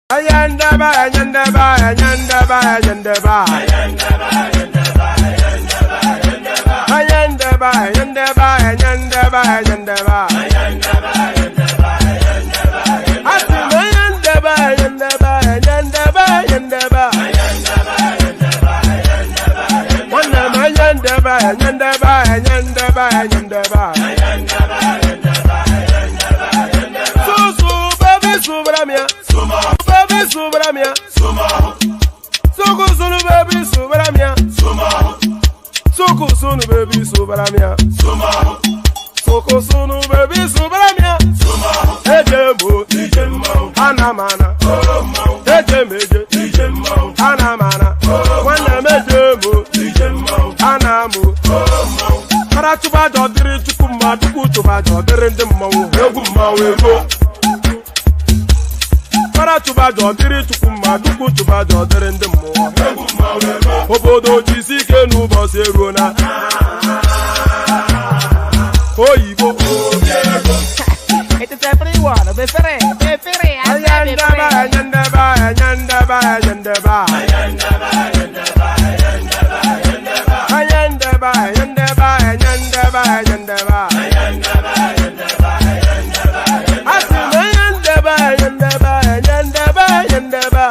Ayandaba, ayandaba, ayandaba, ayandaba. Ayandaba, ayandaba, ayandaba, ayandaba. Ayandaba, ayandaba, ayandaba, ayandaba. Ayandaba, ayandaba, ayandaba, ayandaba. Susu, baby, subramia. Baby, subramia. Suku, sunu, baby, subramia. Suku, sunu, baby, subramia. Suku, sunu, baby, subramia. Ejemo, ejemo, anamana. Ejemeje, ejemo, anamana. Wana mejemo, ejemo, anamu. Para tuba jodiri chukuma, tuku tuba jodiri ndemo, egu mawego. Para tuba jodiri chukuma, tuku tuba jodiri ndemo, egu mawego. Obodo jisike nubo serona. Oyibo. It is everyone. Befere. Ayandaba, ayandaba, ayandaba, ayandaba. Ayandaba, ayandaba, ayandaba, ayandaba. Ayandaba, ayandaba, ayandaba, ayandaba.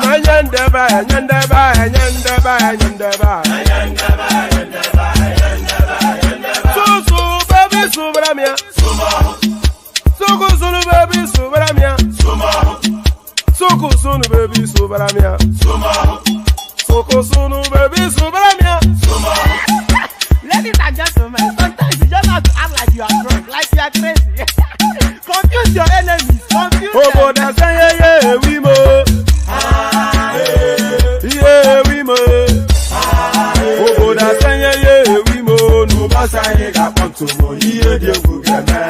Ayandaba, ayandaba, ayandaba, ayandaba. Susu, baby, subramia. Suku, sunu, baby, subramia. Suku, sunu, baby, subramia. Suku, sunu, baby, subramia. Ladies and gentlemen, sometimes you just have to act like you are drunk, like you are crazy. Confuse your enemies. Confuse them. Oboda say yeah, we mo. Yeah, we mo. Oboda say yeah, we mo. No basa he ga ponto mo. Iye de gugeme.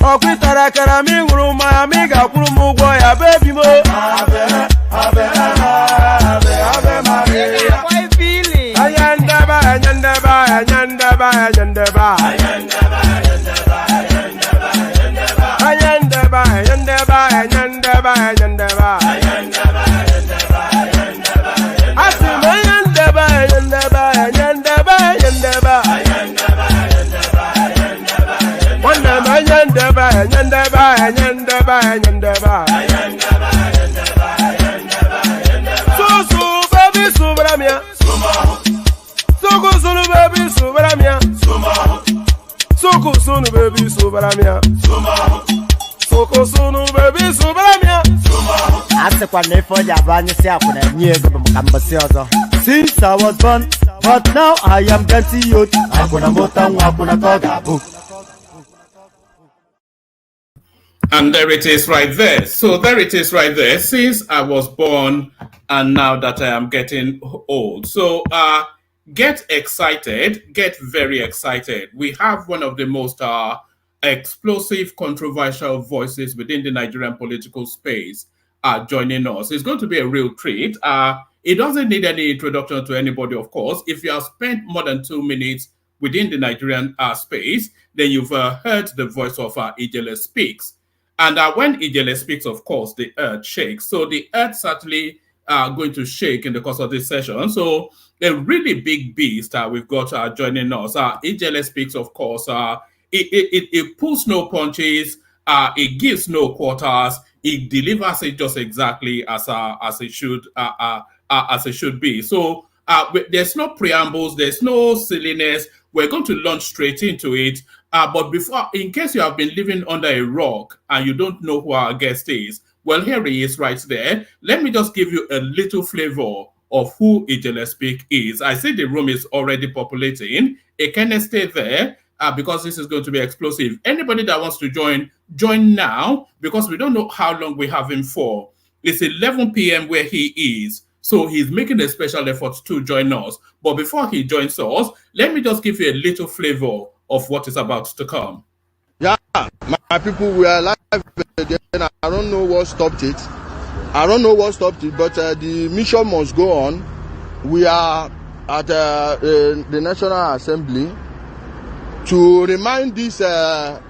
Okwitara kara mi nguru ma mi ga kwuru mu gwo ya baby mo. Abe Maria. Boy feeling. Ayandaba, ayandaba, ayandaba, ayandaba. Ayandaba, ayandaba, ayandaba, ayandaba. Asima ayandaba, ayandaba, ayandaba, ayandaba. Wanama ayandaba, ayandaba, ayandaba, ayandaba. Susu, baby, subramia. Suku, sunu, baby, subramia. Suku, sunu, baby, subramia. Suku, sunu, baby, subramia. Since I was born, but now I am getting youth. And there it is right there. So there it is right there. Since I was born and now that I am getting old. So get excited, get very excited. We have one of the most explosive, controversial voices within the Nigerian political space joining us. It's going to be a real treat. It doesn't need any introduction to anybody, of course. If you have spent more than 2 minutes within the Nigerian space, then you've heard the voice of Ijele speaks. And when Ijele speaks, of course, the earth shakes. So the earth certainly going to shake in the course of this session. So a really big beast we've got joining us. Ijele speaks, of course. It pulls no punches. It gives no quarters. It delivers it just exactly as it should be. So there's no preambles. There's no silliness. We're going to launch straight into it. But before, in case you have been living under a rock and you don't know who our guest is, well, here he is right there. Let me just give you a little flavor of who Ijele Speak is. I see the room is already populating. It can stay there because this is going to be explosive. Anybody that wants to join now, because we don't know how long we have him for. It's 11 p.m. where he is. So he's making a special effort to join us. But before he joins us, let me just give you a little flavor of what is about to come. Yeah, my people, we are live. I don't know what stopped it. But the mission must go on. We are at the National Assembly to remind these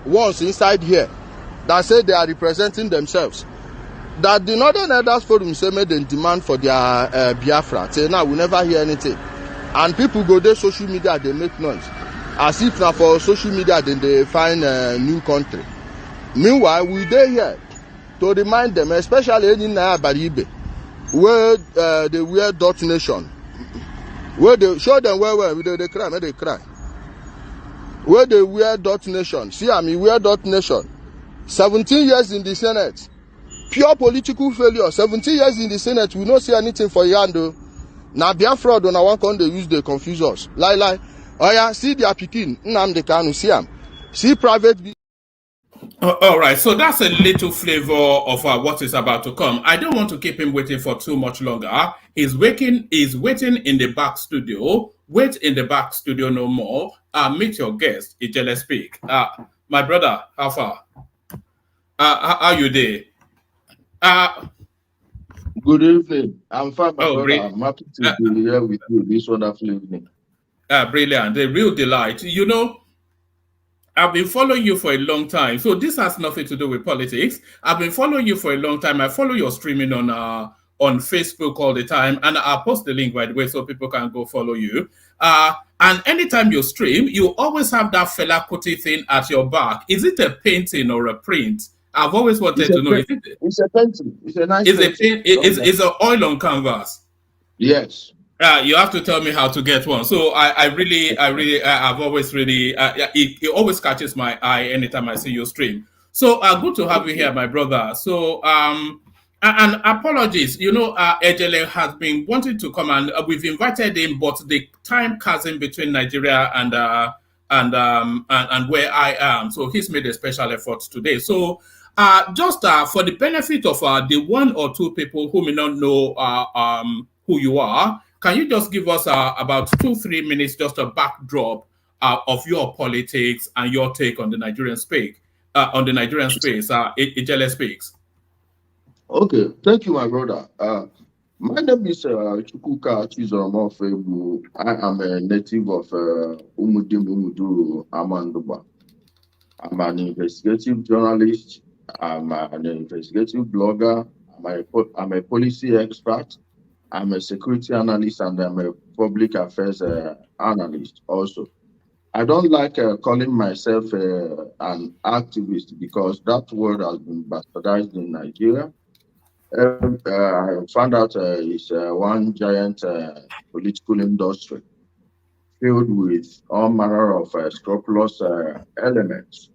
ones inside here that say they are representing themselves. That the Northern Elders Forum say made them demand for their Biafra. Say now we never hear anything. And people go there social media, they make noise. As if now for social media then they find a new country. Meanwhile, we dey here to remind them, especially in Baribe, where they wear dot nation. Where they show them where they cry. Where they wear dot nation. See, I mean, wear dot nation. 17 years in the Senate. Pure political failure. 17 years in the Senate, we don't see anything for Yando. Now, Biafra, don't want to use the confuse us. Like, oh yeah, see their Pekin, Namdi Kanu, see them. See private. All right, so that's a little flavor of what is about to come. I don't want to keep him waiting for too much longer. He's waiting in the back studio. Wait in the back studio no more. Meet your guest, Ijele speak. My brother, how far? How you there? Good evening. I'm fine, my brother. Great. I'm happy to be here with you this wonderful evening. Brilliant. A real delight. You know, I've been following you for a long time. So this has nothing to do with politics. I've been following you for a long time. I follow your streaming on Facebook all the time. And I'll post the link, by the way, so people can go follow you. And anytime you stream, you always have that Fela Kuti thing at your back. Is it a painting or a print? I've always wanted to know. It's a painting. It's a nice painting. It's an oil on canvas. Yes. You have to tell me how to get one. So I've always really, it always catches my eye anytime I see you stream. So good to have you here, my brother. So, and apologies, you know, Ijele has been wanting to come and we've invited him, but the time chasm between Nigeria and where I am. So he's made a special effort today. So just for the benefit of the one or two people who may not know who you are, can you just give us about 2-3 minutes, just a backdrop of your politics and your take on the Nigerian space? Ijele speaks. Okay, thank you, my brother. My name is Chukwuka Chizoromo Febu. I am a native of Umudu, Amanduba. I'm an investigative journalist. I'm an investigative blogger. I'm a policy expert. I'm a security analyst and I'm a public affairs analyst also. I don't like calling myself an activist because that word has been bastardized in Nigeria. I found out it's one giant political industry filled with all manner of scrupulous elements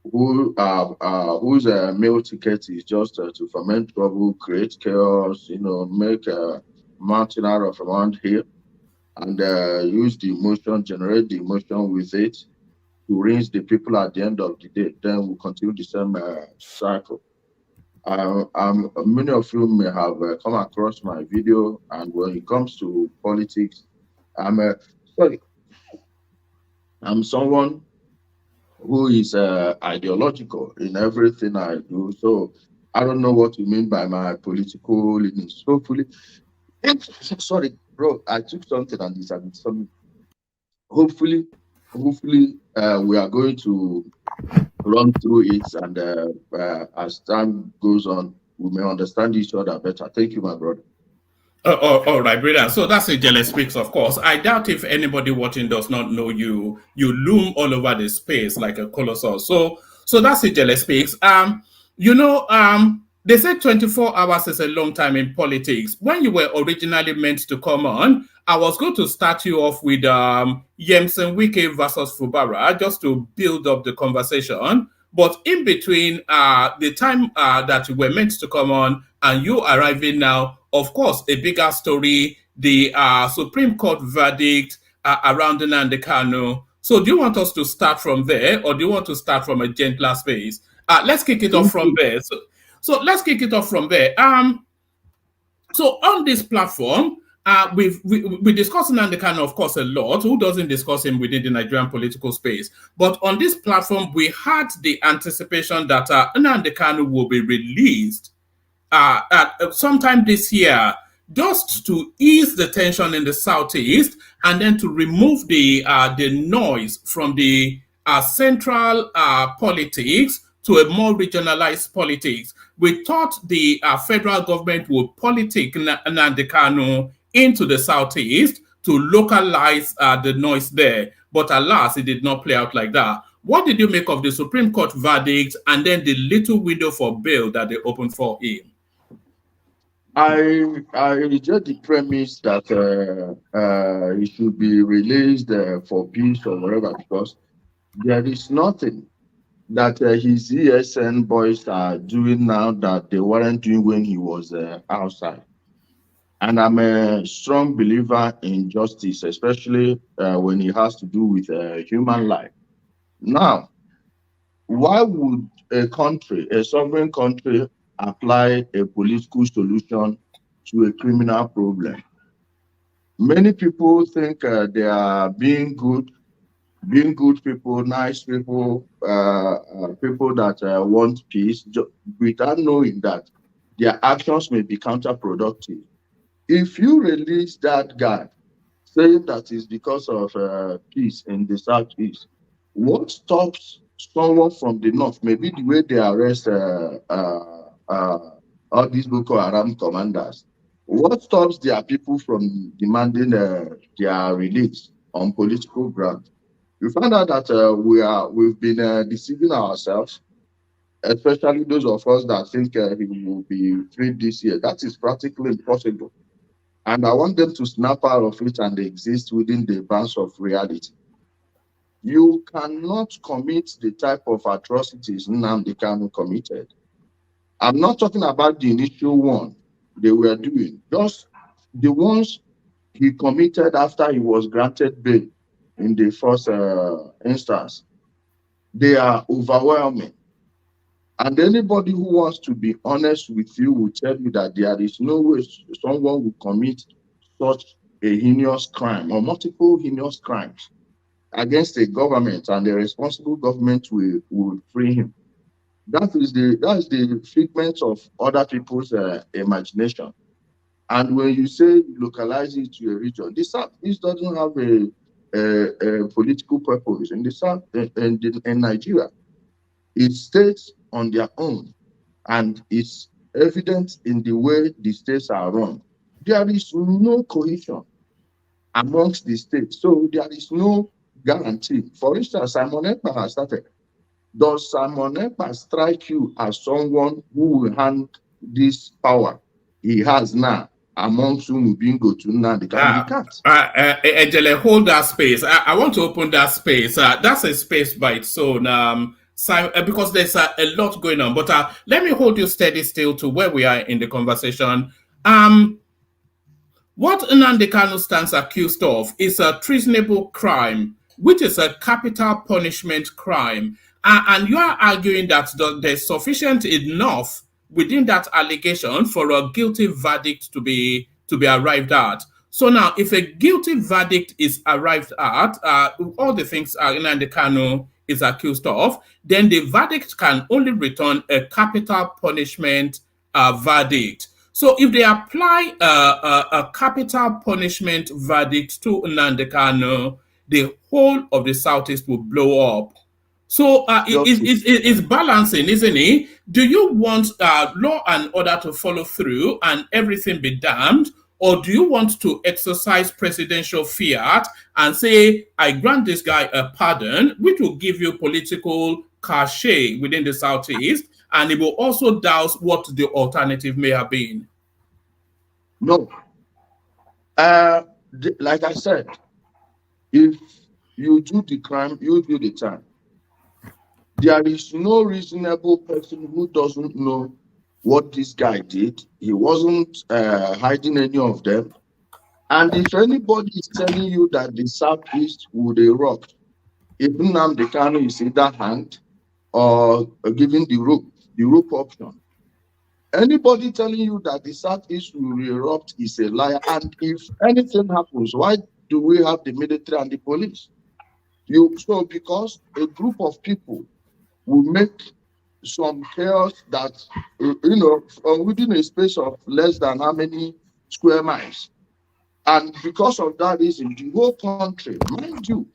whose meal ticket is just to foment trouble, create chaos, you know, make a mountain out of a round hill, and use the emotion, generate the emotion with it to rinse the people at the end of the day. Then we'll continue the same cycle. Many of you may have come across my video, and when it comes to politics, I'm someone who is ideological in everything I do. So I don't know what you mean by my political leanings. Hopefully, sorry, bro, I took something and it's something. Hopefully, we are going to run through it, and as time goes on, we may understand each other better. Thank you, my brother. All right, brilliant. So that's Ijele speaks, of course. I doubt if anybody watching does not know you. You loom all over the space like a colossus. So that's Ijele speaks. You know, they say 24 hours is a long time in politics. When you were originally meant to come on, I was going to start you off with Yemsen Wike versus Fubara, just to build up the conversation. But in between the time that you were meant to come on and you arriving now, of course, a bigger story, the Supreme Court verdict around Namdi Kanu. So do you want us to start from there, or do you want to start from a gentler space? Let's kick it off from there. So let's kick it off from there. So on this platform, we discuss Namdi Kanu, of course, a lot. Who doesn't discuss him within the Nigerian political space? But on this platform, we had the anticipation that Namdi Kanu will be released sometime this year, just to ease the tension in the southeast, and then to remove the noise from the central politics, to a more regionalized politics. We thought the federal government would politic Namdi Kanu into the southeast to localize the noise there. But alas, it did not play out like that. What did you make of the Supreme Court verdict and then the little window for bail that they opened for him? I reject the premise that he should be released for peace or whatever, because there is nothing that his ESN boys are doing now that they weren't doing when he was outside. And I'm a strong believer in justice, especially when it has to do with human life. Now, why would a country, a sovereign country, apply a political solution to a criminal problem? Many people think they are being good people, nice people, people that want peace, without knowing that their actions may be counterproductive. If you release that guy, saying that is because of peace in the southeast, what stops someone from the north? Maybe the way they arrest all these Boko Haram commanders. What stops their people from demanding their release on political grounds? We found out that we've been deceiving ourselves, especially those of us that think he will be freed this year. That is practically impossible. And I want them to snap out of it and exist within the bounds of reality. You cannot commit the type of atrocities Namdi Kanu committed. I'm not talking about the initial one they were doing, just the ones he committed after he was granted bail in the first instance. They are overwhelming. And anybody who wants to be honest with you will tell you that there is no way someone will commit such a heinous crime or multiple heinous crimes against a government, and the responsible government will free him. That is the figment of other people's imagination. And when you say localize it to a region, the Southeast doesn't have a political purpose. In the South, in Nigeria, it states on their own, and it's evident in the way the states are run. There is no cohesion amongst the states, so there is no guarantee. For instance, Simon Ekpa has started. Does Simon Ekpa strike you as someone who will hand this power he has now amongst Umubingo to Namdi Kanu? He can't. Ijele, hold that space. I want to open that space. That's a space by its own. Because there's a lot going on, but let me hold you steady still to where we are in the conversation. What Namdi Kanu stands accused of is a treasonable crime, which is a capital punishment crime. And you are arguing that there's sufficient enough within that allegation for a guilty verdict to be arrived at. So now, if a guilty verdict is arrived at, all the things Namdi Kanu is accused of, then the verdict can only return a capital punishment verdict. So if they apply a capital punishment verdict to Namdi Kanu, the whole of the Southeast will blow up. So it's balancing, isn't it? Do you want law and order to follow through and everything be damned? Or do you want to exercise presidential fiat and say, I grant this guy a pardon, which will give you political cachet within the Southeast, and it will also douse what the alternative may have been? No. Like I said, if you do the crime, you do the time. There is no reasonable person who doesn't know what this guy did. He wasn't hiding any of them. And if anybody is telling you that the Southeast would erupt, if Namdi Kanu is either hanged or given the rope option, anybody telling you that the Southeast will erupt is a liar. And if anything happens, why do we have the military and the police? So because a group of people will make some chaos that, within a space of less than how many square miles. And because of that reason, the whole country, mind you,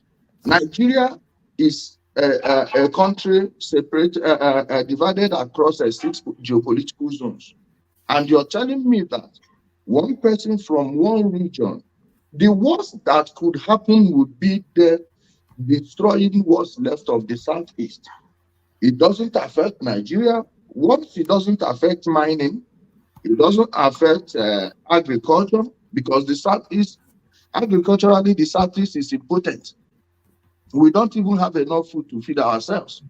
Nigeria is a country divided across 6 geopolitical zones. And you're telling me that one person from one region, the worst that could happen would be the destroying what's left of the southeast. It doesn't affect Nigeria. Once it doesn't affect mining, it doesn't affect agriculture, because the southeast, agriculturally, the southeast is impotent. We don't even have enough food to feed ourselves.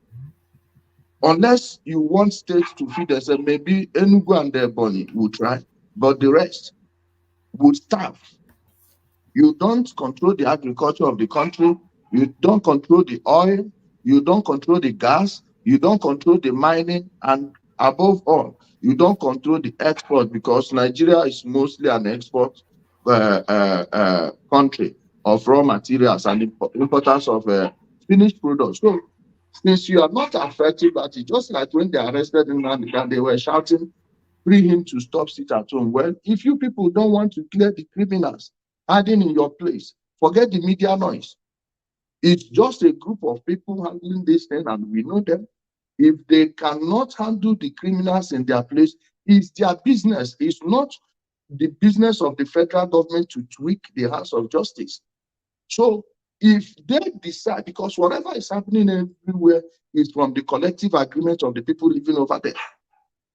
Unless you want states to feed us, maybe Enugu and Ebonyi will try, but the rest would starve. You don't control the agriculture of the country. You don't control the oil. You don't control the gas. You don't control the mining. And above all, you don't control the export, because Nigeria is mostly an export country of raw materials and importance of finished products. So, since you are not affected by it, just like when they arrested Namdi Kanu, they were shouting, free him to stop sit at home. Well, if you people don't want to clear the criminals hiding in your place, forget the media noise. It's just a group of people handling this thing, and we know them. If they cannot handle the criminals in their place, it's their business. It's not the business of the federal government to tweak the hands of justice. So if they decide, because whatever is happening everywhere is from the collective agreement of the people living over there.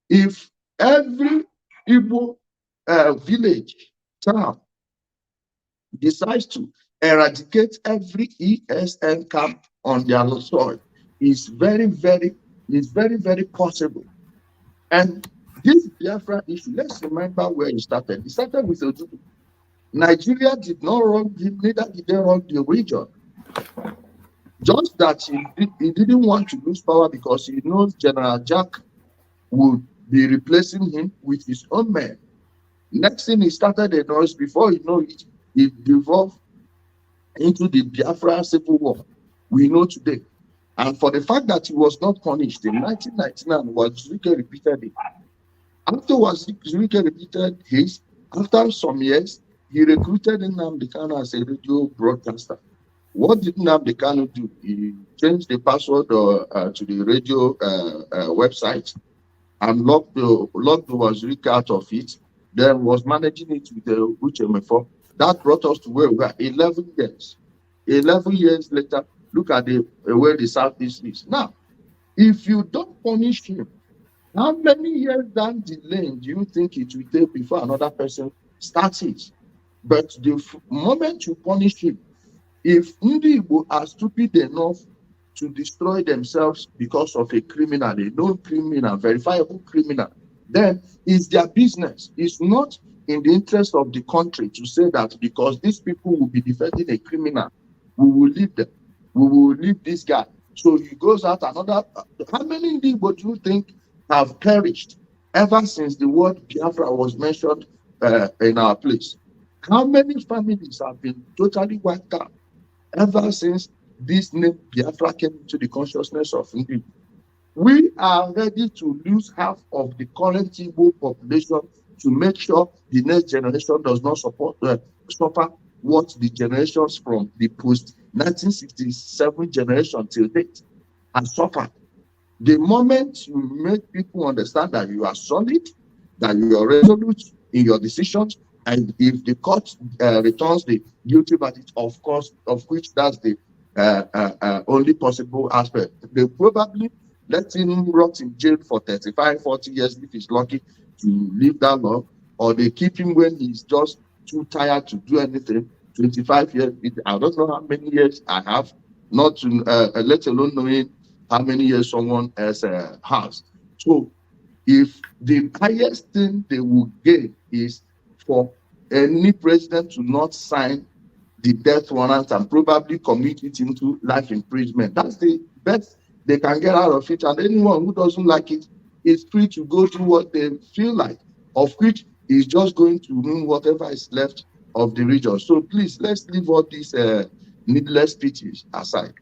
If every Igbo village, town, decides to eradicate every ESN camp on their soil, is very, very possible. And this Biafra issue, let's remember where it started. It started with Ojukwu. Nigeria did not run, neither did they run the region. Just that he didn't want to lose power, because he knows General Jack would be replacing him with his own men. Next thing, he started a noise. Before you know it, it devolved into the Biafra Civil War we know today. And for the fact that he was not punished in 1999, Wazirike repeated it. After Wazirike repeated his, after some years, he recruited Namdi Kanu as a radio broadcaster. What did Namdi Kanu do? He changed the password to the radio website and locked the Wazirike out of it. Then was managing it with the Uchemefo. That brought us to where we are 11 years. 11 years later, look at where the Southeast is. Now, if you don't punish him, how many years down the lane do you think it will take before another person starts it? But the moment you punish him, if Ndi Igbo are stupid enough to destroy themselves because of a criminal, a known criminal, verifiable criminal, then it's their business. It's not in the interest of the country to say that because these people will be defending a criminal, we will leave them. We will leave this guy. So he goes out another. How many Igbo do you think have perished ever since the word Biafra was mentioned in our place? How many families have been totally wiped out ever since this name Biafra came into the consciousness of Igbo? We are ready to lose half of the current Igbo population to make sure the next generation does not suffer what the generations from the post-1967 generation till date has suffered. The moment you make people understand that you are solid, that you are resolute in your decisions, and if the court returns the guilty verdict, of course, of which that's the only possible aspect, they probably let him rot in jail for 35, 40 years if he's lucky to live that long, or they keep him when he's just too tired to do anything. 25 years, I don't know how many years I have, not to let alone knowing how many years someone else has. So if the highest thing they will gain is for any president to not sign the death warrant and probably commit it into life imprisonment, that's the best they can get out of it. And anyone who doesn't like it is free to go do what they feel like, of which is just going to ruin whatever is left of the region. So please, let's leave all these needless speeches aside.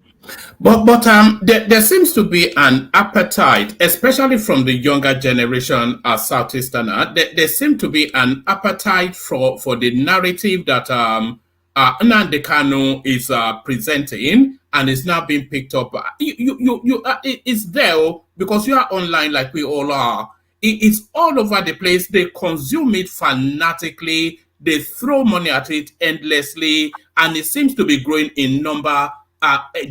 But there seems to be an appetite, especially from the younger generation as Southeasterner. There seems to be an appetite for the narrative that Namdi Kanu is presenting, and it's now being picked up. It's there because you are online like we all are. It's all over the place. They consume it fanatically. They throw money at it endlessly, and it seems to be growing in number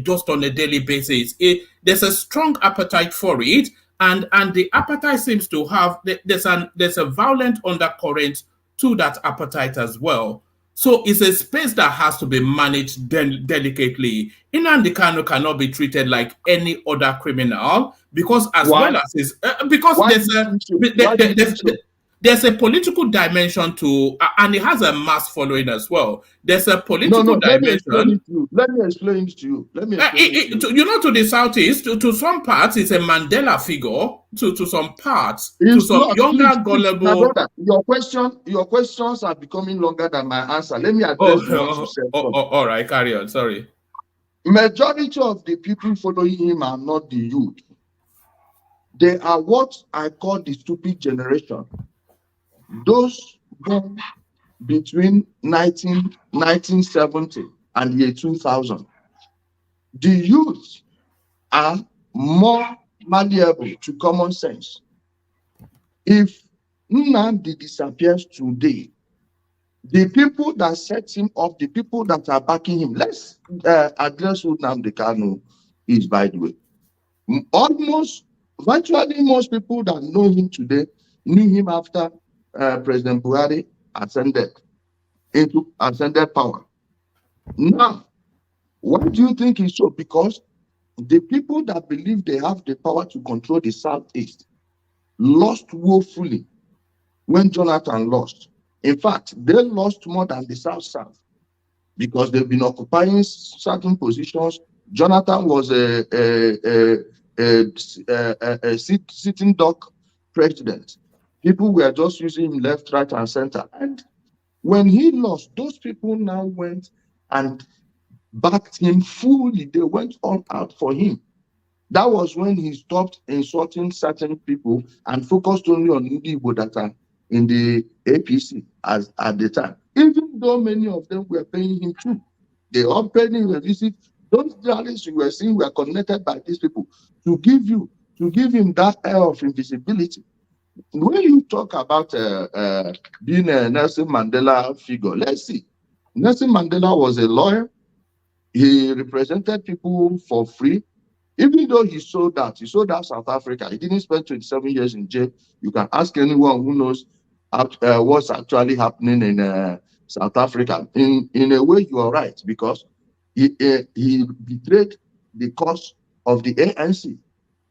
just on a daily basis. There's a strong appetite for it, and the appetite seems to have there's a violent undercurrent to that appetite as well. So it's a space that has to be managed delicately. Nnamdi Kanu cannot be treated like any other criminal because, as Why? well as his, because Why there's do you a think so? Why do you think so? there's a political dimension to, and it has a mass following as well. There's a political No, let me explain dimension. it to you. Let me explain it to you. To the southeast, to some parts, it's a Mandela figure. To some parts, to It's some not. younger, My gullible. brother, your questions are becoming longer than my answer. Let me address the ones you said first. All right, carry on. Sorry. Majority of the people following him are not the youth. They are what I call the stupid generation. Those born between 1970 and the year 2000. The youth are more malleable to common sense. If Nnamdi disappears today, the people that set him up, the people that are backing him, let's address who Nnamdi Kanu is, by the way. Virtually most people that know him today knew him after President Buhari ascended power. Now, why do you think it's so? Because the people that believe they have the power to control the Southeast lost woefully when Jonathan lost. In fact, they lost more than the South because they've been occupying certain positions. Jonathan was a sitting duck president. People were just using him left, right, and center. And when he lost, those people now went and backed him fully. They went all out for him. That was when he stopped insulting certain people and focused only on Igbo that are in the APC at the time. Even though many of them were paying him too. They all paid him a visit. Those rallies you were seeing were connected by these people to give him that air of invisibility. When you talk about being a Nelson Mandela figure, let's see. Nelson Mandela was a lawyer. He represented people for free. Even though he sold out South Africa. He didn't spend 27 years in jail. You can ask anyone who knows what's actually happening in South Africa. In a way, you are right, because he betrayed the cause of the ANC.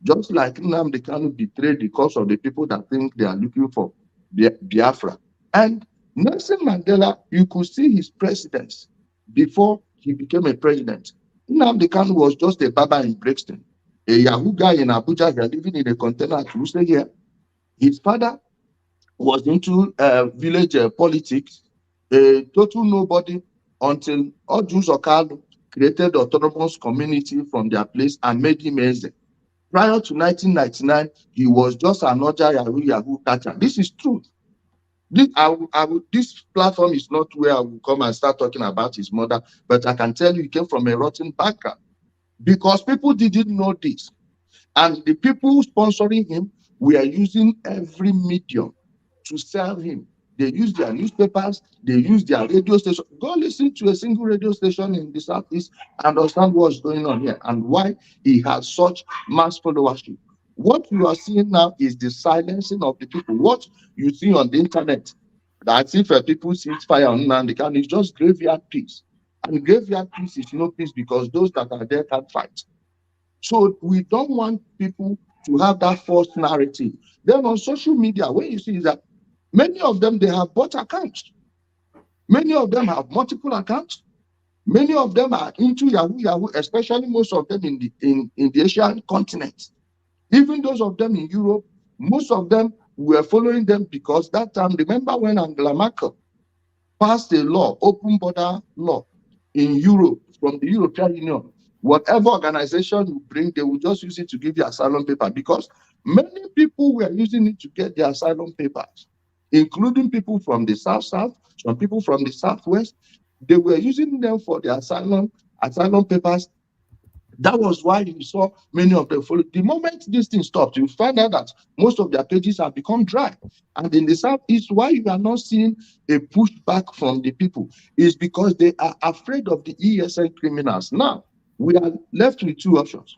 Just like Nnamdi Kanu betrayed the cause of the people that think they are looking for Biafra. And Nelson Mandela, you could see his precedence before he became a president. Nnamdi Kanu was just a barber in Brixton, a Yahoo guy in Abuja here, living in a container at Tuesday here. His father was into village politics, a total nobody, until Odjus Okalu created autonomous community from their place and made him Eze. Prior to 1999, he was just another Yahoo catcher. This is true. This platform is not where I will come and start talking about his mother, but I can tell you he came from a rotten background because people didn't know this. And the people sponsoring him were using every medium to sell him. They use their newspapers, they use their radio station. Go listen to a single radio station in the Southeast and understand what's going on here and why he has such mass followership. What you are seeing now is the silencing of the people. What you see on the internet, that if people see fire on Nnamdi Kanu, it's just graveyard peace. And graveyard peace is no peace because those that are there can't fight. So we don't want people to have that false narrative. Then on social media, what you see is that many of them, they have bought accounts. Many of them have multiple accounts. Many of them are into Yahoo, especially most of them in the Asian continent. Even those of them in Europe, most of them were following them because that time, remember when Angela Merkel passed a law, open border law in Europe from the European Union. Whatever organization you bring, they will just use it to give you asylum paper because many people were using it to get their asylum papers, including people from the South, some people from the Southwest. They were using them for their asylum papers That was why you saw many of them follow. The moment this thing stopped, you find out that most of their pages have become dry. And in the Southeast, why you are not seeing a pushback from the people is because they are afraid of the ESN criminals. Now, we are left with two options.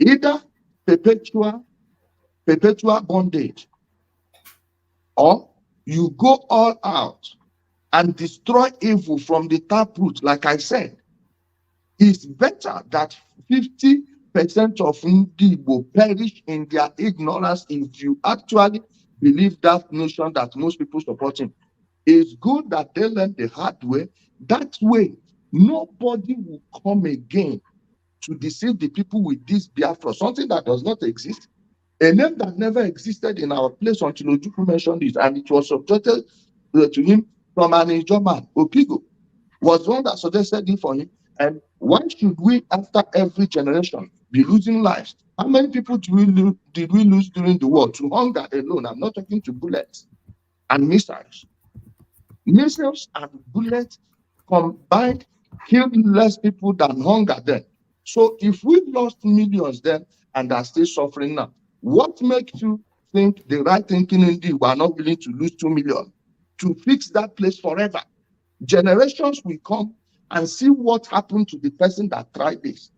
Either perpetual bondage, or you go all out and destroy evil from the taproot, like I said. It's better that 50% of Ndi will perish in their ignorance if you actually believe that notion that most people support him. It's good that they learn the hard way. That way, nobody will come again to deceive the people with this Biafra, something that does not exist, a name that never existed in our place until Ojukwu mentioned it, and it was subjected to him from an Ijaw man. Opigo was one that suggested it for him. And why should we, after every generation, be losing lives? How many people did we lose during the war to hunger alone? I'm not talking to bullets and missiles. Missiles and bullets combined killed less people than hunger then. So if we lost millions then and are still suffering now, what makes you think the right thinking indeed we are not willing to lose 2 million to fix that place forever? Generations will come and see what happened to the person that tried this.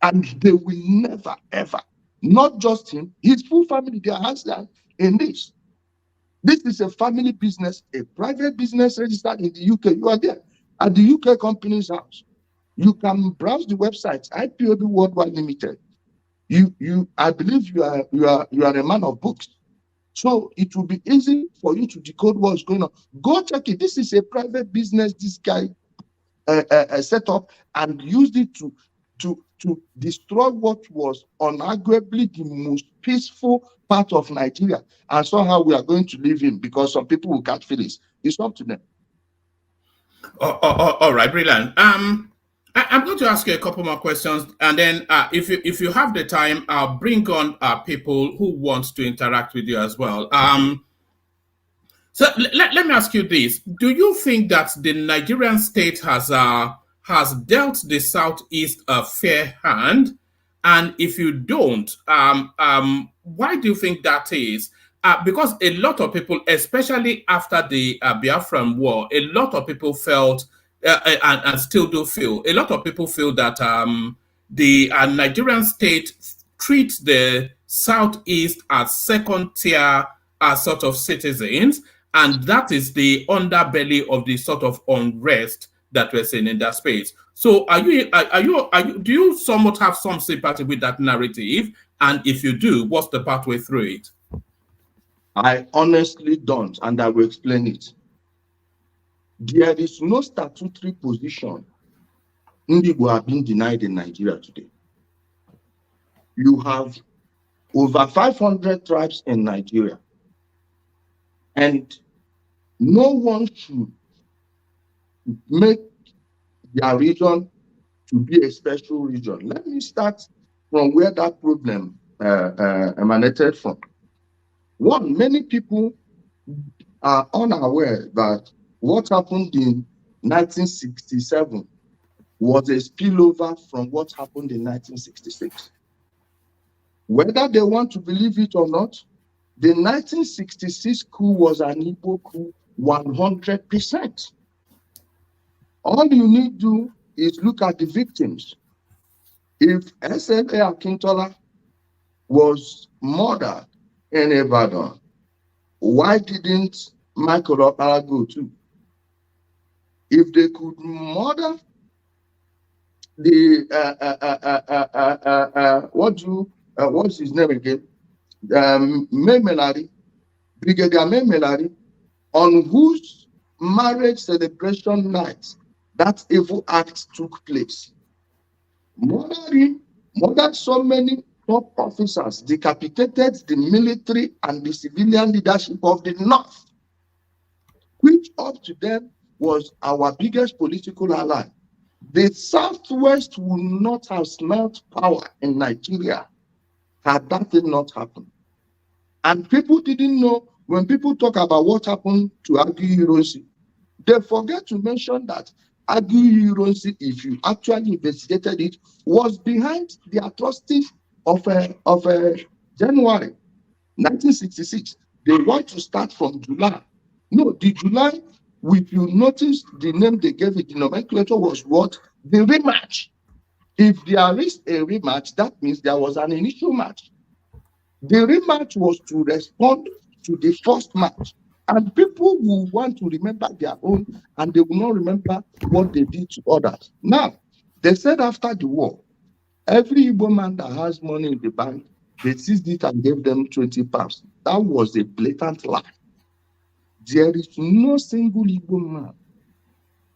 And they will never, ever, not just him, his full family, their hands in this. This is a family business, a private business registered in the UK. You are there at the UK company's house. You can browse the website, IPOB Worldwide Limited. I believe you are a man of books. So it will be easy for you to decode what's going on. Go check it. This is a private business this guy set up and used it to destroy what was unarguably the most peaceful part of Nigeria. And somehow we are going to leave him because some people will catch feelings. It's up to them. All right, brilliant. I'm going to ask you a couple more questions, and then if you have the time, I'll bring on people who want to interact with you as well. So let me ask you this: do you think that the Nigerian state has dealt the Southeast a fair hand? And if you don't, why do you think that is? Because a lot of people, especially after the Biafran War, a lot of people felt, and still do feel, a lot of people feel that the Nigerian state treats the Southeast as second-tier sort of citizens, and that is the underbelly of the sort of unrest that we're seeing in that space. So do you somewhat have some sympathy with that narrative? And if you do, what's the pathway through it? I honestly don't, and I will explain it. There is no statutory position Igbo have been denied in Nigeria today. You have over 500 tribes in Nigeria, and no one should make their region to be a special region. Let me start from where that problem emanated from. One, many people are unaware that what happened in 1967 was a spillover from what happened in 1966. Whether they want to believe it or not, the 1966 coup was an Igbo coup 100%. All you need to do is look at the victims. If SLA Akintola was murdered in Ibadan, why didn't Michael Okpara go too? If they could murder the what's his name again? Brigadier Melari, on whose marriage celebration night that evil act took place. Murdered so many top officers, decapitated the military and the civilian leadership of the North, which up to them was our biggest political ally. The Southwest would not have smelt power in Nigeria had that thing not happened. And people didn't know, when people talk about what happened to Agi Hiroshi, they forget to mention that Aguiyi, if you actually investigated it, was behind the atrocity of January 1966. They want to start from July. No, the July, if you notice the name they gave it, the nomenclature was what? The rematch. If there is a rematch, that means there was an initial match. The rematch was to respond to the first match. And people will want to remember their own, and they will not remember what they did to others. Now, they said after the war, every Igbo man that has money in the bank, they seized it and gave them 20 pounds. That was a blatant lie. There is no single Igbo man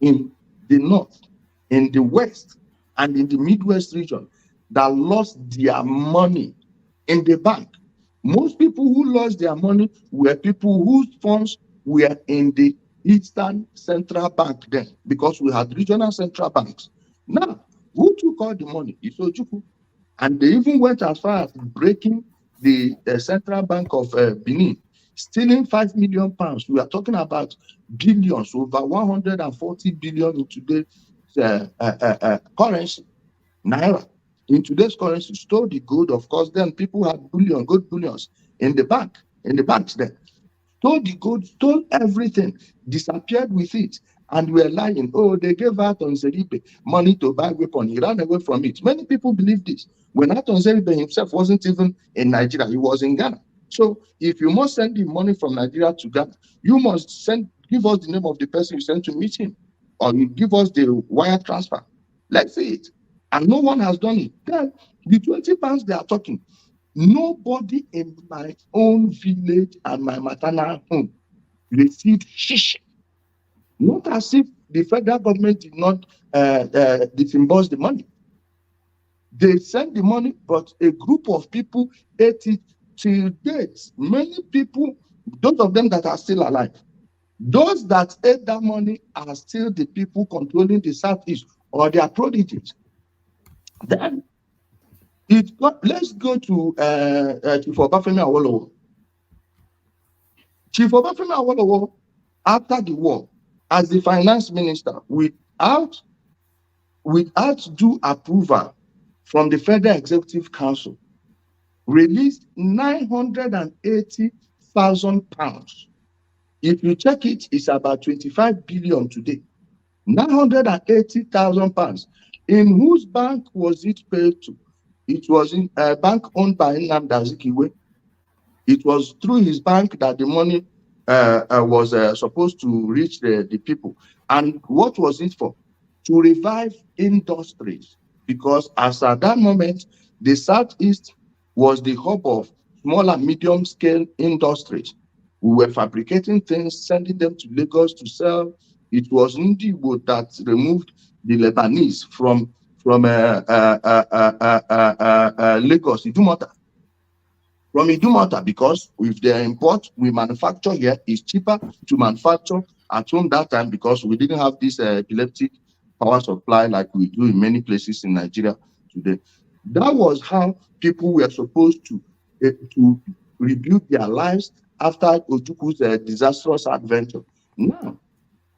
in the north, in the west, and in the Midwest region that lost their money in the bank. Most people who lost their money were people whose funds were in the Eastern Central Bank then, because we had regional central banks. Now, who took all the money? It's Ojukwu. And they even went as far as breaking the Central Bank of Benin, stealing 5 million pounds. We are talking about billions, over 140 billion in today's currency, naira. In today's currency, stole the gold. Of course, then people had gold bullions in the banks then. Stole the gold, stole everything, disappeared with it, and were lying. Oh, they gave Aton Seribe money to buy weapon. He ran away from it. Many people believe this. When Aton Seribe himself wasn't even in Nigeria, he was in Ghana. So if you must send him money from Nigeria to Ghana, you must give us the name of the person you sent to meet him, or you give us the wire transfer. Let's see it. And no one has done it. Then the 20 pounds they are talking, nobody in my own village and my maternal home received shish. Not as if the federal government did not disburse the money. They sent the money, but a group of people ate it till date. Many people, those of them that are still alive, those that ate that money are still the people controlling the Southeast, or their prodigies. Then let's go to Chief Obafemi Awolowo. Chief Obafemi Awolowo, after the war, as the finance minister, without due approval from the Federal Executive Council, released 980,000 pounds. If you check it, it's about 25 billion today. 980,000 pounds. In whose bank was it paid to? It was in a bank owned by Namdi Kanu. It was through his bank that the money was supposed to reach the people. And what was it for? To revive industries. Because as at that moment, the Southeast was the hub of small and medium scale industries. We were fabricating things, sending them to Lagos to sell. It was Ndiwo that removed the Lebanese from Lagos, Idumota. From Idumota, because with the import we manufacture here, it's cheaper to manufacture at home that time, because we didn't have this epileptic power supply like we do in many places in Nigeria today. That was how people were supposed to rebuild their lives after Ojukwu's disastrous adventure. Now,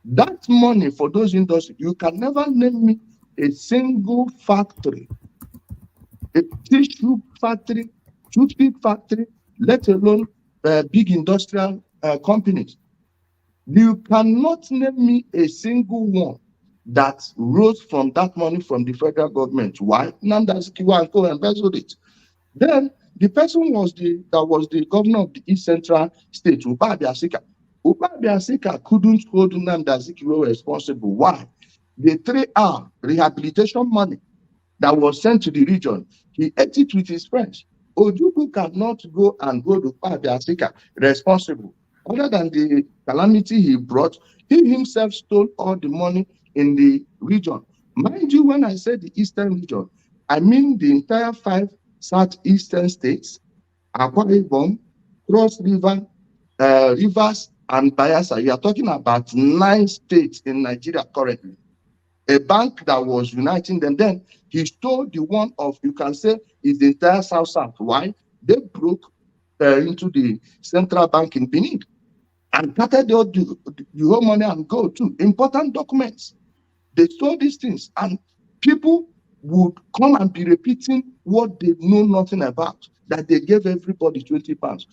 that money for those industries, you can never name me a single factory, a tissue factory, toothpick factory, let alone big industrial companies. You cannot name me a single one that rose from that money from the federal government. Why? Namdi Kanu embezzled it. Then the person was the governor of the East Central State, Uba Abiasika. Uba Abiasika couldn't hold Namdi Kanu responsible. Why? The 3R rehabilitation money that was sent to the region, he ate it with his friends. Ojukwu cannot go and hold Uba Abiasika responsible. Other than the calamity he brought, he himself stole all the money in the region. Mind you, when I say the Eastern region, I mean the entire 5 southeastern states, Akwa Ibom, Cross River, Rivers, and Bayelsa. You are talking about 9 states in Nigeria currently. A bank that was uniting them. Then he stole the one of, you can say, is the entire South. Why? They broke into the central bank in Benin and started the whole money and gold too. Important documents. They saw these things, and people would come and be repeating what they know nothing about, that they gave everybody 20 pounds.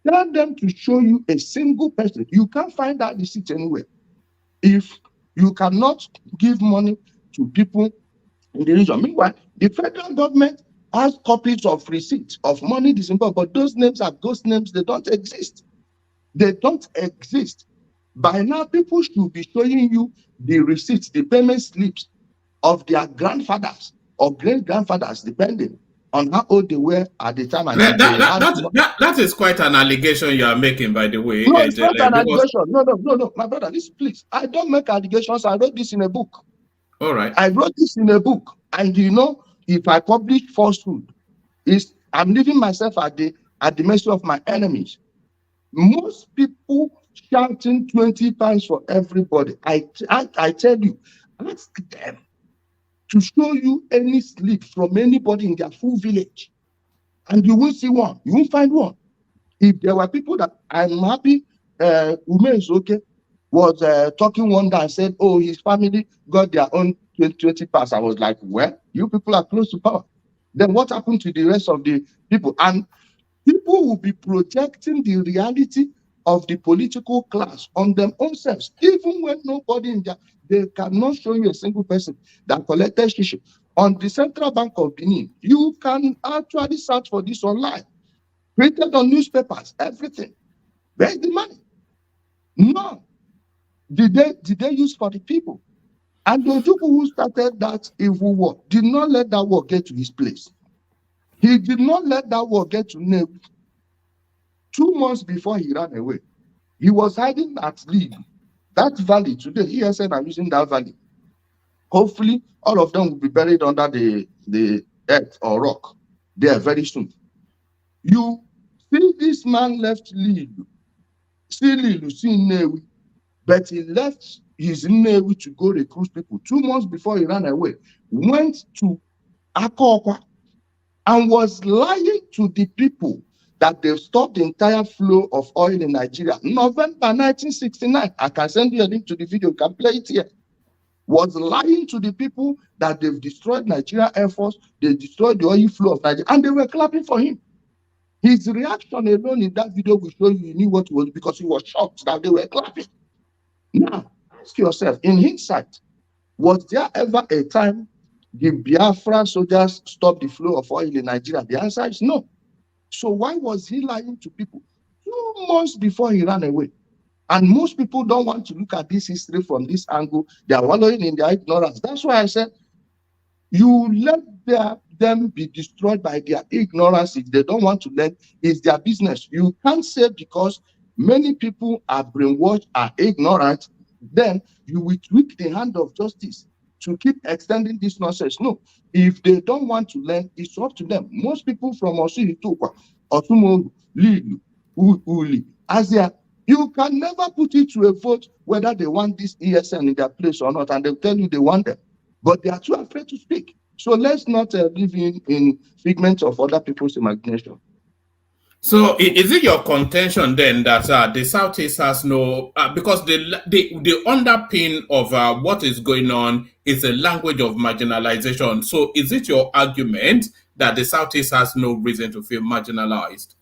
Tell them to show you a single person. You can't find that receipt anywhere. If you cannot give money to people in the region. Meanwhile, the federal government has copies of receipts of money disbursed, but those names are ghost names. They don't exist. They don't exist. By now, people should be showing you the receipts, the payment slips of their grandfathers or great grandfathers, depending on how old they were at the time. And That is quite an allegation you are making, by the way. No, it's not an because... allegation. No, my brother, listen, please. I don't make allegations. I wrote this in a book. All right. I wrote this in a book. And you know, if I publish falsehood, I'm leaving myself at the mercy of my enemies. Most people shouting 20 pounds for everybody. I tell you, ask them to show you any slip from anybody in their full village, and you won't see one. You won't find one. If there were people that I'm happy, Ume is okay, was talking one day and said, oh, his family got their own 20 pounds. I was like, well, you people are close to power. Then what happened to the rest of the people? And people will be projecting the reality of the political class on them own selves, even when nobody in there, they cannot show you a single person that collected shishi. On the Central Bank of Benin, you can actually search for this online, printed on newspapers, everything. Where's the money? None. Did they use for the people? And the people who started that evil war did not let that war get to his place. He did not let that war get to Nebu. 2 months before he ran away, he was hiding at Lead. That valley today, ESN are using that valley. Hopefully, all of them will be buried under the earth or rock there very soon. You see, this man left Lead, see Newi, but he left his Newi to go recruit people. 2 months before he ran away, went to Akokwa and was lying to the people that they've stopped the entire flow of oil in Nigeria. November 1969, I can send you a link to the video, you can play it here. Was lying to the people that they've destroyed Nigeria Air Force, they destroyed the oil flow of Nigeria, and they were clapping for him. His reaction alone in that video will show you knew what it was, because he was shocked that they were clapping. Now, ask yourself, in hindsight, was there ever a time the Biafra soldiers stopped the flow of oil in Nigeria? The answer is no. So why was he lying to people 2 months before he ran away? And most people don't want to look at this history from this angle. They are wallowing in their ignorance. That's why I said, you let them be destroyed by their ignorance. If they don't want to learn, it's their business. You can't say because many people are brainwashed, are ignorant, then you will tweak the hand of justice to keep extending this nonsense. No, if they don't want to learn, it's up to them. Most people from Osuitokwa, Osumogu, Lilu, Uli, Asia, you can never put it to a vote whether they want this ESN in their place or not, and they'll tell you they want them. But they are too afraid to speak. So let's not live in figments of other people's imagination. So is it your contention then that the Southeast has no, because the underpin of what is going on is a language of marginalization. So is it your argument that the Southeast has no reason to feel marginalized?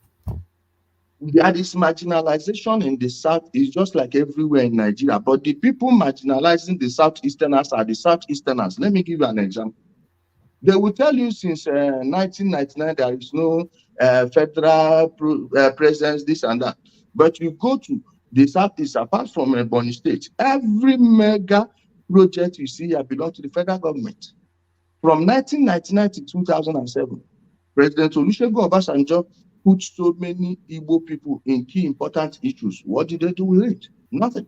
There is marginalization in the South, is just like everywhere in Nigeria. But the people marginalizing the Southeasterners are the Southeasterners. Let me give you an example. They will tell you since 1999 there is no federal presence, this and that. But you go to the Southeast, apart from Ebonyi State, every mega project you see here belongs to the federal government. From 1999 to 2007, President Olusegun Obasanjo put so many Igbo people in key important issues. What did they do with it? Nothing.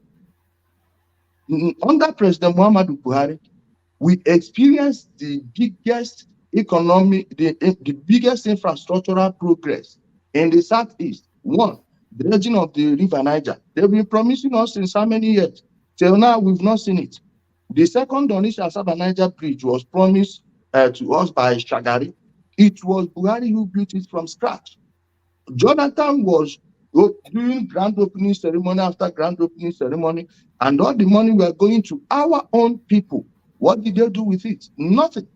Under President Muhammadu Buhari, we experienced the biggest economic, the biggest infrastructural progress in the Southeast. One, the region of the River Niger. They've been promising us since how many years? Till now, we've not seen it. The second Onitsha-Asaba Niger Bridge was promised to us by Shagari. It was Buhari who built it from scratch. Jonathan was doing grand opening ceremony after grand opening ceremony, and all the money were going to our own people. What did they do with it? Nothing.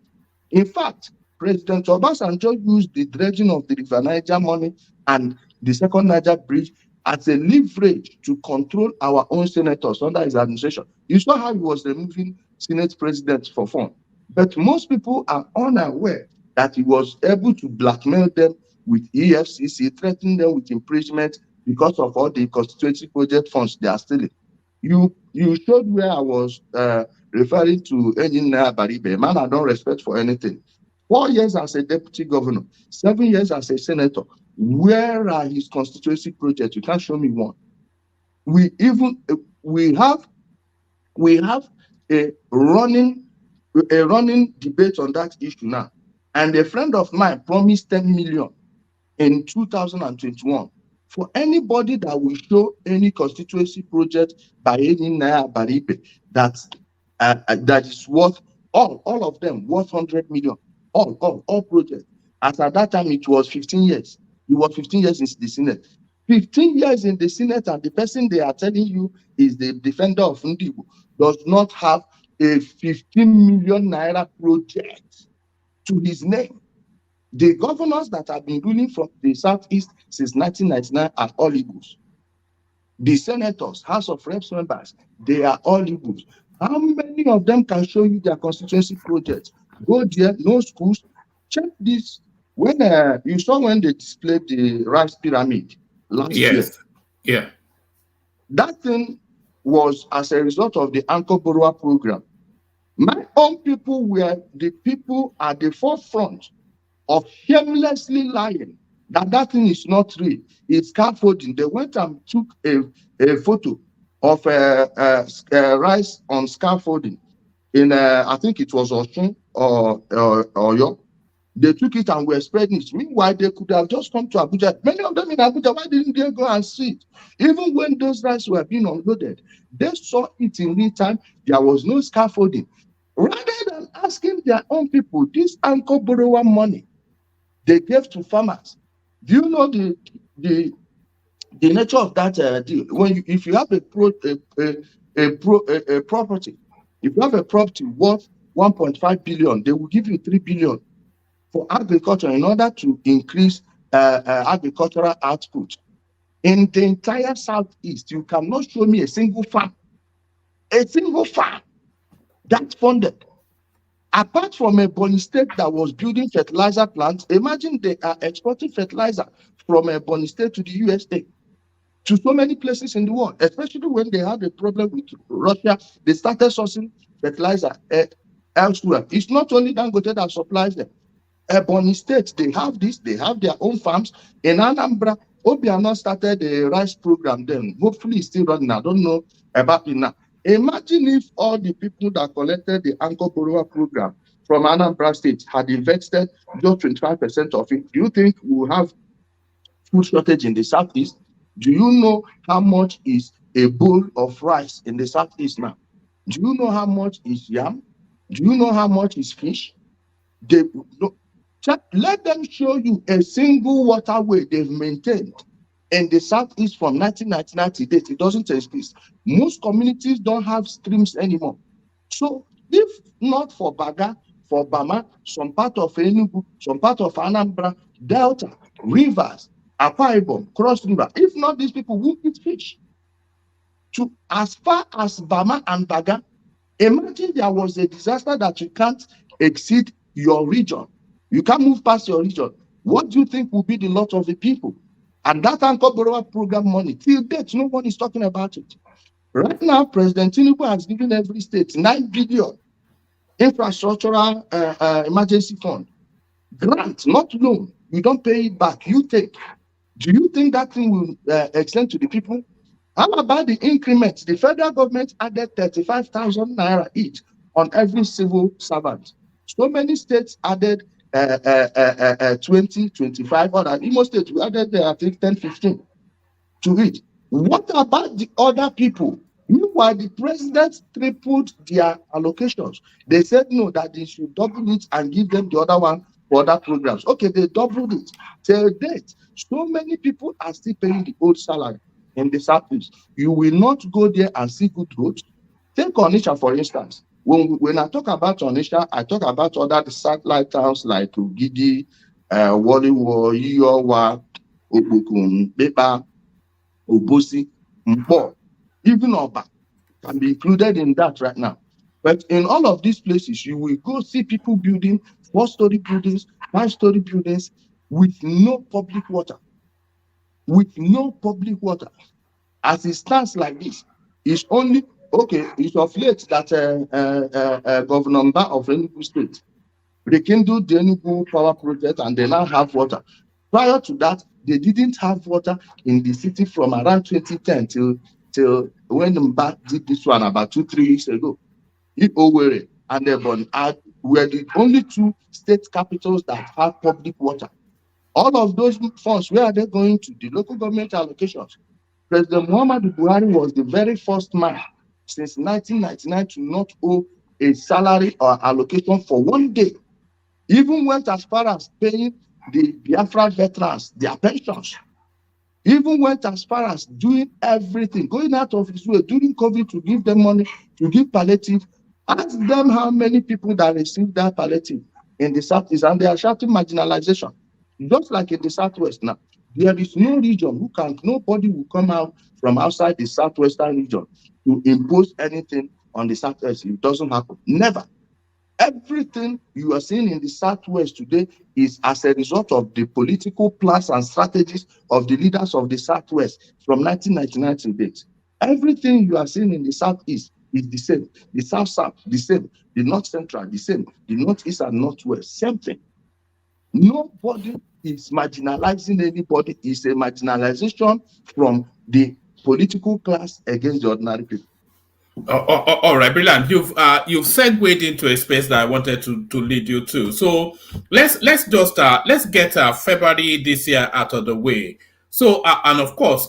In fact, President Obasanjo used the dredging of the River Niger money and the second Niger bridge as a leverage to control our own senators under his administration. You saw how he was removing Senate presidents for fun. But most people are unaware that he was able to blackmail them with EFCC, threatening them with imprisonment because of all the constituency project funds they are stealing. You showed where I was referring to Ejele Baribe, a man I don't respect for anything. 4 years as a deputy governor, 7 years as a senator. Where are his constituency projects? You can't show me one. We have a running debate on that issue now. And a friend of mine promised 10 million in 2021 for anybody that will show any constituency project by Ejele Baribe that is worth all of them worth 100 million. All projects. As at that time, it was 15 years. It was 15 years in the Senate. 15 years in the Senate, and the person they are telling you is the defender of Ndigo does not have a 15 million naira project to his name. The governors that have been ruling from the Southeast since 1999 are all Igbos. The senators, House of Reps members, they are all Igbos. How many of them can show you their constituency projects? Go there, no schools. Check this. When you saw when they displayed the rice pyramid last year. Yeah. That thing was as a result of the anchor borrower program. My own people were the people at the forefront of shamelessly lying that thing is not real. It's scaffolding. They went and took a photo of rice on scaffolding in I think it was Osun or Oyo. They took it and were spreading it. Meanwhile, they could have just come to Abuja. Many of them in Abuja, why didn't they go and see it? Even when those rice were being unloaded, they saw it in real time. There was no scaffolding. Rather than asking their own people, this anchor borrower money they gave to farmers. Do you know the nature of that deal? If you have a property, if you have a property worth 1.5 billion, they will give you 3 billion for agriculture in order to increase agricultural output. In the entire Southeast, you cannot show me a single farm that's funded. Apart from a Ebonyi State that was building fertilizer plants, imagine they are exporting fertilizer from Ebonyi State to the USA, to so many places in the world, especially when they had a problem with Russia. They started sourcing fertilizer elsewhere. It's not only Dangote that supplies them. Ebonyi State, they have their own farms. In Anambra, Obiano started a rice program then. Hopefully it's still running. I don't know about it now. Imagine if all the people that collected the anchor borrower program from Anambra State had invested just 25% of it. Do you think we will have food shortage in the Southeast? Do you know how much is a bowl of rice in the Southeast now? Do you know how much is yam? Do you know how much is fish? Let them show you a single waterway they've maintained in the Southeast from 1999 to date. It doesn't exist. Most communities don't have streams anymore. So if not for Baga, for Bama, some part of Enugu, some part of Anambra, Delta, rivers, Akwa Ibom, Cross River, if not these people who eat fish. To as far as Bama and Baga, imagine there was a disaster that you can't exceed your region. You can't move past your region. What do you think will be the lot of the people? And that anchor borrower program money, till date, no one is talking about it. Right now, President Tinubu has given every state 9 billion infrastructural emergency fund. Grant, not loan. You don't pay it back. You take. Do you think that thing will extend to the people? How about the increments? The federal government added 35,000 naira each on every civil servant. So many states added 20, 25, or Imo State, we added, I think, 10, 15 to it. What about the other people? Meanwhile, the president tripled their allocations. They said no, that they should double it and give them the other one for other programs. Okay, they doubled it. Till date, so many people are still paying the old salary in the Southeast. You will not go there and see good roads. Take Onitsha, for instance. When I talk about Onitsha, I talk about other satellite towns like Ugidi, Waliwo, Iyowa, Okpokun, Pepa, Obosi, Mpo, even Oba can be included in that right now. But in all of these places, you will go see people building 4-story buildings, 5-story buildings with no public water. With no public water. As it stands like this, it's only okay. It's of late that Governor Mba of Enugu State rekindled the Enugu power project and they now have water. Prior to that, they didn't have water in the city from around 2010 till when Mba did this one about 2-3 weeks ago. Owerri and Ebonyi were the only 2 state capitals that have public water. All of those funds, where are they going to? The local government allocations. President Muhammadu Buhari was the very first man since 1999 to not owe a salary or allocation for one day. Even went as far as paying the Biafra veterans their pensions. Even went as far as doing everything, going out of his way during COVID to give them money, to give palliative. Ask them how many people that received that palliative in the Southeast, and they are shouting marginalization. Just like in the Southwest now, there is no region nobody will come out from outside the Southwestern region to impose anything on the Southwest. It doesn't happen. Never. Everything you are seeing in the Southwest today is as a result of the political plans and strategies of the leaders of the Southwest from 1999 to date. Everything you are seeing in the Southeast is the same. The South, the same. The North Central, the same. The Northeast and Northwest, same thing. Nobody is marginalizing anybody. It's a marginalization from the political class against the ordinary people. All right, brilliant. You've segued into a space that I wanted to lead you to. So let's get February this year out of the way. So and of course,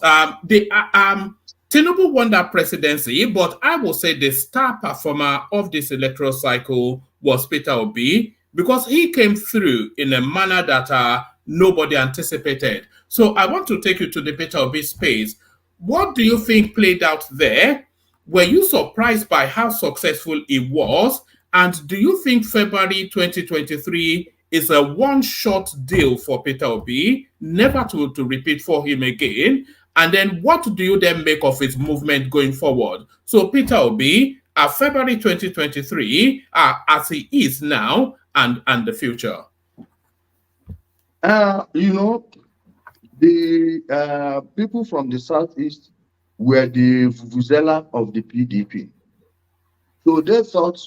Tinubu won that presidency, but I will say the star performer of this electoral cycle was Peter Obi, because he came through in a manner that nobody anticipated. So I want to take you to the Peter Obi space. What do you think played out there? Were you surprised by how successful it was? And do you think February 2023 is a one-shot deal for Peter Obi, never to repeat for him again? And then what do you then make of his movement going forward? So Peter Obi, February 2023, as he is now and the future. The people from the Southeast were the vuvuzela of the PDP. So they thought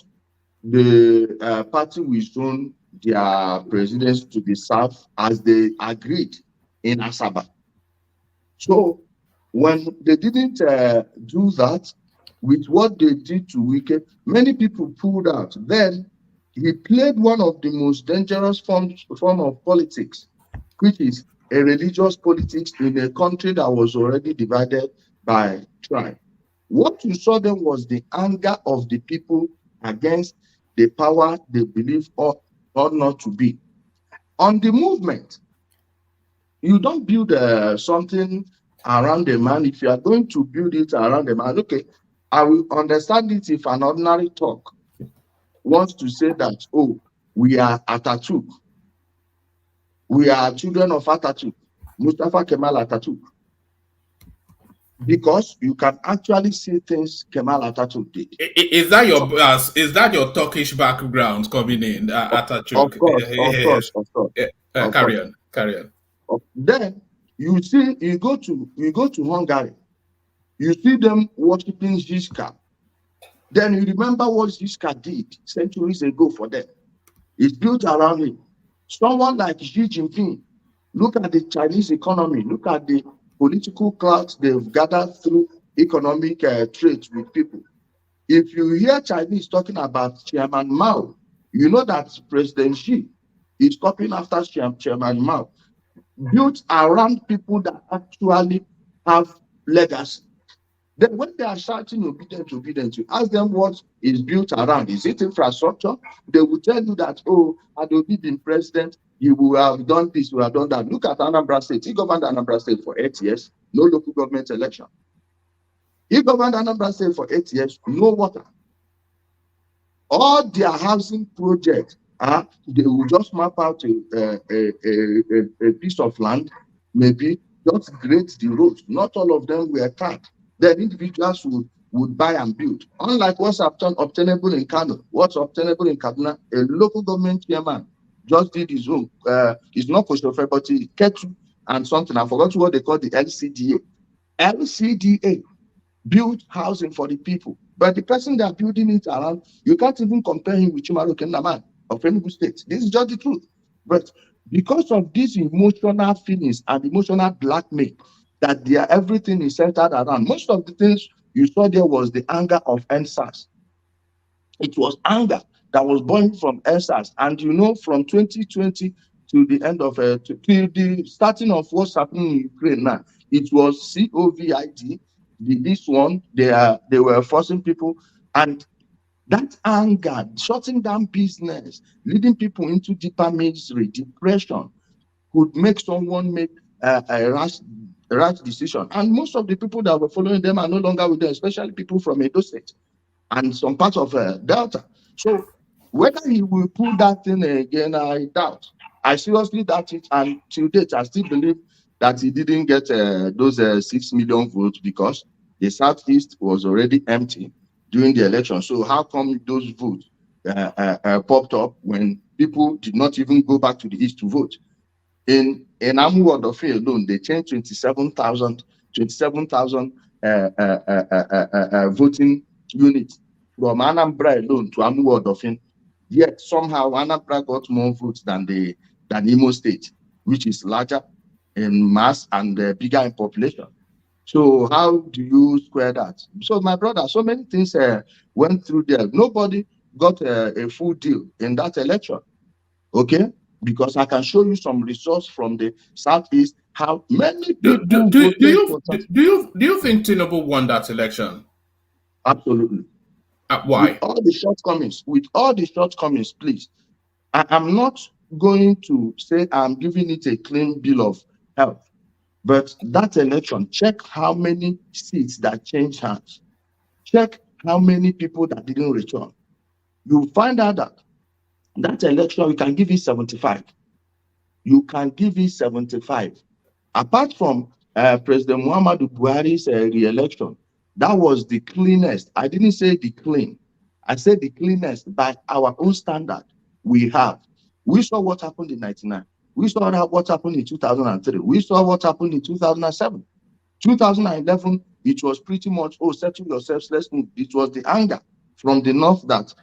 the party will soon their presidents to be served as they agreed in Asaba. So when they didn't do that, with what they did to Wike, many people pulled out. Then he played one of the most dangerous form of politics, which is a religious politics in a country that was already divided by tribe. What you saw then was the anger of the people against the power they believe ought not to be. On the movement, you don't build something around a man. If you are going to build it around a man, okay, I will understand it if an ordinary talk wants to say that, oh, we are Atatürk. We are children of Atatürk, Mustafa Kemal Atatürk. Because you can actually see things Kemal Atatürk did. Is that your Turkish background coming in, Atatürk? Of course. Carry on. Then you see, you go to Hungary, you see them worshiping Zizka. Then you remember what Zizka did centuries ago for them. It's built around him. Someone like Xi Jinping, look at the Chinese economy, look at the political clout they've gathered through economic trade with people. If you hear Chinese talking about Chairman Mao, you know that President Xi is copying after Chairman Mao, built around people that actually have legacy. Then when they are shouting obedient, you ask them what is built around. Is it infrastructure? They will tell you that, oh, had Obi been president, he will have done this, he will have done that. Look at Anambra State. He governed Anambra State for 8 years, no local government election. He governed Anambra State for 8 years, no water. All their housing projects, they will just map out a piece of land, maybe just grade the road. Not all of them were cut. Then individuals would buy and build. Unlike what's obtainable in Kano, what's obtainable in Kaduna, a local government chairman just did his own. It's not Koshofe, but he Ketu and something. I forgot what they call the LCDA. LCDA build housing for the people. But the person they are building it around, you can't even compare him with Chimaro Kendaman of Enugu State. This is just the truth. But because of these emotional feelings and emotional blackmail, that everything is centered around, most of the things you saw there was the anger of NSAS. It was anger that was born from NSAS. And from 2020 to the end of to the starting of what's happening in Ukraine now, it was COVID. This one, they were forcing people, and that anger, shutting down business, leading people into deeper misery, depression, could make someone make a rash decision. And most of the people that were following them are no longer with them, especially people from Edo State and some parts of Delta. So whether he will pull that thing again, I doubt. I seriously doubt it, and to date, I still believe that he didn't get those 6 million votes because the Southeast was already empty during the election. So how come those votes popped up when people did not even go back to the East to vote? In Amuwodofe alone, they changed 27,000 voting units from Anambra alone to Amuwodofe. Yet somehow Anambra got more votes than Imo State, which is larger in mass and bigger in population. So how do you square that? So my brother, so many things went through there. Nobody got a full deal in that election. Okay? Because I can show you some results from the Southeast, how many people do you think Tinubu won that election? Absolutely. Why? With all the shortcomings, please. I am not going to say I'm giving it a clean bill of health. But that election, check how many seats that changed hands. Check how many people that didn't return. You find out that election, you can give it 75. You can give it 75. Apart from President Muhammadu Buhari's re-election, that was the cleanest. I didn't say the clean. I said the cleanest by our own standard we have. We saw what happened in 1999. We saw what happened in 2003. We saw what happened in 2007. 2011, it was pretty much, settle yourselves, let's move. It was the anger from the north that,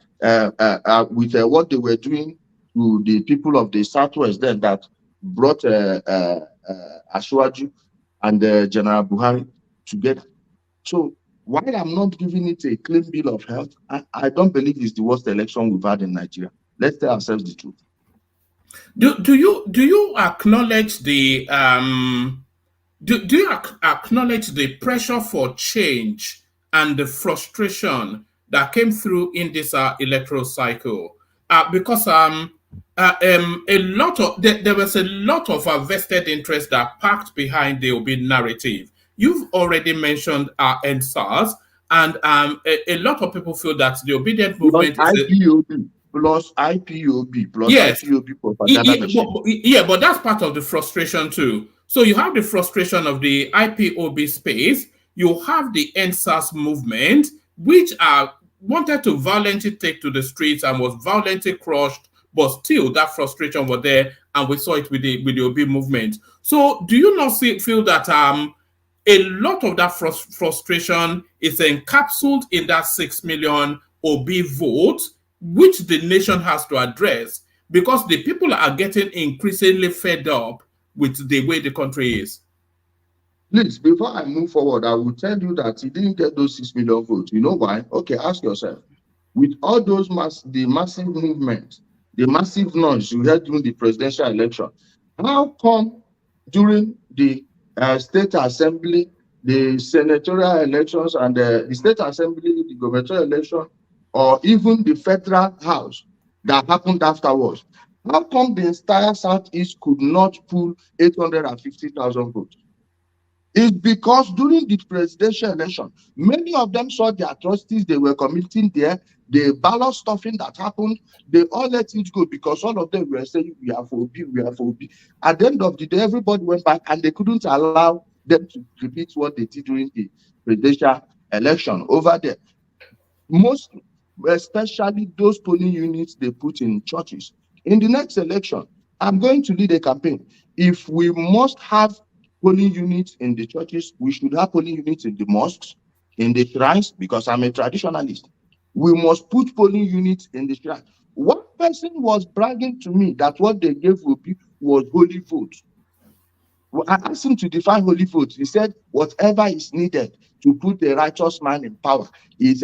with what they were doing to the people of the Southwest then, that brought Ashwaju and General Buhari together. So while I'm not giving it a clean bill of health, I don't believe it's the worst election we've had in Nigeria. Let's tell ourselves the truth. Do you acknowledge the do you acknowledge the pressure for change and the frustration that came through in this electoral cycle? Because there was a lot of vested interest that packed behind the Obi narrative. You've already mentioned NSAS, and a lot of people feel that the obedient movement is plus IPOB plus yes. IPOB propaganda machine. But that's part of the frustration too. So you have the frustration of the IPOB space. You have the NSAS movement, which wanted to violently take to the streets and was violently crushed, but still that frustration was there, and we saw it with the OB movement. So do you not feel that a lot of that frustration is encapsulated in that 6 million OB vote, which the nation has to address, because the people are getting increasingly fed up with the way the country is? Please, before I move forward, I will tell you that he didn't get those 6 million votes. You know why? Okay, ask yourself. With all those the massive movement, the massive noise you heard during the presidential election, how come during the state assembly, the senatorial elections, and the state assembly, the gubernatorial election, or even the federal house that happened afterwards, how come the entire Southeast could not pull 850,000 votes? is because during the presidential election, many of them saw the atrocities they were committing there, the ballot stuffing that happened. They all let it go because all of them were saying, we are for Obi, we are for Obi. At the end of the day, everybody went back and they couldn't allow them to repeat what they did during the presidential election over there. Most, especially those polling units they put in churches. In the next election, I'm going to lead a campaign. If we must have polling units in the churches, we should have polling units in the mosques, in the shrines, because I'm a traditionalist. We must put polling units in the shrine. One person was bragging to me that what they gave Obi was holy vote. I asked him to define holy vote. He said, whatever is needed to put a righteous man in power is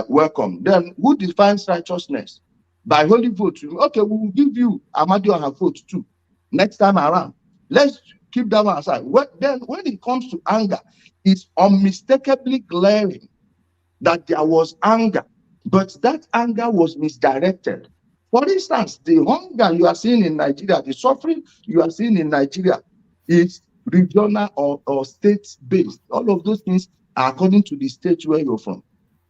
welcome. Then who defines righteousness? By holy vote. Okay, we will give you Amadioha vote too next time around. Let's keep that one aside. Then when it comes to anger, it's unmistakably glaring that there was anger, but that anger was misdirected. For instance, the hunger you are seeing in Nigeria, the suffering you are seeing in Nigeria is regional or state-based. All of those things are according to the state where you're from.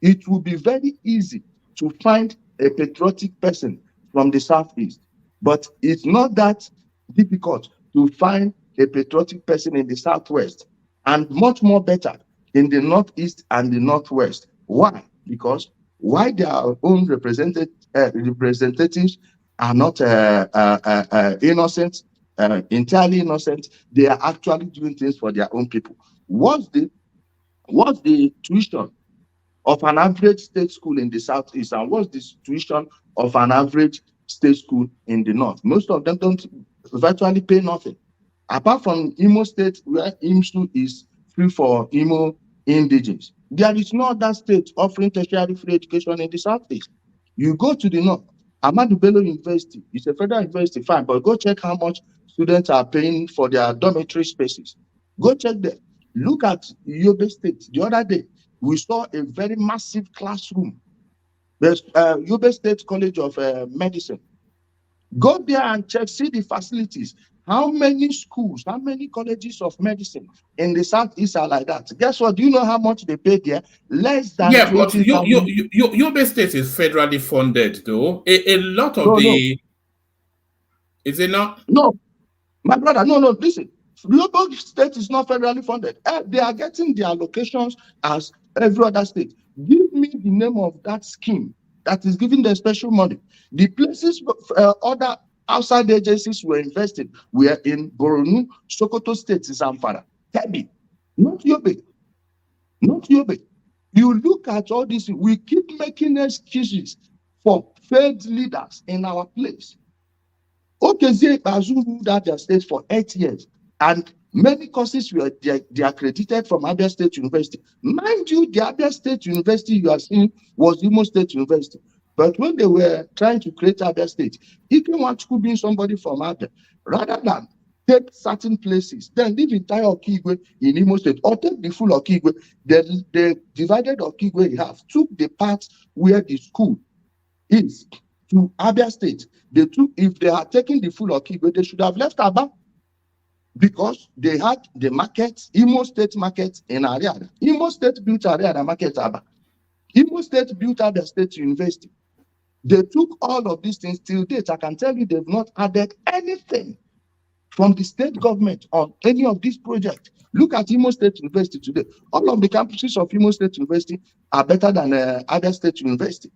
It will be very easy to find a patriotic person from the Southeast, but it's not that difficult to find a patriotic person in the Southwest, and much more better in the Northeast and the Northwest. Why? Because why their own representatives are not innocent, entirely innocent, they are actually doing things for their own people. What's the tuition of an average state school in the Southeast, and what's the tuition of an average state school in the North? Most of them don't virtually pay nothing. Apart from Imo State, where IMSU is free for Imo indigenes, there is no other state offering tertiary free education in the Southeast. You go to the North, Ahmadu Bello University is a federal university, fine, but go check how much students are paying for their dormitory spaces. Go check there. Look at Yobe State. The other day, we saw a very massive classroom. There's Yobe State College of Medicine. Go there and check, see the facilities. How many schools, how many colleges of medicine in the Southeast are like that? Guess what? Do you know how much they pay there? Less than yeah, but 20,000. Yobe State is federally funded, though. A lot of is it not? No, my brother, no, listen. Yobe State is not federally funded. They are getting their allocations as every other state. Give me the name of that scheme that is giving them special money. The places other outside agencies were invested were in Borno, Sokoto State, Zamfara, Kebbi, not Yobe. Not Yobe. You look at all this, we keep making excuses for failed leaders in our place. Okezie Bazu ruled Abia State for 8 years, and many courses were accredited from Abia State University. Mind you, the Abia State University you are seeing was Imo State University. But when they were trying to create Abia State, Ike Nwachukwu being somebody from Abia, rather than take certain places, then leave entire Okigwe in Imo State, or take the full Okigwe, they divided Okigwe in half, took the part where the school is to Abia State. They took, if they had taken the full Okigwe, they should have left Aba, because they had the market, Imo State market in Ariada. Imo State built Ariada market Aba. Imo State built Abia State University. They took all of these things. Till date, I can tell you they've not added anything from the state government on any of these projects. Look at Imo State University today. All of the campuses of Imo State University are better than Abia State University.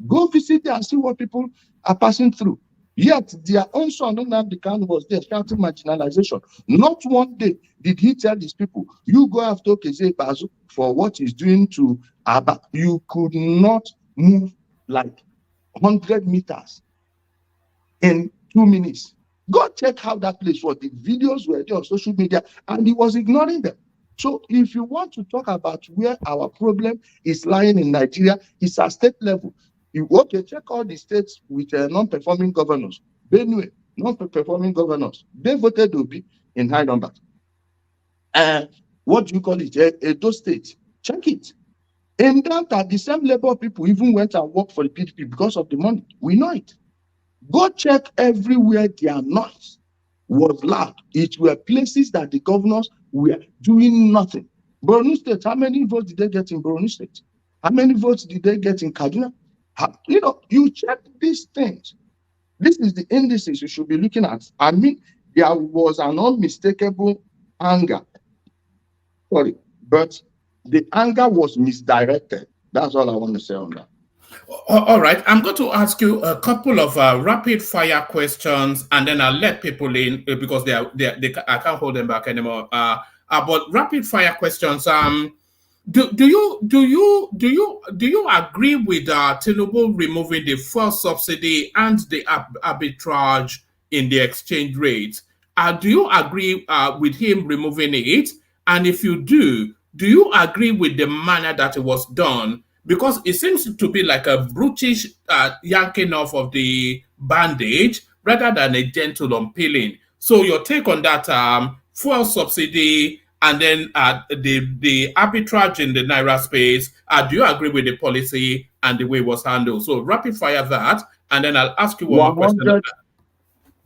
Go visit there and see what people are passing through. Yet their own son, Namdi Kanu, was there shouting marginalization. Not one day did he tell these people, you go after Okezie Bazu for what he's doing to Aba. You could not move like 100 meters in 2 minutes. Go check how that place was. The videos were there on social media, and he was ignoring them. So if you want to talk about where our problem is lying in Nigeria, it's at state level. You check all the states with non-performing governors. Benue, non-performing governors. They voted Obi in high numbers. What do you call it? Edo State. Check it. In that, the same labor people even went and worked for the PDP because of the money. We know it. Go check everywhere their noise was loud. It were places that the governors we are doing nothing. Borno State, how many votes did they get in Borno State? How many votes did they get in Kaduna? You know, you check these things. This is the indices you should be looking at. I mean, there was an unmistakable anger. Sorry, but the anger was misdirected. That's all I want to say on that. All right, I'm going to ask you a couple of rapid fire questions, and then I'll let people in because I can't hold them back anymore. But rapid fire questions. Do you agree with Tinubu removing the fuel subsidy and the arbitrage in the exchange rate? Do you agree with him removing it? And if you do you agree with the manner that it was done? Because it seems to be like a brutish yanking off of the bandage rather than a gentle unpeeling. So your take on that fuel subsidy and then the arbitrage in the Naira space, do you agree with the policy and the way it was handled? So rapid fire that, and then I'll ask you one more question.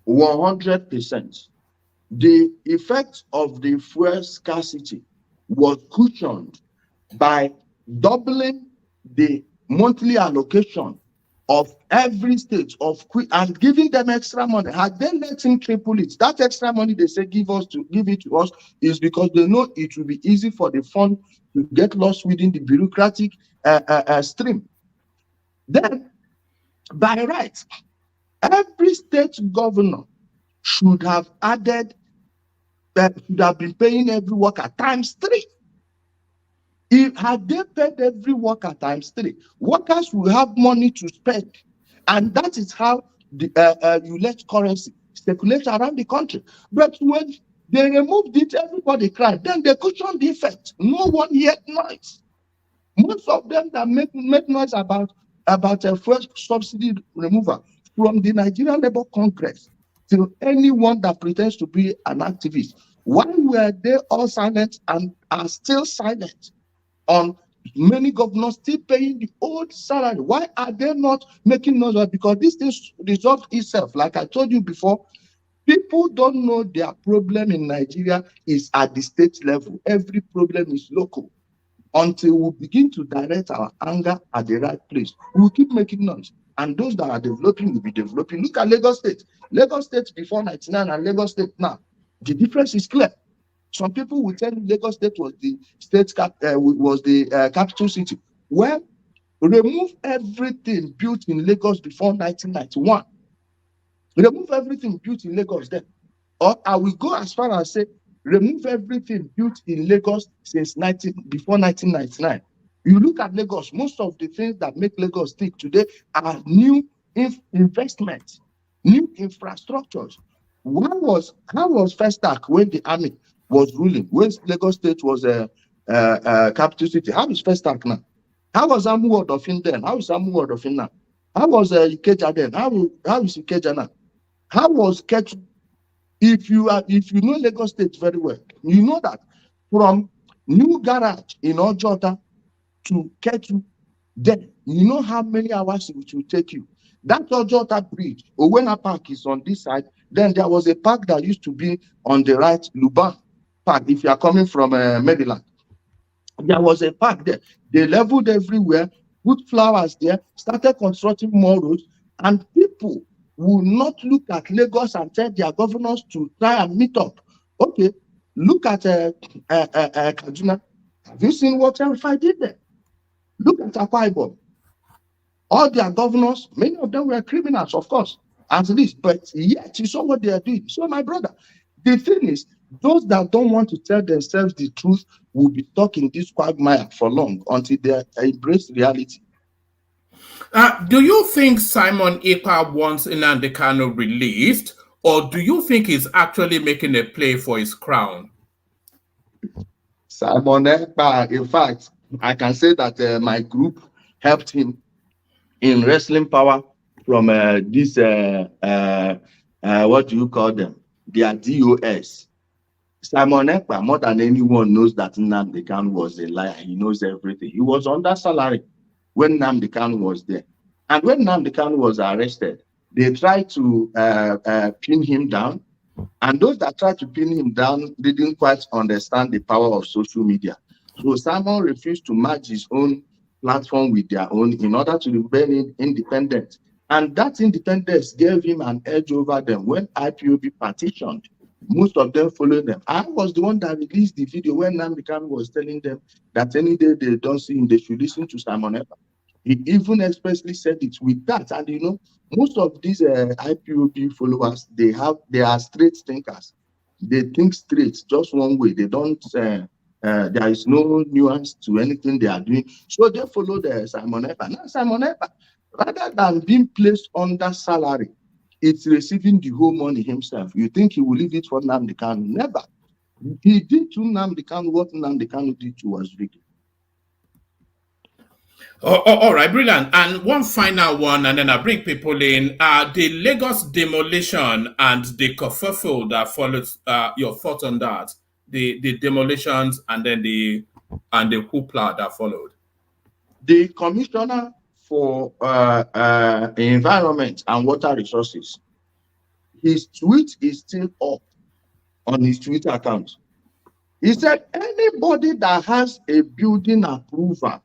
100%. The effect of the fuel scarcity was cushioned by doubling the monthly allocation of every state and giving them extra money. Had they let him triple it, that extra money they say give it to us is because they know it will be easy for the fund to get lost within the bureaucratic stream. Then, by right, every state governor should have been paying every worker ×3. Had they paid every worker ×3, workers will have money to spend, and that is how you let currency circulate around the country. But when they removed it, everybody cried. Then they cushioned the effect. No one heard noise. Most of them that make noise about a fuel subsidy removal, from the Nigerian Labour Congress to anyone that pretends to be an activist, why were they all silent and are still silent on many governors still paying the old salary? Why are they not making noise? Because this thing resolves itself. Like I told you before, people don't know their problem in Nigeria is at the state level. Every problem is local. Until we begin to direct our anger at the right place, we'll keep making noise. And those that are developing will be developing. Look at Lagos State. Lagos State before 99 and Lagos State now. The difference is clear. Some people will tell you Lagos State was the capital city. Well, remove everything built in Lagos before 1991. Remove everything built in Lagos then. Or I will go as far as say, remove everything built in Lagos before 1999. You look at Lagos, most of the things that make Lagos tick today are new investments, new infrastructures. How was Festac when the army was ruling, when Lagos State was a capital city? How is Festac now? How was Amu Odofin then? How is Amu Odofin now? How was Ikeja then? How is Ikeja now? How was Ketu? If you know Lagos State very well, you know that from New Garage in Ojota to Ketu, then you know how many hours it will take you. That Ojota bridge, Owena Park is on this side. Then there was a park that used to be on the right, Luban Park, if you are coming from Maryland. There was a park there. They leveled everywhere, put flowers there, started constructing more roads, and people will not look at Lagos and tell their governors to try and meet up. Okay, look at Kaduna. Have you seen what Terrify did there? Look at Akwa Ibom. All their governors, many of them were criminals, of course, as it is, but yet you saw what they are doing. So, my brother, the thing is, those that don't want to tell themselves the truth will be stuck in this quagmire for long until they embrace reality. Do you think Simon Ekpa wants Namdi Kanu released, or do you think he's actually making a play for his crown? Simon Ekpa, in fact, I can say that my group helped him in wrestling power from this, what do you call them? Their DOS. Simon Ekpa, more than anyone, knows that Namdi Kanu was a liar. He knows everything. He was under salary when Namdi Kanu was there. And when Namdi Kanu was arrested, they tried to pin him down. And those that tried to pin him down didn't quite understand the power of social media. So Simon refused to merge his own platform with their own in order to remain independent. And that independence gave him an edge over them. When IPOB petitioned, most of them followed them. I was the one that released the video when Namdi Kanu was telling them that any day they don't see him, they should listen to Simon Ekpa. He even expressly said it with that. And you know, most of these IPOB followers, they are straight thinkers. They think straight, just one way. They don't. There is no nuance to anything they are doing. So they follow the Simon Ekpa. Now Simon Ekpa, rather than being placed under salary, it's receiving the whole money himself. You think he will leave it for Namdi Kanu? Never. He did to Namdi Kanu what Namdi Kanu did to Waziriki. All right, brilliant. And one final one, and then I bring people in. The Lagos demolition and the kerfuffle that follows. Your thoughts on that? The demolitions and then the hoopla that followed. The commissioner for environment and water resources, his tweet is still up on his Twitter account. He said anybody that has a building approval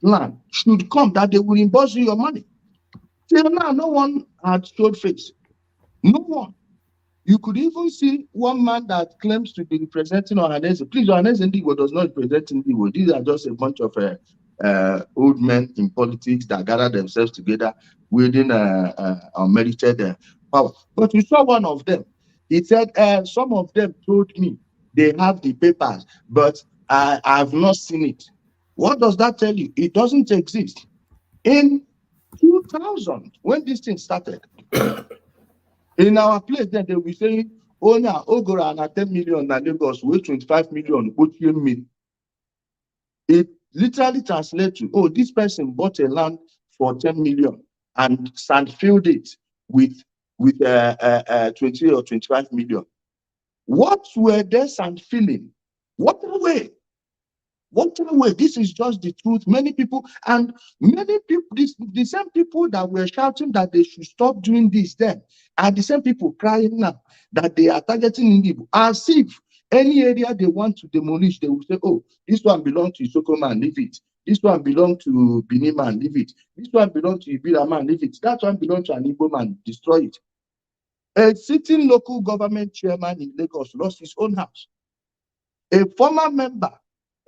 plan should come, that they will embezzle your money. Till now, no one had showed face. No one. You could even see one man that claims to be representing Ohanese. Please, Ohanese Ndigo does not represent Ndigo. These are just a bunch of old men in politics that gather themselves together within unmerited power. But we saw one of them. He said, some of them told me they have the papers, but I have not seen it. What does that tell you? It doesn't exist. In 2000, when this thing started, in our place, then they were saying, oh, now, Ogora and 10 million, and Lagos, with 25 million, what you mean? It literally translates to, oh, this person bought a land for 10 million and sandfilled it with 20 or 25 million. What were they sandfilling? What way? What way? This is just the truth. Many people, the same people that were shouting that they should stop doing this then are the same people crying now that they are targeting Indigo. As if any area they want to demolish, they will say, oh, this one belongs to Isoko man, leave it. This one belongs to Bini man, leave it. This one belongs to Ibira man, leave it. That one belongs to an Igbo man, destroy it. A sitting local government chairman in Lagos lost his own house. A former member,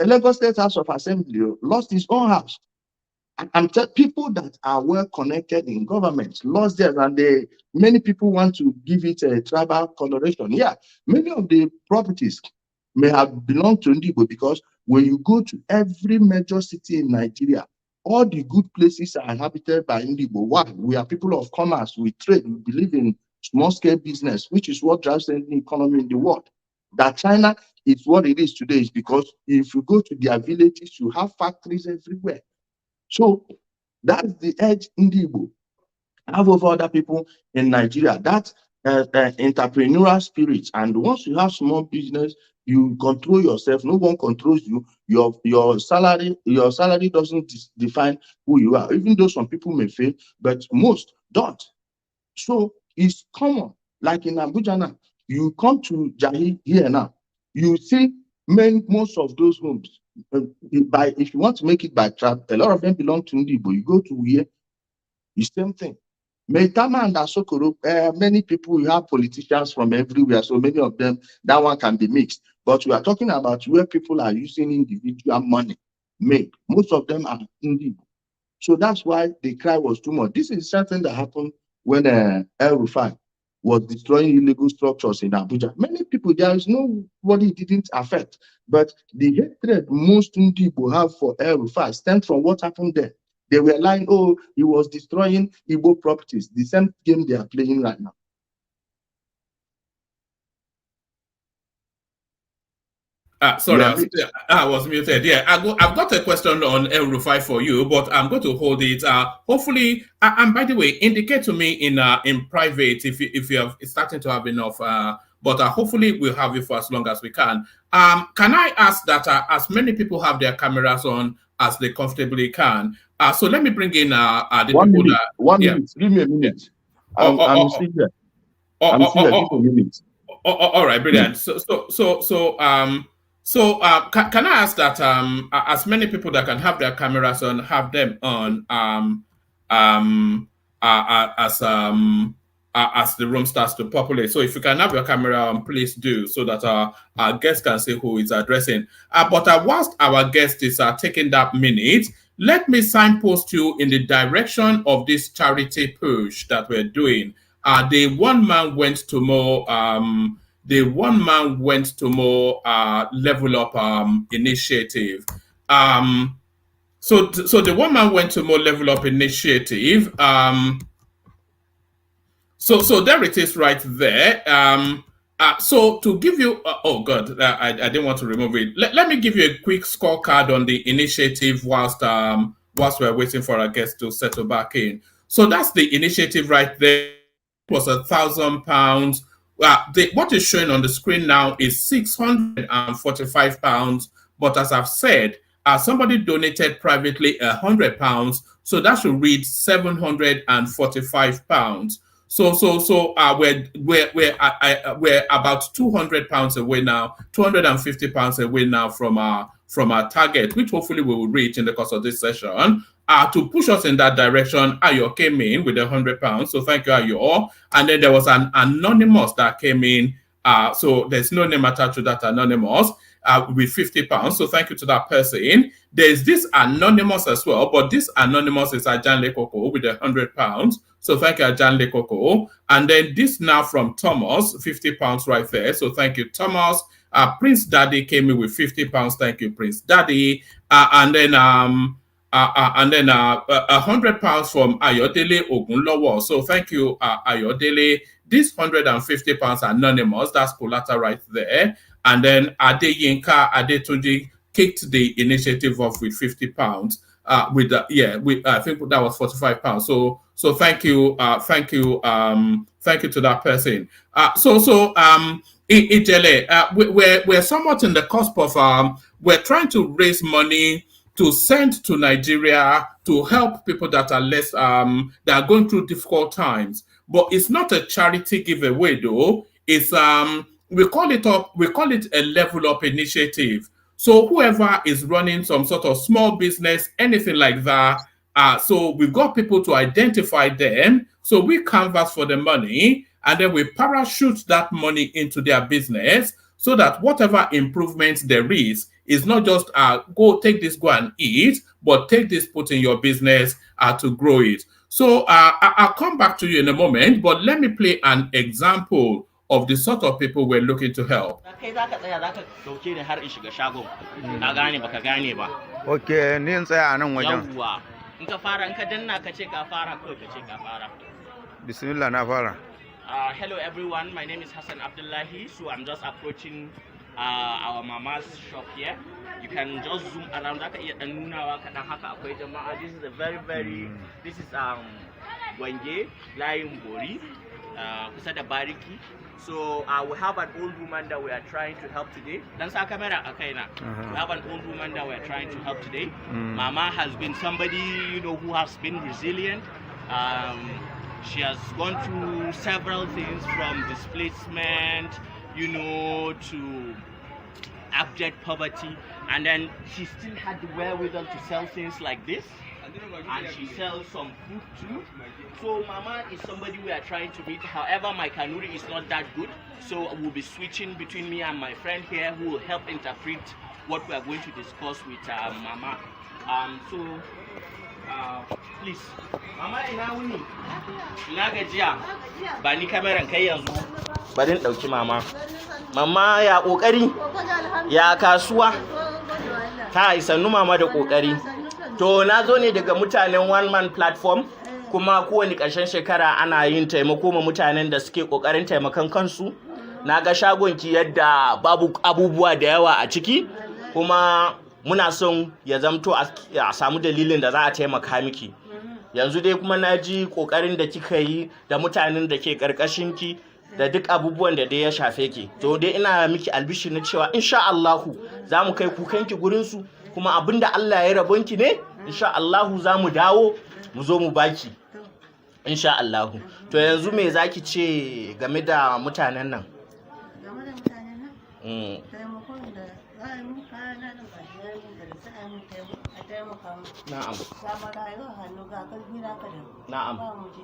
a Lagos State House of Assembly, lost his own house. And people that are well connected in government lost theirs, and many people want to give it a tribal coloration. Yeah, many of the properties may have belonged to Ndigo, because when you go to every major city in Nigeria, all the good places are inhabited by Ndigo. Why? We are people of commerce, we trade, we believe in small-scale business, which is what drives the economy in the world. That China is what it is today is because if you go to their villages, you have factories everywhere. So that's the edge Ndigo have over other people in Nigeria. That entrepreneurial spirit. And once you have small business, you control yourself. No one controls you. Your salary doesn't define who you are. Even though some people may fail, but most don't. So it's common. Like in Abuja now, you come to Jahi here now, you see most of those homes. If you want to make it by trap, a lot of them belong to Ndibo. You go to Uye, the same thing. Meitama and Asokoro, many people, you have politicians from everywhere, so many of them, that one can be mixed. But we are talking about where people are using individual money made. Most of them are Ndibo. So that's why the cry was too much. This is something that happened when El Rufai was destroying illegal structures in Abuja. Many people, there is nobody it didn't affect. But the hatred most people have for El Rufai stems from what happened there. They were lying, oh, he was destroying Igbo properties. The same game they are playing right now. Sorry, I was muted. Yeah, I've got a question on El Rufai for you, but I'm going to hold it. Hopefully, and by the way, indicate to me in private if you have starting to have enough. But hopefully we'll have you for as long as we can. Can I ask that as many people have their cameras on as they comfortably can? So let me bring in the 1 people minute. that 1 minute. Give me a minute. I'm still there. I'm still there. Give me a minute. All right, brilliant. Can I ask that as many people that can have their cameras on, have them on as the room starts to populate. So if you can have your camera on, please do, so that our guests can see who is addressing. But whilst our guest is taking that minute, let me signpost you in the direction of this charity push that we're doing. The one man went to more level up initiative. So the one man went to more level up initiative. So there it is right there. So to give you, oh God, I didn't want to remove it. Let me give you a quick scorecard on the initiative whilst we're waiting for our guests to settle back in. So that's the initiative right there. It was £1,000. What is showing on the screen now is £645. But as I've said, somebody donated privately £100, so that should read £745. So we're about £200 away now, £250 away now from our target, which hopefully we will reach in the course of this session. To push us in that direction, Ayo came in with £100. So thank you, Ayo. And then there was an anonymous that came in. So there's no name attached to that anonymous with £50. So thank you to that person. There's this anonymous as well, but this anonymous is Ajan Lekoko with £100. So thank you, Ajan Lekoko. And then this now from Thomas, £50 right there. So thank you, Thomas. Prince Daddy came in with £50. Thank you, Prince Daddy. And then £100 from Ayodele Ogunlowo. So thank you, Ayodele. This £150 anonymous, that's collateral right there. And then Adeyinka Adetunji kicked the initiative off with £50. I think that was £45. So thank you to that person. Ijele, we're somewhat in the cusp of we're trying to raise money to send to Nigeria to help people that are less that are going through difficult times. But it's not a charity giveaway though. It's we call it a level up initiative. So whoever is running some sort of small business, anything like that, so we've got people to identify them. So we canvass for the money and then we parachute that money into their business so that whatever improvements there is not just go and eat, but take this, put in your business to grow it. So I'll come back to you in a moment, but let me play an example of the sort of people we're looking to help. Okay, hello everyone, my name is Hassan Abdullahi. So I'm just approaching our mama's shop here. You can just zoom around. This is a very this is Wenge Lion Bori, Kusada Bariki. So we have an old woman that we are trying to help today. We have an old woman that we are trying to help today. Mama has been somebody, who has been resilient. She has gone through several things from displacement, to abject poverty, and then she still had the wherewithal to sell things like this, and she sells some food too. So Mama is somebody we are trying to meet. However, my Kanuri is not that good, so we'll be switching between me and my friend here who will help interpret what we are going to discuss with Mama. Please, Mama ina wuni? Ina gajiya? Ba ni kameran kai yanzu. Bari in dauki Mama. Mama ya kokari? Ya kasuwa? Ta isannu Mama da kokari. To na zo ne daga mutanen one man platform, kuma kowane ƙarshen shekara ana yin taimako ma mutanen da suke kokarin taimakon kansu. Na ga shagonki yadda babu abubuwa da yawa a ciki, kuma muna son ya zamto a samu dalilin da za a taimaka miki. Yanzu dai kuma na ji kokarin da kika yi da mutanen da ke karkashinki da duk abubuwan da dai ya shafe ki. To dai ina miki albishi na cewa insha Allahu za mu kai kukanki gurin su, kuma abinda Allah ya rabonki ne insha Allahu za mu dawo mu zo mu baki insha Allahu. To yanzu me zaki ce game da mutanen nan? taimakon da za a yi mun kaya na da gashi na yin da sai a yi mun a taimaka mu. Na'am. Ga marayu a hannu ga karfi na kada. Na'am. Ba mu ji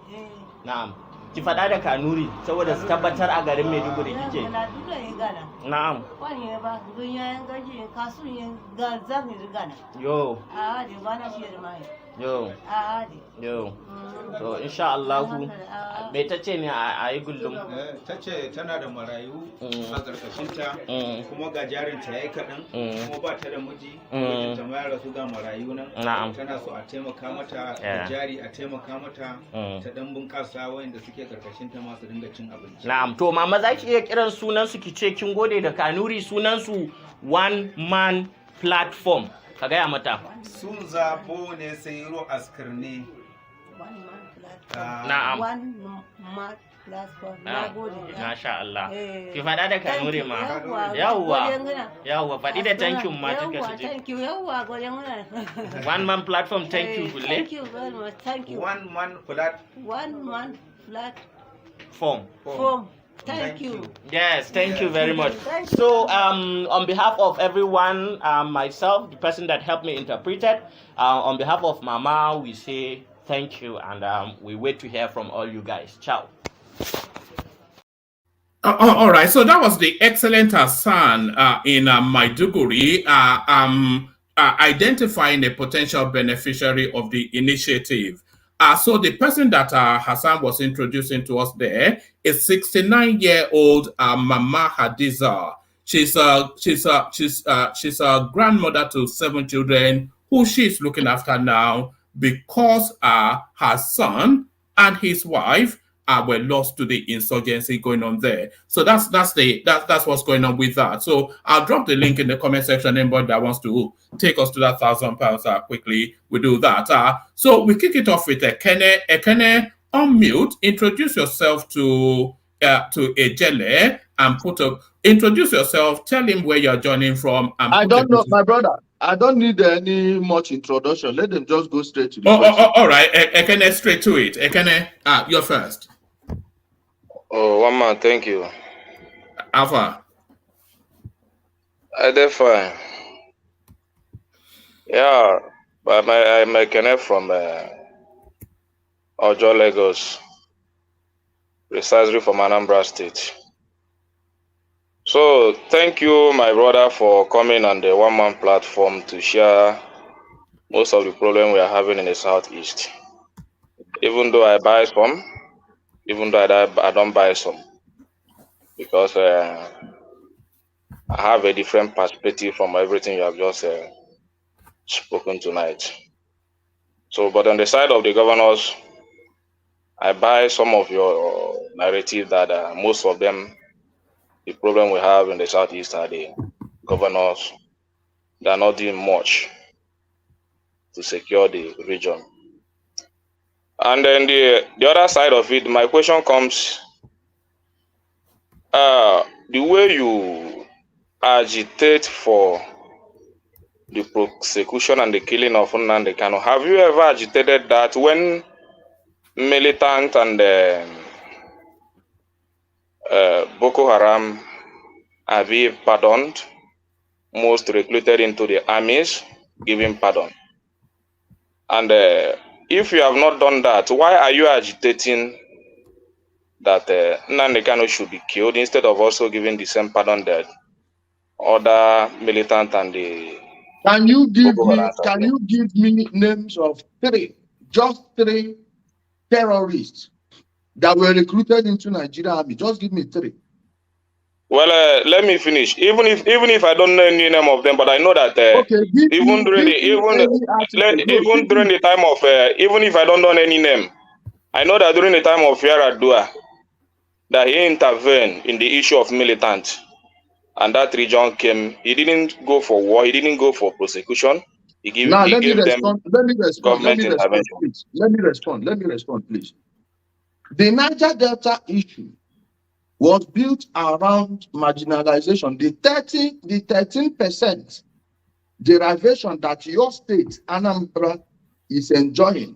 Na'am. Ki faɗa da Kanuri saboda su tabbatar a garin Maiduguri kike. Na duka yi gana. Na'am. Kwani ya ba gunyayen gaji kasun yin zan yi gana. Yo. A hadi ba na shi da mai. Yo. A hadi. Yo. To insha Allah me tace ne a yi gullum? Tace tana da marayu a karkashinta kuma ga jarinta yayi kaɗan kuma ba ta da miji mijinta ma ya rasu ga marayu nan tana so a taimaka mata da jari a taimaka mata ta dan bunƙasa wayanda suke karkashinta ma su dinga cin abinci. Na'am, to mama za ki iya kiran sunan su ki ce kin gode da Kanuri, sunan su one man platform, ka gaya mata. Sun zabo ne sai ro askarne. Na'am. One man platform. Na gode. Masha Allah. Ki faɗa da Kanuri ma. Yawwa, faɗi da thank you ma take su je. Thank you. Yawwa, gode muna. One man platform, thank you kulle. Thank you very much. Thank you. One man platform. Thank you. Yes, thank you very much. So, on behalf of everyone, myself, the person that helped me interpret it, on behalf of Mama, we say thank you, and we wait to hear from all you guys. Ciao. All right, so that was the excellent Hassan in Maiduguri identifying a potential beneficiary of the initiative. So the person that Hassan was introducing to us there is 69-year-old Mama Hadiza. She's a grandmother to 7 children who she's looking after now because her son and his wife were lost to the insurgency going on there. So that's what's going on with that. So I'll drop the link in the comment section. Anybody that wants to take us to that £1,000 quickly, we do that. So we kick it off with Ekene. Ekene, unmute. Introduce yourself to Ijele and introduce yourself. Tell him where you're joining from. And I don't know, my brother. I don't need any much introduction. Let them just go straight to the question. All right, Ekene, straight to it. Ekene, you're first. Oh, one man, thank you. Alpha. I did fine. Yeah, but I'm a connect from Ojo, Lagos, precisely from Anambra State. So, thank you, my brother, for coming on the one-man platform to share most of the problem we are having in the Southeast. Even though I buy some, even though I don't buy some, because I have a different perspective from everything you have just spoken tonight. So, but on the side of the governors, I buy some of your narrative that most of them, the problem we have in the Southeast are the governors. They are not doing much to secure the region. And then the other side of it, my question comes, the way you agitate for the prosecution and the killing of Namdi Kanu, have you ever agitated that when militant and Boko Haram have been pardoned, most recruited into the armies, giving pardon? And if you have not done that, why are you agitating that Namdi Kanu should be killed instead of also giving the same pardon that other militant and the Can you give me names of just three terrorists that were recruited into Nigeria Army? Just give me 3. Well, let me finish. Even if I don't know any name of them, but I know that even during the time of even if I don't know any name, I know that during the time of Yaradua, that he intervened in the issue of militants, and that region came. He didn't go for war. He didn't go for prosecution. He gave them government intervention. Let me respond, please. The Niger Delta issue was built around marginalization. The 13% derivation that your state, Anambra, is enjoying,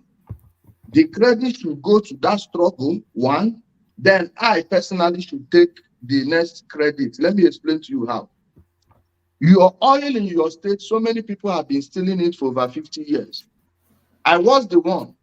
the credit should go to that struggle, one. Then I personally should take the next credit. Let me explain to you how. Your oil in your state, so many people have been stealing it for over 50 years. I was the one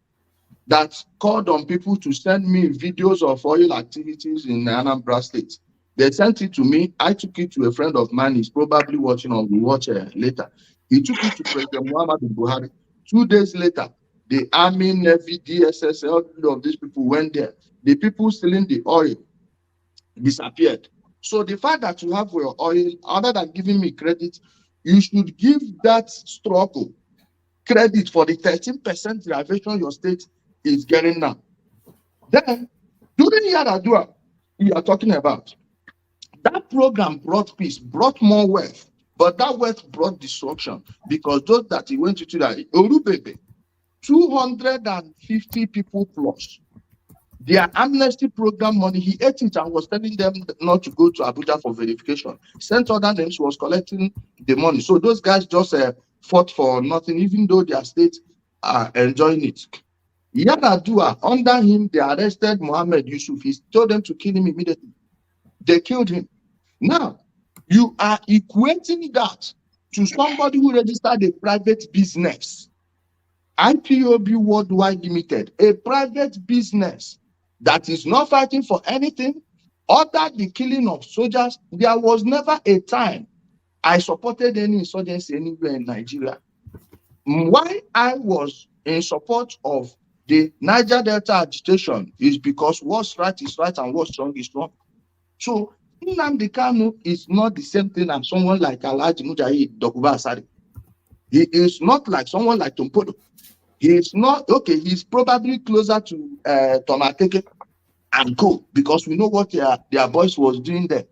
that called on people to send me videos of oil activities in Anambra State. They sent it to me. I took it to a friend of mine. He's probably watching or will watch later. He took it to President Muhammad Buhari. 2 days later, the Army, Navy, DSS, all of these people went there. The people stealing the oil disappeared. So the fact that you have your oil, other than giving me credit, you should give that struggle credit for the 13% derivation your state is getting now. Then, during Yaradua, we are talking about, that program brought peace, brought more wealth, but that wealth brought destruction because those that he went to that, Orubebe, 250 people plus, their amnesty program money, he ate it and was telling them not to go to Abuja for verification. Sent other names, was collecting the money. So those guys just fought for nothing, even though their states are enjoying it. Yaradua, under him, they arrested Mohammed Yusuf. He told them to kill him immediately. They killed him. Now, you are equating that to somebody who registered a private business. IPOB Worldwide Limited, a private business that is not fighting for anything other the killing of soldiers. There was never a time I supported any insurgency anywhere in Nigeria. Why I was in support of the Niger Delta agitation is because what's right is right and what's wrong is wrong. So Namdi Kanu is not the same thing as someone like Alhaji Mujahid Dokuba Asari. He is not like someone like Tompodo. He is not, okay, he's probably closer to Tomakeke and Co, because we know what their boys was doing there.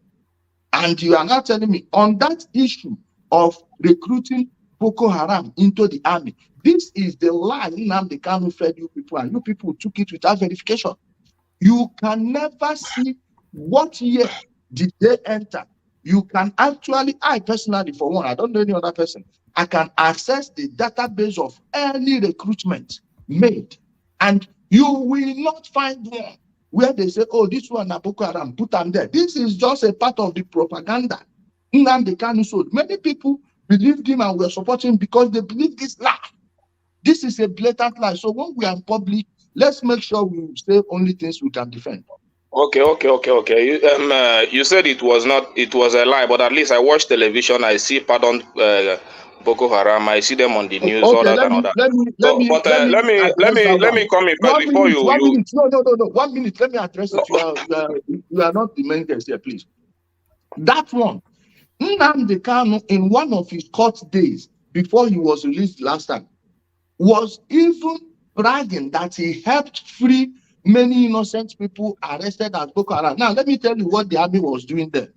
And you are now telling me on that issue of recruiting Boko Haram into the army, this is the lie Namdi Kanu fed you people, and you people took it without verification. You can never see what year did they enter. You can actually, I personally, for one, I don't know any other person, I can access the database of any recruitment made, and you will not find one where they say, oh, this one na Boko Haram, put them there. This is just a part of the propaganda Namdi Kanu sold. Many people believed him and were supporting him because they believe this lie. This is a blatant lie. So when we are in public, let's make sure we say only things we can defend. Okay. You said it was a lie, but at least I watch television. I see Boko Haram. I see them on the news. Okay, Let me come in first before you. 1 minute. No. 1 minute. Let me address it. You are not the main guest here, please. That one, Namdi Kanu, in one of his court days before he was released last time, was even bragging that he helped free many innocent people arrested as Boko Haram. Now, let me tell you what the army was doing there.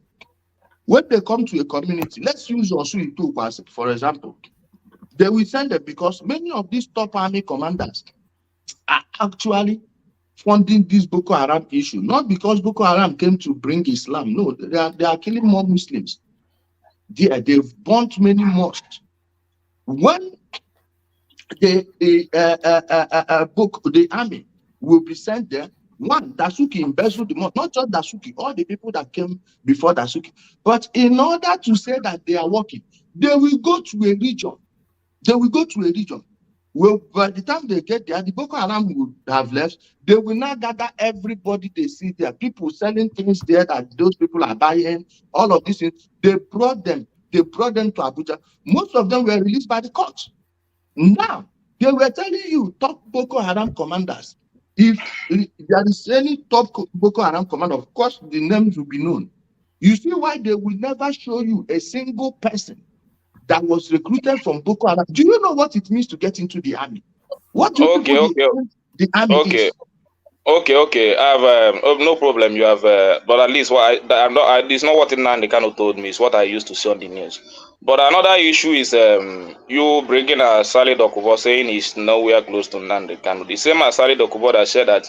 When they come to a community, let's use Osu Itu, for example, they will send them because many of these top army commanders are actually funding this Boko Haram issue, not because Boko Haram came to bring Islam. No, they are killing more Muslims. They've burnt many mosques. When the army will be sent there, one, Dasuki embezzled the money, not just Dasuki, all the people that came before Dasuki. But in order to say that they are working, they will go to a region. Well, by the time they get there, the Boko Haram will have left. They will now gather everybody they see there, people selling things there that those people are buying, all of these things. They brought them to Abuja. Most of them were released by the court. Now, they were telling you, top Boko Haram commanders, if there is any top Boko Haram commander, of course, the names will be known. You see why they will never show you a single person that was recruited from Boko Haram. Do you know what it means to get into the army? What do you think the army is? Okay. I have no problem. You have, but at least it's not what Namdi Kanu told me. It's what I used to see on the news. But another issue is you bringing Sale Dokubo saying he's nowhere close to Namdi Kanu. The same as Sale Dokubo that said that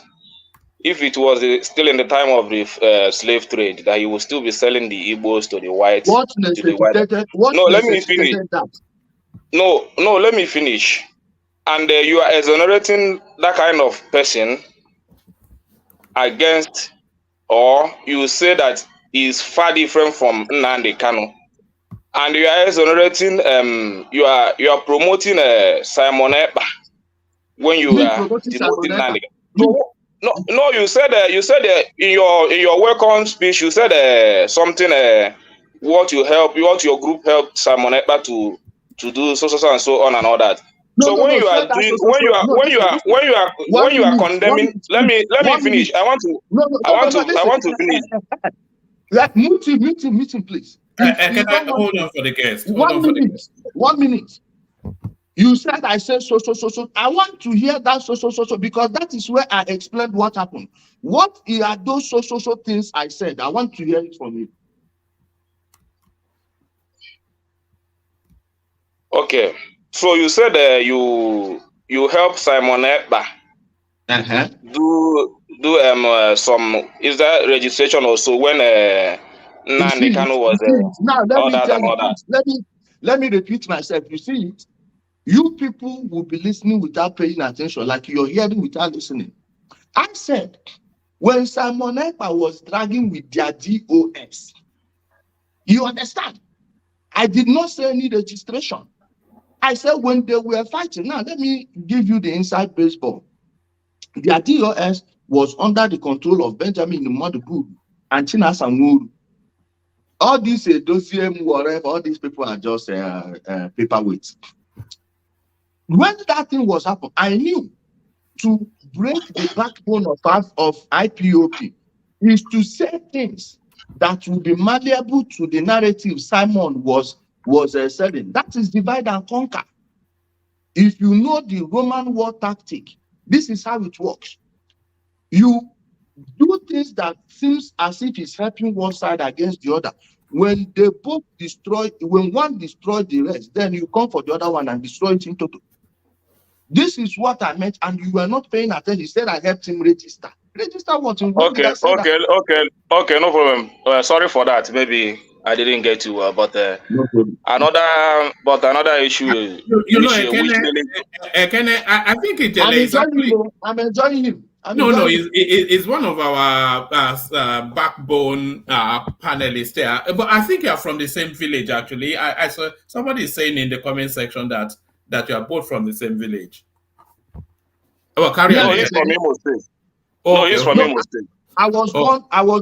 if it was still in the time of the slave trade, that he would still be selling the Igbos to the whites. What necessitated? Let me finish. No, let me finish. And you are exonerating that kind of person or you say that is far different from Namdi Kanu. and you are exonerating, you are promoting Simon Ekpa when you Me are promoting demoting Simon Ekpa. Nani. No, you said in your welcome speech, you said something what your group helped Simon Ekpa to do so and so on and all that. No, So no, when no. you are Said that doing listen. when you are 1 minute. condemning, let me finish. I want to finish. Like, mute him, please. If you Can I don't want hold to, on for the guest? 1 minute. 1 minute. You said I said so. I want to hear that so because that is where I explained what happened. What are those so things I said? I want to hear it from you. Okay. So you said you help Simon Ekpa do some, is that registration also when Namdi Kanu was now let all me that tell and you all that. let me repeat myself. You see it, you people will be listening without paying attention, like you're hearing without listening. I said when Simon Ekpa was dragging with their DOS, you understand, I did not say any registration. I said when they were fighting. Now let me give you the inside baseball. Their DOS was under the control of Benjamin Madugu and Chinasa Nwuru. All these dossier, whatever, all these people are just paperweights. When that thing was happening, I knew to break the backbone of IPOP is to say things that will be malleable to the narrative Simon was selling. That is divide and conquer. If you know the Roman war tactic, this is how it works. You do things that seems as if it's helping one side against the other. When they both destroy, when one destroyed the rest, then you come for the other one and destroy it in total. This is what I meant, and you were not paying attention. You said I helped him register. Register what? Okay, no problem. Sorry for that. Maybe I didn't get you, but no problem. another issue. I think Ijele is actually. I'm enjoying him. No, he's one of our backbone panelists there. But I think you are from the same village, actually. I saw somebody saying in the comment section that you are both from the same village. Oh, carry on. No, he's from Imo State. Okay, no, he's from Imo State. I was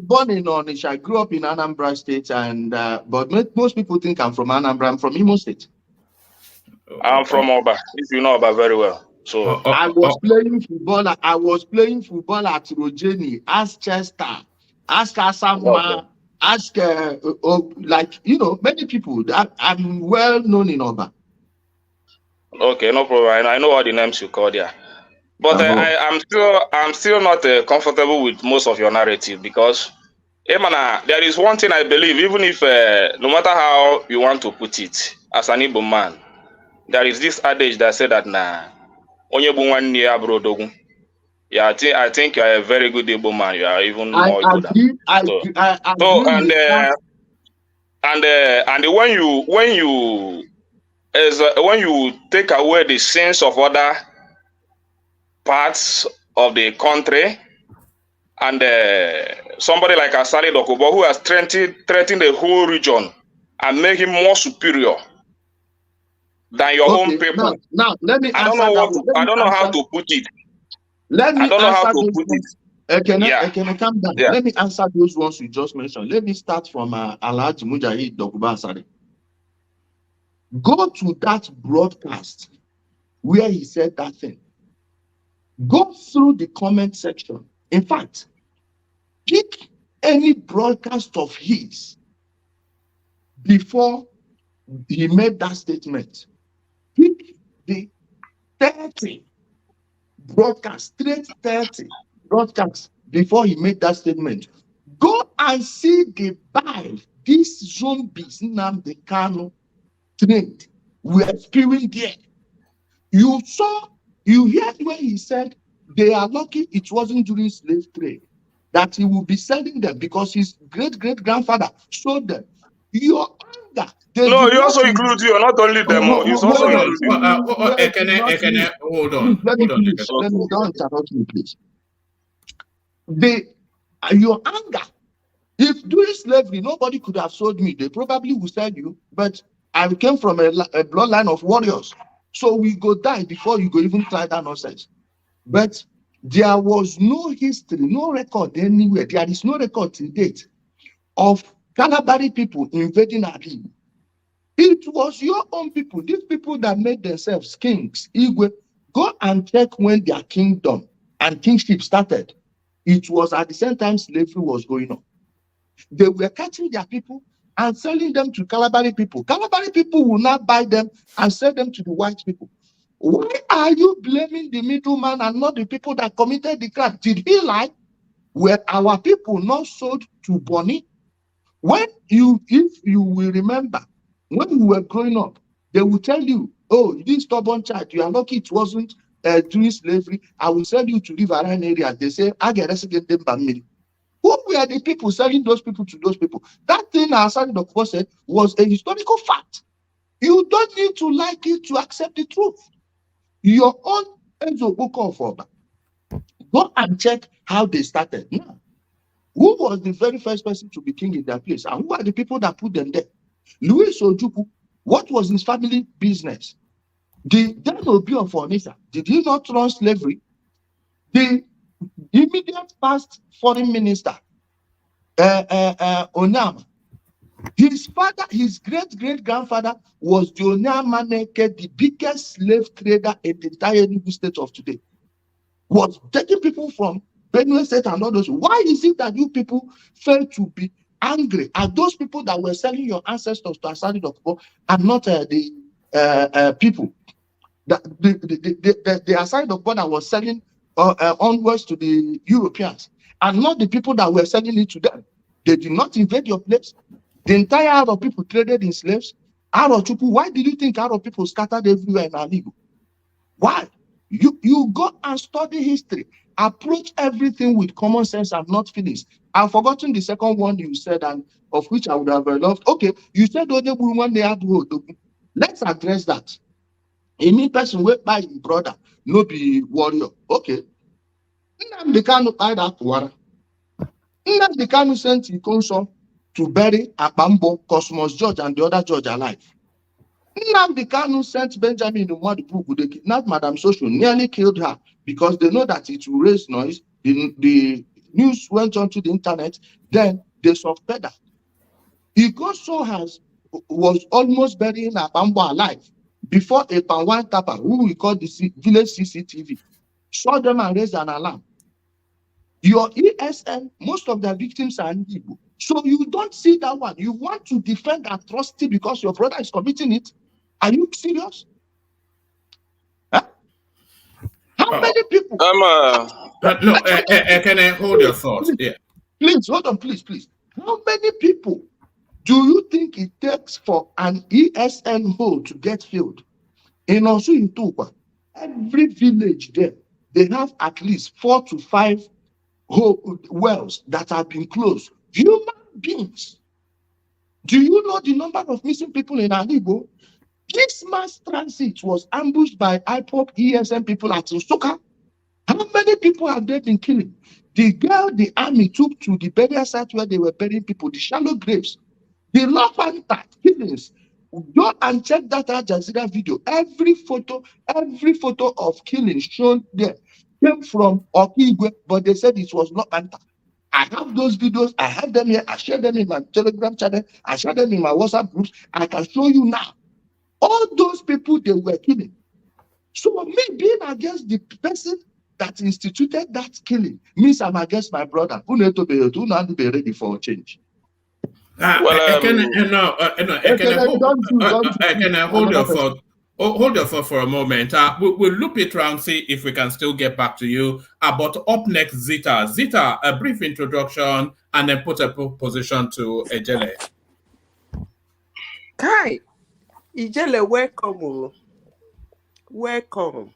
born in Onitsha. I grew up in Anambra State, and but most people think I'm from Anambra. I'm from Imo State. I'm from Oba. If you know Oba very well. So I was playing football. I was playing football at Rogeni, ask Chester, ask Asama, ask like many people. I'm well known in Oba. Okay, no problem. I know all the names you called there. But I'm still not comfortable with most of your narrative because, there is one thing I believe, even if no matter how you want to put it, as an Igbo man, there is this adage that said that onye bu nwanne ya abụrụ odogwu. Yeah, I think you are a very good Igbo man. You are even more good than and when you take away the sins of other parts of the country, and somebody like Asali Dokubo, who has threatened the whole region and make him more superior than your own people. Now let me. I don't know how to put it. Let me. I don't know how to put it. Can I calm down? Yeah. Let me answer those ones you just mentioned. Let me start from Alhaji Mujahid Dokuba Asari. Go to that broadcast where he said that thing. Go through the comment section. In fact, pick any broadcast of his before he made that statement. Pick the 30 broadcast, straight 30 broadcasts before he made that statement. Go and see the vibe these zombies Namdi Kanu trained were spewing there. You heard when he said they are lucky it wasn't during slave trade that he will be selling them because his great-great-grandfather sold them. Your anger. No, he also includes you, not only them. He's also includes you. Hold on. Let me finish. Don't interrupt me, please. Your anger. Let me finish. Let me don't interrupt me, please. Let me finish. Let me don't interrupt me, please. Let me finish. Let me don't interrupt me, please. Let me finish. Let me don't interrupt me, please. Let me don't interrupt me, please. Let me finish. Let me don't interrupt me, please. Let me finish. The your anger If during slavery, nobody could have sold me, they probably would sell you, but I came from a bloodline of warriors. So we go die before you go even try that nonsense. But there was no history, no record anywhere. There is no record to date of Calabari people invading Igbo. It was your own people, these people that made themselves kings. Igwe, go and check when their kingdom and kingship started. It was at the same time slavery was going on. They were catching their people and selling them to Calabari people. Calabari people will not buy them and sell them to the white people. Why are you blaming the middleman and not the people that committed the crime? Did he lie? Were our people not sold to Bonnie? If you will remember, when we were growing up, they will tell you, oh, this stubborn child, you are lucky it wasn't during slavery. I will sell you to live around areas. They say, I get them by me. Who were the people selling those people to those people? That thing Asari Dokpo said was a historical fact. You don't need to like it to accept the truth. Your own Enzo Bukofoba. Go and check how they started. Now, who was the very first person to be king in that place? And who are the people that put them there? Louis Ojuku, what was his family business? The Dan Obi of Onitsha, did he not run slavery? The immediate past foreign minister, Onyama, his father, his great-great-grandfather was the Onyama Neke, the biggest slave trader in the entire Enugu state of today. Was taking people from Benue State and all those. Why is it that you people fail to be angry at those people that were selling your ancestors to Asari Dokpo and not the people? The Asari Dokpo that was selling onwards to the Europeans and not the people that were selling it to them. They did not invade your place. The entire Arab people traded in slaves. Arab people, why did you think Arab people scattered everywhere in Aligo? Why? You go and study history. Approach everything with common sense and not feelings. I've forgotten the second one you said, and of which I would have loved. Okay, you said one day. Let's address that. A mean person went by his brother, no be warrior. Okay. Namdi Kanu died at Wara. Namdi Kanu sent Ikonso to bury Abambo, Cosmos George, and the other George alive. Namdi Kanu sent Benjamin Umadipu, they kidnapped Madame Social, nearly killed her because they know that it will raise noise. The news went on to the internet, then they suspect that. Ikonso was almost burying Abambo alive before a Panwan Tapa, who we call the village CCTV, saw them and raised an alarm. Your ESN, most of the victims are Igbo. So you don't see that one. You want to defend atrocity because your brother is committing it. Are you serious? Huh? How many people? No, can I hold your thoughts? Yeah. Please, hold on, please. How many people do you think it takes for an ESN hole to get filled? In Osu in Tukwa, every village there, they have at least 4 to 5 wells that have been closed. Human beings. Do you know the number of missing people in Alibo? This mass transit was ambushed by IPOP ESN people at Usoka. How many people have they been killing? The girl the army took to the burial site where they were burying people, the shallow graves, the Lafanta killings. Go and check that Al Jazeera video. Every photo of killing shown there came from Okigwe, but they said it was not Panta. I have those videos. I have them here. I share them in my Telegram channel. I share them in my WhatsApp groups. I can show you now. All those people they were killing. So me being against the person that instituted that killing means I'm against my brother. Who need to be ready for a change. Can I hold your thought? Hold your thought for a moment. We'll loop it around, see if we can still get back to you. But up next, Zita. Zita, a brief introduction, and then put a position to Ijele. Kai, Ijele, welcome. Welcome.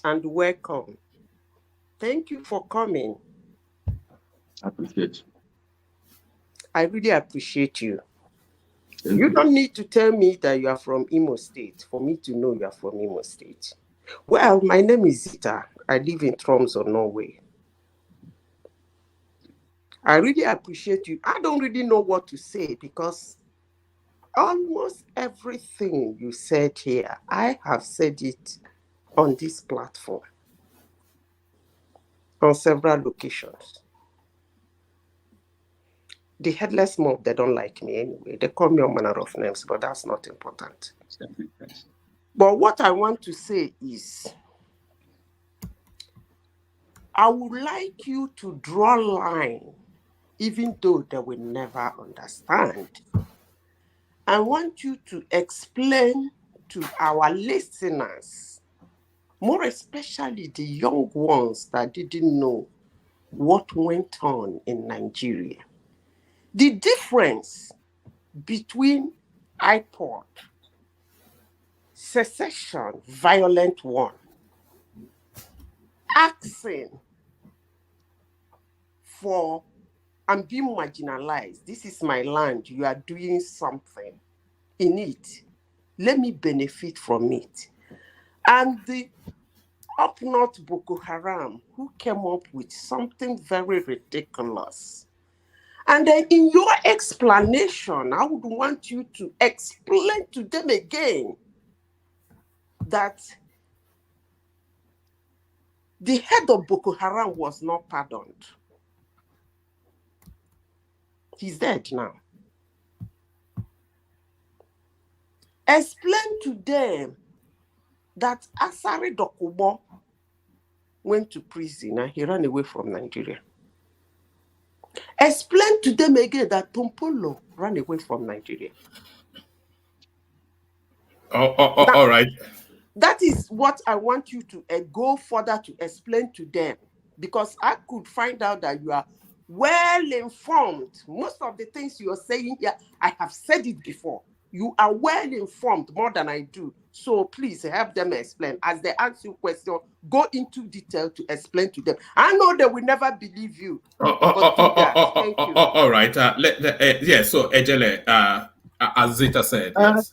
And welcome. Thank you for coming. I appreciate you. I really appreciate you. You don't need to tell me that you are from Imo State for me to know you are from Imo State. Well, my name is Zita. I live in Tromsø, Norway. I really appreciate you. I don't really know what to say because almost everything you said here, I have said it on this platform on several occasions. The headless mob, they don't like me anyway. They call me all manner of names, but that's not important. But what I want to say is, I would like you to draw a line, even though they will never understand. I want you to explain to our listeners, more especially the young ones that didn't know what went on in Nigeria, the difference between IPOD, secession, violent one, asking for and being marginalized. This is my land. You are doing something in it. Let me benefit from it. And the up north Boko Haram, who came up with something very ridiculous. And then in your explanation, I would want you to explain to them again that the head of Boko Haram was not pardoned. He's dead now. Explain to them that Asari Dokubo went to prison and he ran away from Nigeria. Explain to them again that Tompolo ran away from Nigeria. All right. That is what I want you to go further to explain to them, because I could find out that you are well informed. Most of the things you are saying here, I have said it before. You are well informed more than I do. So please help them explain. As they ask you questions, go into detail to explain to them. I know they will never believe you. Thank you. All right. So Ijele, as Zita said, yes.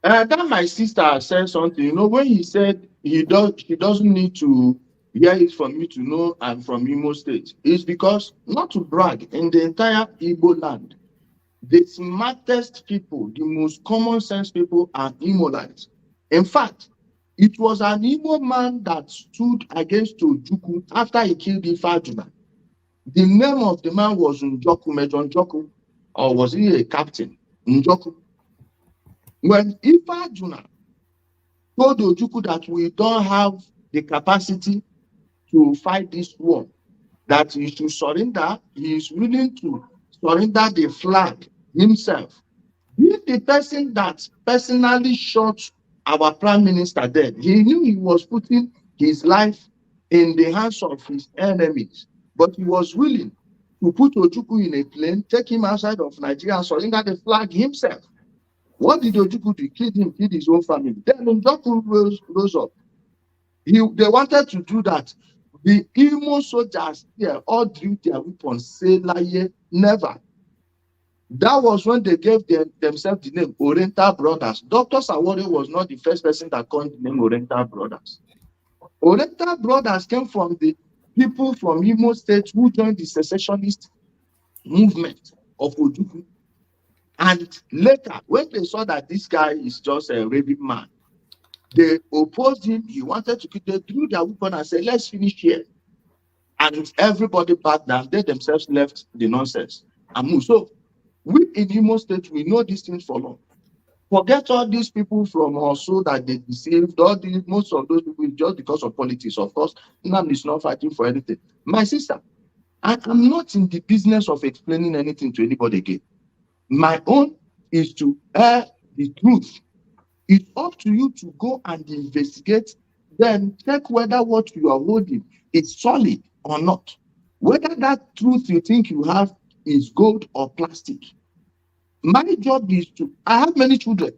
That my sister said something. You know, when he said she doesn't need to hear it from me to know I'm from Imo State. It's because, not to brag, in the entire Igbo land, the smartest people, the most common sense people are Imolites. In fact, it was an Imo man that stood against Ojukwu after he killed Ifajuna. The name of the man was Njoku, Major Njoku, or was he a captain? Njoku. When Ifajuna told Ojukwu that we don't have the capacity to fight this war, that he should surrender, he is willing to surrender the flag himself. Being the person that personally shot our prime minister dead, he knew he was putting his life in the hands of his enemies, but he was willing to put Ojukwu in a plane, take him outside of Nigeria and surrender the flag himself. What did Ojukwu do? He killed him, killed his own family. Then Njoku rose up. They wanted to do that. The Imo soldiers here all drew their weapons, say laye, never. That was when they gave themselves the name Oriental Brothers. Dr. Sawore was not the first person that coined the name Oriental Brothers. Oriental Brothers came from the people from Imo State who joined the secessionist movement of Ojukwu. And later, when they saw that this guy is just a raving man, they opposed him. He wanted to kill. They drew their weapon and said, let's finish here. And everybody backed down. They themselves left the nonsense and moved. So we in Imo State, we know these things for long. Forget all these people from also that they deceived. Most of those people just because of politics. Of course, Namdi is not fighting for anything. My sister, I am not in the business of explaining anything to anybody again. My own is to air the truth. It's up to you to go and investigate, then check whether what you are holding is solid or not. Whether that truth you think you have is gold or plastic. My job is to, I have many children.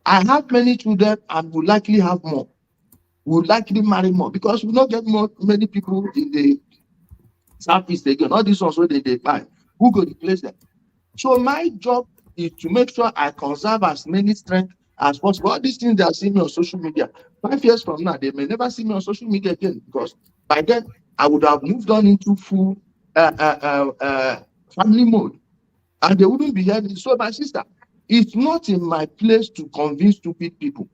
and will likely have more. Will likely marry more because we not get many people in the Southeast again. All these ones where they buy. Who go replace them? So my job is to make sure I conserve as many strength as possible. All these things they are seeing me on social media. 5 years from now, they may never see me on social media again because by then I would have moved on into full family mode, and they wouldn't be hearing. So, my sister, it's not in my place to convince stupid people.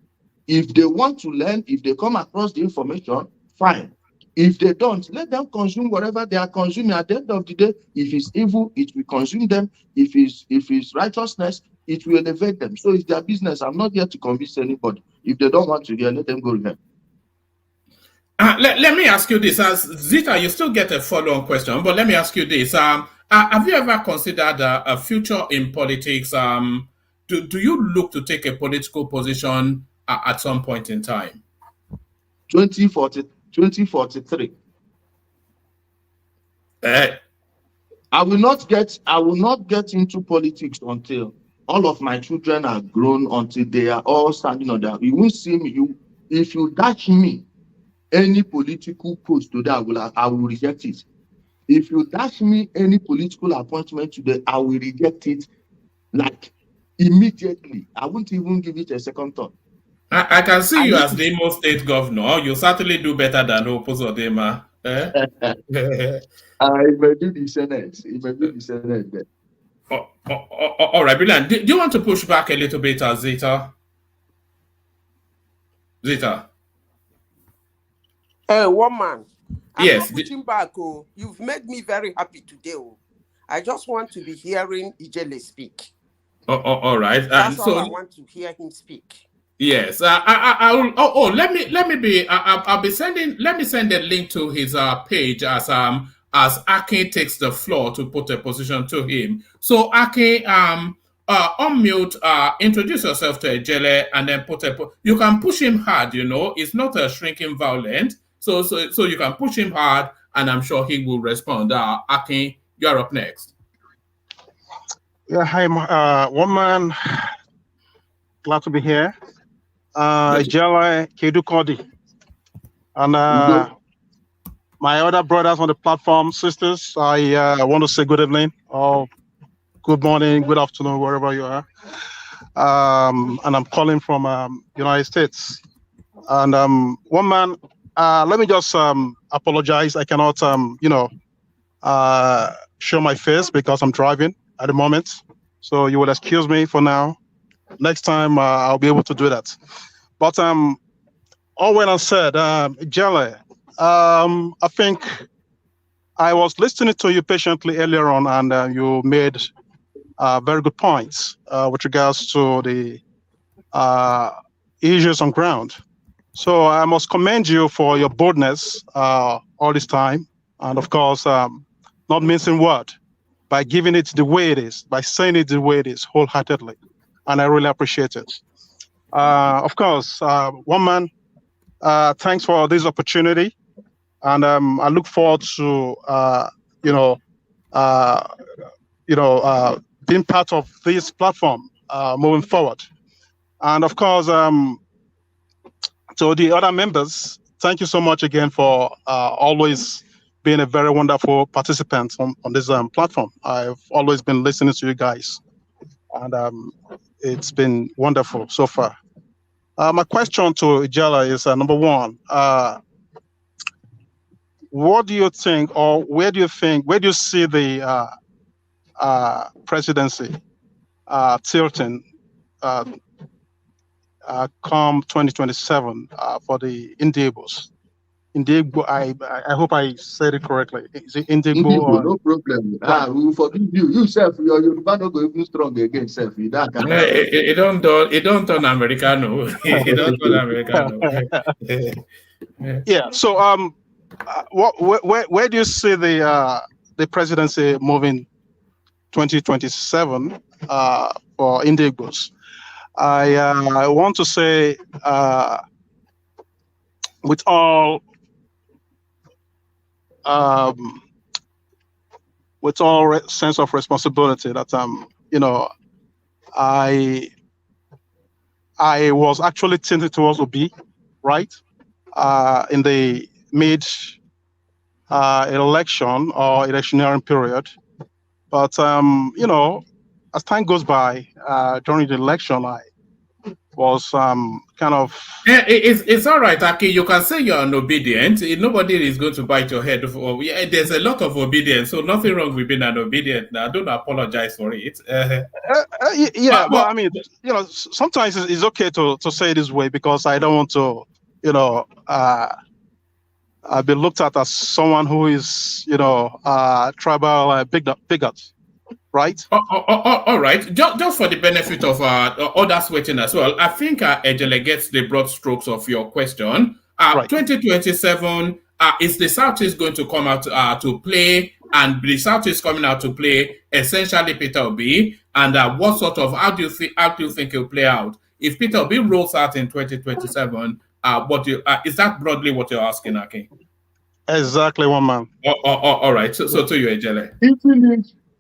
If they want to learn, if they come across the information, fine. If they don't, let them consume whatever they are consuming. At the end of the day, if it's evil, it will consume them. If it's righteousness, it will elevate them. So it's their business. I'm not here to convince anybody. If they don't want to hear, let them go ahead. Let me ask you this. As Zita, you still get a follow-on question, but let me ask you this. Have you ever considered a future in politics? Do you look to take a political position at some point in time? 2043. I will not get into politics until all of my children are grown, until they are all standing on their. You won't see me. If you dash me any political post today, I will reject it. If you dash me any political appointment today, I will reject it like immediately. I won't even give it a second thought. I can see you as the Imo State governor. You certainly do better than Opposodema. I may do the Senate. Then. All right, brilliant. Do you want to push back a little bit, Zita? Zita? One man. I'm not pushing back. Oh, you've made me very happy today. Oh, I just want to be hearing Ijele speak. All right. That's all I want to hear him speak. Yes. Let me send a link to his page as Ake takes the floor to put a position to him. So Ake, unmute, introduce yourself to Ijele, and then you can push him hard. It's not a shrinking violent. So you can push him hard, and I'm sure he will respond. Ake, you're up next. Yeah, hi, one man. Glad to be here. Ijele, Kedu Kodi, and my other brothers on the platform, sisters. I want to say good evening, or good morning, good afternoon, wherever you are. And I'm calling from United States. And one man. Let me just apologize. I cannot, show my face because I'm driving at the moment. So you will excuse me for now. Next time I'll be able to do that. But all well said, Ijele, I think I was listening to you patiently earlier on, and you made very good points with regards to the issues on ground. So I must commend you for your boldness all this time, and of course, not mincing word, by giving it the way it is, by saying it the way it is, wholeheartedly, and I really appreciate it. Of course, one man, thanks for this opportunity, and I look forward to being part of this platform moving forward, and of course. So the other members, thank you so much again for always being a very wonderful participant on this platform. I've always been listening to you guys, and it's been wonderful so far. My question to Ijele is number one, what do you think, or where do you see the presidency tilting come 2027 for the Indigbos? Indigbo, I hope I said it correctly. Is it Indigbo? Or... No problem. We will forgive you. You self, your Yoruba no go even strong again, self. It don't turn Americano. It don't turn Americano. Yeah. So where do you see the presidency moving 2027 for Indigbos? I want to say with all sense of responsibility that I was actually tinted towards Obi, right, in the mid election or electioneering period, but as time goes by, during the election, was kind of. It's all right, Aki. You can say you're obedient. Nobody is going to bite your head. There's a lot of obedience, so nothing wrong with being an obedient. Now, don't apologize for it. Yeah, but I mean, sometimes it's okay to say it this way because I don't want to, I've been looked at as someone who is, tribal bigot, right? All right. Just for the benefit of others waiting as well, I think Ijele gets the broad strokes of your question. Right. 2027, is the Southeast going to come out to play? And the Southeast coming out to play essentially Peter Obi? And how do you think it will play out? If Peter Obi rolls out in 2027, is that broadly what you're asking, Aki? Exactly, one man. All right. So to you, Ijele.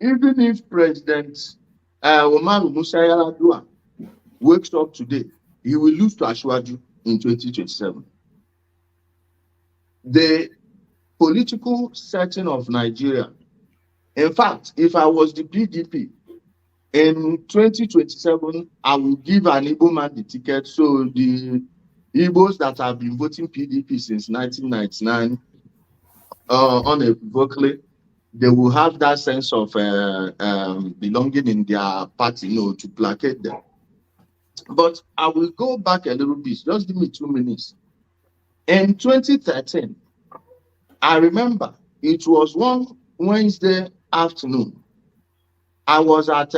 Even if President Umaru Musa Yar'Adua wakes up today, he will lose to Ashwaju in 2027. The political setting of Nigeria, in fact, if I was the PDP, in 2027, I will give an Igbo man the ticket. So the Igbos that have been voting PDP since 1999, unequivocally, they will have that sense of belonging in their party, to placate them. But I will go back a little bit. Just give me 2 minutes. In 2013, I remember it was one Wednesday afternoon. I was at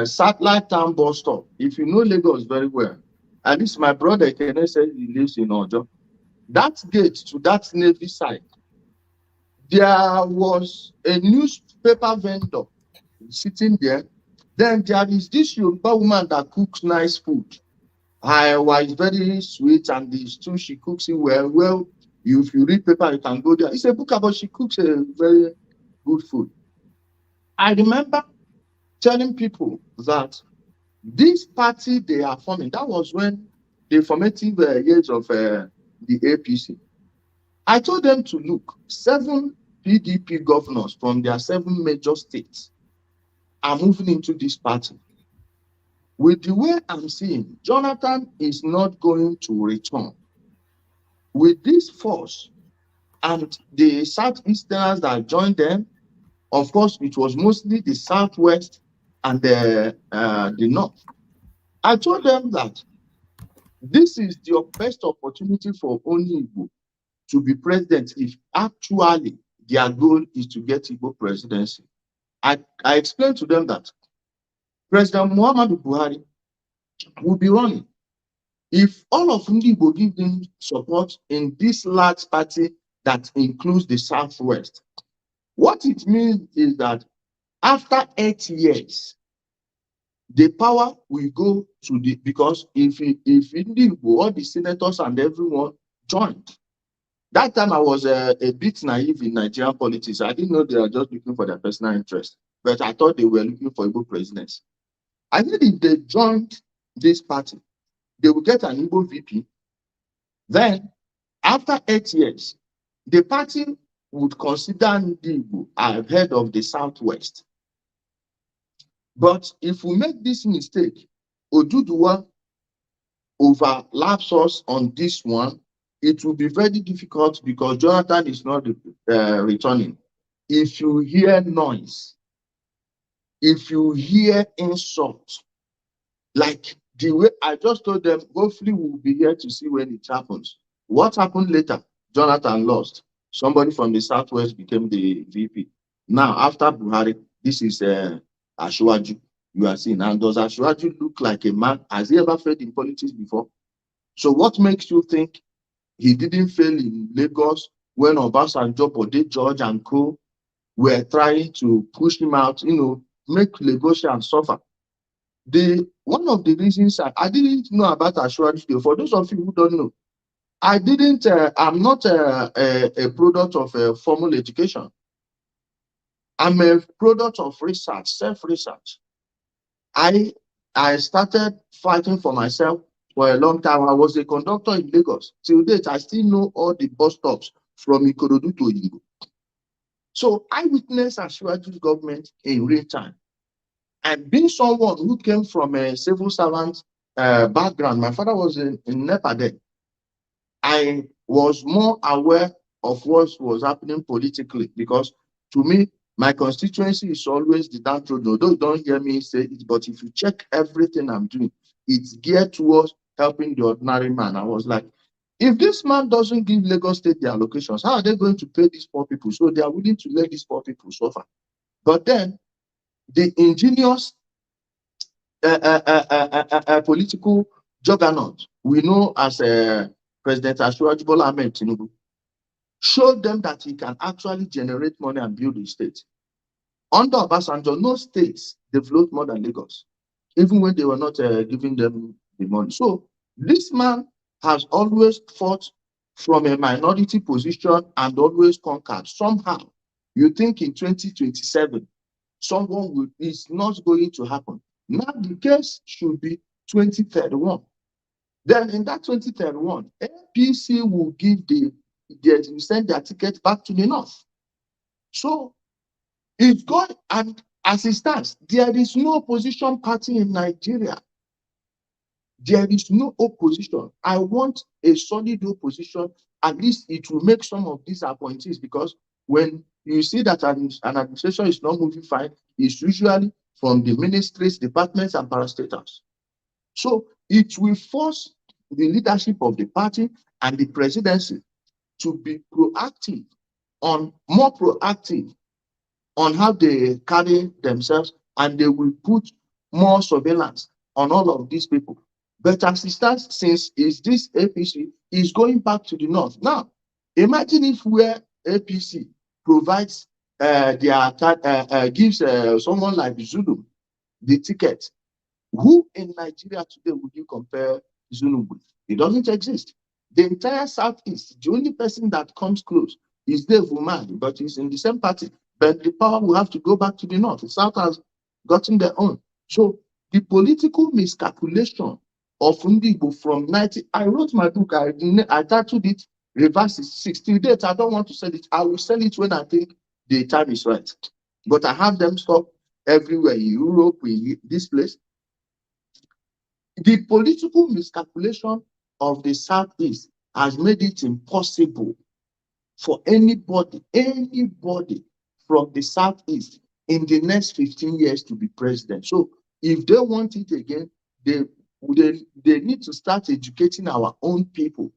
Satellite Town bus stop. If you know Lagos very well, at least my brother Kene said he lives in Ojo. That gate to that Navy side, there was a newspaper vendor sitting there. Then there is this Yoruba woman that cooks nice food. Her is very sweet, and the stew she cooks it well. Well, if you read paper, you can go there. It's a book about she cooks a very good food. I remember telling people that this party they are forming, that was when the formative years of the APC. I told them to look, 7 PDP governors from their 7 major states are moving into this party. With the way I'm seeing, Jonathan is not going to return. With this force and the Southeasterners that joined them, of course, it was mostly the Southwest and the North. I told them that this is the best opportunity for only Igbo to be president if actually their goal is to get Igbo presidency. I explained to them that President Muhammadu Buhari will be running if all of Igbo give them support in this large party that includes the Southwest. What it means is that after 8 years, the power will go to because if Igbo, all the senators and everyone joined. That time I was a bit naive in Nigerian politics. I didn't know they were just looking for their personal interest, but I thought they were looking for Igbo presidency. I think if they joined this party, they will get an Igbo VP. Then, after 8 years, the party would consider Igbo ahead of the Southwest. But if we make this mistake, Oduduwa overlaps us on this one, it will be very difficult because Jonathan is not returning. If you hear noise, if you hear insult, like the way I just told them, hopefully we'll be here to see when it happens. What happened later? Jonathan lost. Somebody from the Southwest became the VP. Now, after Buhari, this is Ashwaju. You are seeing. And does Ashwaju look like a man? Has he ever failed in politics before? So what makes you think he didn't fail in Lagos when Obasanjo, Bode George and co were trying to push him out, make Lagosians suffer? One of the reasons I didn't know about Ashwaju, for those of you who don't know, I'm not a product of formal education. I'm a product of research, self-research. I started fighting for myself for a long time. I was a conductor in Lagos. Till date, I still know all the bus stops from Ikorodu to Oyinbo. So I witnessed Ashwaju's government in real time. And being someone who came from a civil servant background, my father was in NEPA then. I was more aware of what was happening politically because to me, my constituency is always the down road. Although you don't hear me say it, but if you check everything I'm doing, it's geared towards helping the ordinary man. I was like, if this man doesn't give Lagos State their allocations, how are they going to pay these poor people? So they are willing to let these poor people suffer. But then the ingenious political juggernaut we know as President Asiwaju Bola Ahmed Tinubu showed them that he can actually generate money and build a state. Under Obasanjo, no states developed more than Lagos, even when they were not giving them the money. So this man has always fought from a minority position and always conquered. Somehow, you think in 2027, someone is not going to happen. Now the case should be 2031. Then in that 2031, APC will send their ticket back to the north. So it's going, and as it stands, there is no opposition party in Nigeria. There is no opposition. I want a solid opposition. At least it will make some of these appointees, because when you see that an administration is not moving fine, it's usually from the ministries, departments, and parastatals. So it will force the leadership of the party and the presidency to be proactive, more proactive on how they carry themselves, and they will put more surveillance on all of these people. But as it stands, since this APC is going back to the north. Now, imagine if where APC provides gives someone like Zulu the ticket. Who in Nigeria today would you compare Zulu with? It doesn't exist. The entire Southeast, the only person that comes close is Dave Umali, but he's in the same party. But the power will have to go back to the north. The South has gotten their own. So the political miscalculation of Ndigo from 90, I wrote my book, I titled it Reverse 60 Dates. I don't want to sell it. I will sell it when I think the time is right. But I have them stop everywhere in Europe, in this place. The political miscalculation of the Southeast has made it impossible for anybody from the Southeast in the next 15 years to be president. So if they want it again, they need to start educating our own people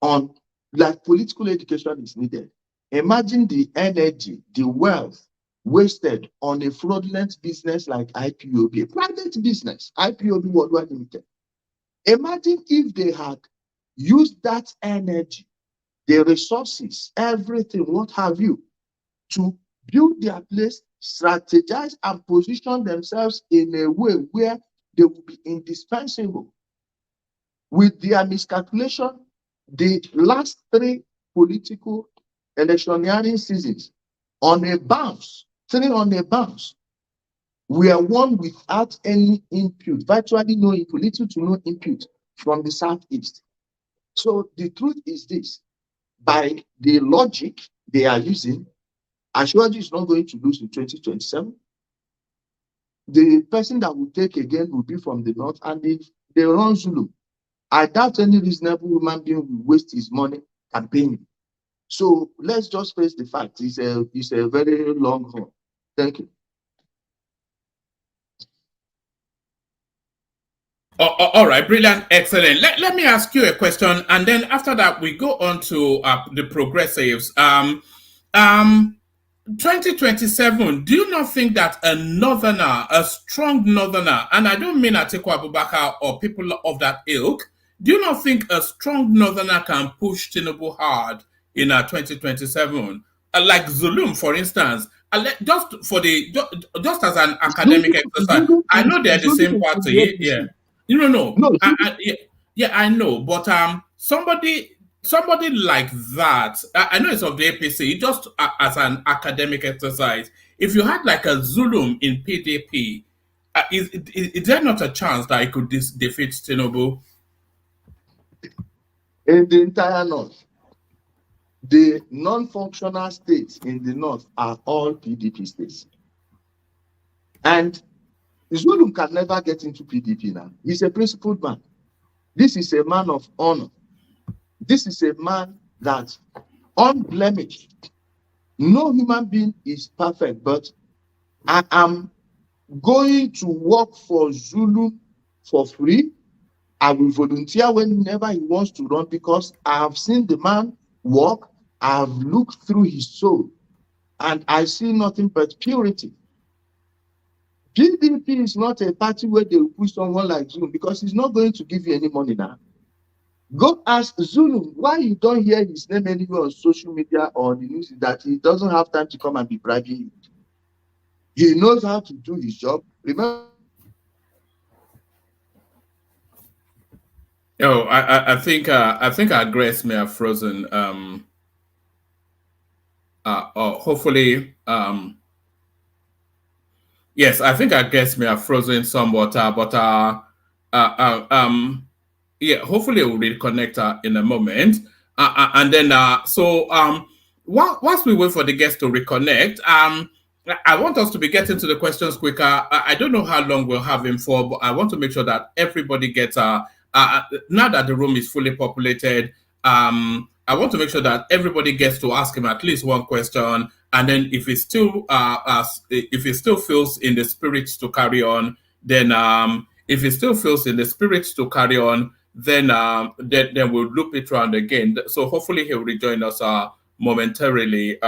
on, like, political education is needed. Imagine the energy, the wealth wasted on a fraudulent business like IPOB, a private business, IPOB Worldwide Limited. Imagine if they had used that energy, the resources, everything, what have you, to build their place, strategize, and position themselves in a way where they will be indispensable. With their miscalculation, the last 3 political electioneering seasons, on a bounce, 3 on a bounce, we are won without any input, virtually no input, little to no input from the Southeast. So the truth is this: by the logic they are using, Asiwaju is not going to lose in 2027. The person that will take again will be from the north, and if they run Zulu, I doubt any reasonable human being will waste his money campaigning. So let's just face the fact: it's a very long haul. Thank you. All right, brilliant, excellent. Let me ask you a question, and then after that we go on to the progressives. 2027, do you not think that a northerner, a strong northerner, and I don't mean Atiku Abubakar or people of that ilk, do you not think a strong northerner can push Tinubu hard in 2027? Like Zulum, for instance, just as an academic exercise. I know they're the same party, yeah. No. I know, but somebody like that, I know it's of the APC, just as an academic exercise. If you had like a Zulum in PDP, is there not a chance that it could defeat Tinubu? In the entire north, the non-functional states in the north are all PDP states. And Zulum can never get into PDP now. He's a principled man. This is a man of honor. This is a man that unblemished. No human being is perfect, but I am going to work for Zulum for free. I will volunteer whenever he wants to run because I have seen the man work. I have looked through his soul and I see nothing but purity. PDP is not a party where they will push someone like Zulum because he's not going to give you any money now. Go ask Zulum why you don't hear his name anywhere on social media or the news, that he doesn't have time to come and be bribing you. He knows how to do his job. Remember. Oh, I think our grace may have frozen. Hopefully, yes, I think our guests may have frozen somewhat, yeah, hopefully we'll reconnect in a moment. And then, whilst we wait for the guests to reconnect, I want us to be getting to the questions quicker. I don't know how long we'll have him for, but I want to make sure that everybody gets, now that the room is fully populated, I want to make sure that everybody gets to ask him at least one question. And then if he still, if he still feels in the spirit to carry on, then, if he still feels in the spirit to carry on, then we'll loop it around again. So hopefully he'll rejoin us momentarily.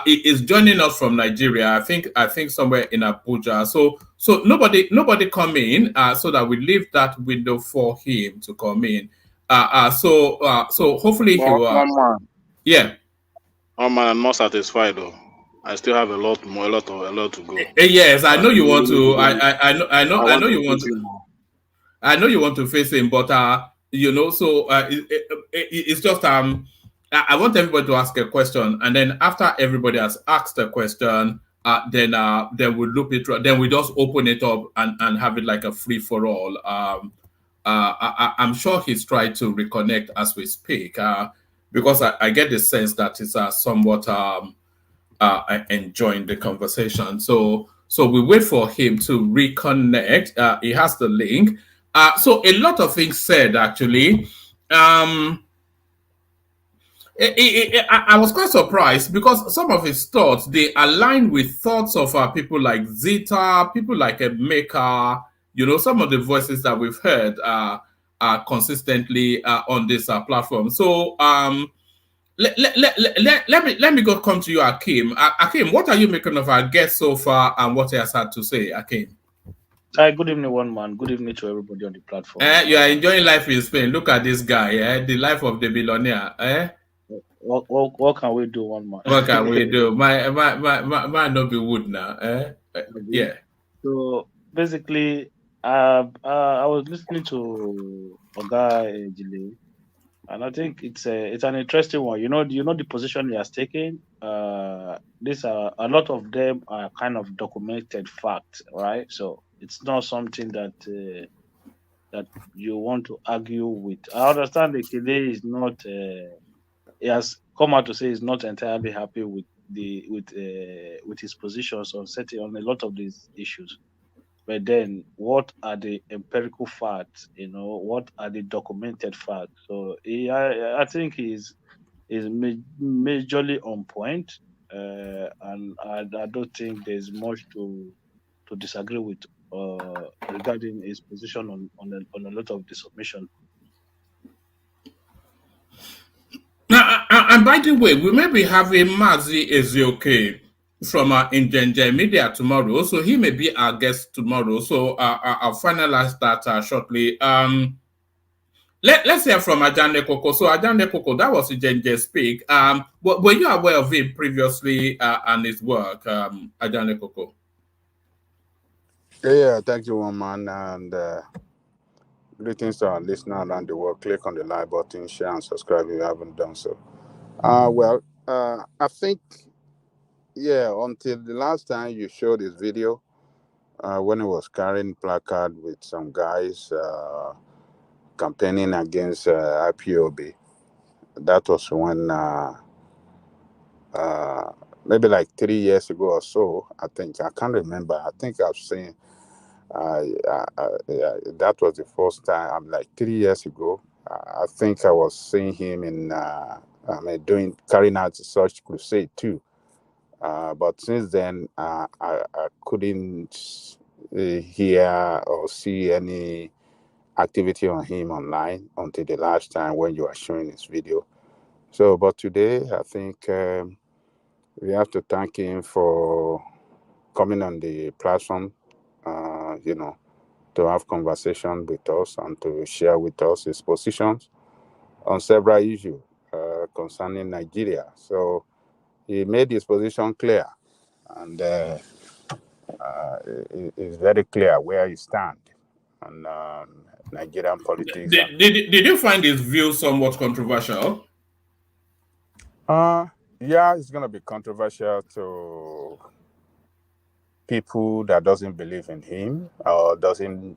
He is joining us from Nigeria. I think somewhere in Abuja. So nobody come in, so that we leave that window for him to come in. So hopefully he will. Yeah. Oh man, I'm not satisfied though. I still have a lot to go. Yes, I know you want to. I know you want to. I know you want to face him, but so it's just I want everybody to ask a question, and then after everybody has asked a question, then we loop it. Then we just open it up and have it like a free for all. I'm sure he's trying to reconnect as we speak, because I get the sense that it's somewhat enjoying the conversation. So we wait for him to reconnect. He has the link. So a lot of things said actually. I was quite surprised because some of his thoughts, they align with thoughts of people like Zita, people like Maker, some of the voices that we've heard consistently on this platform. So let me go come to you, Akim. Akim, what are you making of our guest so far and what he has had to say, Akim? Hi, good evening, one man. Good evening to everybody on the platform. You are enjoying life in Spain. Look at this guy, the life of the billionaire. What can we do, one man? What can we do? My not be wood now. Yeah. So basically, I was listening to Oga Ijele, and I think it's an interesting one. You know the position he has taken. These are a lot of them are kind of documented facts, right? So it's not something that that you want to argue with. I understand that Ijele is not. He has come out to say he's not entirely happy with his positions on a lot of these issues. But then, what are the empirical facts? What are the documented facts? So I think he's majorly on point, and I don't think there's much to disagree with regarding his position on a lot of the submission. Now, and by the way, we may be having Mazi Ezioke from Injenje Media tomorrow, so he may be our guest tomorrow. So I'll finalize that shortly. Let's hear from Ajane Koko. So Ajane Koko, that was Injenje Speak. Were you aware of him previously and his work, Ajane Koko? Yeah, thank you, one man, and greetings to our listeners around the world. Click on the like button, share, and subscribe if you haven't done so. I think, until the last time you showed this video, when he was carrying placard with some guys campaigning against IPOB, that was when maybe like 3 years ago or so. I think I can't remember. I think I've seen That was the first time. I'm like 3 years ago. I think I was seeing him in carrying out such crusade too. But since then, I couldn't hear or see any activity on him online until the last time when you are showing his video. So, but today, I think we have to thank him for coming on the platform, to have conversation with us and to share with us his positions on several issues concerning Nigeria. So he made his position clear, and it's very clear where he stands on Nigerian politics. Did you find his view somewhat controversial? Yeah, it's going to be controversial to people that doesn't believe in him or doesn't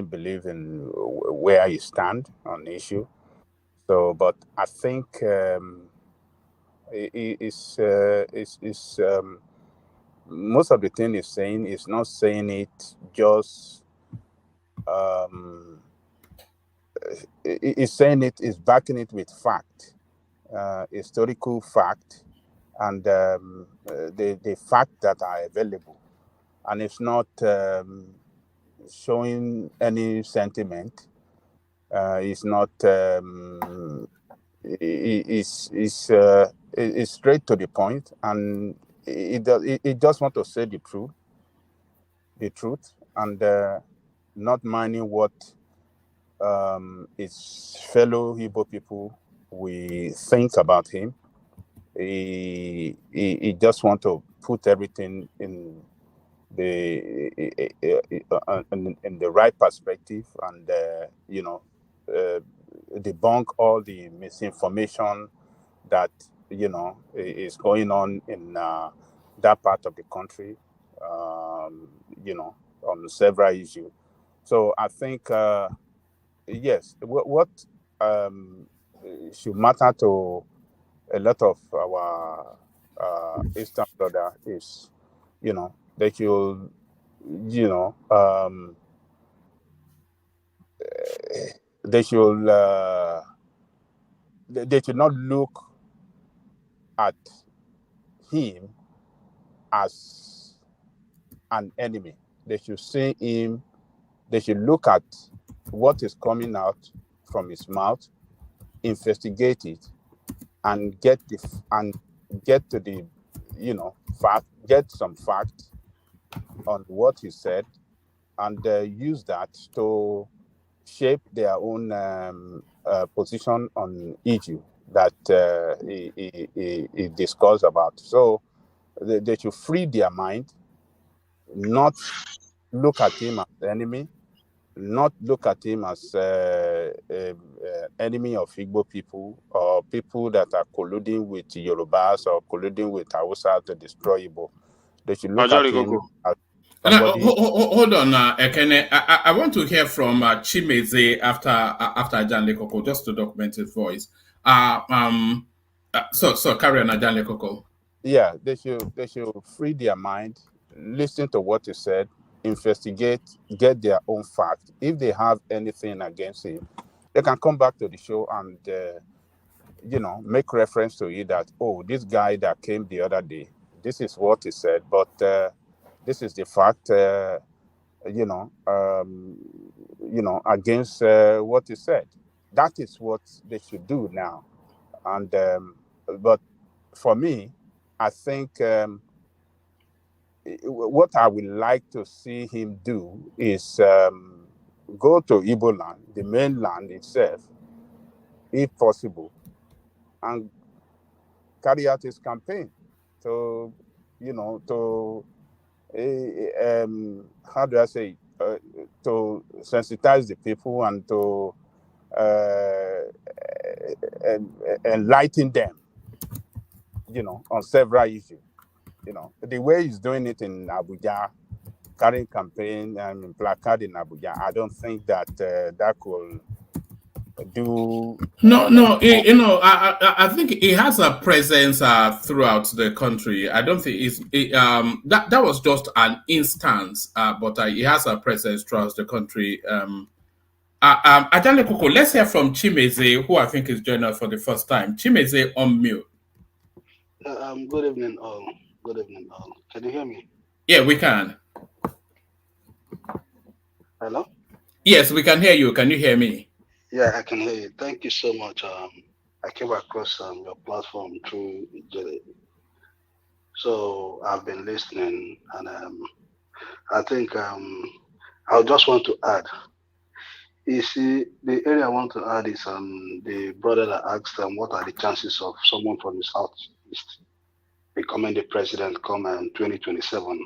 believe in where he stands on the issue. So, but I think most of the thing he's saying is not saying it just. He's saying it is backing it with fact, historical fact, and the fact that are available, and it's not showing any sentiment. It's not. It's straight to the point, and it just want to say the truth, and not minding what his fellow Igbo people we think about him. He just want to put everything in the right perspective, and debunk all the misinformation that is going on in that part of the country, on several issues. So I think yes, what should matter to a lot of our Eastern brother is, they should, they should they should not look at him as an enemy. They should see him. They should look at what is coming out from his mouth, investigate it, and get to the fact, get some fact on what he said, and use that to shape their own position on issue that he discussed about. So they should free their mind, not look at him as enemy, not look at him as enemy of Igbo people or people that are colluding with Yorubas or colluding with Hausa to destroy Igbo. They should look at him as somebody. Hold on, Ekene. I want to hear from Chimeze after Ajanle Koko, just to document his voice. So carry on, Ajanle Koko. Yeah, they should free their mind, listen to what he said, investigate, get their own fact. If they have anything against him, they can come back to the show and make reference to it that, oh, this guy that came the other day, this is what he said, but this is the fact, against what he said. That is what they should do now. And but for me, I think what I would like to see him do is go to Igbo land, the mainland itself, if possible, and carry out his campaign to, how do I say, to sensitize the people and to enlighten them, on several issues. The way he's doing it in Abuja, carrying campaign and placard in Abuja, I don't think that that could do. I think he has a presence throughout the country. I don't think that was just an instance, but he has a presence throughout the country. Ajale Koko, let's hear from Chimeze, who I think is joining us for the first time. Chimeze, on mute. Good evening, all. Good evening, all. Can you hear me? Yeah, we can. Hello? Yes, we can hear you. Can you hear me? Yeah, I can hear you. Thank you so much. I came across your platform through Ijele. So I've been listening, and I think I just want to add. You see, the area I want to add is the brother that asked what are the chances of someone from the southeast becoming the president come in 2027.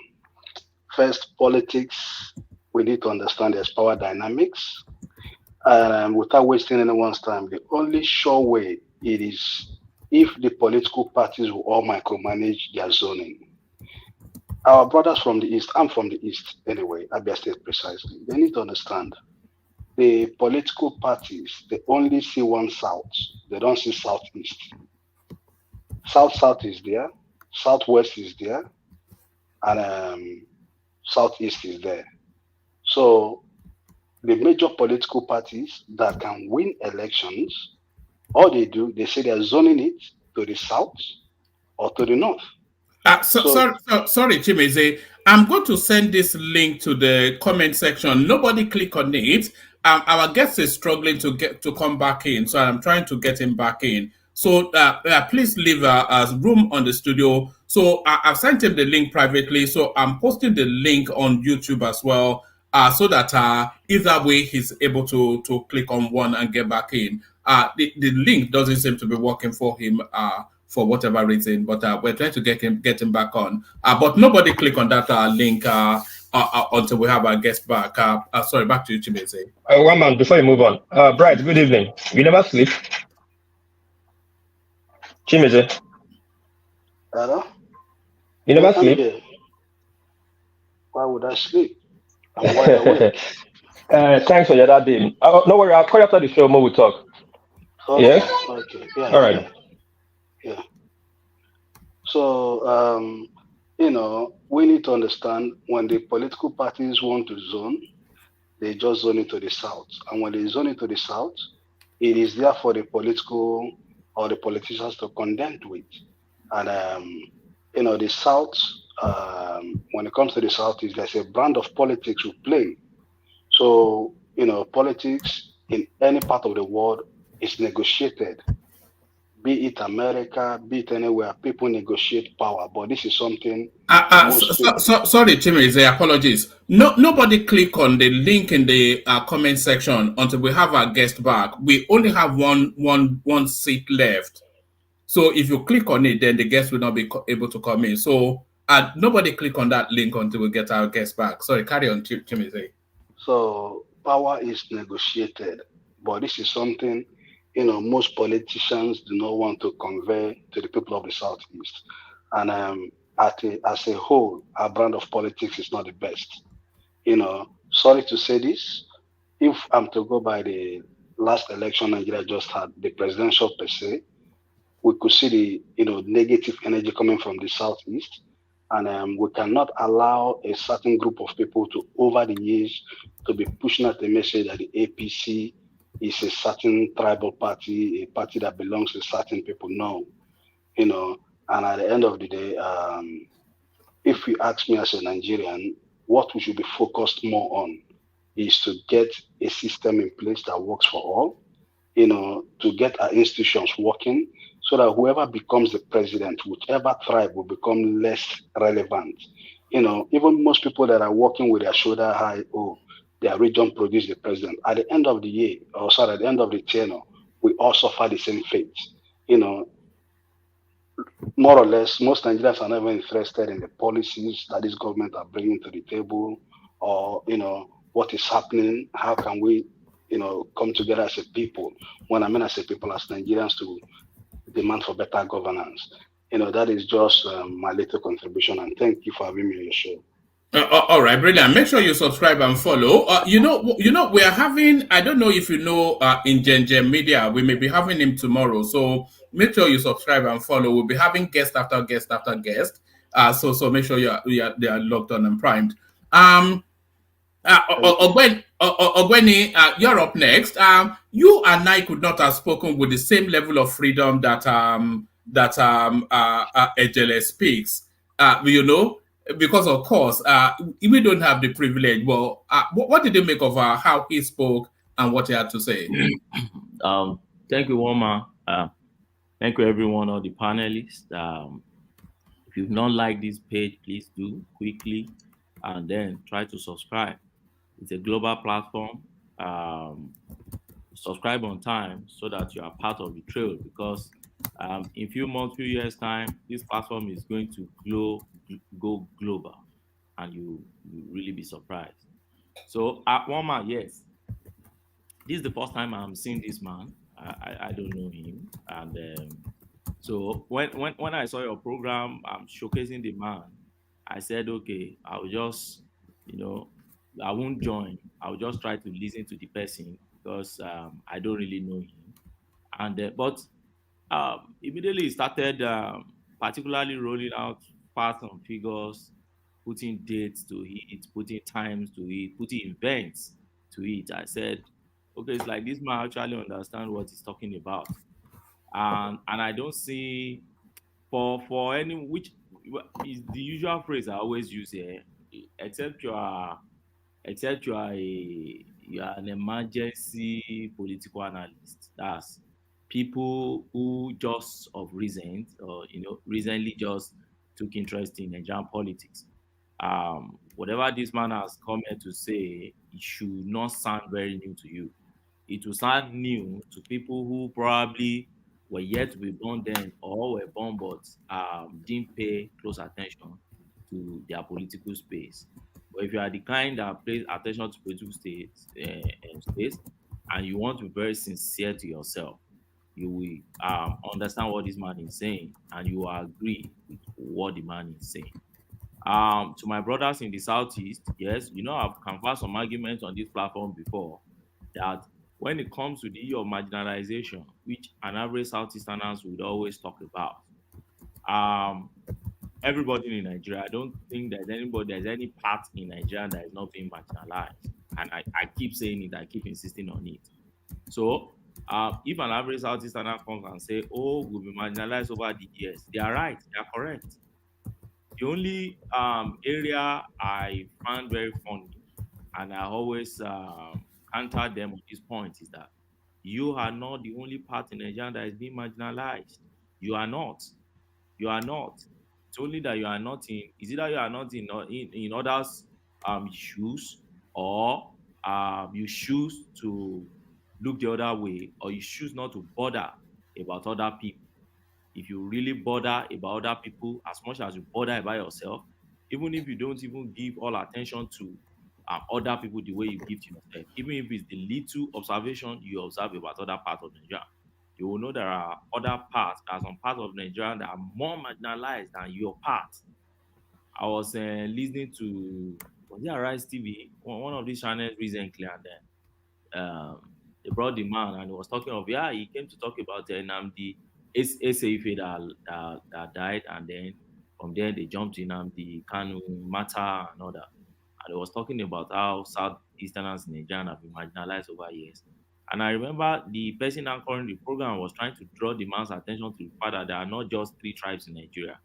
First, politics, we need to understand there's power dynamics. Without wasting anyone's time, the only sure way it is if the political parties will all micromanage their zoning. Our brothers from the East, I'm from the East anyway, Abia State precisely, they need to understand the political parties, they only see one South, they don't see Southeast. South is there, Southwest is there, and Southeast is there. So the major political parties that can win elections, all they do, they say they're zoning it to the south or to the north. Sorry, Chimeze. I'm going to send this link to the comment section. Nobody click on it. Our guest is struggling to come back in, so I'm trying to get him back in. So please leave room on the studio. So I've sent him the link privately. So I'm posting the link on YouTube as well, so that either way he's able to click on one and get back in. The link doesn't seem to be working for him for whatever reason, but we're trying to get him back on. But nobody click on that link until we have our guest back. Sorry, back to you, Chimeze. One man, before you move on. Bright, good evening. You never sleep? Chimeze? Hello? You never sleep? Why would I sleep? I'm wide awake. Thanks for your other day. No worry, I'll call you after the show, more we'll talk. Okay. Yes? Okay. Yeah. All right. Yeah. So, we need to understand when the political parties want to zone, they just zone it to the south. And when they zone it to the south, it is there for the political or the politicians to contend with. And, the south, when it comes to the south, there's a brand of politics we play. So, politics in any part of the world is negotiated. Be it America, be it anywhere, people negotiate power. But this is something. Sorry, Chimeze, apologies. Nobody click on the link in the comment section until we have our guest back. We only have one seat left. So if you click on it, then the guest will not be able to come in. So nobody click on that link until we get our guest back. Sorry, carry on, Chimeze. So power is negotiated, but this is something most politicians do not want to convey to the people of the Southeast. And as a whole, our brand of politics is not the best. Sorry to say this, if I'm to go by the last election Nigeria just had, the presidential per se, we could see the negative energy coming from the Southeast. And we cannot allow a certain group of people to, over the years, to be pushing out the message that the APC is a certain tribal party, a party that belongs to certain people. No, and at the end of the day, if you ask me as a Nigerian, what we should be focused more on is to get a system in place that works for all, to get our institutions working so that whoever becomes the president, whichever tribe, will become less relevant. Even most people that are working with their shoulder high, their region produced the president. At the end of the year, at the end of the tenure, we all suffer the same fate. More or less, most Nigerians are never interested in the policies that this government are bringing to the table, or what is happening. How can we, come together as a people? When I mean as a people, as Nigerians, to demand for better governance. That is just my little contribution. And thank you for having me on your show. All right, brilliant. Make sure you subscribe and follow. We are having. I don't know if you know, in Gen Media, we may be having him tomorrow. So make sure you subscribe and follow. We'll be having guest after guest after guest. So make sure they are logged on and primed. Ogweni, you're up next. You and I could not have spoken with the same level of freedom that Ijele speaks. Because of course, we don't have the privilege. Well, what did you make of how he spoke and what he had to say? Thank you, Woma. Thank you, everyone, all the panelists. If you've not liked this page, please do quickly, and then try to subscribe. It's a global platform. Subscribe on time so that you are part of the trail, because in few months, few years time, this platform is going to go global, and you really be surprised. So at Woma, yes, this is the first time I'm seeing this man. I don't know him, and so when I saw your program, showcasing the man, I said, okay, I'll just, I won't join. I'll just try to listen to the person, because I don't really know him. And but immediately started particularly rolling out facts and figures, putting dates to it, putting times to it, putting events to it. I said, okay, it's like this man actually understand what he's talking about, and I don't see for any which is the usual phrase I always use here, except you are an emergency political analyst. That's people who just of recent or recently just took interest in Nigerian politics. Whatever this man has come here to say, it should not sound very new to you. It will sound new to people who probably were yet to be born then, or were born but didn't pay close attention to their political space. But if you are the kind that pays attention to political space, and you want to be very sincere to yourself, you will understand what this man is saying, and you will agree with what the man is saying. To my brothers in the southeast, yes, I've canvassed some arguments on this platform before, that when it comes to the issue of marginalization, which an average Southeasterners would always talk about, everybody in Nigeria, I don't think there's any part in Nigeria that is not being marginalized. And I keep saying it, I keep insisting on it. So if an average Southeasterner comes and say, oh, we'll be marginalized over the years, they are right, they are correct. The only area I find very funny, and I always counter them on this point, is that you are not the only part in Nigeria that is being marginalized. You are not. You are not. It's only that you are not in. Is either you are not in others' shoes, or you choose to look the other way, or you choose not to bother about other people. If you really bother about other people as much as you bother about yourself, even if you don't even give all attention to other people the way you give to yourself, even if it's the little observation you observe about other parts of Nigeria, you will know there are some parts of Nigeria that are more marginalized than your part. I was listening to, was it Arise TV, one of these channels recently, and then they brought the man, and he was talking of, he came to talk about Namdi Eseife that died, and then from there they jumped in Namdi Kanu matter and all that. And he was talking about how Southeasterners in Nigeria have been marginalized over years. And I remember the person anchoring the program was trying to draw the man's attention to the fact that there are not just 3 tribes in Nigeria.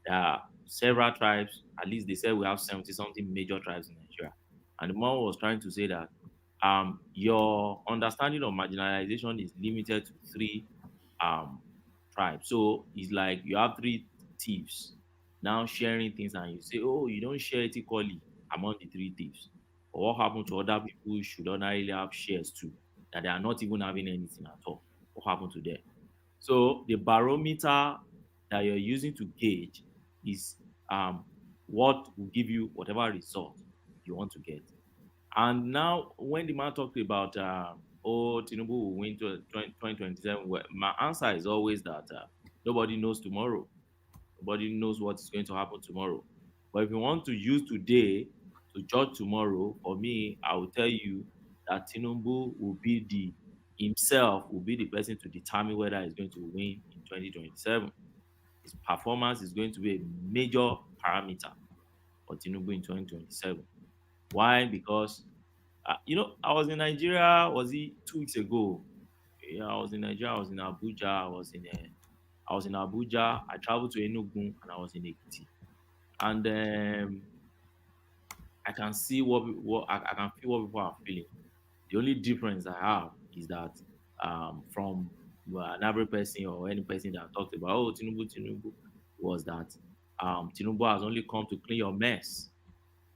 There are several tribes. At least they said we have 70 something major tribes in Nigeria. And the man was trying to say that your understanding of marginalization is limited to 3 tribes. So it's like you have 3 thieves now sharing things, and you say, oh, you don't share it equally among the 3 thieves. But what happened to other people who should ordinarily have shares too, that they are not even having anything at all? What happened to them? So the barometer that you're using to gauge is what will give you whatever result you want to get. And now, when the man talked about, Tinubu will win 2027, well, my answer is always that nobody knows tomorrow. Nobody knows what is going to happen tomorrow. But if you want to use today to judge tomorrow, for me, I will tell you that Tinubu will be himself will be the person to determine whether he's going to win in 2027. His performance is going to be a major parameter for Tinubu in 2027. Why? Because I was in Nigeria. Was it 2 weeks ago? Yeah, I was in Nigeria. I was in Abuja. I was in Abuja. I traveled to Enugu and I was in Ekiti. And I can see I can feel what people are feeling. The only difference I have is that from an average person or any person that talked about Tinubu was that Tinubu has only come to clean your mess.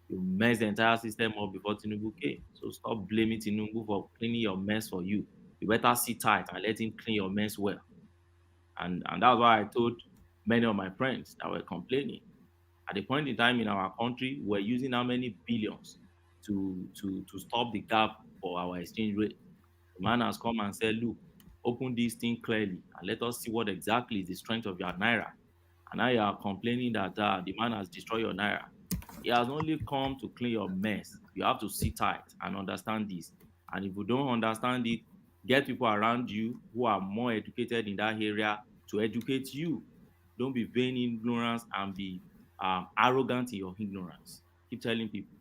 You messed the entire system up before Tinubu came. So stop blaming Tinubu for cleaning your mess for you. You better sit tight and let him clean your mess well. And that's why I told many of my friends that were complaining. At the point in time in our country, we're using how many billions to stop the gap for our exchange rate. The man has come and said, look, open this thing clearly and let us see what exactly is the strength of your naira. And now you are complaining that the man has destroyed your naira. He has only come to clean your mess. You have to sit tight and understand this. And if you don't understand it, get people around you who are more educated in that area to educate you. Don't be vain in ignorance and be arrogant in your ignorance. Keep telling people.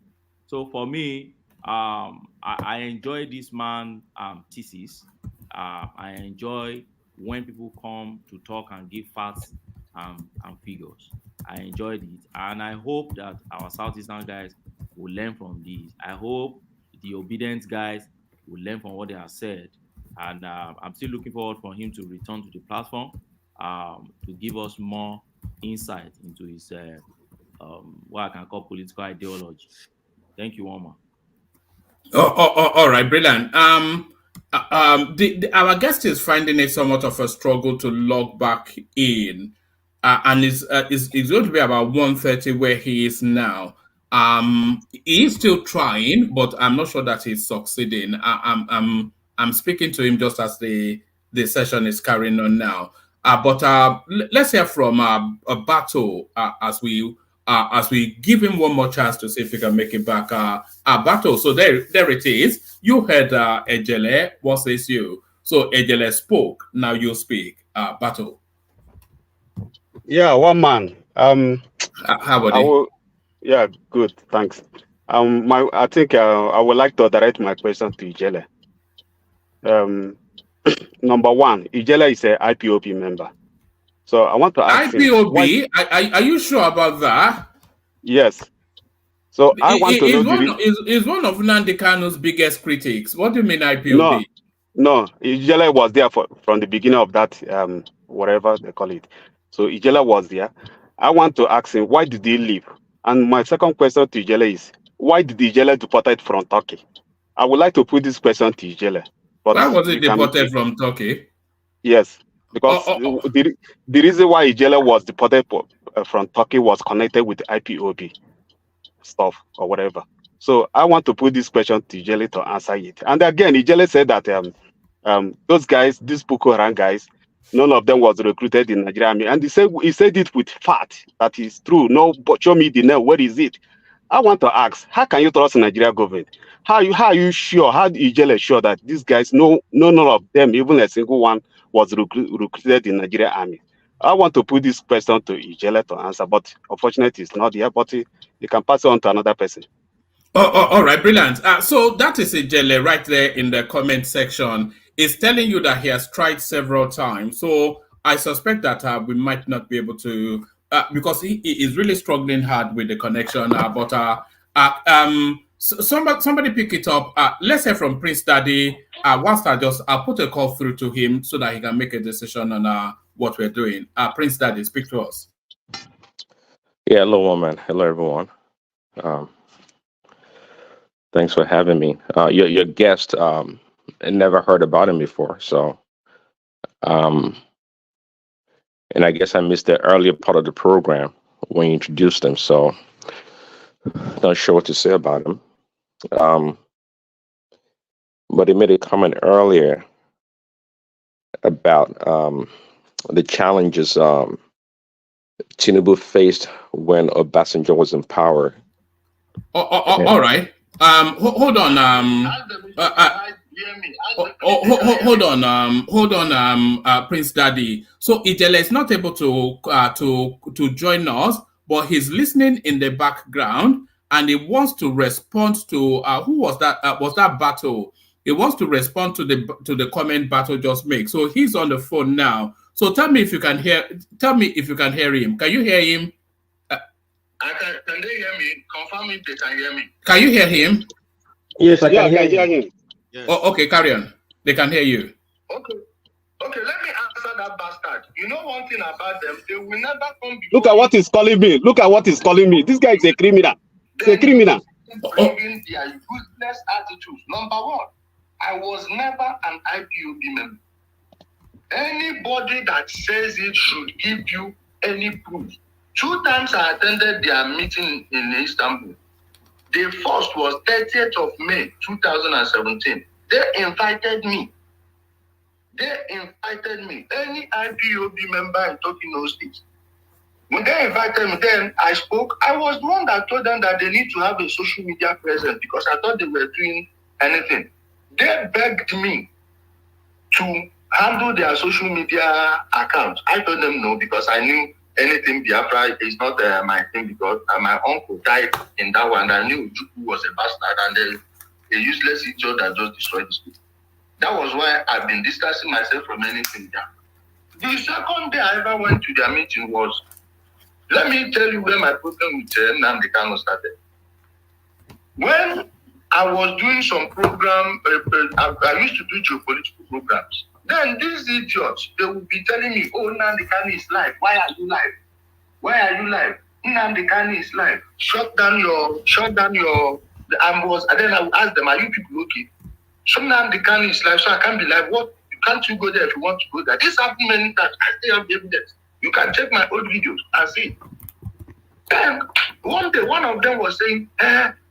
So for me, I enjoy this man thesis. I enjoy when people come to talk and give facts and figures. I enjoyed it, and I hope that our Southeastern guys will learn from this. I hope the obedient guys will learn from what they have said, and I'm still looking forward for him to return to the platform to give us more insight into his what I can call political ideology. Thank you, Omar. All right, brilliant. Our guest is finding it somewhat of a struggle to log back in, and is going to be about 1:30 where he is now. He is still trying, but I'm not sure that he's succeeding. I'm speaking to him just as the session is carrying on now. But let's hear from Bato as we give him one more chance to see if he can make it back. Battle. So there it is. You heard Ijele. What says you? So Ijele spoke. Now you speak. Battle. Yeah, one man. How about I it? will. Yeah, good. Thanks. I think I would like to direct my question to Ijele. Number one, Ijele is a IPOP member. So I want to ask him why. IPOB. Are you sure about that? Yes. So I want to know Is one of Namdi Kanu's biggest critics. What do you mean No, IPOB? no. Ijele was there from the beginning of that, whatever they call it. So Ijele was there. I want to ask him, why did he leave? And my second question to Ijele is, why did Ijele deported from Turkey? I would like to put this question to Ijele, but Why was he you can. deported from Turkey? Yes, because the reason why Ijele was deported from Turkey was connected with IPOB stuff or whatever. So I want to put this question to Ijele to answer it. And again, Ijele said that those guys, these Boko Haram guys, none of them was recruited in Nigeria Army. And he said it with fact that is true. No, but show me the name. Where is it? I want to ask, how can you trust Nigeria government? How are you sure? How Ijele sure that these guys, none of them, even a single one, was recruited in Nigeria Army? I want to put this question to Ijele to answer, but unfortunately, it's not here. But you can pass it on to another person. All right, brilliant. So that is Ijele right there in the comment section. Is telling you that he has tried several times. So I suspect that we might not be able to, because he is really struggling hard with the connection. Somebody pick it up. Let's hear from Prince Daddy. I'll put a call through to him so that he can make a decision on what we're doing. Prince Daddy, speak to us. Yeah, hello, woman. Hello, everyone. Thanks for having me. Your guest, I never heard about him before, so and I guess I missed the earlier part of the program when you introduced him, so not sure what to say about him. But he made a comment earlier about the challenges Tinubu faced when Obasanjo was in power. All right. Hold on. Hold on. Prince Daddy. So Ijele is not able to join us, but he's listening in the background, and he wants to respond to who was that? Was that Battle? He wants to respond to the comment Battle just made. So he's on the phone now. So tell me if you can hear. Tell me if you can hear him. Can you hear him? Can they hear me? Confirm if they can hear me. Can you hear him? Yes, I can hear him. Yes. Oh, okay, carry on. They can hear you. Okay, let me answer that bastard. You know one thing about them, they will never come. Look at what he's calling me. Look at what he's calling me. This guy is a criminal. He's a criminal. Bringing their useless attitudes. Number one, I was never an IPOB member. Anybody that says it should give you any proof. 2 times I attended their meeting in Istanbul. The first was 30th of May 2017. They invited me. Any IPOB member in Turkey knows this. When they invited me, then I spoke. I was the one that told them that they need to have a social media presence because I thought they were doing anything. They begged me to handle their social media account. I told them no because I knew anything Biafra is not my thing because my uncle died in that one. I knew Juku was a bastard and a useless idiot that just destroyed the state. That was why I've been distancing myself from anything there. The second day I ever went to their meeting was, let me tell you where my problem with Namdi Kanu started. When I was doing some program, I used to do geopolitical programs. Then these idiots, they would be telling me, oh, Namdi Kanu is live. Why are you live? Why are you live? Namdi Kanu is live. Shut down your, and then I would ask them, are you people okay? So Namdi Kanu is live, so I can't be live. What? Can't you go there if you want to go there? This happened many times. I still have the evidence. You can check my old videos and see. Then one day, one of them was saying,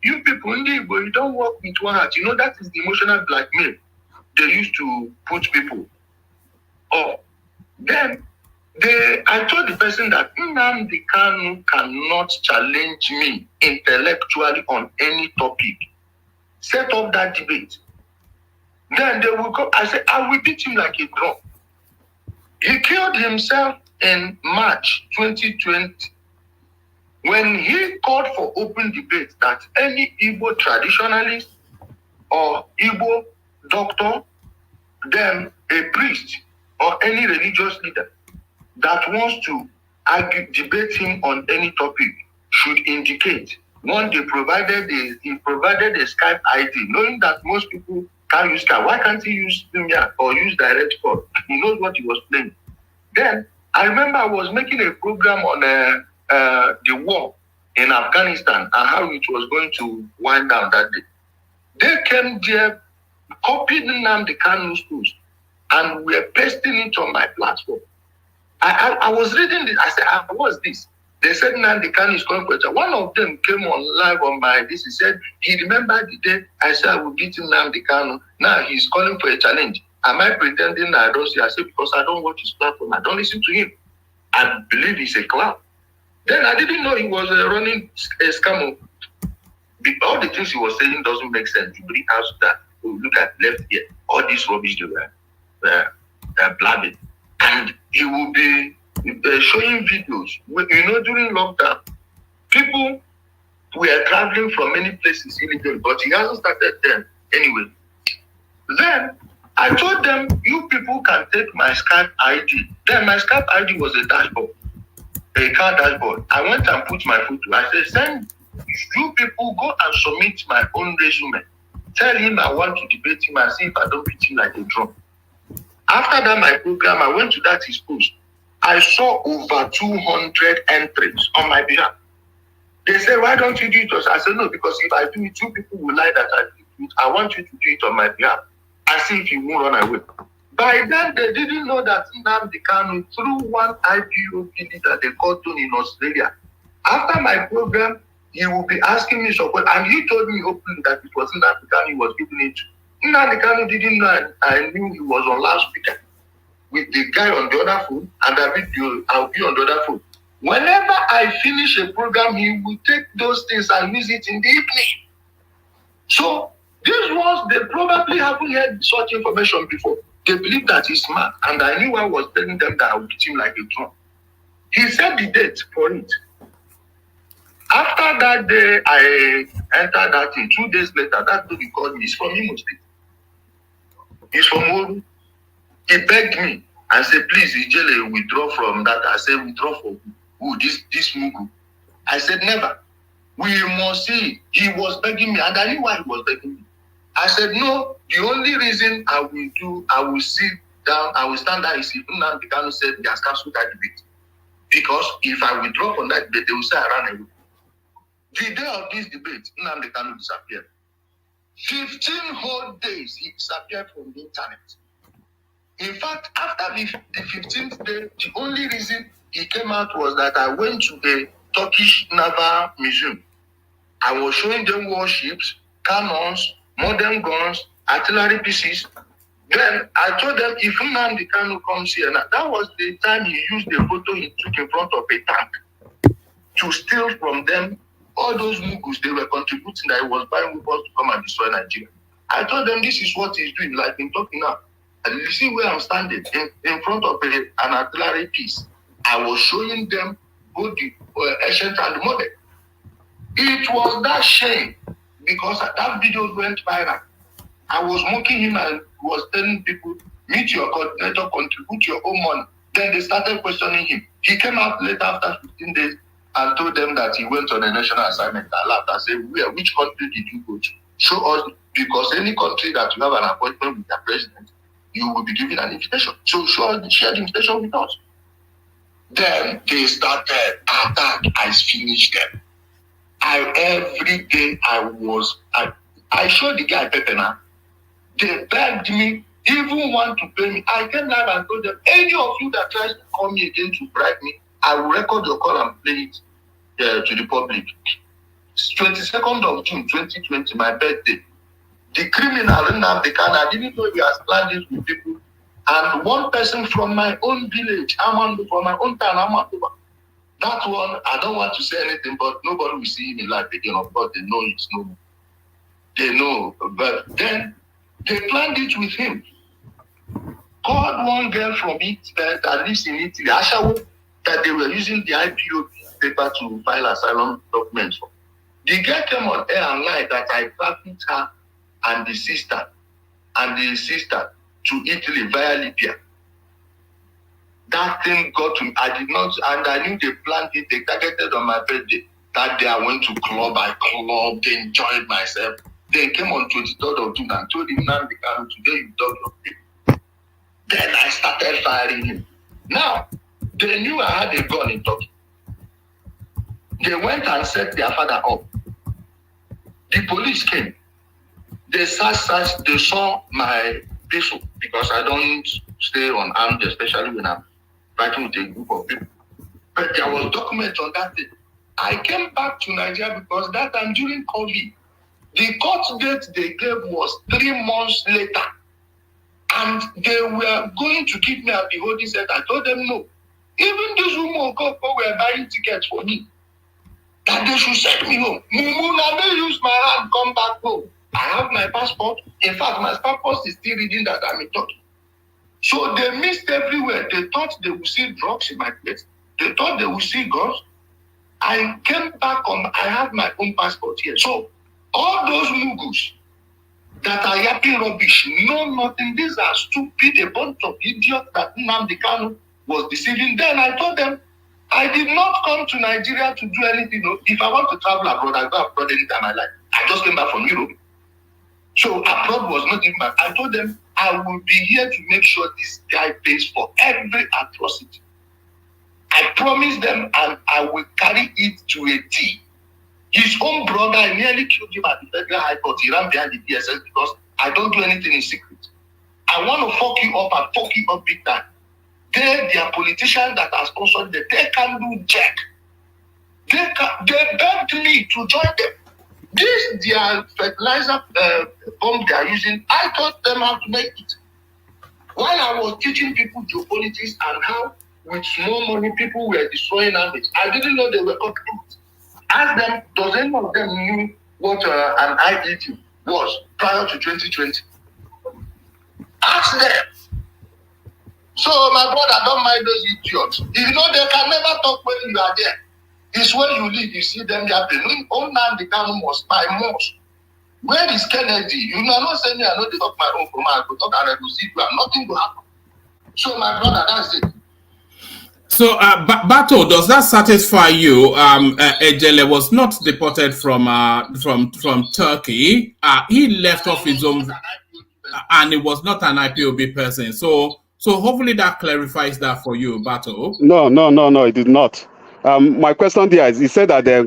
you people in Igbo, you don't work with one heart. You know, that is the emotional blackmail they used to put people. Then I told the person that Namdi Kanu cannot challenge me intellectually on any topic. Set up that debate. Then they will go. I said, I will beat him like a drum. He killed himself in March 2020 when he called for open debate that any Igbo traditionalist or Igbo doctor, then a priest or any religious leader that wants to debate him on any topic should indicate. One, he provided a Skype ID, knowing that most people can't use Skype. Why can't he use Lumia or use direct call? He knows what he was playing. Then I remember I was making a program on the war in Afghanistan and how it was going to wind down that day. They came there, copied Namdi Kanu's post, and were pasting it on my platform. I was reading this. I said, what's this? They said Namdi Kanu is coming for a challenge. One of them came on live on my this. He said he remembered the day I said I will beat him Namdi Kanu. Now he's calling for a challenge. Am I pretending that I don't see? I said because I don't watch his platform. I don't listen to him. I believe he's a clown. Then I didn't know he was running a scam. All the things he was saying doesn't make sense. You bring out that. Look at left here. All this rubbish they were blabbing. And he will be showing videos. You know, during lockdown, people were traveling from many places illegally, but he hasn't started then anyway. Then I told them, you people can take my Skype ID. Then my Skype ID was a dashboard, a car dashboard. I went and put my photo. I said, send you people go and submit my own resume. Tell him I want to debate him and see if I don't beat him like a drum. After that, my program, I went to that his post. I saw over 200 entries on my behalf. They said, why don't you do it? I said, no, because if I do it, 2 people will lie that I do it. I want you to do it on my behalf. I see if you won't run away. By then, they didn't know that Namdi Kanu, through one IPOB leader they called Tony in Australia. After my program, he will be asking me support, and he told me openly that it was Namdi Kanu he was giving it to. Namdi Kanu didn't know I knew he was on loudspeaker with the guy on the other phone, and I'll be on the other phone. Whenever I finish a program, he will take those things and use it in the evening. So these ones, they probably haven't heard such information before. They believe that he's smart, and I knew I was telling them that I would beat him like a drum. He set the date for it. After that day, I entered that thing. 2 days later, that dude called me. He's from Imo State. He's from Oru. He begged me and said, please, Ijele, withdraw from that. I said, withdraw for who? This Mugu. I said, never. We must see. He was begging me, and I knew why he was begging me. I said, no, the only reason I will sit down, I will stand there is if Namdi Kanu said he has cancelled that debate. Because if I withdraw from that debate, they will say I ran away. The day of this debate, Namdi Kanu disappeared. 15 whole days, he disappeared from the internet. In fact, after the 15th day, the only reason he came out was that I went to the Turkish Naval Museum. I was showing them warships, cannons, modern guns, artillery pieces. Then I told them, if Namdi Kanu comes here, now, that was the time he used the photo he took in front of a tank to steal from them all those Mughals. They were contributing that he was buying weapons to come and destroy Nigeria. I told them this is what he's doing, like I'm talking now. And you see where I'm standing in front of an artillery piece. I was showing them both the ancient and the modern. It was that shame because that video went viral. I was mocking him and was telling people, meet your coordinator, contribute your own money. Then they started questioning him. He came out later after 15 days and told them that he went on a national assignment. I laughed. I said, which country did you go to? Show us, because any country that you have an appointment with the president, you will be given an invitation. So share the invitation with us. Then they started attack. I finished them. Every day I showed the guy Pepe now. They begged me, even want to pay me. I came live and told them, any of you that tries to call me again to bribe me, I will record your call and play it to the public. 22nd of June 2020, my birthday. The criminal in Namdi Kanu, I didn't know he has planned this with people. And one person from my own village, from my own town, Amanduba. That one, I don't want to say anything, but nobody will see him in life again. Of course, they know it's no. They know. But then, they planned it with him. Called one girl from it that lives in Italy, Ashawo, that they were using the IPO paper to file asylum documents for. The girl came on air and lied that I trafficked her and the sister to Italy via Libya. That thing got to me. I did not, and I knew they planned it. They targeted on my birthday. That day I went to club. I clubbed, enjoyed myself. They came on 23rd of June and told him, Namdi Kanu, today you dug your people. Then I started firing him. Now, they knew I had a gun in Turkey. They went and set their father up. The police came. They searched, they saw my pistol because I don't stay unarmed, especially when I'm fighting with a group of people. But there was documents on that day. I came back to Nigeria because that time during COVID, the court date they gave was 3 months later. And they were going to keep me at the holding center. I told them no. Even these women were buying tickets for me. That they should send me home. Now they use my hand, come back home. I have my passport. In fact, my passport is still reading that I'm in Turkey. So they missed everywhere. They thought they would see drugs in my place. They thought they would see guns. I came back I have my own passport here. So all those Mughals that are yapping rubbish know nothing. These are stupid, a bunch of idiots that Namdi Kanu was deceiving. Then I told them, I did not come to Nigeria to do anything. If I want to travel abroad, I go abroad anytime I like. I just came back from Europe. So abroad was not even bad. I told them, I will be here to make sure this guy pays for every atrocity. I promised them, and I will carry it to a T. His own brother nearly killed him at the Federal High Court. He ran behind the DSS because I don't do anything in secret. I want to fuck you up and fuck you up big time. They are politicians that are sponsored them. They can do jack. They begged me to join them. This their fertilizer bomb they are using, I taught them how to make it. While I was teaching people geopolitics and how with small money, people were destroying armies. I didn't know they were coming. Ask them, does any of them knew what an IED was prior to 2020? Ask them. So, my brother, don't mind those idiots. You know, they can never talk when you are there. It's where you live, you see them yapping. Oh, Namdi Kanu must buy most. Where is Kennedy? You know, I'm not saying I know they talk my own from I go talk and I will see you, and nothing will happen. So, my brother, that's it. So, Bato, does that satisfy you? Ijele was not deported from Turkey. He left off his own, and he was not an IPOB person. So hopefully that clarifies that for you, Bato. No, it did not. My question there is, he said that they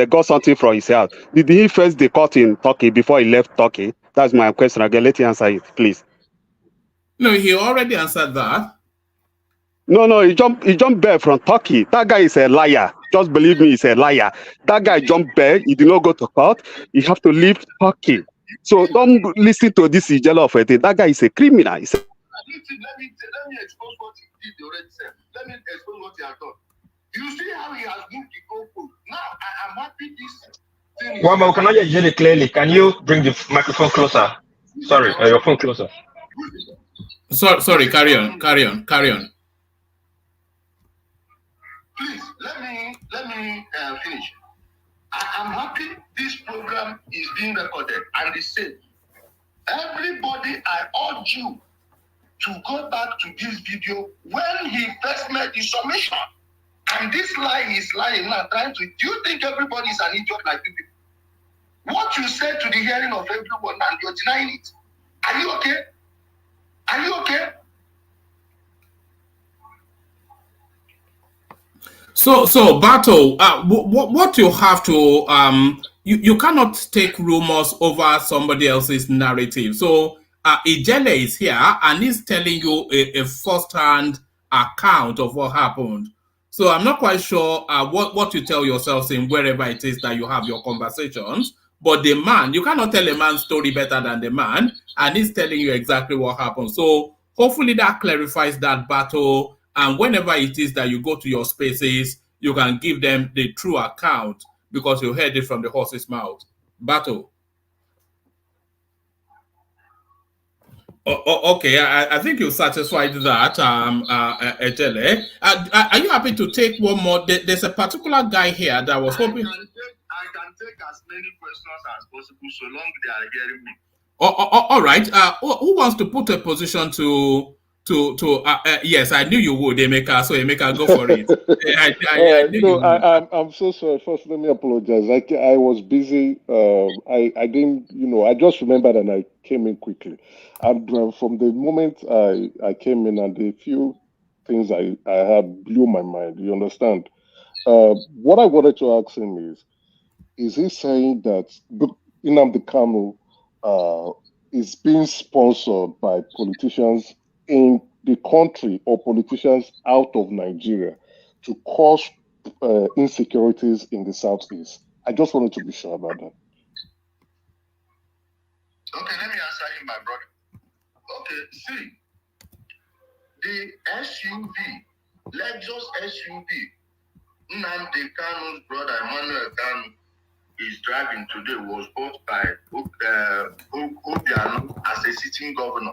got something from his house. Did he first deport in Turkey before he left Turkey? That's my question. Again, let you answer it, please. No, he already answered that. No, he jumped back from Turkey. That guy is a liar. Just believe me, he's a liar. That guy jumped back. He did not go to court. He have to leave Turkey. So don't listen to this Ijele of it. That guy is a criminal. Let me expose what he did already said. Let me expose what he has done. You see how he has moved the goalpost. Now I am happy this thing is. Well, can I hear Ijele clearly? Can you bring the microphone closer? Sorry, your phone closer. Sorry, carry on. Please let me finish. I am happy this program is being recorded and it's safe. Everybody, I urge you to go back to this video when he first made the submission. And this lie is lying now, trying to. Do you think everybody is an idiot like you people? What you said to the hearing of everyone and you're denying it. Are you okay? Are you okay? So Bato, what you have to you cannot take rumors over somebody else's narrative. So Ijele is here and he's telling you a first-hand account of what happened. So I'm not quite sure what you tell yourselves in wherever it is that you have your conversations. But the man, you cannot tell a man's story better than the man, and he's telling you exactly what happened. So hopefully that clarifies that, Bato. And whenever it is that you go to your spaces, you can give them the true account because you heard it from the horse's mouth. Bato. Okay, I think you satisfied that, Ijele. Are you happy to take one more? There's a particular guy here that was hoping. I can take as many questions as possible so long they are hearing me. All right. Who wants to put a position to yes, I knew you would, Emeka. So Emeka, go for it. I knew you would. I'm so sorry. First, let me apologize. I was busy. I didn't, I just remembered and I came in quickly. And from the moment I came in and the few things I had blew my mind, you understand? What I wanted to ask him is he saying that Namdi Kanu is being sponsored by politicians in the country or politicians out of Nigeria to cause insecurities in the Southeast? I just wanted to be sure about that. Okay, let me answer you, my brother. Okay, see, the SUV, Lexus SUV, Namdi Kanu's brother Emmanuel Kanu is driving today was bought by Obiano as a sitting governor.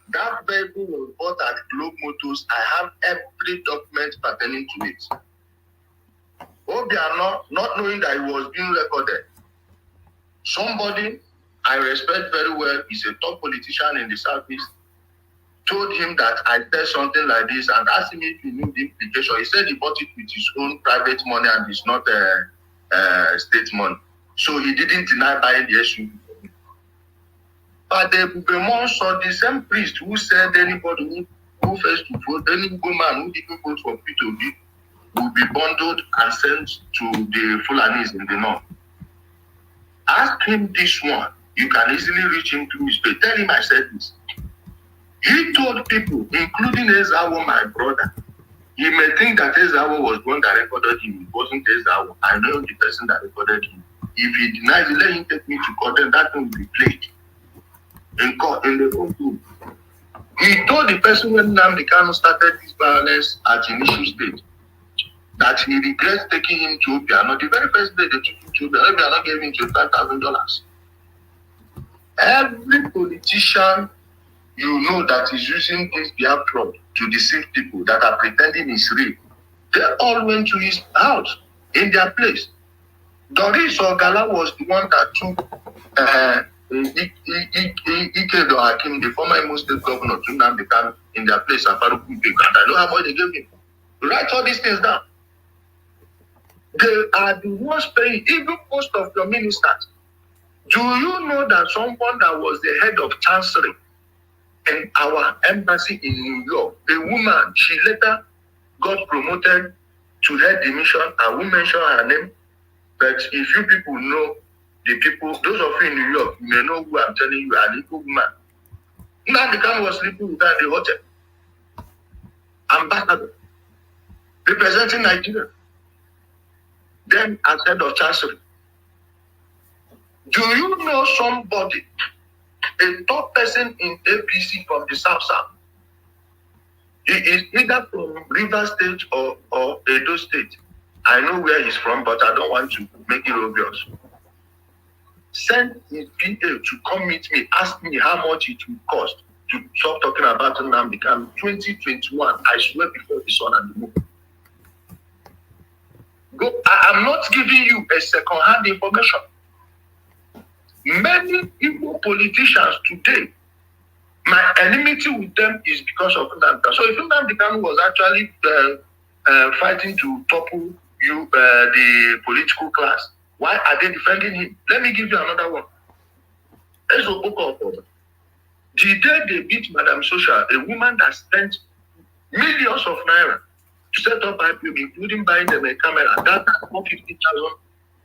That vehicle was bought at Globe Motors. I have every document pertaining to it. Obiano, not knowing that he was being recorded, somebody I respect very well, is a top politician in the Southeast, told him that I said something like this and asked him if he knew the implication. He said he bought it with his own private money and it's not state money. So he didn't deny buying the SUV. But the Bubemon saw the same priest who said anybody who fails to vote, any woman who didn't vote for P2B will be bundled and sent to the Fulanis in the north. Ask him this one. You can easily reach him through his page. Tell him I said this. He told people, including Ezawo, my brother, he may think that Ezawo was the one that recorded him. It wasn't Ezawo. I know the person that recorded him. If he denies it, let him take me to court, then that thing will be played in court, in the courtroom. He told the person when Namdi Kanu started this violence at initial stage that he regrets taking him to Obiano. The very first day they took him to Obiano, Obiano gave him $25,000. Every politician you know that is using this platform to deceive people that are pretending it's real, they all went to his house in their place. Doris Ogala was the one that took Ikedo Hakim, the former Imo State governor, to Namdi Kanu in their place at Faruku, and I know how much they gave him. Write all these things down. They are the ones paying, even most of your ministers. Do you know that someone that was the head of chancery in our embassy in New York, a woman, she later got promoted to head the mission? I won't mention her name, but if you people know the people, those of you in New York, you may know who I'm telling you, an equal woman. Namdi Kanu was sleeping with her in the hotel. Ambassador, representing Nigeria, then as head of chancery. Do you know somebody, a top person in APC from the South? He is either from River State or Edo State. I know where he's from, but I don't want to make it obvious. Send his PA to come meet me, ask me how much it will cost to stop talking about Namdi Kanu. 2021, I swear before the sun and the moon. Go, I'm not giving you a second-hand information. Many Igbo politicians today, my enmity with them is because of Namdi Kanu. So if Namdi Kanu was actually fighting to topple you, the political class, why are they defending him? Let me give you another one. The day they beat Madam Social, a woman that spent millions of naira to set up IPOB, including buying them a camera, that 150,000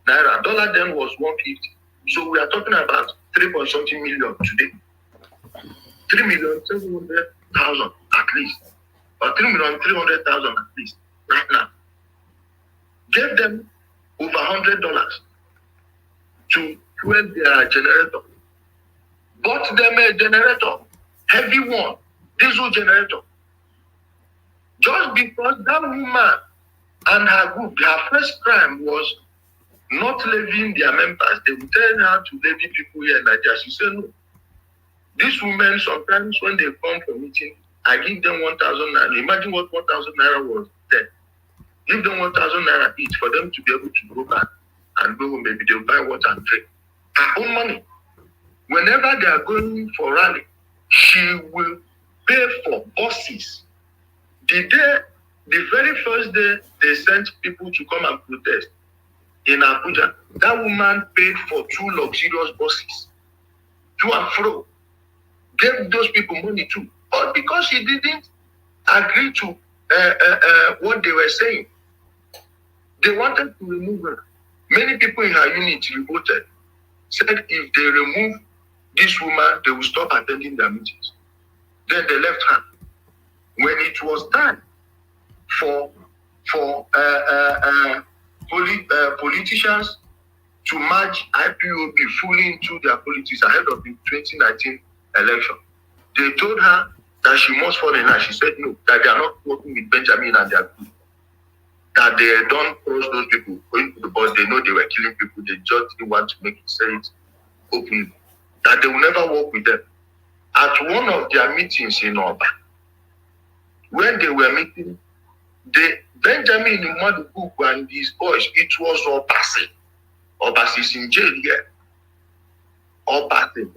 naira. Dollar then was 150. So we are talking about 3.something million today. 3,700,000 at least. Or 3,300,000 at least right now. Gave them over $100 to fuel their generator. Bought them a generator, heavy one, diesel generator. Just because that woman and her group, their first crime was not levying their members. They would tell her to levy people here in Nigeria. She said no. These women, sometimes when they come for meeting, I give them 1,000 naira. Imagine what 1,000 naira was then. Give them 1,000 naira each for them to be able to go back and go home. Maybe they'll buy water and drink. Her own money. Whenever they are going for rally, she will pay for buses. The very first day they sent people to come and protest in Abuja, that woman paid for 2 luxurious buses to and fro. Gave those people money too. But because she didn't agree to what they were saying, they wanted to remove her. Many people in her unit revolted, said if they remove this woman, they will stop attending their meetings. Then they left her. When it was time for politicians to merge IPOB fully into their politics ahead of the 2019 election, they told her that she must fall in line. She said no, that they are not working with Benjamin and their group. That they don't cross those people, but they know they were killing people. They just didn't want to make it, say it openly. That they will never work with them. At one of their meetings in Oba, when they were meeting, Benjamin Madubuku and his boys, it was Obasi. Obasi is in jail here. Obasi.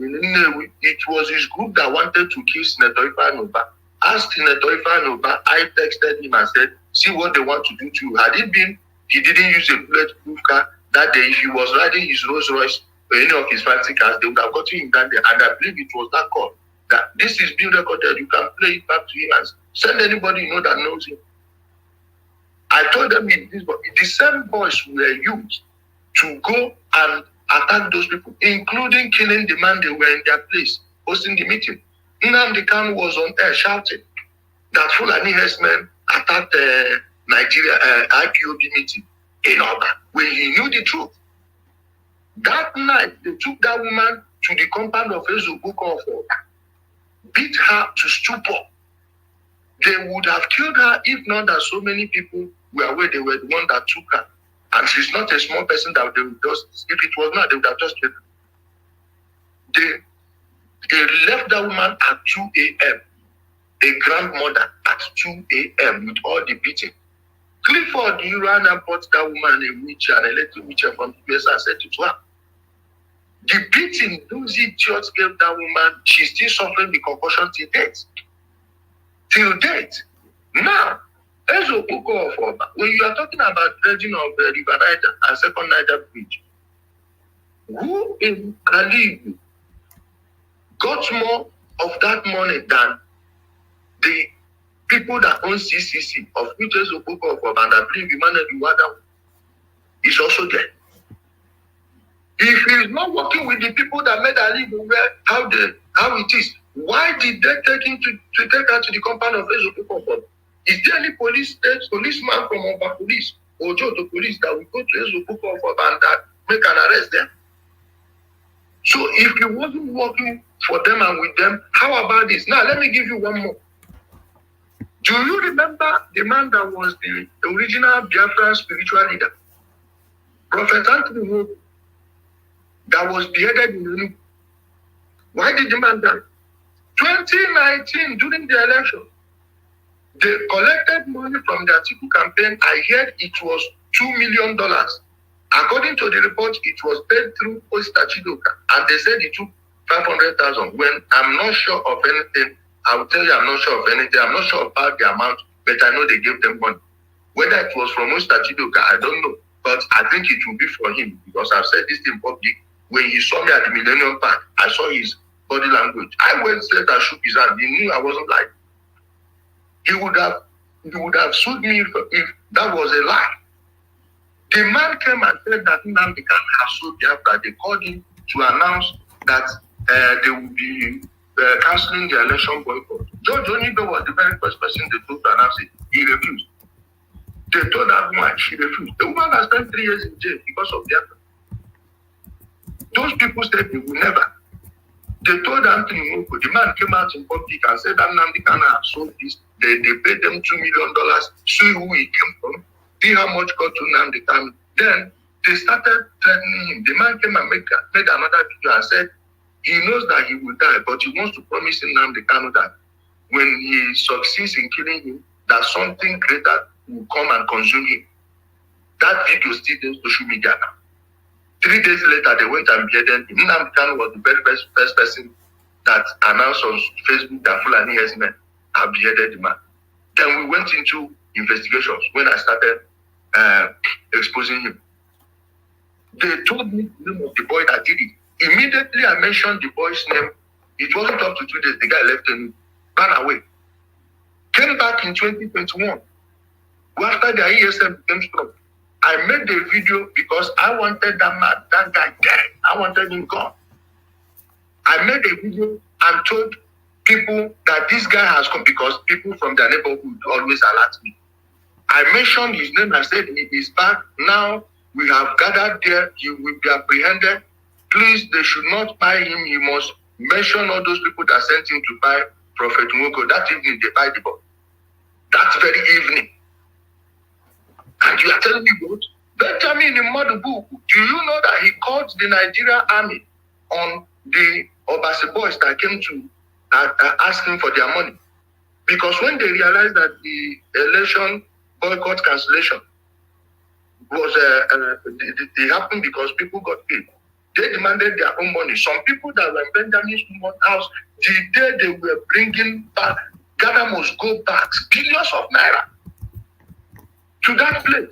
It was his group that wanted to kill Senator Ifeanyi. Asked Senator Ifeanyi, I texted him and said, see what they want to do to you. Had it been, he didn't use a bulletproof car that day, if he was riding his Rolls Royce or any of his fancy cars, they would have gotten him that day. And I believe it was that call. That this is being recorded, you can play it back to him and send anybody you know that knows him. I told them the same boys were used to go and attack those people, including killing the man they were in their place, hosting the meeting. Namdi Kanu was on air shouting that Fulani herdsmen attacked Nigeria IPOB meeting in Oba when he knew the truth. That night, they took that woman to the compound of Ezubuko of Oba. beat her to stupor. They would have killed her if not that so many people were aware they were the one that took her. And she's not a small person that they would just, if it was not, they would have just killed her. They left that woman at 2 a.m. A grandmother at 2 a.m. with all the beating. Clifford, you ran and bought that woman a wheelchair, an electric wheelchair from the US and said it to her. The beating those idiots gave that woman, she's still suffering the concussion till date. Till date. Now, Ezo Boko of Oba, when you are talking about dredging of the River Niger and Second Niger Bridge, who in Ali got more of that money than the people that own CCC, of which Ezo Boko of Oba, and I believe Emmanuel Iwada is also there. If he is not working with the people that made Ali aware how it is, why did they take him to take her to the compound of Ezo Boko of Oba? Is there any policeman from Oba Police or Joto Police that will go to Ezo Boko of Oba and that make an arrest there? So if he wasn't working for them and with them, how about this? Now let me give you one more. Do you remember the man that was the original Biafran spiritual leader? Prophet Anthony Wood, that was beheaded in Enugu. Why did the man die? 2019, during the election, they collected money from the Atiku campaign. I heard it was $2 million. According to the report, it was paid through Osta Chidoka, and they said it took 500,000. When I'm not sure of anything, I will tell you I'm not sure of anything. I'm not sure about the amount, but I know they gave them money. Whether it was from Osta Chidoka, I don't know. But I think it will be for him, because I've said this in public. When he saw me at the Millennium Park, I saw his body language. I went straight and shook his hand. He knew I wasn't lying. He would have sued me if that was a lie. The man came and said that Namdi Kanu has sued Biafra. They called him to announce that they will be cancelling the election boycott. George Onibe was the very first person they told to announce it. He refused. They told that woman, she refused. The woman has spent 3 years in jail because of Biafra. Those people said they will never. They told Anthony Nwoko, the man came out in public and said that Namdi Kanu has sold this. They paid them $2 million, see who he came from, see how much got to Namdi Kanu. Then they started threatening him. The man came and made another video and said he knows that he will die, but he wants to promise Namdi Kanu that when he succeeds in killing him, that something greater will come and consume him. That video still on social media now. 3 days later, they went and beheaded him. Namdi Kanu was the very first person that announced on Facebook that Fulani herdsmen have beheaded the man. Then we went into investigations when I started exposing him. They told me the name of the boy that did it. Immediately I mentioned the boy's name. It wasn't up to 2 days. The guy left and ran away. Came back in 2021. After the ESM became strong, I made the video because I wanted that guy dead. I wanted him gone. I made a video and told people that this guy has come because people from their neighborhood always alert me. I mentioned his name and said he is back. Now we have gathered there. He will be apprehended. Please, they should not buy him. He must mention all those people that sent him to buy Prophet Nwoko. That evening, they buy the book. That very evening. And you are telling me what? Benjamin in Madubu, do you know that he called the Nigerian army on the Obasi boys that came to ask him for their money? Because when they realized that the election boycott cancellation was it happened because people got paid. They demanded their own money. Some people that were in Benjamin's house, the day they were bringing back, Ghana must go back billions of naira to that place.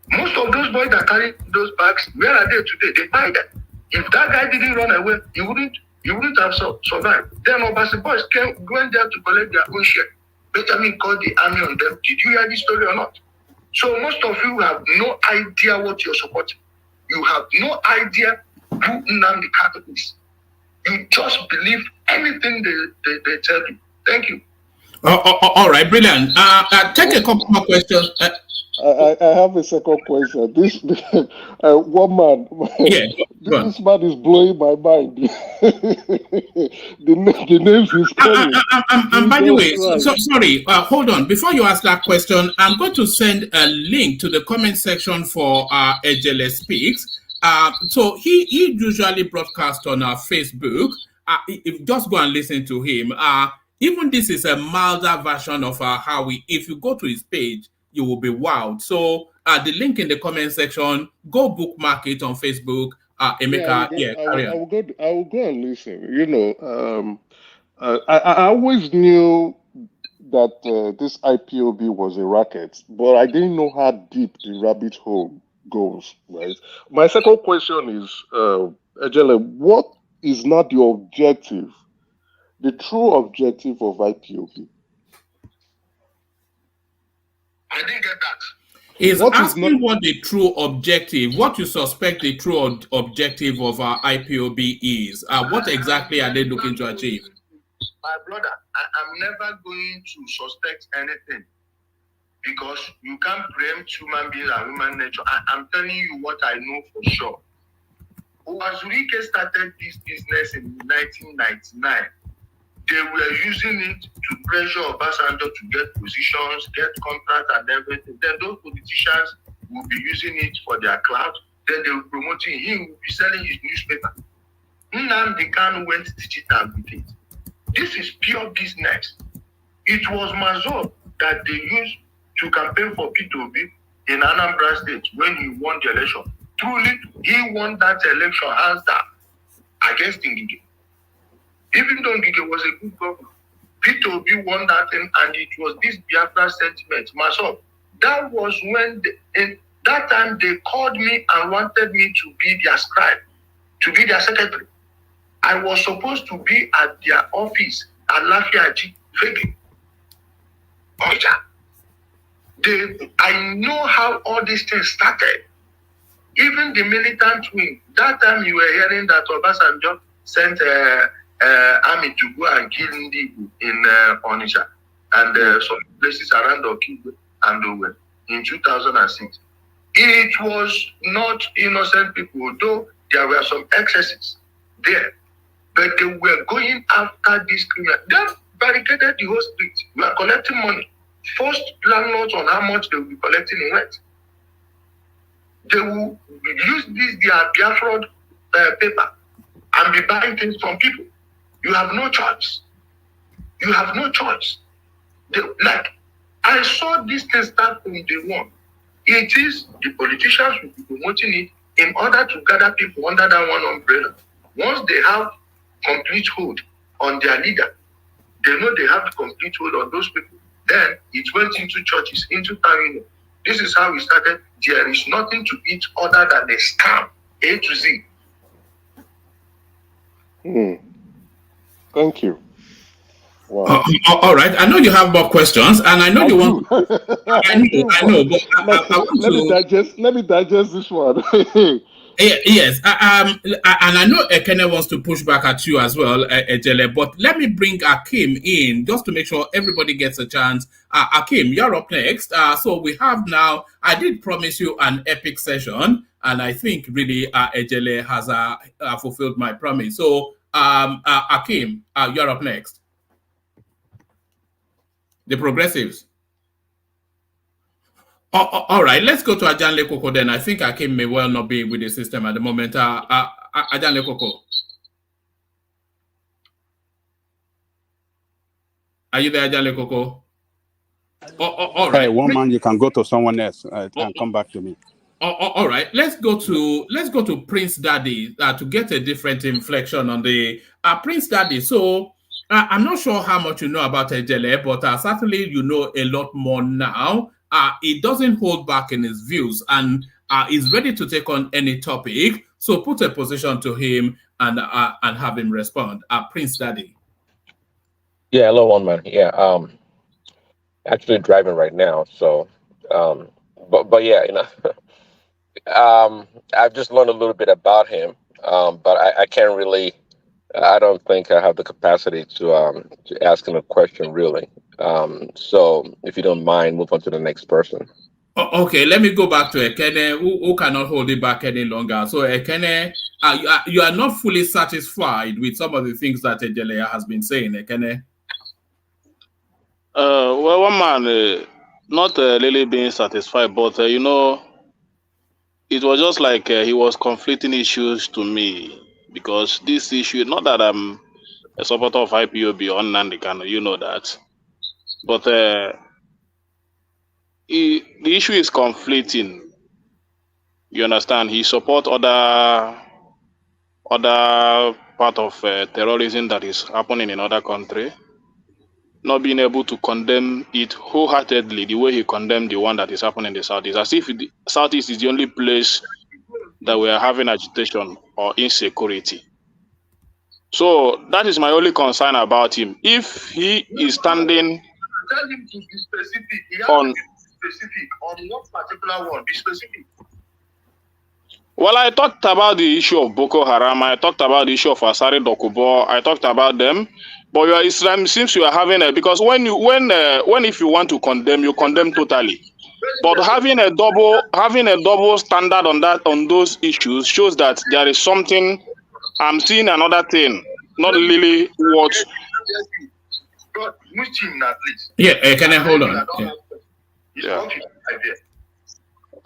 Most of those boys that carry those bags, where are they today? They buy them. If that guy didn't run away, he wouldn't have survived. Then Obasi boys went there to collect their own share. Benjamin called the army on them. Did you hear this story or not? So most of you have no idea what you're supporting. You have no idea who Namdi Kanu is. You just believe anything they tell you. Thank you. All right, brilliant. Take a couple more questions. I have a second question. This one man, Yeah, go on. this man is blowing my mind. The names he's calling. And by the Jesus way, Christ. sorry, hold on. Before you ask that question, I'm going to send a link to the comment section for Ijele Speaks. So he usually broadcasts on our Facebook. Just go and listen to him. Even this is a milder version of how if you go to his page, you will be wowed. So the link in the comment section, go bookmark it on Facebook. Emeka, carry on. I will go and listen. You know, I always knew that this IPOB was a racket, but I didn't know how deep the rabbit hole goes. Right. My second question is, Ijele, what is not the objective, the true objective of IPOB? I didn't get that. He's asking what the true objective, what you suspect the true objective of our IPOB is. What exactly are they looking to achieve? My brother, I'm never going to suspect anything because you can't preempt human beings and human nature. I'm telling you what I know for sure. Wazurike started this business in 1999. They were using it to pressure Obasanjo to get positions, get contracts and everything. Then those politicians will be using it for their clout. Then they will be promoting him, will be selling his newspaper. Namdi Kanu went digital with it. This is pure business. It was Mazur that they used to campaign for P2B in Anambra State when he won the election. Truly, he won that election hands down against Ngige. Even though Ngige was a good governor, P2B won that thing, and it was this Biafra sentiment. Mazur, that was when, that time they called me and wanted me to be their scribe, to be their secretary. I was supposed to be at their office at Lafiaji, Fegi. I know how all these things started. Even the militant wing, that time you were hearing that Obasanjo sent army to go and kill Ndibu in Onitsha and some places around Okigwe and Owen in 2006. It was not innocent people, though there were some excesses there. But they were going after this criminal. They barricaded the whole street. We are collecting money. Forced landlords on how much they will be collecting in rent. They will use this their Biafra paper and be buying things from people. You have no choice. You have no choice. I saw this thing start from day one. It is the politicians who will be promoting it in order to gather people under that one umbrella. Once they have complete hold on their leader, they know they have complete hold on those people. Then it went into churches, into town. This is how we started. There is nothing to it other than a scam, A to Z. Thank you. Wow. All right. I know you have more questions, and I know you want. I know, but I want to. Let me digest this one. Yes, and I know Ekene wants to push back at you as well, Ijele, but let me bring Akim in just to make sure everybody gets a chance. Akim, you're up next. So we have now, I did promise you an epic session, and I think really Ijele has fulfilled my promise. So Akim, you're up next. The progressives. All right, let's go to Ajanle Koko then. I think Akim may well not be with the system at the moment. Ajanle Koko. Are you there, Ajanle Koko? All right. Hey, one man, you can go to someone else and come back to me. All right, let's go to Prince Daddy to get a different inflection on the Prince Daddy. So I'm not sure how much you know about Ijele, but certainly you know a lot more now. He doesn't hold back in his views and is ready to take on any topic. So put a position to him and have him respond. Prince Daddy. Yeah, hello, one man. Yeah, actually driving right now. So, but yeah, you know, I've just learned a little bit about him, but I can't really. I don't think I have the capacity to ask him a question really. So if you don't mind, move on to the next person. Okay, let me go back to Ekene, who cannot hold it back any longer. So Ekene, you are not fully satisfied with some of the things that Ijele has been saying, Ekene? Well, one man, not really being satisfied, but you know, it was just like he was conflicting issues to me because this issue, not that I'm a supporter of IPOB or Namdi Kanu, you know that, but the issue is conflicting. You understand? He support other part of terrorism that is happening in other country, not being able to condemn it wholeheartedly the way he condemned the one that is happening in the Southeast, as if the Southeast is the only place that we are having agitation or insecurity. So that is my only concern about him. If he is standing Tell him to be specific. He has on, to be specific on what particular one. Be specific. well, I talked about the issue of Boko Haram. I talked about the issue of Asari Dokubo. I talked about them. But your Islam seems you are having a, because when if you want to condemn, you condemn totally. But having a double standard on those issues shows that there is something. I'm seeing another thing, not really what. But which him now, please? Yeah, can I hold on? Yeah.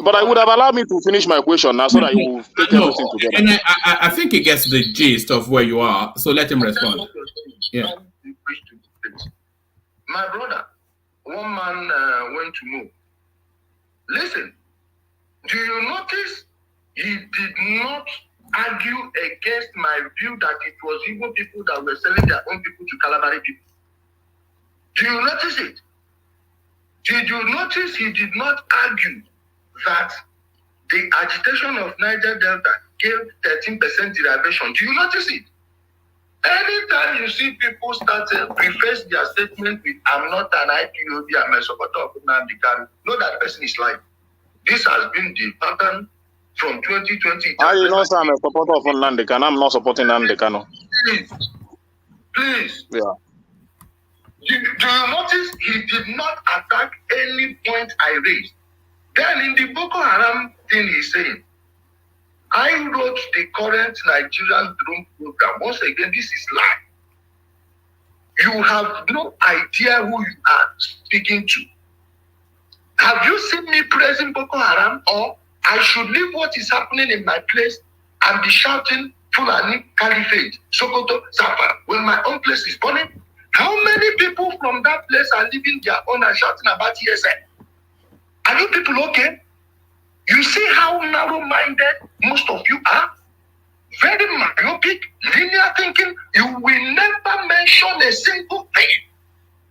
But I would have allowed me to finish my question now so that you will take everything together. And I think he gets the gist of where you are, so let him respond. Yeah. My brother, one man went to move. Listen, do you notice he did not argue against my view that it was even people that were selling their own people to Calabari people? Do you notice it? Did you notice he did not argue that the agitation of Niger Delta gave 13% derivation? Do you notice it? Anytime you see people start to preface their statement with "I'm not an IPOB, I'm a supporter of Namdi Kanu," know that person is lying. This has been the pattern from 2020. I you know, I'm a supporter of Namdi Kanu. I'm not supporting Namdi Kanu. Please. Yeah. Do you notice he did not attack any point I raised? Then in the Boko Haram thing he's saying, I wrote the current Nigerian drone program. Once again, this is lie. You have no idea who you are speaking to. Have you seen me praising Boko Haram? Or I should leave what is happening in my place and be shouting Fulani Caliphate, Sokoto, Zafar, when my own place is burning? How many people from that place are leaving their own and shouting about ESN? Are you people okay? You see how narrow-minded most of you are? Very myopic, linear thinking. You will never mention a single thing.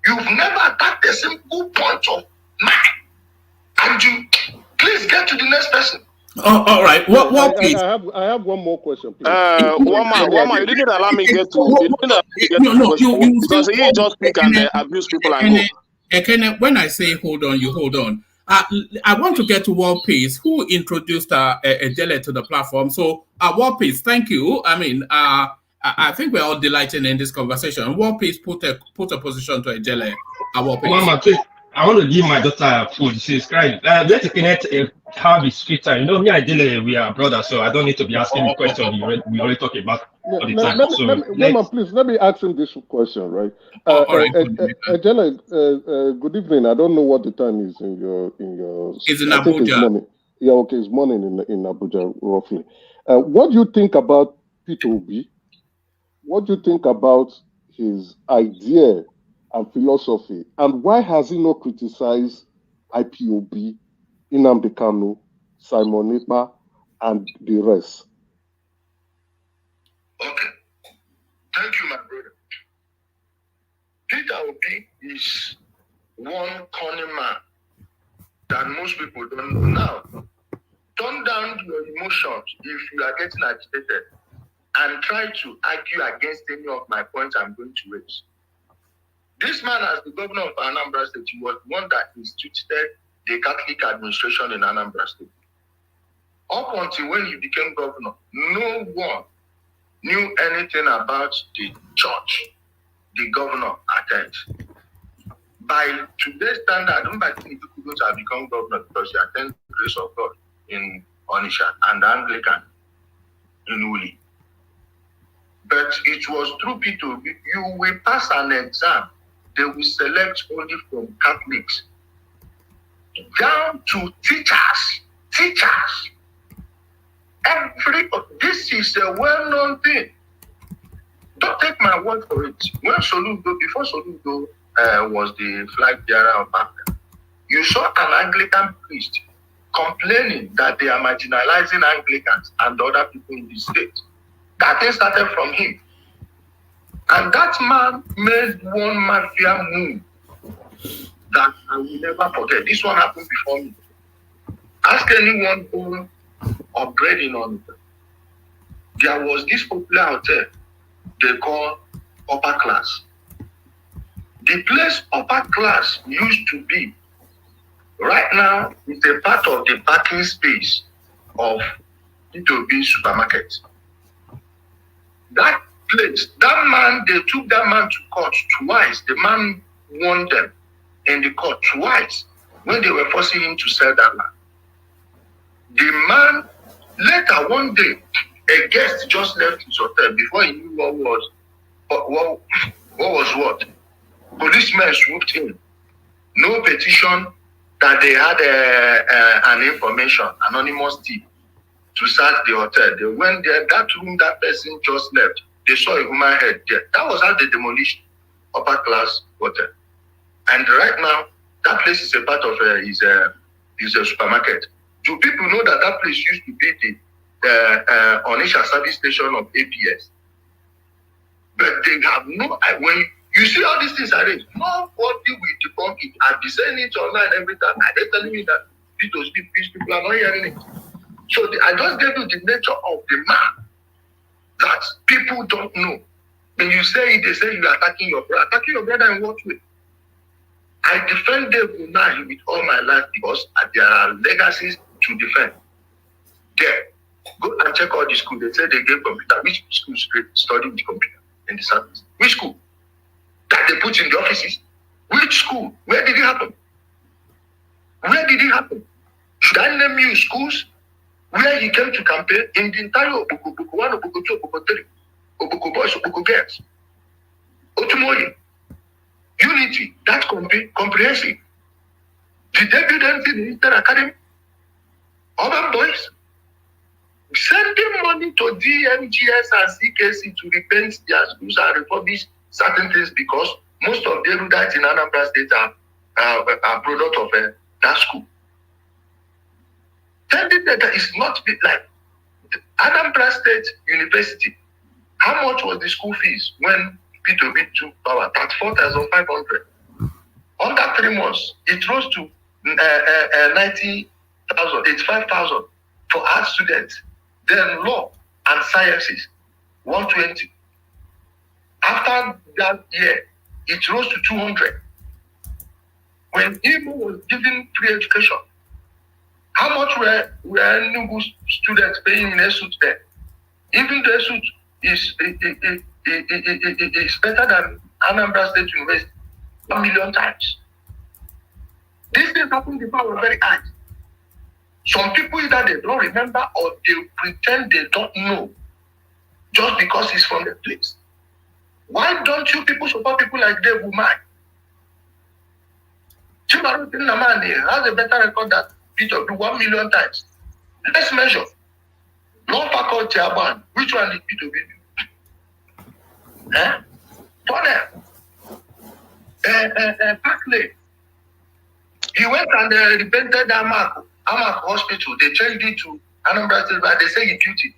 You've never attacked a single point of mine. And you, please get to the next person. Oh, all right. What please? I have one more question, please. One man, you didn't allow me get to. You didn't allow me get No, you because he just speak and abuse people and go. Ekene, when I say hold on, you hold on. I want to get to World Peace, who introduced Ijele to the platform. So, World Peace, thank you. I mean, I think we're all delighted in this conversation. World Peace put a position to Ijele. World Peace. Mama, please, I want to give my daughter food. She's crying. Let the connect have his free time. You know, me and Ijele, we are brothers, so I don't need to be asking the question. We already talk about all the time. Mama, please, let me ask him this question, right? Ijele, good evening. I don't know what the time is in your. It's in Abuja. It's morning. Yeah, okay, it's morning in Abuja, roughly. What do you think about Peter Obi? What do you think about his idea and philosophy? And why has he not criticized IPOB, Namdi Kanu, Simon Ekpa, and the rest? Okay. Thank you, my brother. Peter Obi is one cunning man that most people don't know. Now, turn down your emotions if you are getting agitated and try to argue against any of my points I'm going to raise. This man, as the governor of Anambra State, he was one that instituted the Catholic administration in Anambra State. Up until when he became governor, no one knew anything about the church the governor attends. by today's standard, Mbadi couldn't have become governor because he attended the grace of God in Onisha and Anglican in Uli. But it was through P2. You will pass an exam, they will select only from Catholics, down to teachers. This is a well-known thing. Don't take my word for it. When before Soludo was the flag bearer of Africa, you saw an Anglican priest complaining that they are marginalizing Anglicans and other people in the state. That thing started from him. And that man made one mafia move that I will never forget. This one happened before me. Ask anyone born or bred in on it. There was this popular hotel they call Upper Class. The place Upper Class used to be, right now, is a part of the parking space of P2B supermarket. That place, they took that man to court twice. The man won them in the court twice when they were forcing him to sell that land. The man, later one day, a guest just left his hotel before he knew what was what. Policemen swooped in. No petition that they had an information, anonymous tip to search the hotel. They went there, that room that person just left. They saw a human head there. That was how they demolished Upper Class hotel. And right now, that place is a part of is a supermarket. Do people know that that place used to be the Onisha service station of APS? But they have no. When you see all these things arranged, nobody will debunk it. I've been saying it online every time. They're telling me that these people are not hearing it. So I just gave you the nature of the man that people don't know. When you say it, they say you are attacking your brother. Attacking your brother in what way? I defend them now with all my life because there are legacies to defend. There. Go and check all the schools. They say they gave computer. Which schools study with computer in the service? Which school? That they put in the offices? Which school? Where did it happen? Where did it happen? Should I name you schools where he came to campaign in the entire Obuko 1, Obuko 2, Obuko 3, Obuko boys, Obuko girls? Otumoye. Unity, that's comprehensive. Did they build anything in the academy? Other boys? Sending money to DMGS and CKC to repaint their schools and refurbish certain things because most of the erudites in Anambra State are product of that school. Sending data is not like Anambra State University. How much was the school fees when P2B took power? 34,500. Under 3 months, it rose to 90,000, 85,000 for art students. Then law and sciences, 120. After that year, it rose to 200. When Igbo was given free education, how much were Enugu students paying in ESUT there? Even the ESUT is better than Anambra State University 1 million times. These things happen before we're very high. Some people either they don't remember or they pretend they don't know just because it's from the place. Why don't you people support people like Dave Umai? Chimaru Namani has a better record than Peter do 1 million times. Let's measure. Law faculty ban. Which one did Peter do? Parkley. He went and repented Amak Hospital. They changed it to Anambra State, but they say he built it.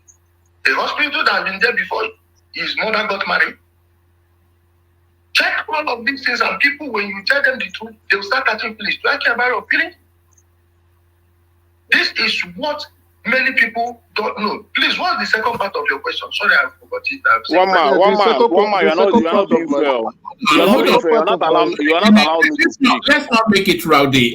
The hospital that had been there before his mother got married. Check all of these things, and people, when you tell them the truth, they will start catching feelings. Do I care about your feelings? This is what many people don't know. Please, what's the second part of your question? Sorry, I forgot it. One man, you're not being fair. You're not allowed me to speak. Let's not make it rowdy.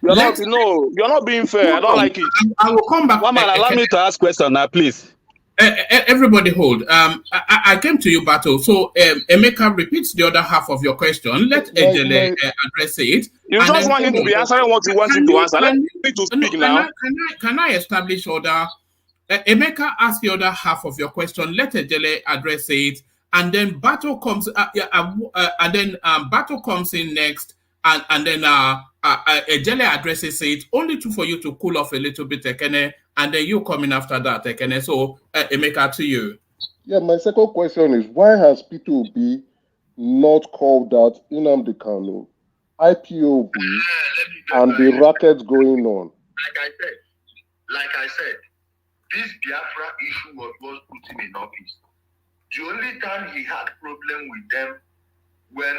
You're not being fair. I don't like it. I will come back. One man, allow me to ask question now, please. Everybody hold. I came to you, Bato. So Emeka repeats the other half of your question. Let Ijele address it. You just want him to be answering what you want him to answer. Let me to speak now. Can I establish order? Emeka asked the other half of your question. Let Ijele address it, and then Bato comes. Bato comes in next, and then Ijele addresses it. Only for you to cool off a little bit, Ekene, and then you come in after that, Ekene. So Emeka, to you. Yeah, my second question is, why has P2B not called out Namdi Kanu, IPOB, and the rackets going on? Like I said, this Biafra issue was what put him in office. The only time he had problem with them when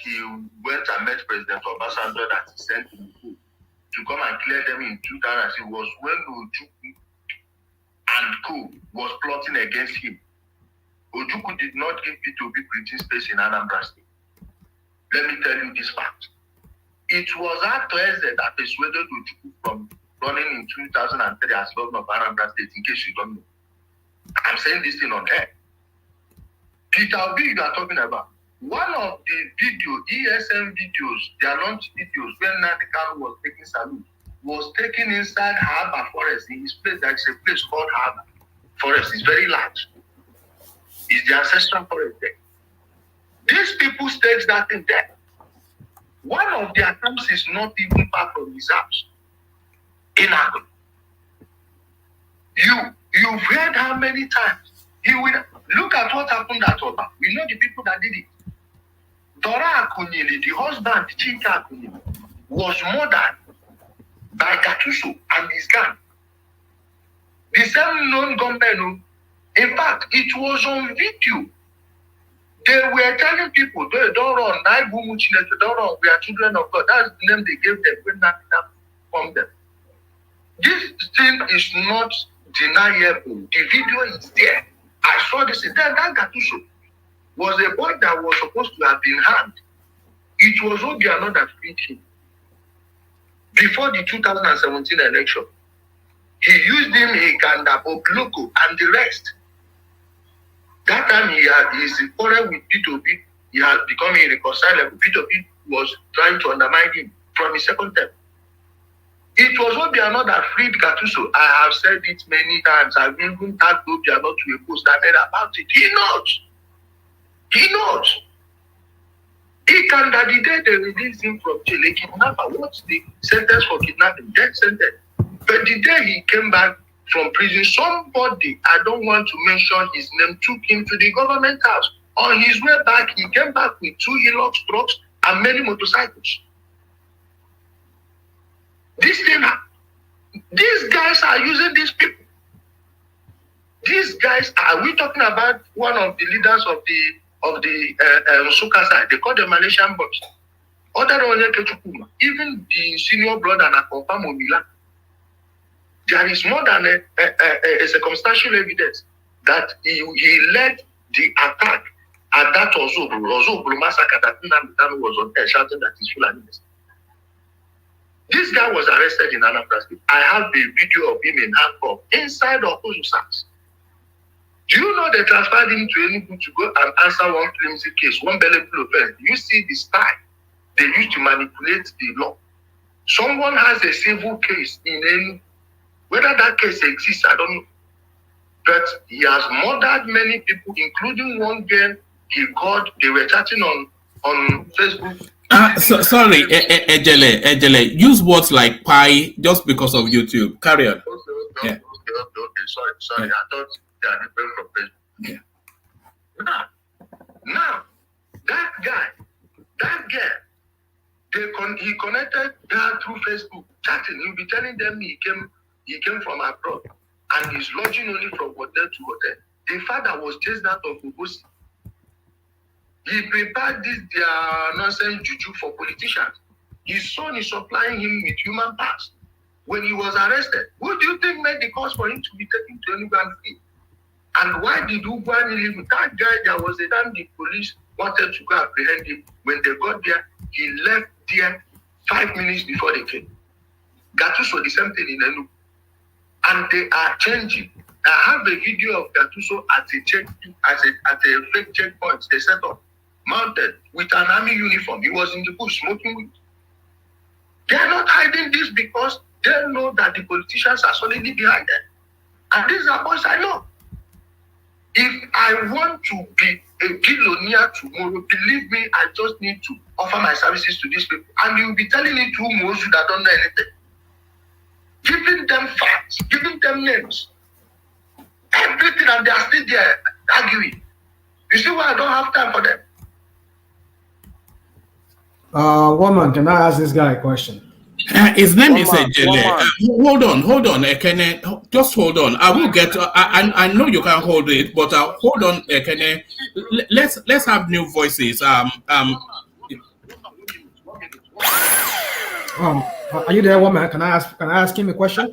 he went and met President Obasanjo that he sent him to come and clear them in 2006 was when Ojukwu and co was plotting against him. Ojukwu did not give P2B breathing space in Anambra State. Let me tell you this fact. It was at Thursday that persuaded Ojukwu from running in 2003 as governor of Anambra State, in case you don't know. I'm saying this thing on air. Peter Obi, you are talking about. One of the ESM videos, the launch videos, when Namdi Kanu was taking salute, was taken inside Harbour Forest, in his place. There is a place called Harbour Forest. It's very large. It's the ancestral forest there. These people staked that in there. One of their camps is not even far from his house. In Agro. You've heard how many times he will look at what happened at Oba. We know the people that did it. Dora Akunyili, the husband, Chika Akunyili, was murdered by Gatuso and his gang. The same known gunmen. In fact, it was on video. They were telling people, don't run, don't run, we are children of God. That's the name they gave them when that from them. This thing is not deniable. The video is there. I saw this. That Gatuso was a boy that was supposed to have been hanged. It was Obiano that freed him. Before the 2017 election, he used him, Hikanda, Obloko, and the rest. That time he had his quarrel with P2B. He had become irreconcilable. P2B was trying to undermine him from his second term. It was Obiano that freed Gatuso. I have said it many times. I've even tagged Obiano to a post that made about it. He knows. He knows. He can that the day they released him from jail, a kidnapper. What's the sentence for kidnapping? Death sentence. But the day he came back from prison, somebody, I don't want to mention his name, took him to the government house. On his way back, he came back with 2 Hilux trucks and many motorcycles. These guys are using these people. These guys, are we talking about one of the leaders of the Suka side? They call them Malaysian boys. Other than even the senior brother na confirm Omila. There is more than a circumstantial evidence that he led the attack at that Ozobro massacre that Namdi Kanu was on air shouting that he's Fulani. This guy was arrested in Anambra State. I have a video of him in handcuff inside Okozu's house. Do you know they transferred him to Enugu to go and answer one flimsy case, one bellyful offense? You see the style they used to manipulate the law. Someone has a civil case in Enugu. Whether that case exists, I don't know. But he has murdered many people, including one girl he called. They were chatting on Facebook. Sorry, Ijele, use words like pie just because of YouTube. Carry on. Okay. Sorry. I thought they are different from Facebook. Yeah. Now, that guy, that girl, he connected her through Facebook, chatting. He'll be telling them he came from abroad and he's lodging only from hotel to hotel. The father was chased out of Ugosi. He prepared this their nonsense juju for politicians. His son is supplying him with human parts. When he was arrested, who do you think made the cause for him to be taken to Enugu free? And why did Ugwani leave with that guy? There was a time the police wanted to go apprehend him. When they got there, he left there 5 minutes before they came. Gatuso the same thing in Enugu. And they are changing. I have a video of Gattuso at a fake checkpoint they set up, mounted with an army uniform. He was in the bush smoking weed. They are not hiding this because they know that the politicians are solidly behind them. And these are boys I know. If I want to be a billionaire tomorrow, believe me, I just need to offer my services to these people. And you'll be telling it to Mozu that don't know anything. Giving them facts, giving them names. Everything, and they are still there arguing. You see why I don't have time for them? Woman, can I ask this guy a question? His name is Ijele. Hold on, Ekene. Just hold on. I will get. I know you can hold it, but hold on, Ekene. Let's have new voices. Are you there, woman? Can I ask him a question?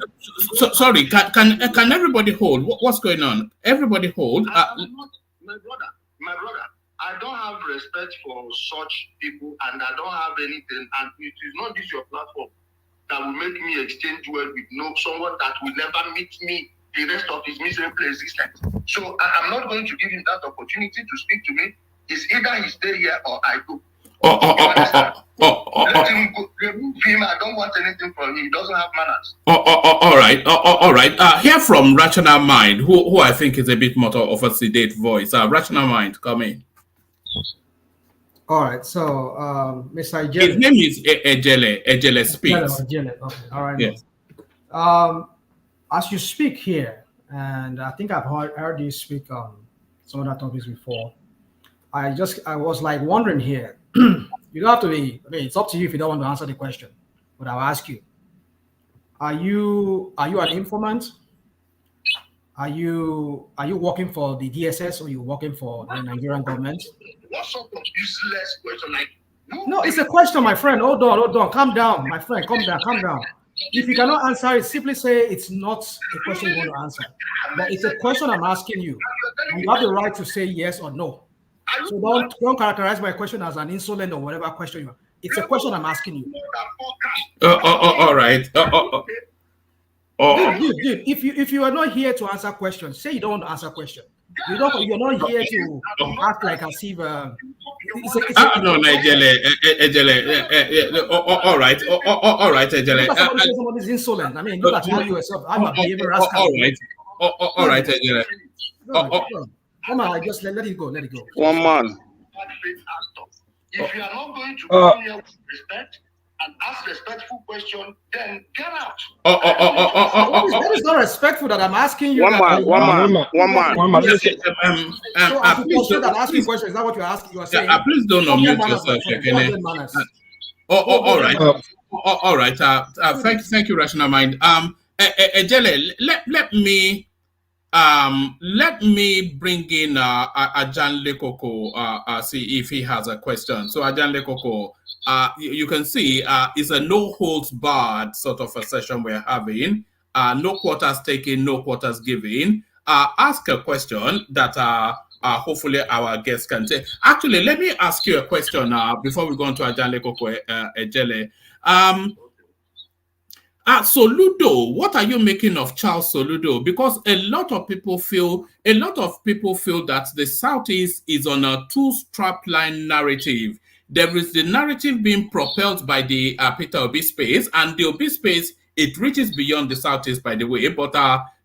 Sorry. Can everybody hold? What's going on? Everybody hold. My brother. I don't have respect for such people, and I don't have anything. And it is not this your platform that will make me exchange word with someone that will never meet me the rest of his miserable existence. So I'm not going to give him that opportunity to speak to me. It's either he stay here or I go. Let him go. Remove him. I don't want anything from him. He doesn't have manners. All right. Hear from Rational Mind, who I think is a bit more of a sedate voice. Rational Mind, come in. All right, so Mr. Ijele. His name is Ijele. Ijele speaks. Ijele. Okay. All right. Yes. As you speak here, and I think I've heard you speak on some other topics before. I was like wondering here. You don't have to be. I mean, it's up to you if you don't want to answer the question, but I'll ask you. Are you an informant? Are you working for the DSS or are you working for the Nigerian government? What sort of useless question? Like, no, it's a question, my friend. Hold on. Calm down, my friend. Calm down. If you cannot answer it, simply say it's not a question you want to answer. But it's a question I'm asking you. And you have the right to say yes or no. So don't characterize my question as an insolent or whatever question you have. It's a question I'm asking you. All right. Dude, if you are not here to answer questions, say you don't want to answer questions. You're not here to act like as if no, Ijele. All right, Ijele. Somebody's insolent. I mean, look at how you yourself. I'm a behavior rascal. All right, Ijele. Come on, just let it go. Let it go. One man. If you are not going to come here with respect and ask respectful question, then get out. That is not respectful that I'm asking you. One man. So I'm asking questions. Is that what you're asking? You are saying? Please don't unmute yourself, Ekene. All right. Thank you, Rational Mind. Ijele, let me bring in Ajanle Koko, see if he has a question. So Ajanle Koko, you can see it's a no holds barred sort of a session we're having. No quarters taken, no quarters given. Ask a question that hopefully our guests can take. Actually, let me ask you a question before we go on to Ajanle Koko, Ijele. Soludo, what are you making of Charles Soludo? Because a lot of people feel that the Southeast is on a two-strapline narrative. There is the narrative being propelled by the Peter Obi space, and the Obi space, it reaches beyond the Southeast, by the way, but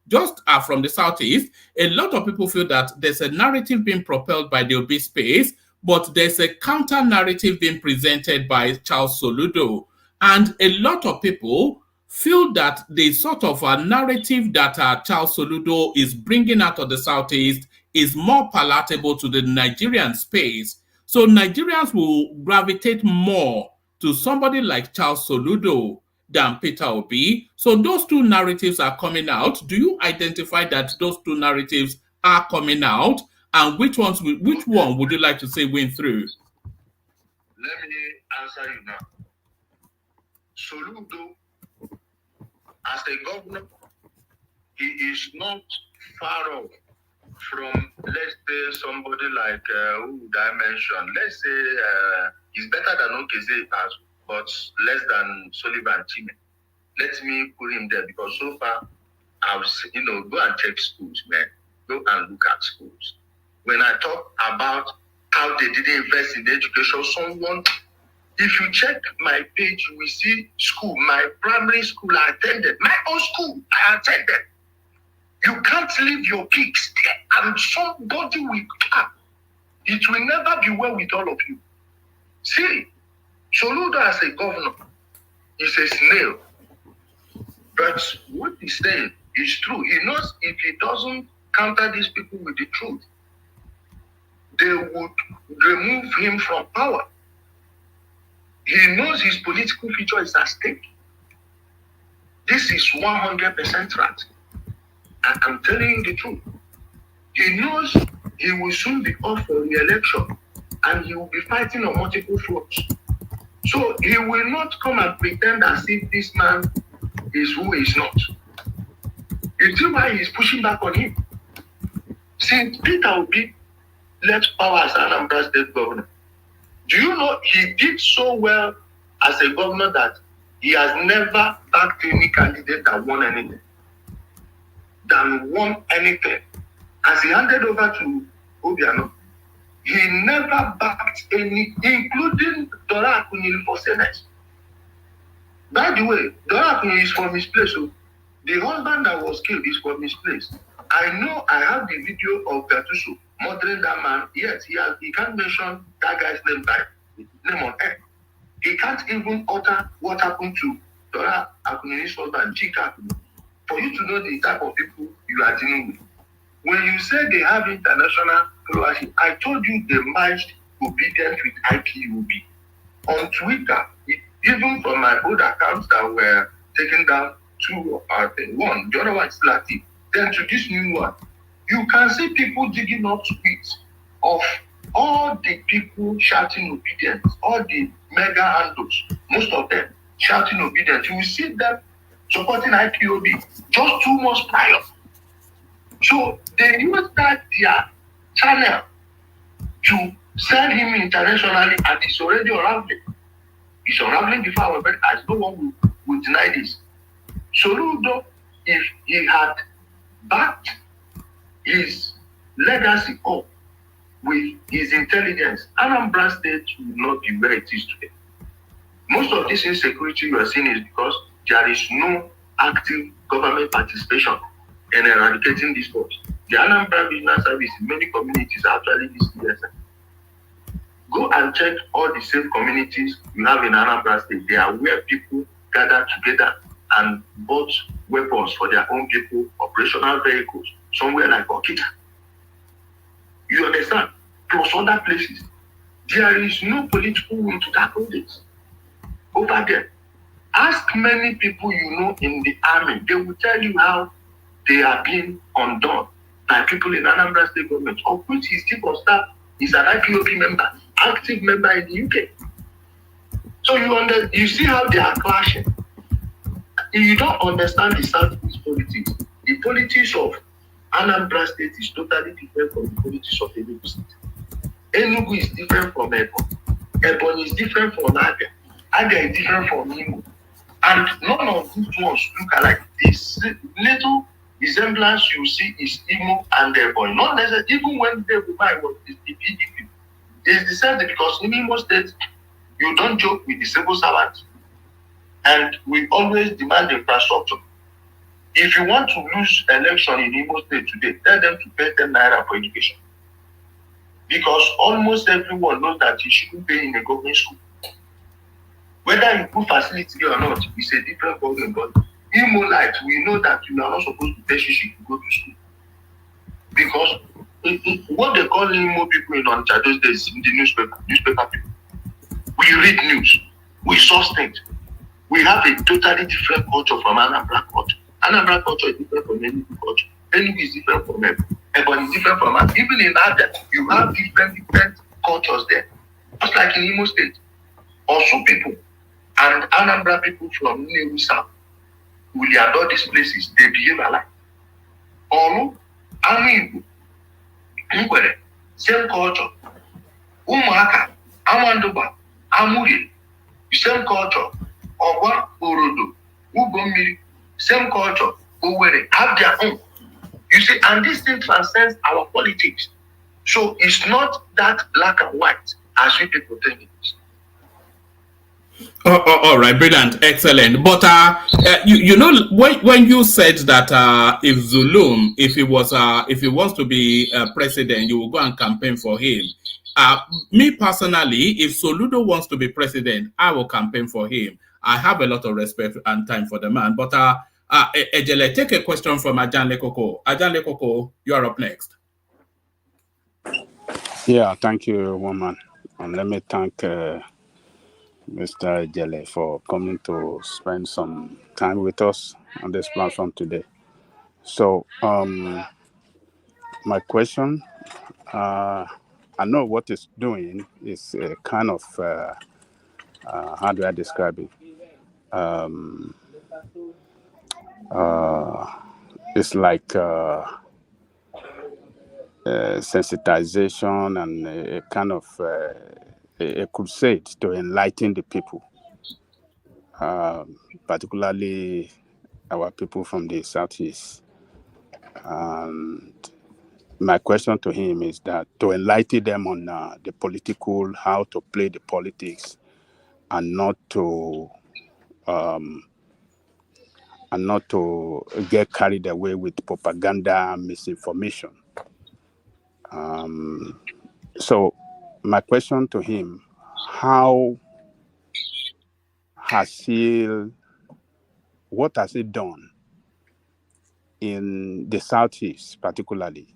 just from the Southeast, a lot of people feel that there's a narrative being propelled by the Obi space, but there's a counter narrative being presented by Charles Soludo. And a lot of people feel that the sort of a narrative that Charles Soludo is bringing out of the Southeast is more palatable to the Nigerian space. So Nigerians will gravitate more to somebody like Charles Soludo than Peter Obi. So those two narratives are coming out. Do you identify that those two narratives are coming out? And which one would you like to say win through? Let me answer you now. Soludo, as a governor, he is not far off from, let's say, somebody like, who would I mention? Let's say he's better than Okeze, but less than Sullivan Chime. Let me put him there because so far go and check schools, man. Go and look at schools. When I talk about how they didn't invest in education, if you check my page, you will see school, my primary school I attended, my own school I attended. You can't leave your pigs there and somebody will come. It will never be well with all of you. See, Soludo as a governor is a snail. But what he's saying is true. He knows if he doesn't counter these people with the truth, they would remove him from power. He knows his political future is at stake. This is 100% right. I'm telling you the truth. He knows he will soon be up for re-election and he will be fighting on multiple fronts. So he will not come and pretend as if this man is who he is not. You see why he's pushing back on him? Since Peter Obi left power as Anambra State governor, do you know he did so well as a governor that he has never backed any candidate that won anything? As he handed over to Obiano, he never backed any, including Dora Akunyili for Senate. By the way, Dora Akunyili is from his place. So the husband that was killed is from his place. I know I have the video of Gatuso murdering that man. Yes, he can't mention that guy's name on air. He can't even utter what happened to Dora Akunyili's husband, Chika Akunyili. For you to know the type of people you are dealing with. When you say they have international followership, I told you they merged obedience with IPOB. On Twitter, even from my old accounts that were taken down, one, the other one is still active. Then to this new one, you can see people digging up tweets of all the people shouting obedience, all the mega handles, most of them shouting obedience. You will see them supporting IPOB just 2 months prior. So they use that their channel to sell him internationally, and it's already unraveling. It's unraveling before our bed, as no one will deny this. Soludo, if he had backed his legacy up with his intelligence, Anambra State would not be where it is today. Most of this insecurity you are seeing is because there is no active government participation in eradicating this force. The Anambra Business Service in many communities are actually this DSM. Go and check all the safe communities you have in Anambra State. They are where people gather together and bought weapons for their own people, operational vehicles, somewhere like Okita. You understand? Plus other places. There is no political will to tackle this. Over there, ask many people you know in the army. They will tell you how they are being undone by people in Anambra State government, of which his chief of staff is an IPOB member, active member in the UK. So you see how they are clashing. If you don't understand the Southeast politics, the politics of Anambra State is totally different from the politics of Enugu State. Enugu is different from Ebonyi. Ebonyi is different from Abia. Abia is different from Imo. And none of these ones look alike. This little resemblance you see is Imo and Ebonyi. Not necessarily, even when they was the PDP. It's the same thing, because in Imo State, you don't joke with the civil servants. And we always demand infrastructure. If you want to lose election in Imo State today, tell them to pay 10 naira for education. Because almost everyone knows that you shouldn't pay in a government school. Whether you put facility or not, it's a different problem. But Imo Light, we know that you are not supposed to pay shishi to go to school. Because what they call Imo people in Onitsha those days in the newspaper people. We read news, we source things. We have a totally different culture from Anambra culture. Anambra culture is different from Enugu culture. Enugu is different from Ebonyi is different from us. Even in Abia, you have different cultures there. Just like in Imo State. Also people and Anambra people from Nnewi South will adore these places. They behave alike. Olu, Anu Igbo, same culture. Umuaka, Amanduba, Amuri, same culture. Owa, Orodo, Ugomiri, same culture. Owerri have their own. You see, and this thing transcends our politics. So it's not that black and white as we people think it is. All right, brilliant, excellent. But you know, when you said that if Zulum, if he wants to be president, you will go and campaign for him. Me personally, if Soludo wants to be president, I will campaign for him. I have a lot of respect and time for the man. But Ijele, take a question from Ajanle Koko. Ajanle Koko, you are up next. Yeah, thank you, woman. And let me thank Mr. Ijele for coming to spend some time with us on this platform today. So, my question, I know what it's doing is kind of, how do I describe it? It's like sensitization and a kind of a crusade to enlighten the people, particularly our people from the Southeast. And my question to him is that to enlighten them on the political, how to play the politics, and not to get carried away with propaganda and misinformation. So my question to him, what has he done in the Southeast particularly,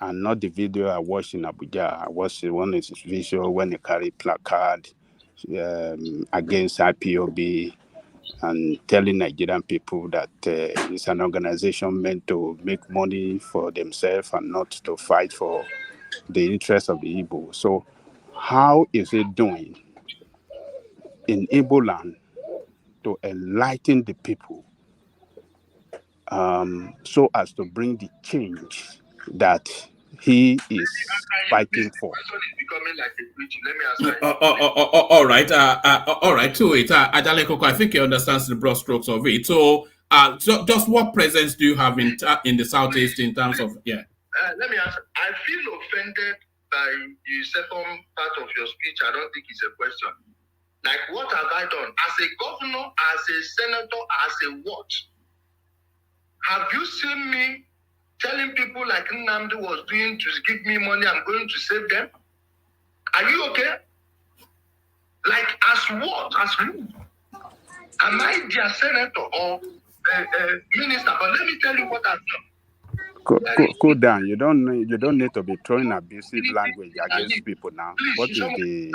and not the video I watched in Abuja. I watched one of his visual when he carried placard against IPOB and telling Nigerian people that it's an organization meant to make money for themselves and not to fight for the interests of the Igbo. So how is he doing in Igbo land to enlighten the people so as to bring the change that he is fighting for? All right. All right. To it, Ajale Koko, I think he understands the broad strokes of it. So, just what presence do you have in the Southeast in terms of Let me answer. I feel offended by the second part of your speech. I don't think it's a question. Like, what have I done as a governor, as a senator, as a what? Have you seen me telling people like Namdi was doing to give me money, I'm going to save them? Are you okay? Like, as what? As who? Am I their senator or minister? But let me tell you what I've done. Cool down. You don't need to be throwing abusive language against people now. What is the?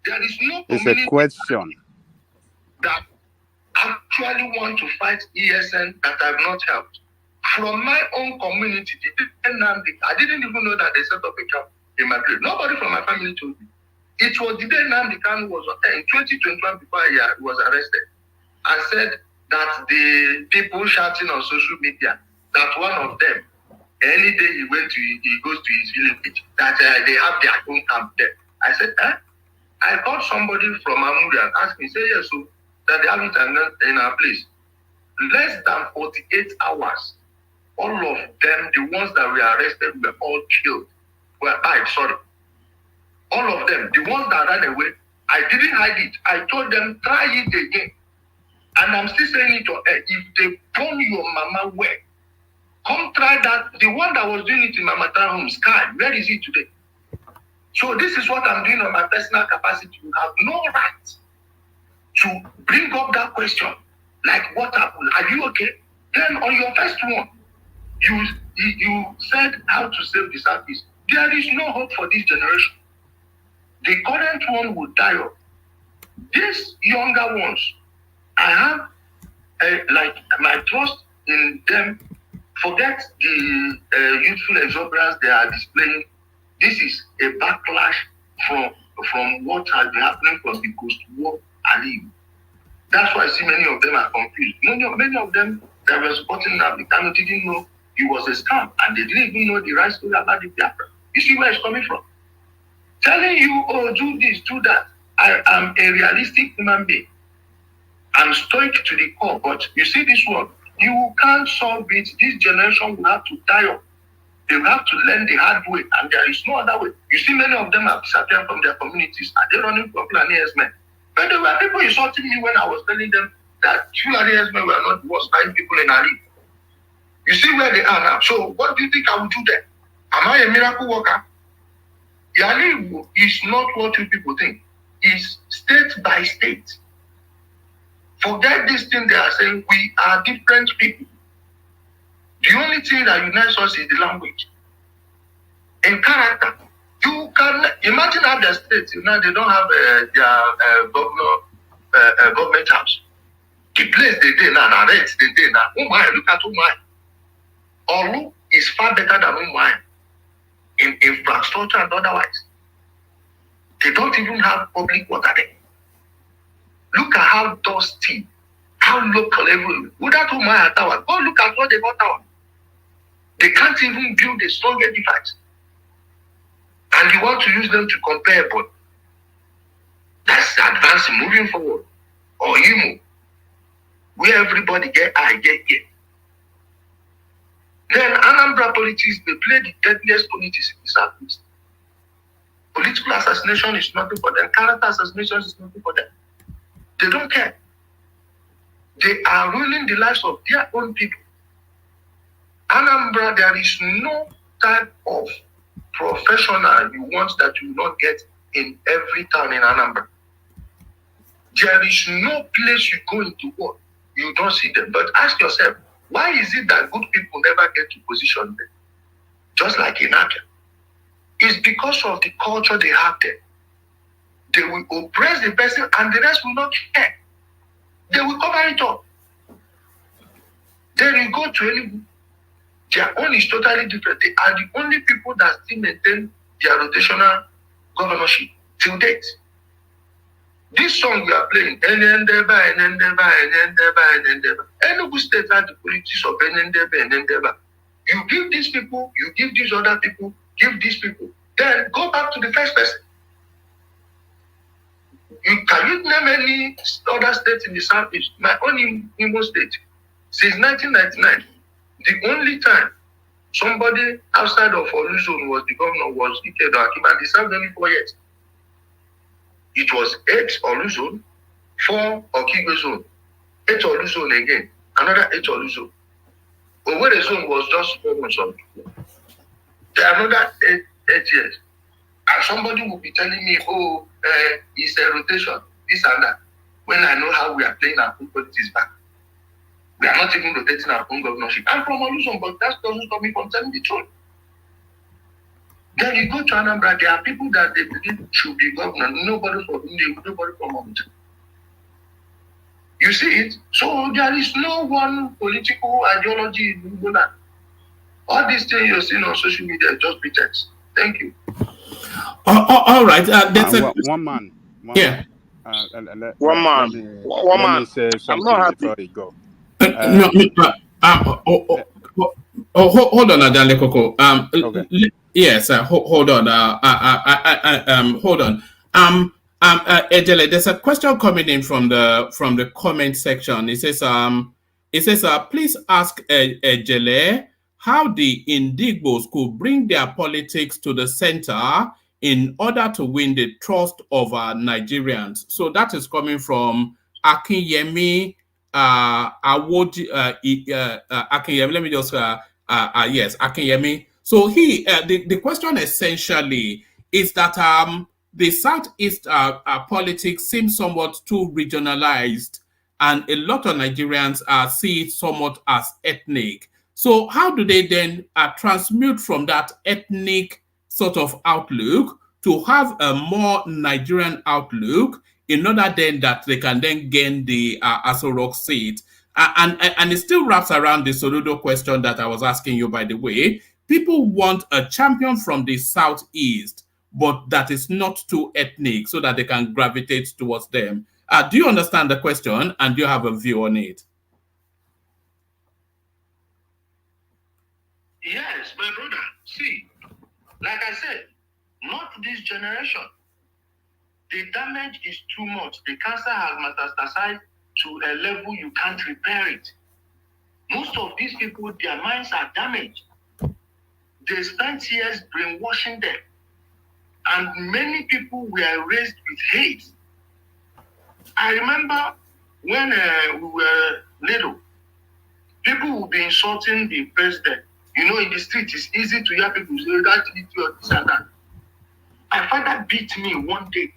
There is no It's a question. That actually want to fight ESN that I've not helped. From my own community, I didn't even know that they set up a camp in my place. Nobody from my family told me. It was the day Namdi Kanu was in 2021 before he was arrested. I said that the people shouting on social media that one of them, any day he goes to his village, that they have their own camp there. I said, I called somebody from Amuri and asked me, say yes, so that they have it in our place. Less than 48 hours, all of them, the ones that were arrested, were all killed. All of them, the ones that ran away, I didn't hide it. I told them, try it again. And I'm still saying it to her. If they burn your mama well, come try that. The one that was doing it in Mama home, Sky, where is he today? So this is what I'm doing on my personal capacity. You have no right to bring up that question. Like, what happened? Are you okay? Then on your first one, you said how to save the Southeast. There is no hope for this generation. The current one will die off. These younger ones, I have my trust in them. Forget the youthful exuberance they are displaying. This is a backlash from what has been happening from the post-war Ali. That's why I see many of them are confused. Many of them that were supporting Namdi Kanu didn't know it was a scam, and they didn't even know the right story about the Biafra. You see where it's coming from? Telling you, oh, do this, do that. I am a realistic human being. I'm stoic to the core, but you see this one, You can't solve it. This generation will have to die up. They will have to learn the hard way, and there is no other way. You see, many of them have disappeared from their communities. Are they running for Fulani men? But there were people insulting me when I was telling them that Fulani men were not the worst kind people in Ali. You see where they are now. So what do you think I will do there? Am I a miracle worker? Yali is not what you people think. It's state by state. Forget this thing they are saying. We are different people. The only thing that unites us is the language. In character, you can imagine how the states, now they don't have their government house. The place they did now, rent they did now. Oh my, look at Umai. Olu is far better than Umai in infrastructure and otherwise. They don't even have public water there. Look at how dusty, how local everywhere. Without Umai Tower, go look at what they got tower. They can't even build a strong edifice. And you want to use them to compare, but that's advancing, moving forward. Or Imo, where everybody get I, get. Then Anambra politics, they play the deadliest politics in the Southeast. Political assassination is nothing for them. Character assassination is nothing for them. They don't care. They are ruining the lives of their own people. Anambra, there is no type of professional you want that you will not get in every town in Anambra. There is no place you go into work, you don't see them. But ask yourself, why is it that good people never get to position there? Just like in Abia. It's because of the culture they have there. They will oppress the person and the rest will not care. They will cover it up. Then you go to any, their own is totally different. They are the only people that still maintain their rotational governorship till date. This song we are playing, Enendeba, Enugu State has the politics of Enendeba. You give these people, you give these other people, give these people. Then go back to the first person. Can you name any other state in the Southeast? My own Imo State. Since 1999, the only time somebody outside of Oluzon was the governor was Ikedo Akim, and he served only 4 years. It was 8 Oluzon, 4 Okigwe zone, 8 Oluzon again, another 8 Oluzon. Owerri zone was just 4 months on. There are another 8 years. And somebody will be telling me, oh, it's a rotation, this and that. When I know how we are playing our own politics back. We are not even rotating our own governorship. I'm from Oluzon, but that doesn't stop me from telling the truth. Then you go to Anambra, there are people that they believe should be governor. Nobody from India, nobody from Abuja. You see it? So there is no one political ideology in Igbo. All these things you're seeing on social media is just pretext. Thank you. All right. That's one man. Yeah. One man. Let me say something before you go. Hold on, Adale Koko. Okay. Yes. Hold on. Hold on. Ijele, there's a question coming in from the comment section. It says, please ask Ijele how the Indigbos could bring their politics to the center in order to win the trust of Nigerians. So that is coming from Akinyemi Awodi Akinyemi. Let me just yes, Akinyemi. So the question essentially is that the Southeast politics seems somewhat too regionalized, and a lot of Nigerians see it somewhat as ethnic. So how do they then transmute from that ethnic sort of outlook to have a more Nigerian outlook in order then that they can then gain the Aso Rock seat? And it still wraps around the Soludo question that I was asking you, by the way. People want a champion from the Southeast, but that is not too ethnic so that they can gravitate towards them. Do you understand the question, and do you have a view on it? Yes, my brother. See, like I said, not this generation. The damage is too much. The cancer has metastasized to a level you can't repair it. Most of these people, their minds are damaged. They spent years brainwashing them. And many people were raised with hate. I remember when we were little, people would be insulting the president. You know, in the street, it's easy to hear people say, that, this and that. My father beat me one day.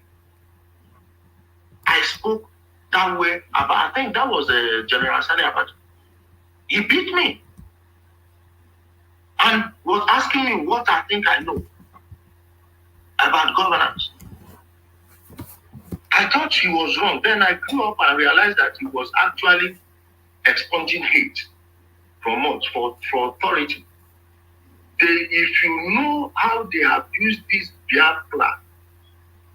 I spoke that way about, I think that was General Sani Abacha. He beat me and was asking me what I think I know about governance. I thought he was wrong. Then I grew up and realized that he was actually expunging hate from us for authority. If you know how they have used this Biafra,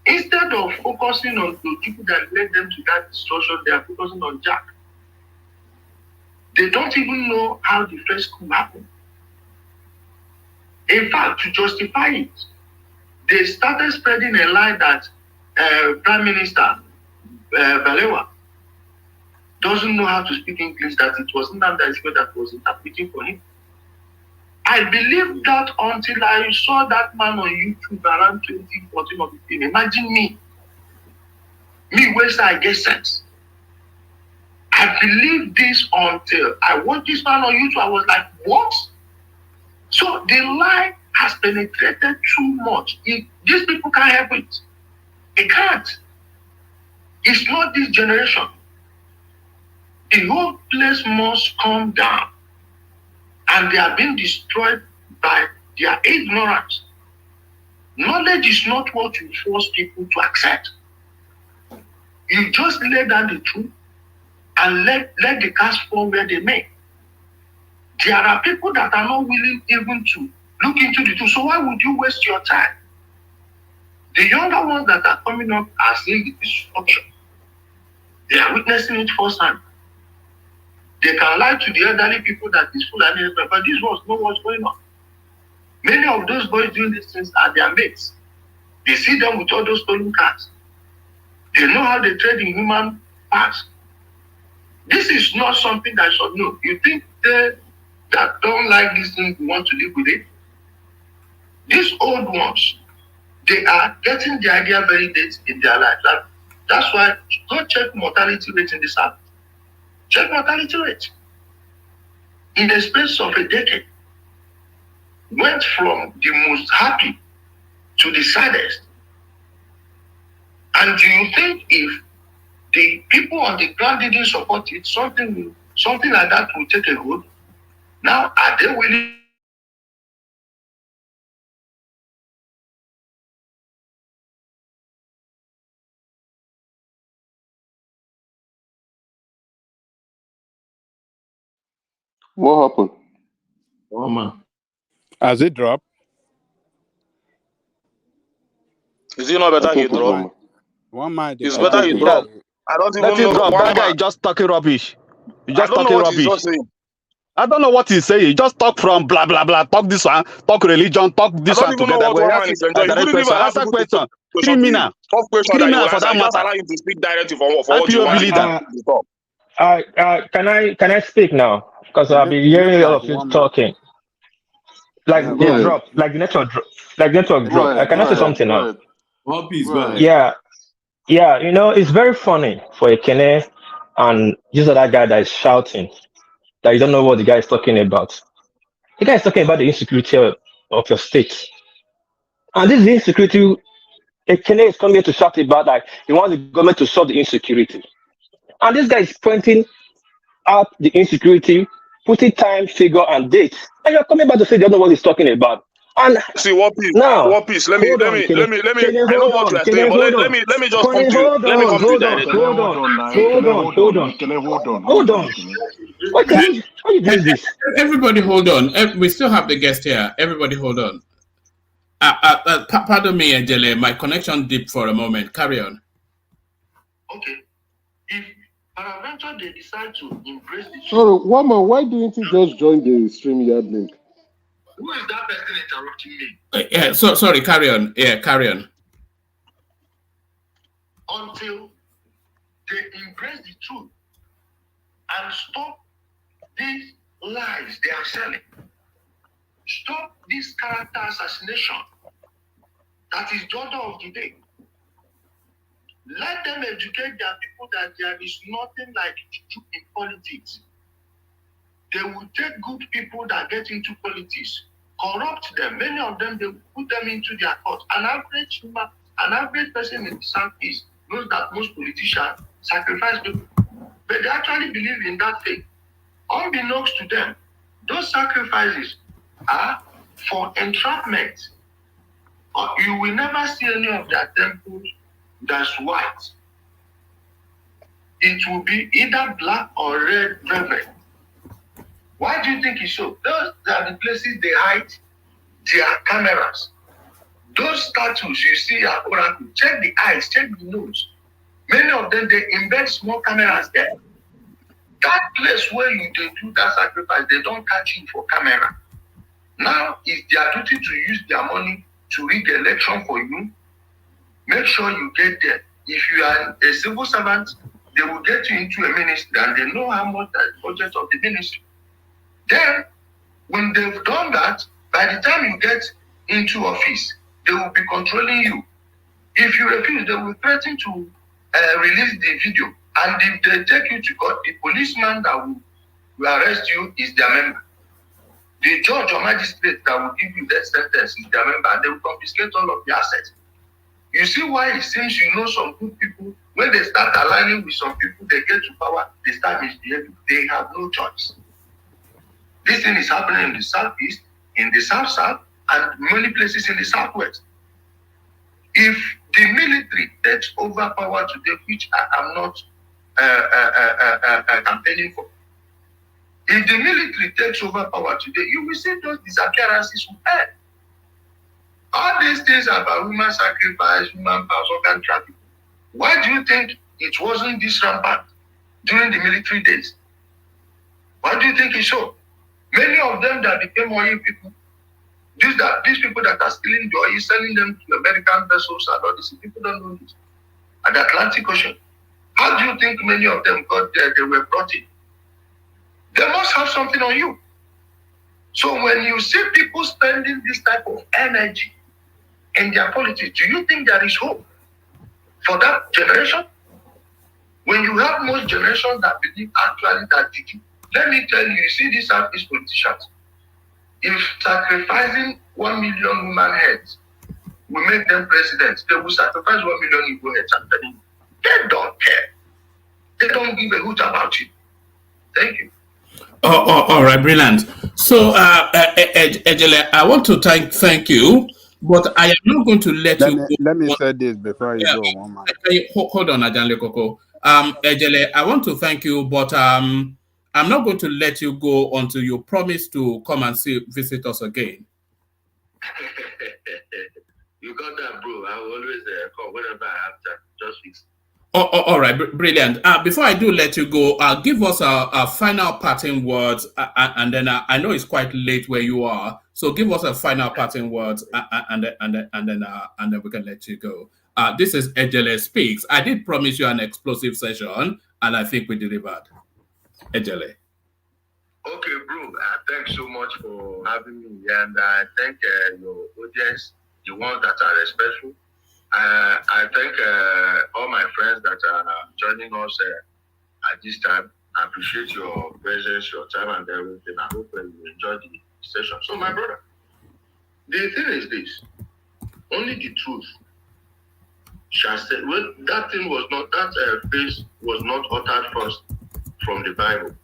instead of focusing on the people that led them to that destruction, they are focusing on Jack. They don't even know how the first coup happened. In fact, to justify it, they started spreading a lie that Prime Minister Balewa doesn't know how to speak English, that it was Namdi Kanu that was interpreting for him. I believed that until I saw that man on YouTube around 2014 or 15. Imagine me where I get sense. I believed this until I watched this man on YouTube. I was like, what? So the lie has penetrated too much. These people can't help it. They can't. It's not this generation. The whole place must come down. And they are being destroyed by their ignorance. Knowledge is not what you force people to accept. You just lay down the truth and let the cast fall where they may. There are people that are not willing even to look into the truth. So why would you waste your time? The younger ones that are coming up are seeing the destruction. They are witnessing it firsthand. They can lie to the elderly people that is full and everything, but these ones know what's going on. Many of those boys doing these things are their mates. They see them with all those stolen cars. They know how they trade in human parts. This is not something that should know. You think they that don't like this thing want to live with it? These old ones, they are getting the idea very late in their life. That's why go check mortality rate in the South. Check mortality rate. In the space of a decade, went from the most happy to the saddest. And do you think if the people on the ground didn't support it, something like that will take a hold? Now, are they willing? What happened? Oh man. Has it dropped? Is it not I better he think it's drop? normal. One man, It's I better think he it's drop. I don't Let even it know drop. one That guy man. is just talking rubbish. He's I just don't know talking what he's rubbish. just saying. I don't know what he's saying. Just talk from blah blah blah. Talk this one. Talk religion. Talk I this don't one even know together. what But he one ask man you is a enjoying. He direct wouldn't even question. allow Answer people to question. question to him. Criminal. Tough question that he will Criminal for answer. that You just matter. allow him to speak directly for what you IPOB want leader. to talk. Can I speak now? Because I've been It look hearing all like of you one man. talking. Yeah, Like Go they go ahead. ahead. drop, like the network drop, like network Go drop. ahead. Can Go I say ahead. something Go now? ahead. One piece, Go go ahead. ahead. Yeah. You know, it's very funny for a Kene and this other guy that is shouting that you don't know what the guy is talking about. The guy is talking about the insecurity of your state, and this is the insecurity. A Kene is coming here to shout about like he wants the government to solve the insecurity, and this guy is pointing out the insecurity, putting time, figure, and date. And you're coming back to say they don't know what he's talking about. And See, one piece. now, One piece. Let me. hold on, Kenny. Kenny, I know hold what you on. are saying, Kenny, but hold on. let me just come Kenny, to you. hold Let me on, come to you hold on, directly. Ekene, hold hold on, on now. hold Ekene, on, hold hold on. on, Ekene, hold on. hold Hold on, on. Ekene. How you doing this? Everybody hold on. We still have the guest here. Everybody hold on. Pardon me, Ijele. My connection dipped for a moment. Carry on. Okay. If peradventure they decide to embrace the Sorry, Wama, why didn't you just join the StreamYard link? who is that person interrupting me? Yeah, sorry, carry on. Yeah, carry on. Until they embrace the truth and stop this lies they are selling. Stop this character assassination. That is the order of the day. Let them educate their people that there is nothing like juju in politics. They will take good people that get into politics, corrupt them. Many of them, they will put them into their court. An average person in the Southeast knows that most politicians sacrifice people. But they actually believe in that thing. Unbeknownst to them, those sacrifices are for entrapment. You will never see any of their temples that's white. It will be either black or red velvet. Why do you think it's so? Those are the places they hide their cameras. Those statues you see at Oracle, check the eyes, check the nose. Many of them, they embed small cameras there. That place where you they do that sacrifice, they don't catch you for camera. Now it's their duty to use their money to rig the election for you. Make sure you get there. If you are a civil servant, they will get you into a ministry and they know how much the budget of the ministry. Then, when they've done that, by the time you get into office, they will be controlling you. If you refuse, they will threaten to release the video. And if they take you to court, the policeman that will arrest you is their member. The judge or magistrate that will give you that sentence is their member, and they will confiscate all of the assets. You see why it seems you know some good people, when they start aligning with some people, they get to power, they start misbehaving. They have no choice. This thing is happening in the Southeast, in the South, and many places in the Southwest. If the military takes over power today, which I am not campaigning for, if the military takes over power today, you will see those disappearances will end. All these things about human sacrifice, human powers, organ trafficking. Why do you think it wasn't this rampant during the military days? Why do you think it's so? Many of them that became oil people, these people that are stealing the oil, selling them to American vessels and all this, people don't know this. At the Atlantic Ocean. How do you think many of them got there? They were brought in. They must have something on you. So when you see people spending this type of energy in their politics, do you think there is hope for that generation? When you have most generations that believe actually that let me tell you, see these Southeast politicians, if sacrificing 1 million human heads will make them presidents, they will sacrifice 1 million Igbo heads. I'm telling you. They don't care. They don't give a hoot about you. Thank you. All right, brilliant. So, Ijele, I want to thank you, but I am not going to let you go. Let me say this before you go, Mama. Hold on, Ajanle Koko. Ijele, I want to thank you, but I'm not going to let you go until you promise to come and visit us again. You got that, bro. I will always come whenever I have time. Just fix. All right, brilliant. Before I do let you go, give us a final parting words, and then I know it's quite late where you are, so give us a final parting words, and then we can let you go. This is Ijele Speaks. I did promise you an explosive session, and I think we delivered. Ijele. Okay, bro. Thanks so much for having me, and I thank your audience, the ones that are respectful. I thank all my friends that are joining us at this time. I appreciate your presence, your time, and everything. I hope you enjoy the session. So, my brother, the thing is this: only the truth shall say. Well, that thing was not that phrase was not uttered first from the Bible.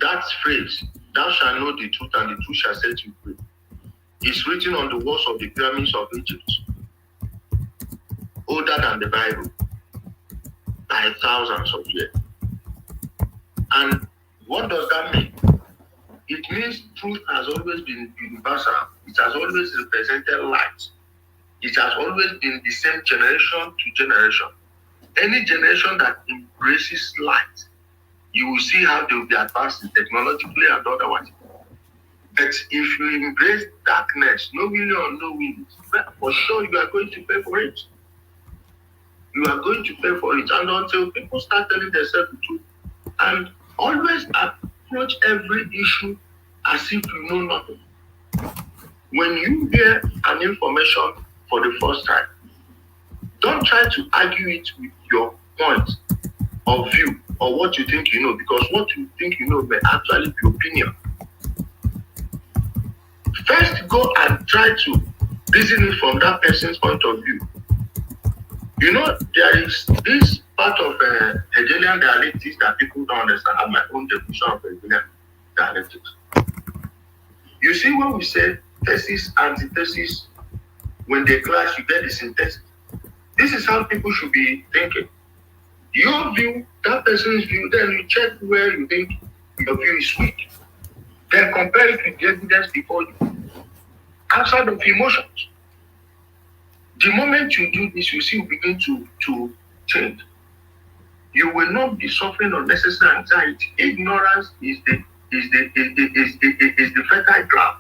That phrase, "Thou shalt know the truth, and the truth shall set you free," is written on the walls of the pyramids of Egypt, older than the Bible by thousands of years. And what does that mean? It means truth has always been universal. It has always represented light. It has always been the same generation to generation. Any generation that embraces light, you will see how they will be advancing technologically and otherwise. But if you embrace darkness, knowingly or unknowingly, for sure you are going to pay for it. You are going to pay for it. And until people start telling themselves the truth, and always approach every issue as if you know nothing. When you hear an information for the first time, don't try to argue it with your point of view or what you think you know, because what you think you know may actually be opinion. First, go and try to reason it from that person's point of view. You know, there is this part of Hegelian dialectics that people don't understand. I have my own definition of Hegelian dialectics. You see, when we say thesis, antithesis, when they clash, you get the synthesis. This is how people should be thinking. Your view, that person's view, then you check where you think your view is weak. Then compare it with the evidence before you. Outside of emotions. The moment you do this, you see you begin to change. You will not be suffering unnecessary anxiety. Ignorance is the fertile ground.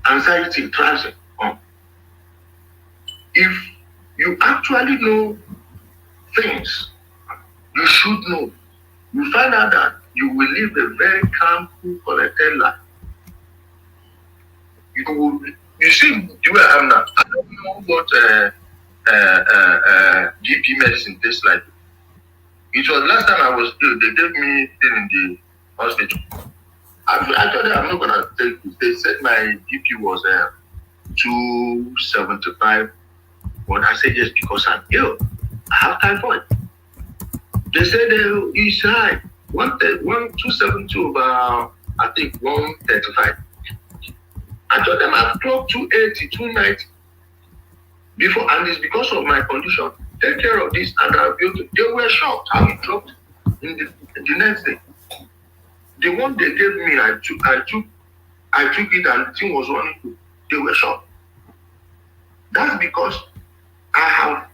Anxiety thrives on. If you actually know things you should know, you find out that you will live a very calm, cool, collected life. You see the way I am now. I don't know what GP medicine tastes like. It was last time I was ill, they gave me thing in the hospital. I told them I'm not gonna take it. They said my GP was 275. But I said yes because I'm ill. I have typhoid. They said it's high. 272 over I think 135. I told them I've clocked 280, 290 before, and it's because of my condition. Take care of this, and I'll be able to. They were shocked how it dropped in the next day. The one they gave me, I took it, and the thing was running through. They were shocked. That's because I have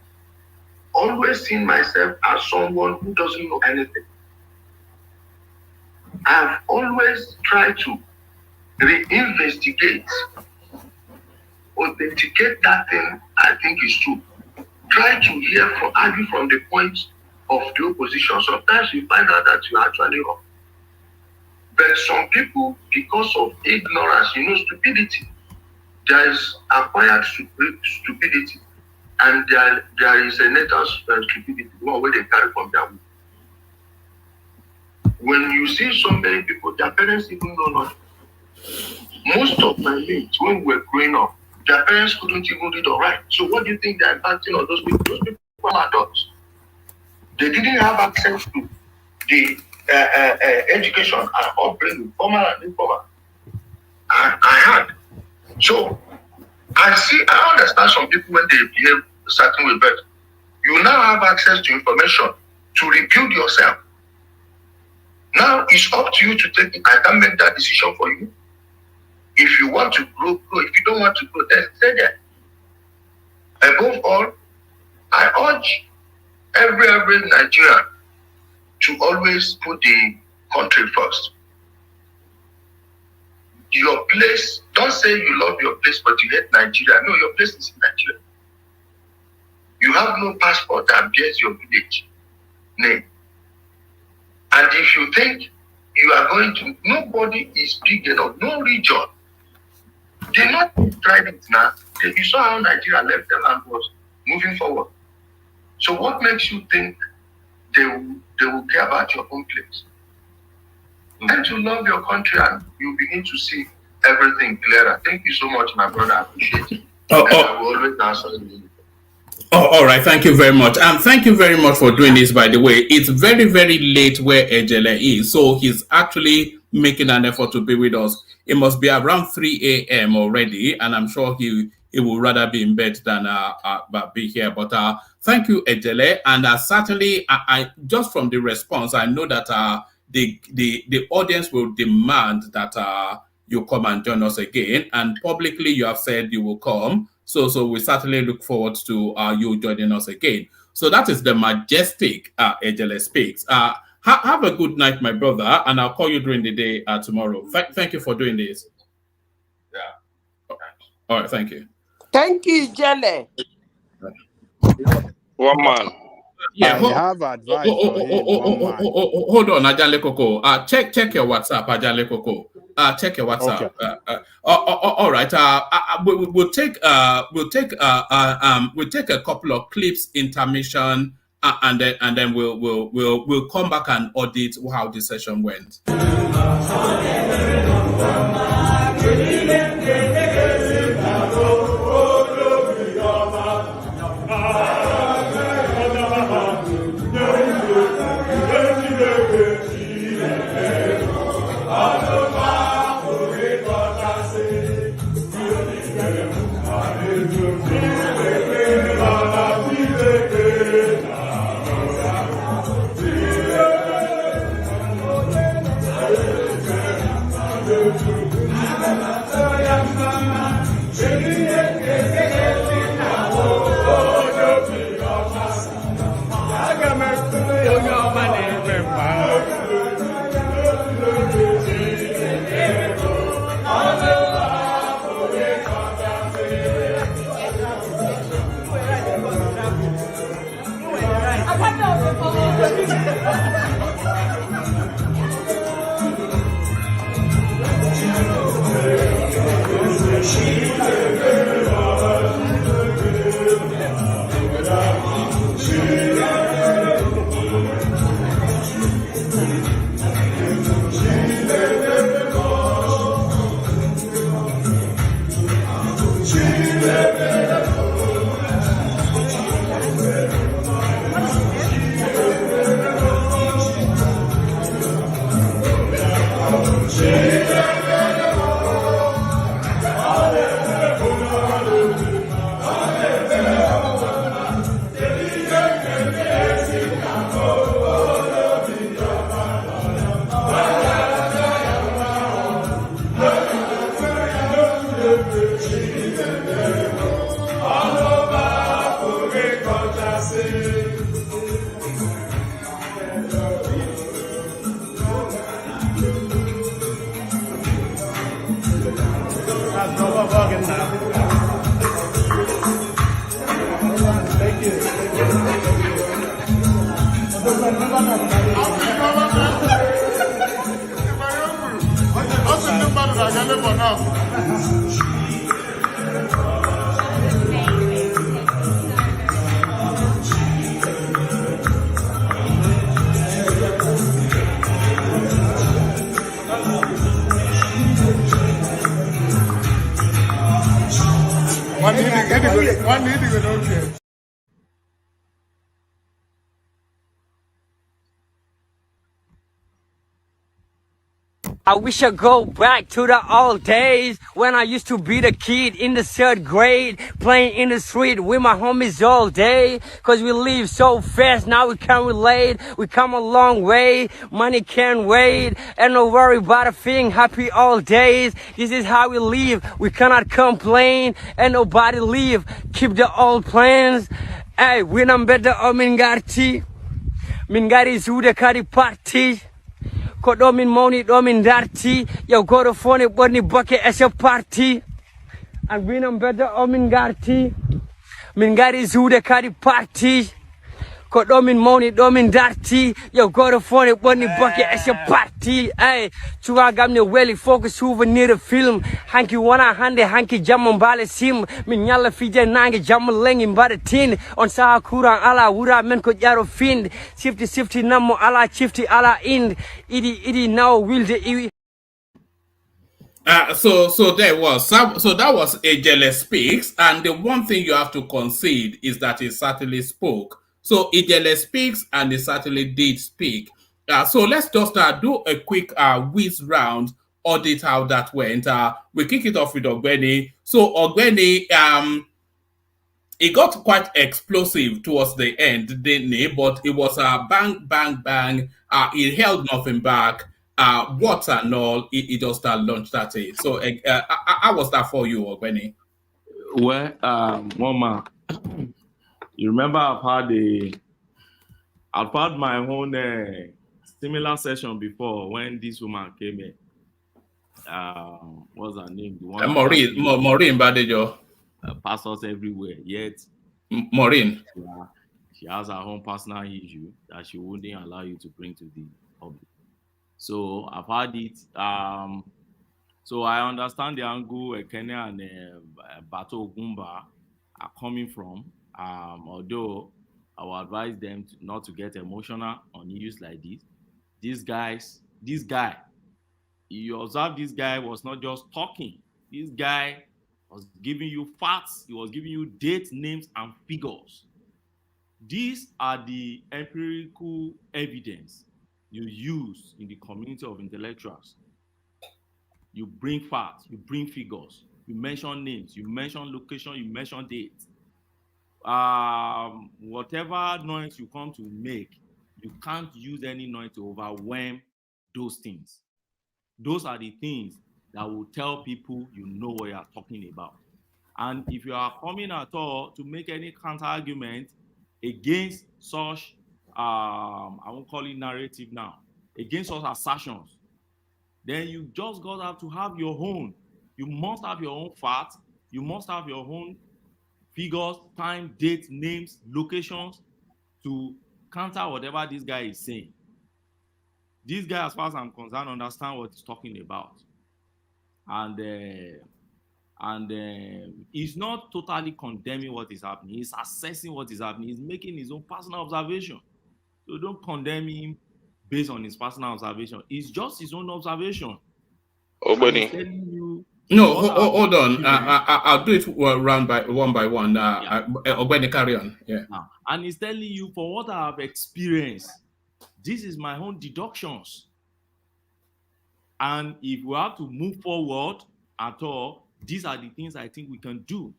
always seen myself as someone who doesn't know anything. I've always tried to reinvestigate, authenticate that thing I think is true. Try to argue from the point of the opposition. Sometimes you find out that you're actually wrong. But some people, because of ignorance, stupidity, there is acquired stupidity, and there is a natal stupidity, one way they carry from their womb. When you see so many people, their parents even know nothing. Most of my mates, when we were growing up, their parents couldn't even read or write. So what do you think they're impacting on those people? Those people are adults. They didn't have access to the education and upbringing, formal and informal. I had. So I understand some people when they behave a certain way, but you now have access to information to rebuild yourself. Now it's up to you to take it. I can't make that decision for you. If you want to grow, grow. If you don't want to grow, then stay there. Above all, I urge every Nigerian to always put the country first. Your place, don't say you love your place, but you hate Nigeria. No, your place is in Nigeria. You have no passport that bears your village name. And if you think you are going to, nobody is big enough, no region. They're not trying it now. You saw how Nigeria left them and was moving forward. So what makes you think they will care about your own place? Learn to love your country and you begin to see everything clearer. Thank you so much, my brother. I appreciate it. I will always answer you. All right. Thank you very much. And thank you very much for doing this, by the way. It's very, very late where Ijele is. So he's actually making an effort to be with us. It must be around 3 a.m. already. And I'm sure he would rather be in bed than be here. But thank you, Ijele. And certainly, I just from the response, I know that the audience will demand that you come and join us again. And publicly, you have said you will come. So we certainly look forward to you joining us again. So that is the majestic Ijele Speaks. Have a good night, my brother, and I'll call you during the day tomorrow. Thank you for doing this. Yeah. All right, thank you. Thank you, Ijele. One man. Yeah, I have advice for him. One man. Hold on, Ajale Koko. Check your WhatsApp, Ajale Koko. Check your WhatsApp. Okay. All right. We'll take a couple of clips intermission, and then we'll come back and audit how the session went. I wish I go back to the old days when I used to be the kid in the 3rd grade, playing in the street with my homies all day. Cause we live so fast, now we can't relate. We come a long way, money can't wait. And no worry about a thing, happy all days. This is how we live, we cannot complain. And nobody leave, keep the old plans. Hey, when I'm better, I'm in Garti. Mingari Zuda Kari Party. Ko ɗo min mawni ɗo min darti yow goto fof ne ɓorni bokke e so parti an winam bedda o min garti min gari zuude kadi parti ko ɗo min mawni ɗo min darti yow goto fof ne ɓorni bokke e so parti ey cuwagam ne weeli fof ko souvenir film hanki wona hande hanki jamma mbaale sim min ñalla fije nangue jamma lengi mbaɗa tinde on saha courant ala wura men ko ƴaro finde sifti nammo ala cifti ala inde iɗi nawo wilde iwi. So there was so that was Ijele speaks, and the one thing you have to concede is that he certainly spoke. So Ijele speaks, and he certainly did speak. So let's just do a quick whiz round, audit how that went. We kick it off with Ogbeni. So Ogbeni, it got quite explosive towards the end, didn't it? But it was a bang, bang, bang. It held nothing back. What and all, it just launched at it. So how was that for you, Ogbeni? Well, Mama, you remember I've had my own similar session before when this woman came in. What's her name? The one Maureen Badejo. Pastors everywhere. Yet Maureen. She has her own personal issue that she wouldn't allow you to bring to the public. So I've had it. So I understand the angle Ekene and Bato Gumba are coming from. Although I will advise them not to get emotional on issues like this. This guy, you observe this guy was not just talking. This guy was giving you facts. He was giving you dates, names, and figures. These are the empirical evidence you use in the community of intellectuals. You bring facts, you bring figures, you mention names, you mention location, you mention dates. Whatever noise you come to make, you can't use any noise to overwhelm those things. Those are the things that will tell people you know what you are talking about. And if you are coming at all to make any counter argument against such, I won't call it narrative now, against such assertions, then you just got to have to have your own. You must have your own facts. You must have your own figures, time, dates, names, locations to counter whatever this guy is saying. This guy, as far as I'm concerned, understand what he's talking about. And he's not totally condemning what is happening. He's assessing what is happening. He's making his own personal observation. So don't condemn him based on his personal observation. It's just his own observation. Obani. No, hold on. I'll do it one by one. Obani, carry on. Yeah. And he's telling you, for what I have experienced, this is my own deductions. And if we have to move forward at all, these are the things I think we can do.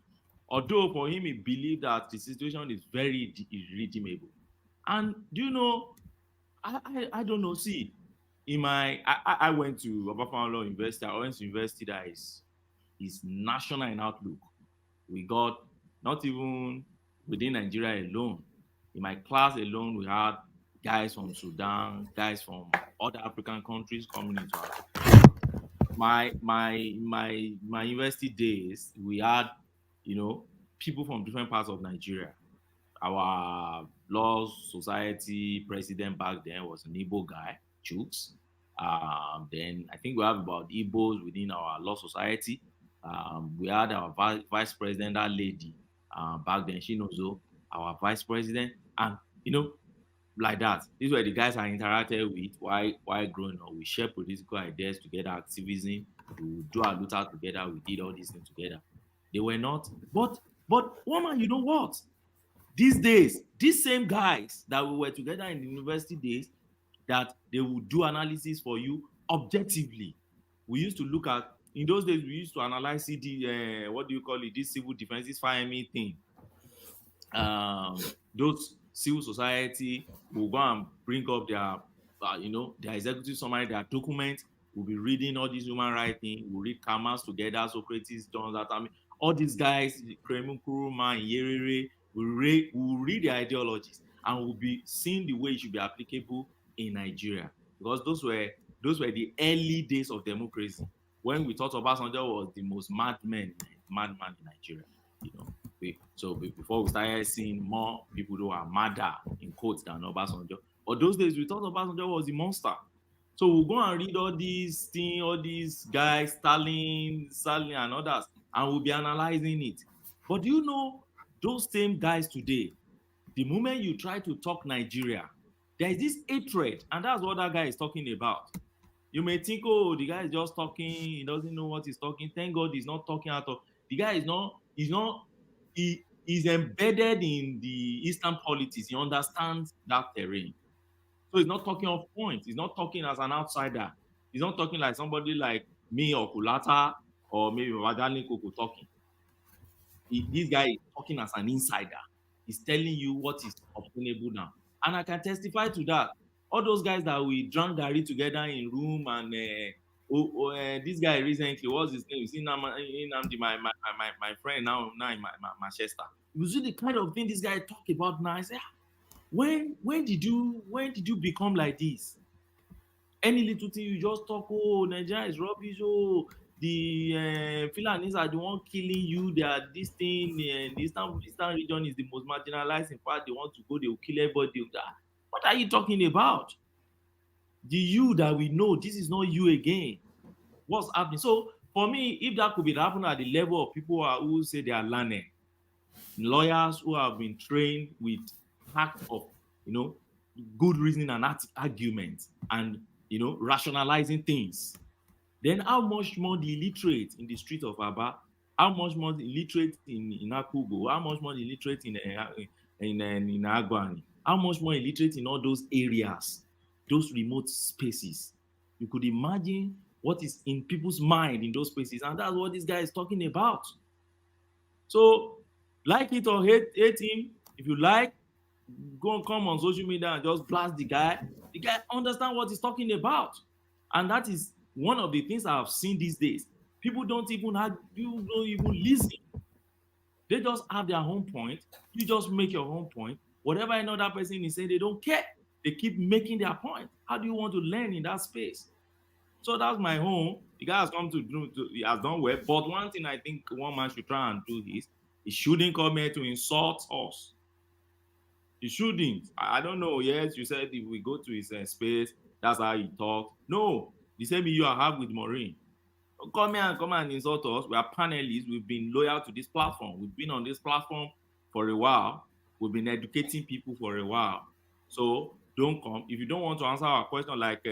Although for him, he believed that the situation is very irredeemable. And do you know, I don't know, see, I went to Obafemi University. I went to university that is national in outlook. We got, not even within Nigeria alone, in my class alone, we had guys from Sudan, guys from other African countries coming into our my university days, we had, people from different parts of Nigeria. Our law society president back then was an Igbo guy, Chooks. Then I think we have about Igbos within our law society. We had our vice president, that lady, back then, she knows our vice president, and like that. These were the guys I interacted with while growing up. We shared political ideas together, activism, we do our Luther together, we did all these things together. They were not, but woman, you know what? These days, these same guys that we were together in the university days, that they would do analysis for you objectively. We used to look at, in those days, we used to analyze this civil defenses firearm thing. Those civil society will go and bring up their executive summary, their documents. We'll be reading all these human rights things. We'll read Kamas together, Socrates, John, all these guys, Kremu Nkrumah, Nyerere, we'll read the ideologies and we'll be seeing the way it should be applicable in Nigeria. Because those were the early days of democracy, when we thought Obasanjo was the most madman in Nigeria. So before we started seeing more people who are madder in quotes than Obasanjo. But those days we thought Obasanjo was the monster. So we'll go and read all these things, all these guys, Stalin and others, and we'll be analyzing it. But do you know, those same guys today, the moment you try to talk Nigeria, there is this hatred, and that's what that guy is talking about. You may think, oh, the guy is just talking, he doesn't know what he's talking. Thank God he's not talking at all. The guy he's embedded in the Eastern politics. He understands that terrain. So he's not talking off point. He's not talking as an outsider. He's not talking like somebody like me or Kulata or maybe Wadani Koko talking. This guy is talking as an insider. He's telling you what is obtainable now. And I can testify to that. All those guys that we drank Gary together in room, and this guy recently, what's his name? You see Namdi, my friend now in Manchester. You see the kind of thing this guy talk about now. I say, when did you become like this? Any little thing you just talk, oh, Nigeria is rubbish, oh, the Fulanis are the one killing you. They are this thing. The Eastern region is the most marginalized. In fact, they want to go. They will kill everybody. What are you talking about? The you that we know, this is not you again. What's happening? So for me, if that could be happening at the level of people who say they are learning, lawyers who have been trained with facts of, good reasoning and arguments, and rationalizing things, then how much more the illiterate in the street of Aba, how much more the illiterate in Akugo, how much more the illiterate in Agwani, how much more illiterate in all those areas, those remote spaces. You could imagine what is in people's mind in those spaces, and that's what this guy is talking about. So, like it or hate him, if you like, go and come on social media and just blast the guy. The guy understands what he's talking about, and that is one of the things I've seen these days. People don't even listen. They just have their own point. You just make your own point. Whatever another person is saying, they don't care. They keep making their point. How do you want to learn in that space? So that's my home. The guy has come to do, he has done well. But one thing I think one man should try and do is, he shouldn't come here to insult us. He shouldn't. I don't know. Yes, you said if we go to his space, that's how he talks. No, the same you have with Maureen. Come here and come and insult us. We are panelists. We've been loyal to this platform. We've been on this platform for a while. We've been educating people for a while. So don't come. If you don't want to answer our question, like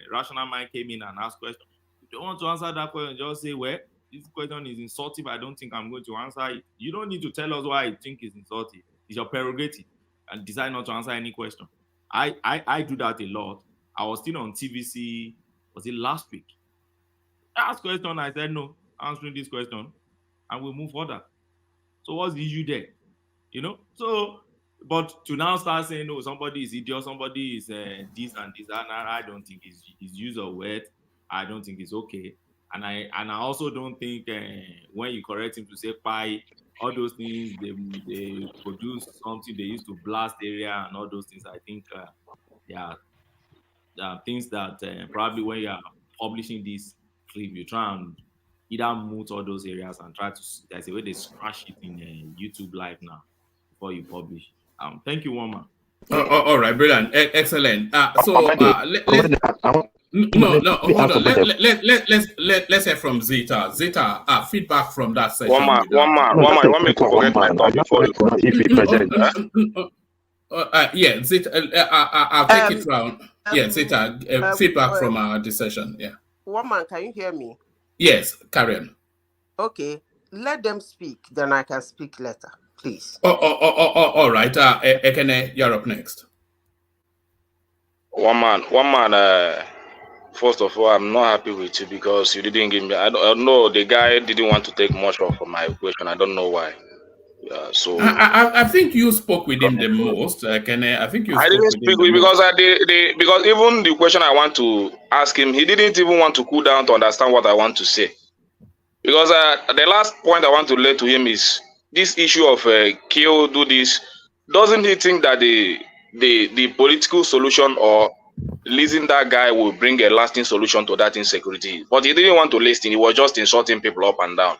Rational Mind came in and asked question, if you don't want to answer that question, just say, well, this question is insultive. I don't think I'm going to answer it. You don't need to tell us why you think it's insultive. It's your prerogative, and decide not to answer any question. I do that a lot. I was still on TVC, was it last week? Ask question, I said no, answering this question, and we'll move further. So what's the issue there? So, but to now start saying, no, somebody is idiot, somebody is this and this, and I don't think his use of words, I don't think it's okay. And I also don't think when you correct him to say pie, all those things, they produce something they used to blast area and all those things. I think there are things that probably when you are publishing this clip, you try and either mute all those areas and try to, there's a way they scratch it in YouTube live now before you publish. Thank you, Woman. All right, brilliant, excellent. Hold on. Let's hear from Zeta. Zeta, feedback from that session. One man. You want me to forget my thought before you go? Yeah, Zeta. I'll take it round. Yeah, Zeta. Feedback from the session. Yeah. Woman, can you hear me? Yes, carry on. Okay, let them speak, then I can speak later, please. All right. Ekene, you're up next. One man. First of all, I'm not happy with you because you didn't give me. I don't know. The guy didn't want to take much of my question. I don't know why. So I think you spoke with him the most. I think you. I didn't speak with because because even the question I want to ask him, he didn't even want to cool down to understand what I want to say. Because the last point I want to lay to him is this issue of kill, do this. Doesn't he think that the political solution or releasing that guy will bring a lasting solution to that insecurity? But he didn't want to listen. He was just insulting people up and down.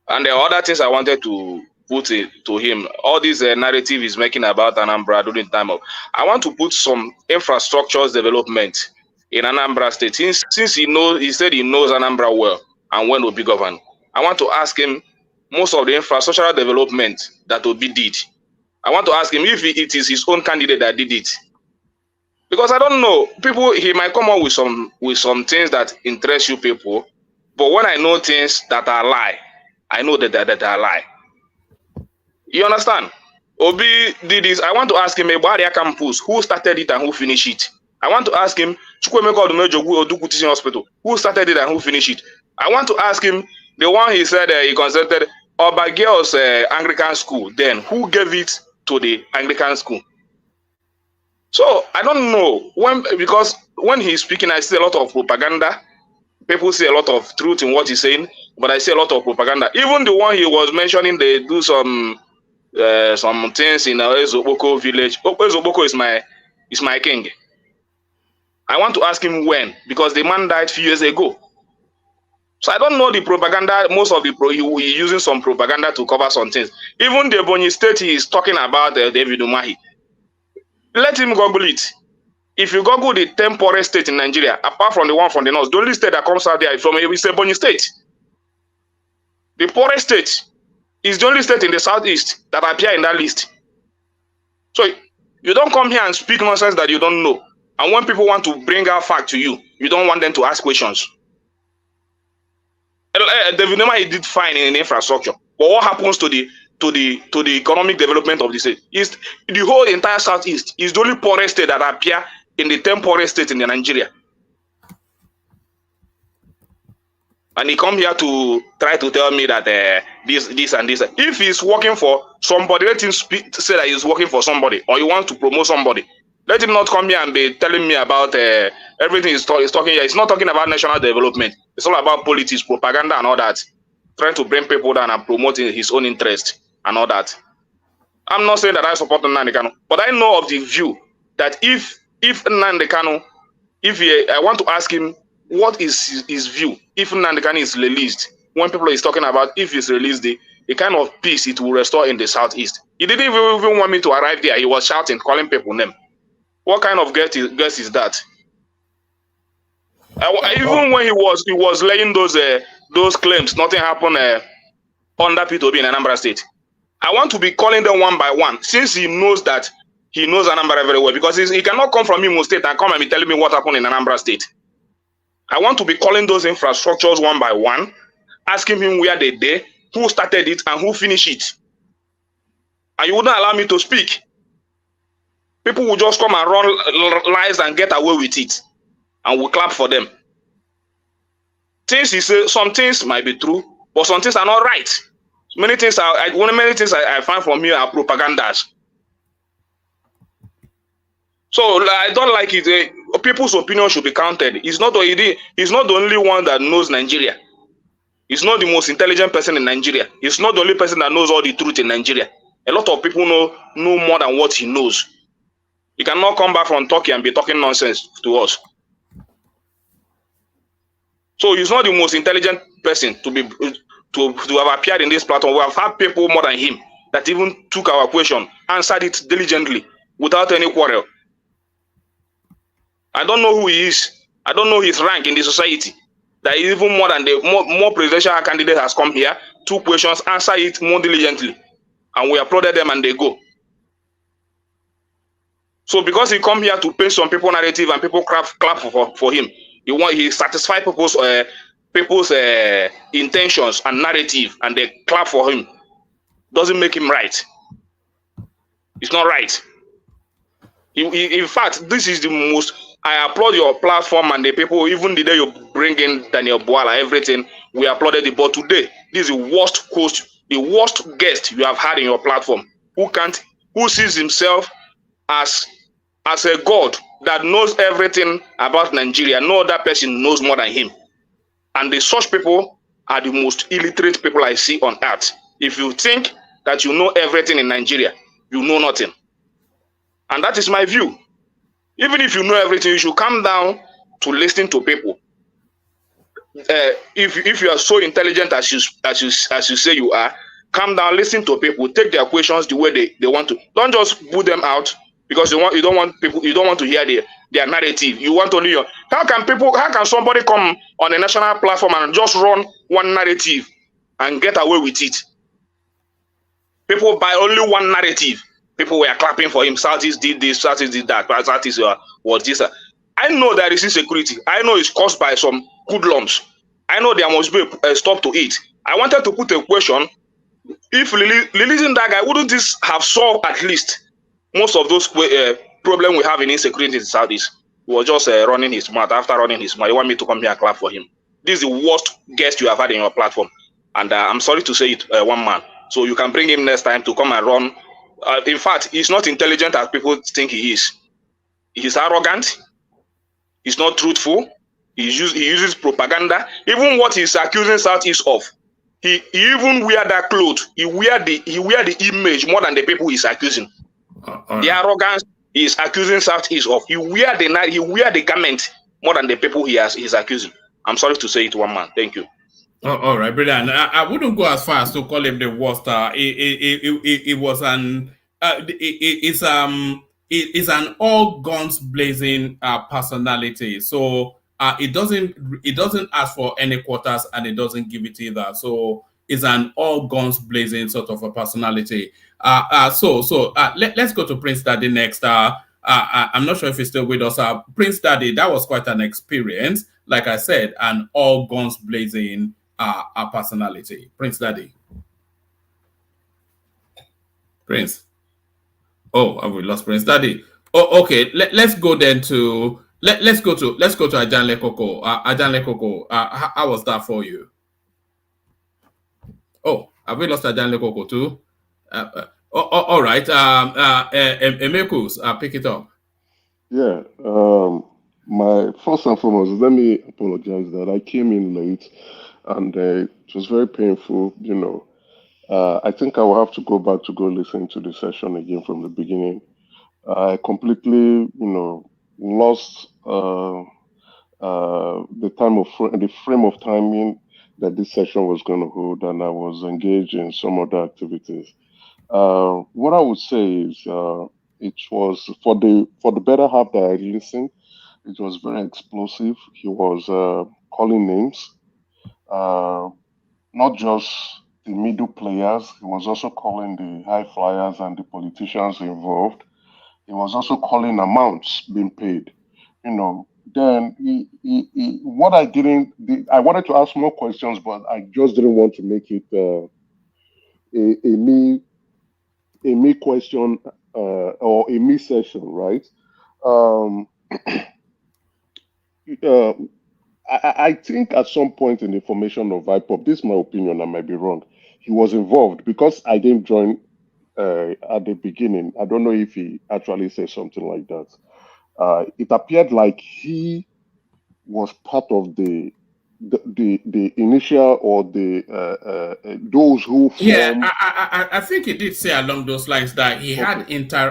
And there are other things I wanted to put it to him. All this narrative he's making about Anambra during the time of, I want to put some infrastructures development in Anambra State. Since he said he knows Anambra well and when Obi govern, I want to ask him most of the infrastructural development that Obi did. I want to ask him if it is his own candidate that did it. Because I don't know, he might come up with some things that interest you people, but when I know things that are lie, I know that are lie. You understand? Obi did this. I want to ask him about Area Campus, who started it and who finished it. I want to ask him hospital, who started it and who finished it. I want to ask him the one he said he consulted Oba Girls Anglican School. Then who gave it to the Anglican school? So I don't know because when he's speaking, I see a lot of propaganda. People see a lot of truth in what he's saying, but I see a lot of propaganda. Even the one he was mentioning, they do some things in Ezoboko village. Ezoboko is my king. I want to ask him when, because the man died a few years ago. So I don't know the propaganda. Most of the he using some propaganda to cover some things. Even the Ebonyi State he is talking about David Umahi. Let him Google it. If you Google the 10 poorest state in Nigeria, apart from the one from the north, the only state that comes out there is from Ebonyi State. The poorest state is the only state in the southeast that appear in that list. So you don't come here and speak nonsense that you don't know. And when people want to bring out fact to you, you don't want them to ask questions. David Umahi did fine in infrastructure, but what happens to the economic development of the state? Is the whole entire southeast is the only poorest state that appear in the 10 poorest states in Nigeria. And he come here to try to tell me that this and this. If he's working for somebody, let him say that he's working for somebody, or he wants to promote somebody. Let him not come here and be telling me about everything he's talking here. He's not talking about national development. It's all about politics, propaganda, and all that. Trying to bring people down and promoting his own interest and all that. I'm not saying that I support Namdi Kanu, but I know of the view that if Namdi Kanu, I want to ask him what is his view if Namdi Kanu is released. When people is talking about if he's released, the kind of peace it will restore in the southeast. He didn't even want me to arrive there. He was shouting, calling people name. What kind of guess is that? Even when he was laying those claims, nothing happened under P2B in Anambra State. I want to be calling them one by one, since he knows Anambra very well, because he cannot come from Imo State and come and be telling me what happened in Anambra State. I want to be calling those infrastructures one by one, asking him where they did, who started it, and who finished it. And you wouldn't allow me to speak. People will just come and run lies and get away with it, and we'll clap for them. Things he says, some things might be true, but some things are not right. Many things I find from here are propagandas. So I don't like it. People's opinion should be counted. He's not the only one that knows Nigeria. He's not the most intelligent person in Nigeria. He's not the only person that knows all the truth in Nigeria. A lot of people know more than what he knows. He cannot come back from Turkey and be talking nonsense to us. So he's not the most intelligent person to have appeared in this platform. We have had people more than him that even took our question, answered it diligently, without any quarrel. I don't know who he is. I don't know his rank in the society. That even more than more presidential candidate has come here, took questions, answer it more diligently, and we applauded them and they go. So because he come here to paint some people narrative and people clap for him, he satisfy people's intentions and narrative, and they clap for him. Doesn't make him right. It's not right. In fact, this is the most. I applaud your platform and the people. Even the day you bring in Daniel Boala, everything we applauded it. But today, this is the worst host, the worst guest you have had in your platform. Who sees himself as a god that knows everything about Nigeria. No other person knows more than him. And such people are the most illiterate people I see on earth. If you think that you know everything in Nigeria, you know nothing. And that is my view. Even if you know everything, you should come down to listen to people. If you are so intelligent as you say you are, come down, listen to people, take their questions the way they want to. Don't just put them out because you don't want to hear their narrative. You want only your. How can somebody come on a national platform and just run one narrative and get away with it? People buy only one narrative. People were clapping for him. Southeast did this, Southeast did that, Southeast was this. I know there is insecurity. I know it's caused by some hoodlums. I know there must be a stop to it. I wanted to put a question. If releasing that guy, wouldn't this have solved at least most of those problems we have in insecurity in the Southeast? He was just running his mouth. After running his mouth, you want me to come here and clap for him? This is the worst guest you have had in your platform. And I'm sorry to say it, one man. So you can bring him next time to come and run. In fact, he's not intelligent as people think he is. He's arrogant. He's not truthful. He uses propaganda. Even what he's accusing Southeast of, he even wear that clothes. He wear the image more than the people he's accusing. The arrogance he is accusing Southeast of. He wear the garment more than the people he's accusing. I'm sorry to say it, one man. Thank you. Oh, all right, brilliant. I wouldn't go as far as to call him the worst. It was an it's an all guns blazing personality. So it doesn't ask for any quarters and it doesn't give it either. So it's an all guns blazing sort of a personality. Let's go to Prince Daddy next. I'm not sure if he's still with us. Prince Daddy, that was quite an experience. Like I said, an all guns blazing our personality. Prince Daddy. Prince. Oh, have we lost Prince Daddy? Oh, okay. Let's go then to let's go to Ajanle Coco. Ajanle Coco. How was that for you? Oh, have we lost Ajanle Coco too? All right. Emekus, pick it up. Yeah. My first and foremost, let me apologize that I came in late, and it was very painful. I think I will have to go back to go listen to the session again from the beginning. I completely, lost the frame of timing that this session was going to hold, and I was engaged in some other activities. What I would say is, it was for the better half that I listened. It was very explosive. He was calling names, uh, not just the middle players. He was also calling the high flyers and the politicians involved. He was also calling amounts being paid. Then what I wanted to ask more questions, but I just didn't want to make it a me question or a me session, right? Um, uh, I think at some point in the formation of IPOP, this is my opinion, I might be wrong. He was involved because I didn't join at the beginning. I don't know if he actually said something like that. It appeared like he was part of the initial or the those who Yeah, formed. I think he did say along those lines that he Okay. had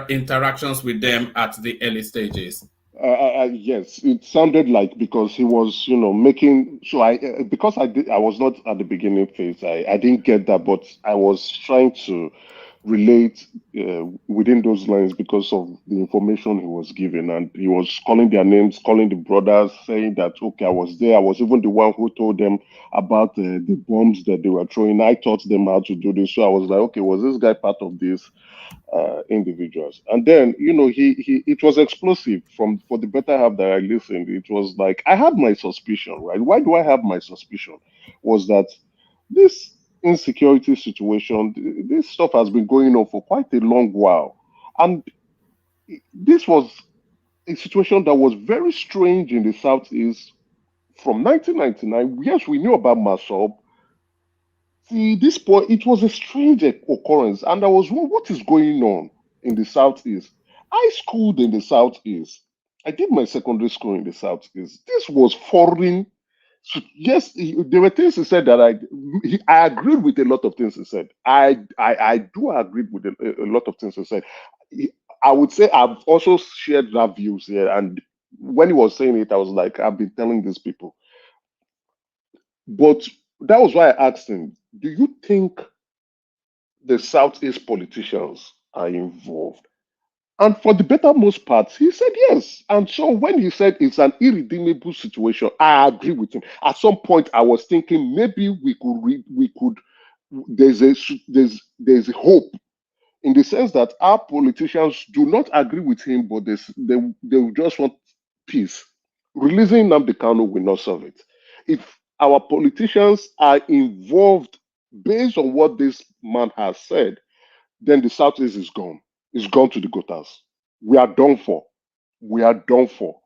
interactions with them at the early stages. Yes, it sounded like because he was, making. So because I was not at the beginning phase. I didn't get that, but I was trying to relate within those lines because of the information he was giving, and he was calling their names, calling the brothers, saying that okay, I was there. I was even the one who told them about the bombs that they were throwing. I taught them how to do this. So I was like, okay, was this guy part of this? Individuals. And then, he it was explosive from for the better half that I listened. It was like I had my suspicion, right? Why do I have my suspicion? Was that this insecurity situation, this stuff has been going on for quite a long while. And this was a situation that was very strange in the Southeast from 1999. Yes, we knew about Masob. See, this point, it was a strange occurrence, and I was, what is going on in the Southeast? I schooled in the Southeast. I did my secondary school in the Southeast. This was foreign. So, yes, there were things he said that I agreed with a lot of things he said. I do agree with a lot of things he said. I would say I've also shared that views here, and when he was saying it, I was like, I've been telling these people. But that was why I asked him, do you think the Southeast politicians are involved? And for the better most part, he said yes. And so when he said it's an irredeemable situation, I agree with him. At some point, I was thinking maybe there's a hope in the sense that our politicians do not agree with him, but they just want peace. Releasing Namdi Kanu will not solve it. If our politicians are involved based on what this man has said, then the Southeast is gone. It's gone to the gutters. We are done for. We are done for.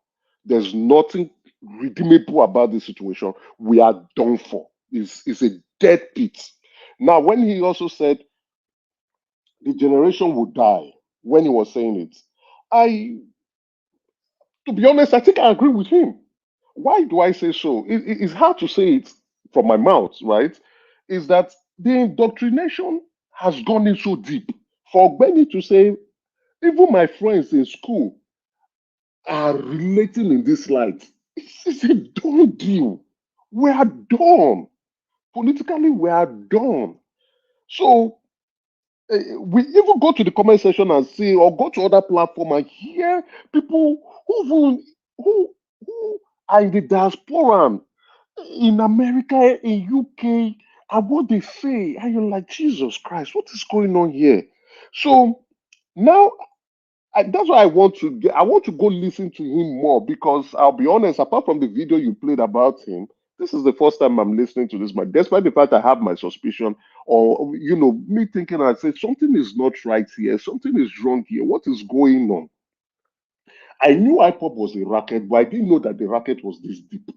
There's nothing redeemable about this situation. We are done for. It's a dead pit. Now, when he also said the generation would die, when he was saying it, I, to be honest, I think I agree with him. Why do I say so? It's hard to say it from my mouth, right? Is that the indoctrination has gone in so deep. For Benny to say, even my friends in school are relating in this light. It's a done deal. We are done. Politically, we are done. So we even go to the comment section and see, or go to other platform and hear people who are in the diaspora in America, in UK, and what they say, and you're like, Jesus Christ, what is going on here? So now that's why I want to get, I want to go listen to him more, because I'll be honest, apart from the video you played about him, this is the first time I'm listening to this man, despite the fact I have my suspicion, or me thinking, I said something is not right here, something is wrong here. What is going on? I knew IPOP was a racket, but I didn't know that the racket was this deep.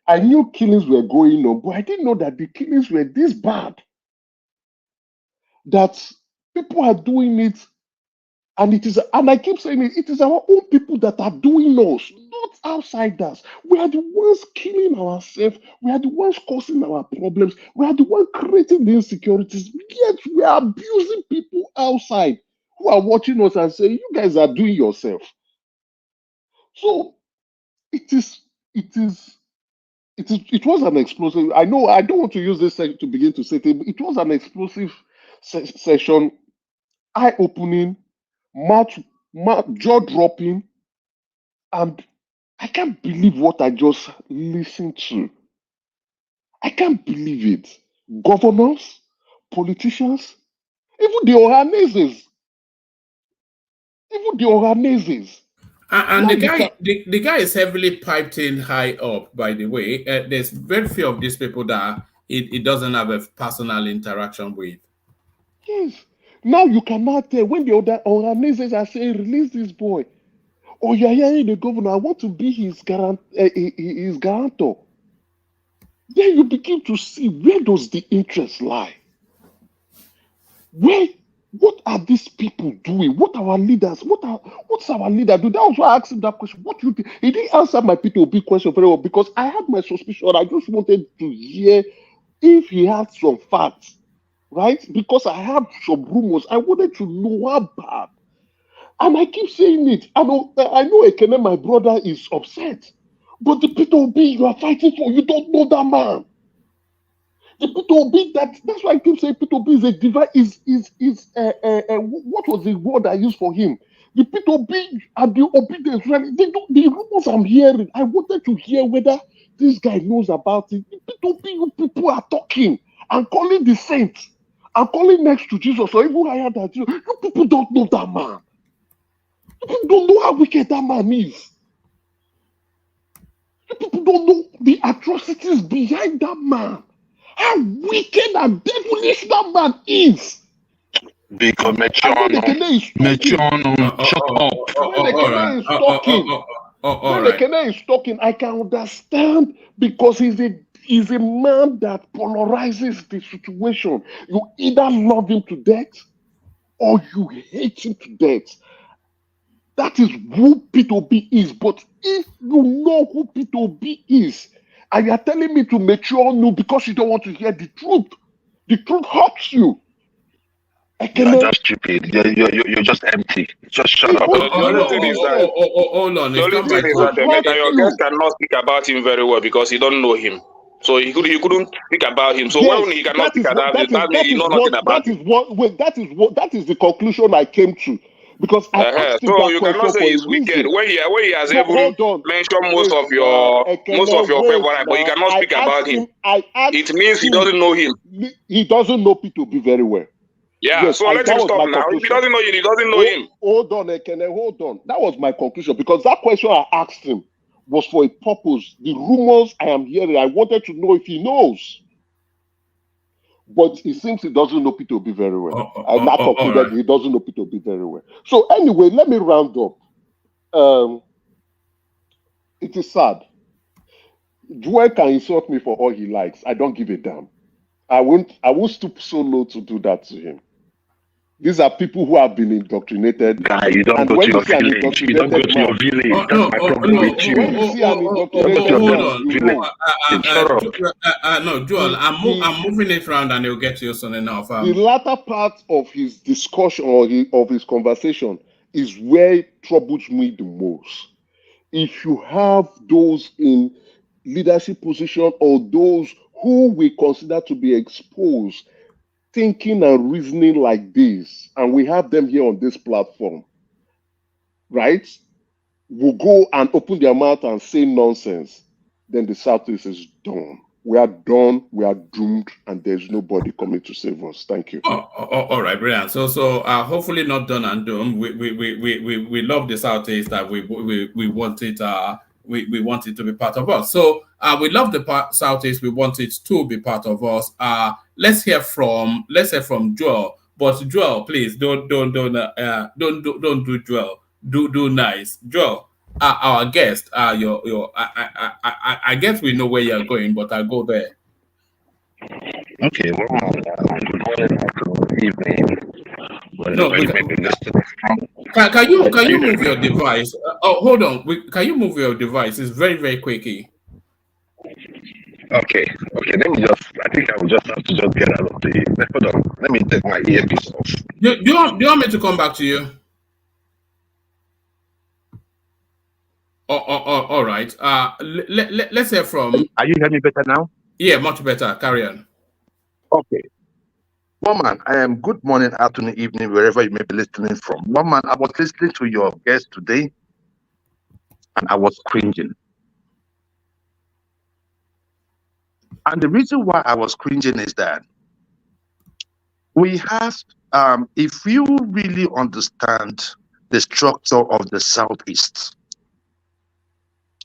I knew killings were going on, but I didn't know that the killings were this bad. That people are doing it, and I keep saying it is our own people that are doing us, not outsiders. We are the ones killing ourselves. We are the ones causing our problems. We are the ones creating the insecurities. Yet we are abusing people outside who are watching us and saying, "You guys are doing yourself." So it was an explosive. I know I don't want to use this to begin to say it. It was an explosive session, eye-opening, jaw dropping, and I can't believe what I just listened to. I can't believe it. Governors, politicians, even the Ohanezes. And the guy is heavily piped in high up, by the way. There's very few of these people that it doesn't have a personal interaction with. Yes. Now you cannot tell when the other Ohanezes are saying, "Release this boy." Oh, you're hearing the governor, "I want to be his guarantor." Then you begin to see, where does the interest lie? What are these people doing? What are our leaders? What's our leader do? That was why I asked him that question. What do you think? He didn't answer my P2B question very well, because I had my suspicion. I just wanted to hear if he had some facts, right? Because I have some rumors. I wanted to know how bad. And I keep saying it. I know Ekene, my brother, is upset. But the P2B you are fighting for, you don't know that man. The P2B, that's why I keep saying P2B is a divine, what was the word I used for him? The P2B and the obedience, the rumors I'm hearing, I wanted to hear whether this guy knows about it. The P2B, you people are talking and calling the saints and calling next to Jesus, or even higher than Jesus. You people don't know that man. You people don't know how wicked that man is. You people don't know the atrocities behind that man. How wicked and devilish that man is. Because And when Ekene is talking, when Ekene is talking, I can understand, because he's a man that polarizes the situation. You either love him to death or you hate him to death. That is who P2B is. But if you know who P2B is, and you're telling me to mature no because you don't want to hear the truth hurts you. You're just stupid. You're just empty. Just shut up. The only thing is that hold on. the only thing is that your guest cannot speak about him very well because he don't know him. So he couldn't speak about him. So when he cannot speak about him, that means he knows nothing about him. That is the conclusion I came to. Because I asked him so that you question cannot say for he's a reason. wicked when he has No, even hold on. mentioned most of your favorite, but you cannot speak about him. It means he doesn't know him. He doesn't know P2B very well. Yeah, Yes, so let him stop now. If he doesn't know you, he doesn't know him. Hold on, Ekene, hold on. That was my conclusion, because that question I asked him was for a purpose. The rumors I am hearing, I wanted to know if he knows. But it seems he doesn't know P2B very well. I now concluded he doesn't know P2B very well. So anyway, let me round up. It is sad. Joel can insult me for all he likes. I don't give a damn. I won't stoop so low to do that to him. These are people who have been indoctrinated. Guy, you don't go to your village. You don't go to your village. That's my problem with you. When you see an indoctrinated man, you know. No, Joel, I'm moving it around and he'll get to you soon enough. The latter part of his discussion or of his conversation is where it troubles me the most. If you have those in leadership position or those who we consider to be exposed thinking and reasoning like this, and we have them here on this platform, right, will go and open their mouth and say nonsense, then the Southeast is done. We are done, we are doomed, and there's nobody coming to save us. Thank you. All right, brilliant. So hopefully not done and doomed. We love the Southeast, that we want it we want it to be part of us. So we love the Southeast, we want it to be part of us. Let's hear from Joel. But Joel, please don't do Joel. Do nice. Joel, our guest, I guess we know where you're going, but I'll go there. Okay, well, good morning, afternoon, evening, whenever you may be listening from. Can you move your device? Hold on. Can you move your device? It's very, very quaky. Okay. Let me I think I will just have to just get out of the. Hold on. Let me take my earpiece off. Do you want me to come back to you? All right. Let's hear from. Are you hearing me better now? Yeah, much better. Carry on. Okay. Woman, I am good morning, afternoon, evening, wherever you may be listening from. Woman, I was listening to your guest today, and I was cringing. And the reason why I was cringing is that we have, if you really understand the structure of the Southeast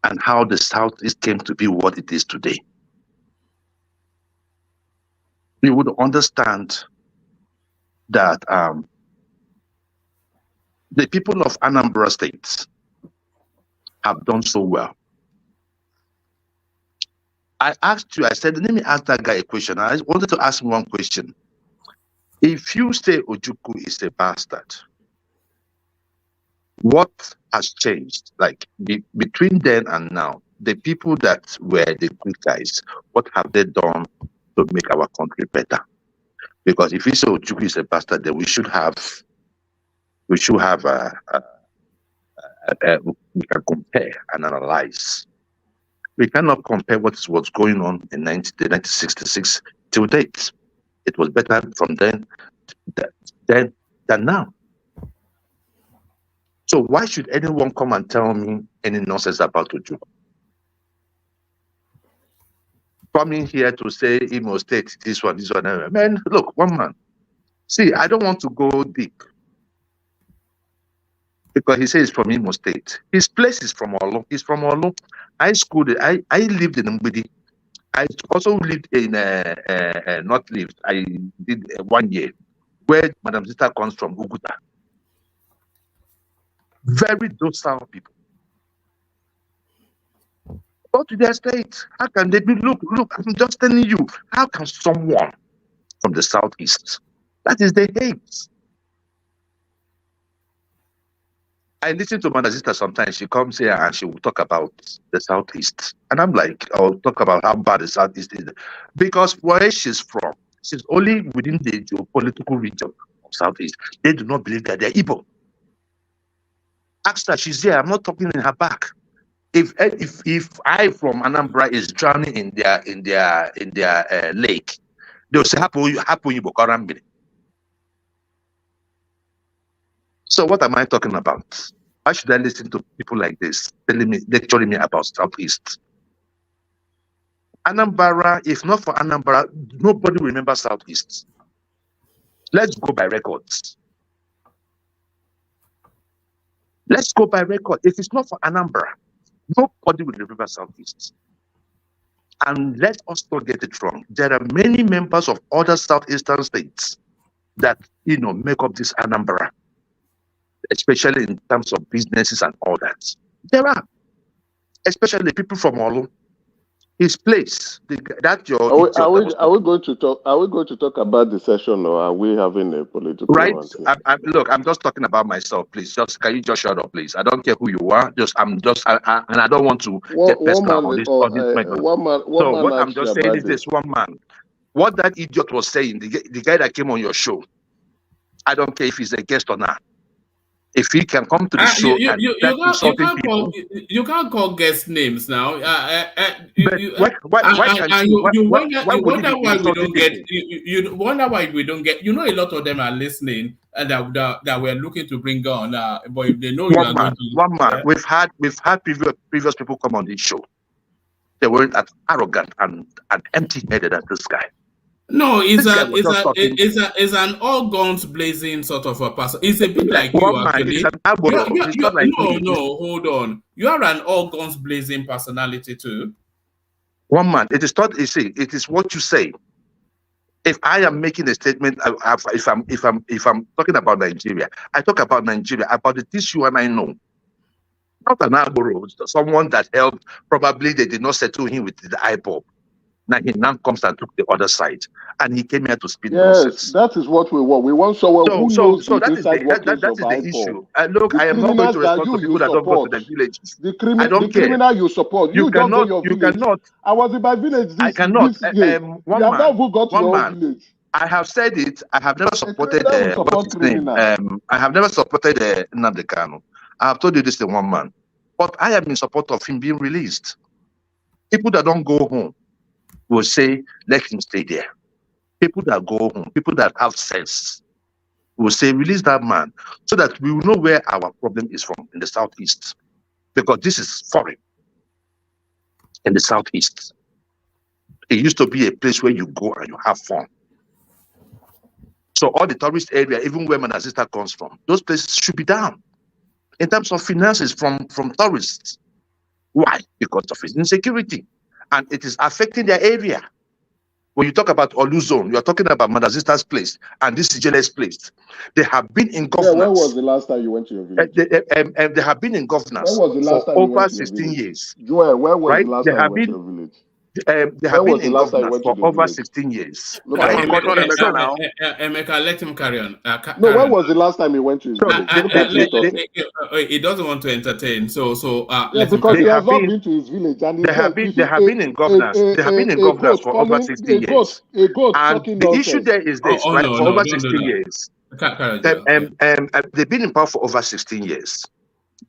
and how the Southeast came to be what it is today, you would understand that the people of Anambra State have done so well. I asked you, I said, let me ask that guy a question. I wanted to ask him one question. If you say Ojukwu is a bastard, what has changed? Like between then and now, the people that were the good guys, what have they done to make our country better? Because if you say Ojukwu is a bastard, then we can compare and analyze. We cannot compare what's going on in 1966 till date. It was better from then than now. So why should anyone come and tell me any nonsense about Ojukwu? Coming here to say Imo State, this one, man, look, one man. See, I don't want to go deep because he says from Imo State. His place is from Olu. He's from Olu. I lived in Mbidi. I also lived in not lived. I did 1 year where Madam Zita comes from, Uguta. Very docile people. Go to their state. How can they be? Look, I'm just telling you, how can someone from the Southeast, that is the hate. I listen to Madam Zita sometimes. She comes here and she will talk about the Southeast. And I'm like, I'll talk about how bad the Southeast is. Because where she's from, she's only within the geopolitical region of Southeast. They do not believe that they're Igbo. Ask her, she's here. I'm not talking in her back. If I from Anambra is drowning in their lake, they'll say, so what am I talking about? Why should I listen to people like this lecturing me about Southeast? Anambra, if not for Anambra, nobody will remember Southeast. Let's go by records. Let's go by record. If it's not for Anambra, nobody will remember Southeast. And let us not get it wrong. There are many members of other Southeastern states that make up this Anambra, especially in terms of businesses and all that. There are, especially people from Olu. His place, Are we going to talk about the session, or are we having a political? Right. Look, I'm just talking about myself, please. Can you just shut up, please? I don't care who you are. And I don't want to get personal on this. So what I'm just saying is this: one man. What that idiot was saying, the guy that came on your show, I don't care if he's a guest or not. If he can come to the show and start insulting people, you can't call guest names now. Why can't you? Why would he wonder be why we insulting don't get. people? You wonder why we don't get. You know, a lot of them are listening and that we're looking to bring on. But if they know you are going to, One man. We've had previous people come on this show. They weren't as arrogant and empty-headed as this guy. No, it's an all guns blazing sort of a person. It's a bit like you actually. No, hold on. You are an all guns blazing personality too. One man. It is not. You see, it is what you say. If I am making a statement, if I'm talking about Nigeria, I talk about Nigeria, about the things you and I know. Not an Agboro, someone that helped. Probably they did not settle him with the IPOB. Now he comes and took the other side, and he came here to speak nonsense. That is what we want. We want someone who knows the inside workings of the issue. Look, I am not going to respond to people that don't go to the villages. I don't care. Criminal you support. You cannot. Your you village. cannot. I was in my village. I cannot. You have not even got to your own village. I have said it. I have never supported what's his name? I have never supported Namdi Kanu. I have told you this in one man, but I am in support of him being released. People that don't go home will say, let him stay there. People that go home, people that have sense, will say, release that man, so that we will know where our problem is from in the Southeast. Because this is foreign in the Southeast. It used to be a place where you go and you have fun. So all the tourist area, even where my sister comes from, those places should be down in terms of finances from tourists. Why? Because of its insecurity. And it is affecting their area. When you talk about Oluzone, you are talking about Madazista's place and this Ijele's place. They have been in governance. When was the last time you went to your village? They have been in governance for over 16 years. Joel, when was the last time you went to your village? They have been in governance for over 16 years. Emeka, let him carry on. When was the last time he went to his village? He doesn't want to entertain, so because he has not been to his village, and they have been in governance. They have been in governance for over 16 years. And the issue there is this, right? For over 16 years, they've been in power for over 16 years.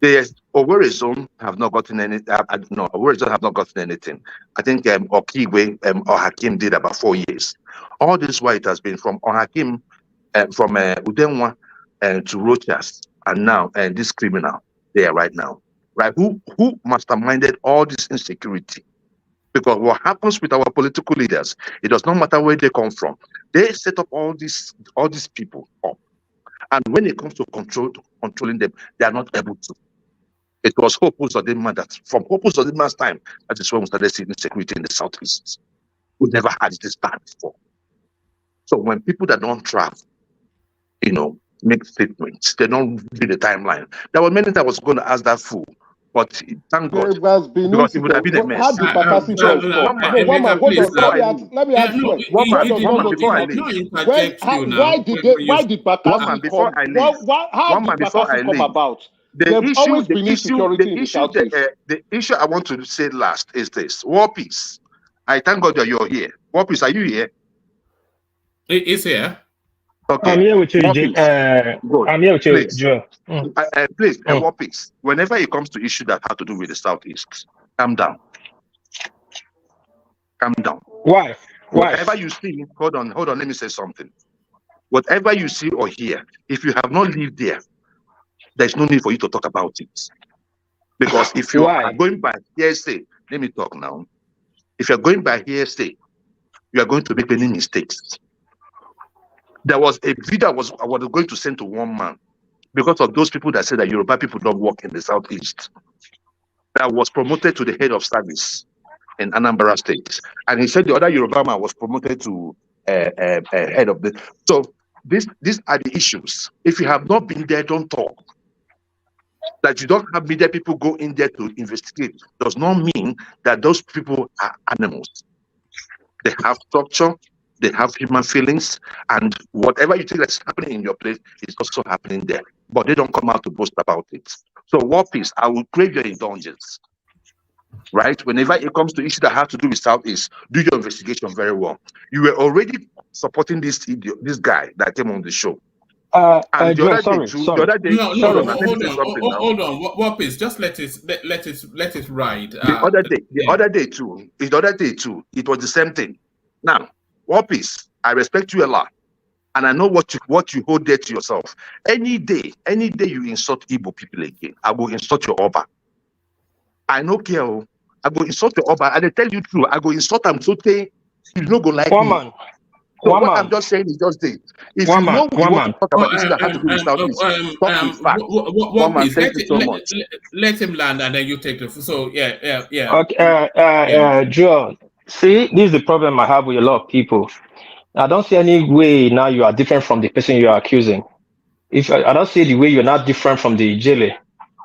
The Owerri zone have not gotten any. Owerri zone have not gotten anything. I think Okigwe or Hakim did about 4 years. All this while it has been from Hakim, from Udenwa to Rochas, and now this criminal there right now, right? Who masterminded all this insecurity? Because what happens with our political leaders, it does not matter where they come from. They set up all these people up. And when it comes to controlling them, they are not able to. It was Hope Uzodinma that, from Hope Uzodinma's time, that is when we started seeing insecurity in the Southeast. We never had this bad before. So when people that don't travel, make statements, they don't read the timeline. There were many times I was going to ask that fool, but thank God, because it would have been a mess. Let me ask you. Why did Bakassi come? How did Bakassi come about? The issue I want to say last is this: War Peace. I thank God that you're here. War Peace, are you here? It's here. Okay. I'm here with you, I'm here with you, Joe. Please, War Peace. Whenever it comes to issues that have to do with the Southeast, calm down. Calm down. Why? Whatever you see, hold on, let me say something. Whatever you see or hear, if you have not lived there, there's no need for you to talk about it. Because if you are going by hearsay, let me talk now. If you're going by hearsay, you are going to make many mistakes. There was a video I was going to send to one man because of those people that said that Yoruba people don't work in the Southeast. That was promoted to the head of service in Anambra State. And he said the other Yoruba man was promoted to head of the... So these are the issues. If you have not been there, don't talk. That you don't have media people go in there to investigate does not mean that those people are animals. They have structure, they have human feelings, and whatever you think that's happening in your place is also happening there. But they don't come out to boast about it. So War Peace, I will crave your indulgence. Right? Whenever it comes to issues that have to do with Southeast, do your investigation very well. You were already supporting this guy that came on the show. And the Joel, other day sorry, too, the sorry, other day, No, hold no, sorry. on, let me hold say on, something now. hold on. What is? Just let it ride. The other day too, it was the same thing. Now, what is? I respect you a lot, and I know what you hold dear to yourself. Any day you insult Igbo people again, I will insult your Oba. I no care. Oh. I go insult your Oba, and I tell you true. I go insult him so they you no go like One me. man, So one what I'm man, just saying is just this. If one you man, know you one want to man. talk about issues that have to do with Southeast, talk with facts. One What man, piece? thank you so much. Let him land, and then you take the. So yeah. Okay, Yeah. Joel. See, this is the problem I have with a lot of people. I don't see any way now you are different from the person you are accusing. If I don't see the way you're not different from the Ijele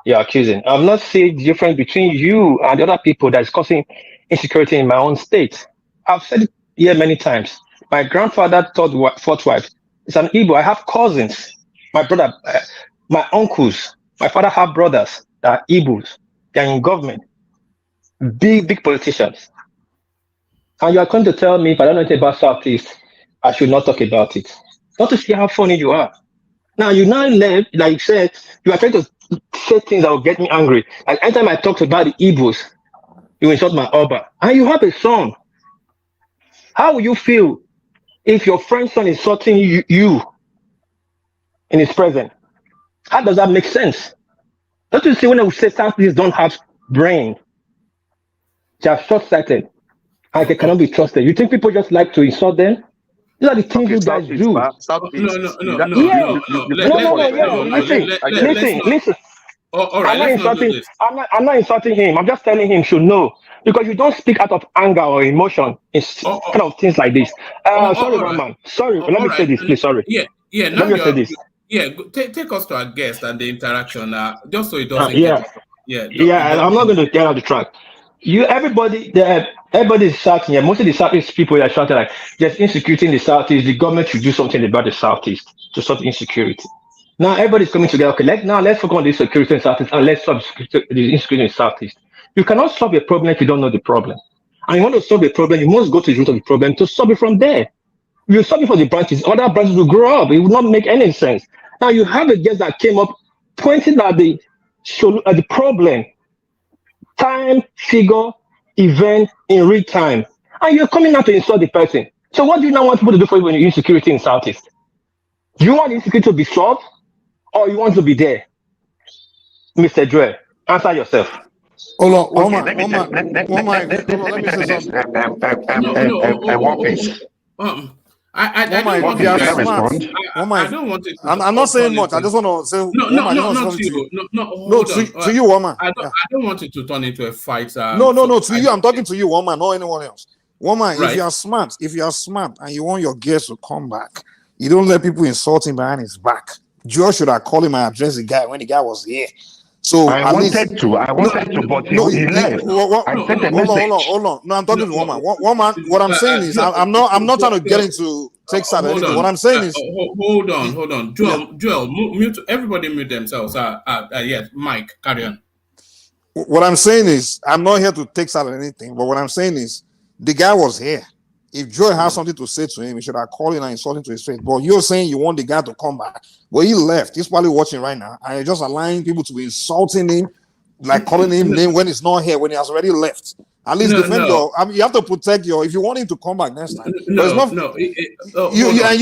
you're accusing. I've not seen the difference between you and the other people that is causing insecurity in my own state. I've said it here many times. My grandfather fourth wife is an Igbo. I have cousins, my brother, my uncles. My father have brothers that are Igbos. They're in government, big politicians. And you are going to tell me if I don't know anything about Southeast, I should not talk about it. Not to see how funny you are. Now you now left, like you said, you are trying to say things that will get me angry. Like anytime I talk about the Igbos, you insult my Oba. And you have a son. How will you feel if your friend's son is insulting you in his presence? How does that make sense? Don't you see when we say Southeast don't have brain, they are short-sighted and they cannot be trusted. You think people just like to insult them? These are the things Okay, you guys Southeast, do. Southeast. You Yeah. make a point. Yeah. Listen, I get it. listen. All right, I'm not let's not do insulting. this. I'm not insulting him. I'm just telling him should know because you don't speak out of anger or emotion in kind of things like this. Sorry, All one right. man. Sorry, let All me say right. this, please. Sorry. Yeah. Now Let me just say this. take us to our guest and the interaction. Just so it doesn't Yeah, get. Yeah. I'm not going to get off the track. Everybody is shouting here. Most of the Southeast people are shouting like there's insecurity in the Southeast. The government should do something about the Southeast to stop insecurity. Now everybody's coming together. Okay, let's focus on the insecurity in the Southeast and let's solve the insecurity in the Southeast. You cannot solve a problem if you don't know the problem. And you want to solve a problem, you must go to the root of the problem to solve it from there. You solve it for the branches, other branches will grow up. It will not make any sense. Now you have a guest that came up pointing at the problem, time, figure, event in real time. And you're coming out to insult the person. So what do you now want people to do for you when you're insecurity in Southeast? Do you want insecurity to be solved or you want to be there? Mr. Joel, answer yourself. Hold on, Okay, let me say this. One piece. I don't If want you you are guys. smart, I don't want it to. I'm not saying much. I just want to say, No, I just want to not say to to you. you. No, No, hold on. to you, woman. I don't want it to turn into a fight. No, to you. I'm talking to you, woman, not anyone else. Woman, Right. if you are smart and you want your guest to come back, you don't let people insult him behind his back. Joe should have called him and addressed the guy when the guy was here. So I wanted to, but he left. I sent a message. Hold on. No, I'm talking to woman. Woman, what I'm saying is, I'm not trying to get into take side or anything. What I'm saying is, hold on. Joel, mute. Everybody mute themselves. Yes, Mike, carry on. what I'm saying is, I'm not here to take side or anything. But what I'm saying is, the guy was here. If Joe has something to say to him, he should have called him and insulted him to his face. But you're saying you want the guy to come back. Well, he left. He's probably watching right now. And you're just allowing people to be insulting him, like calling him name when he's not here, when he has already left. At least defend your. I mean, you have to protect your. If you want him to come back next time, you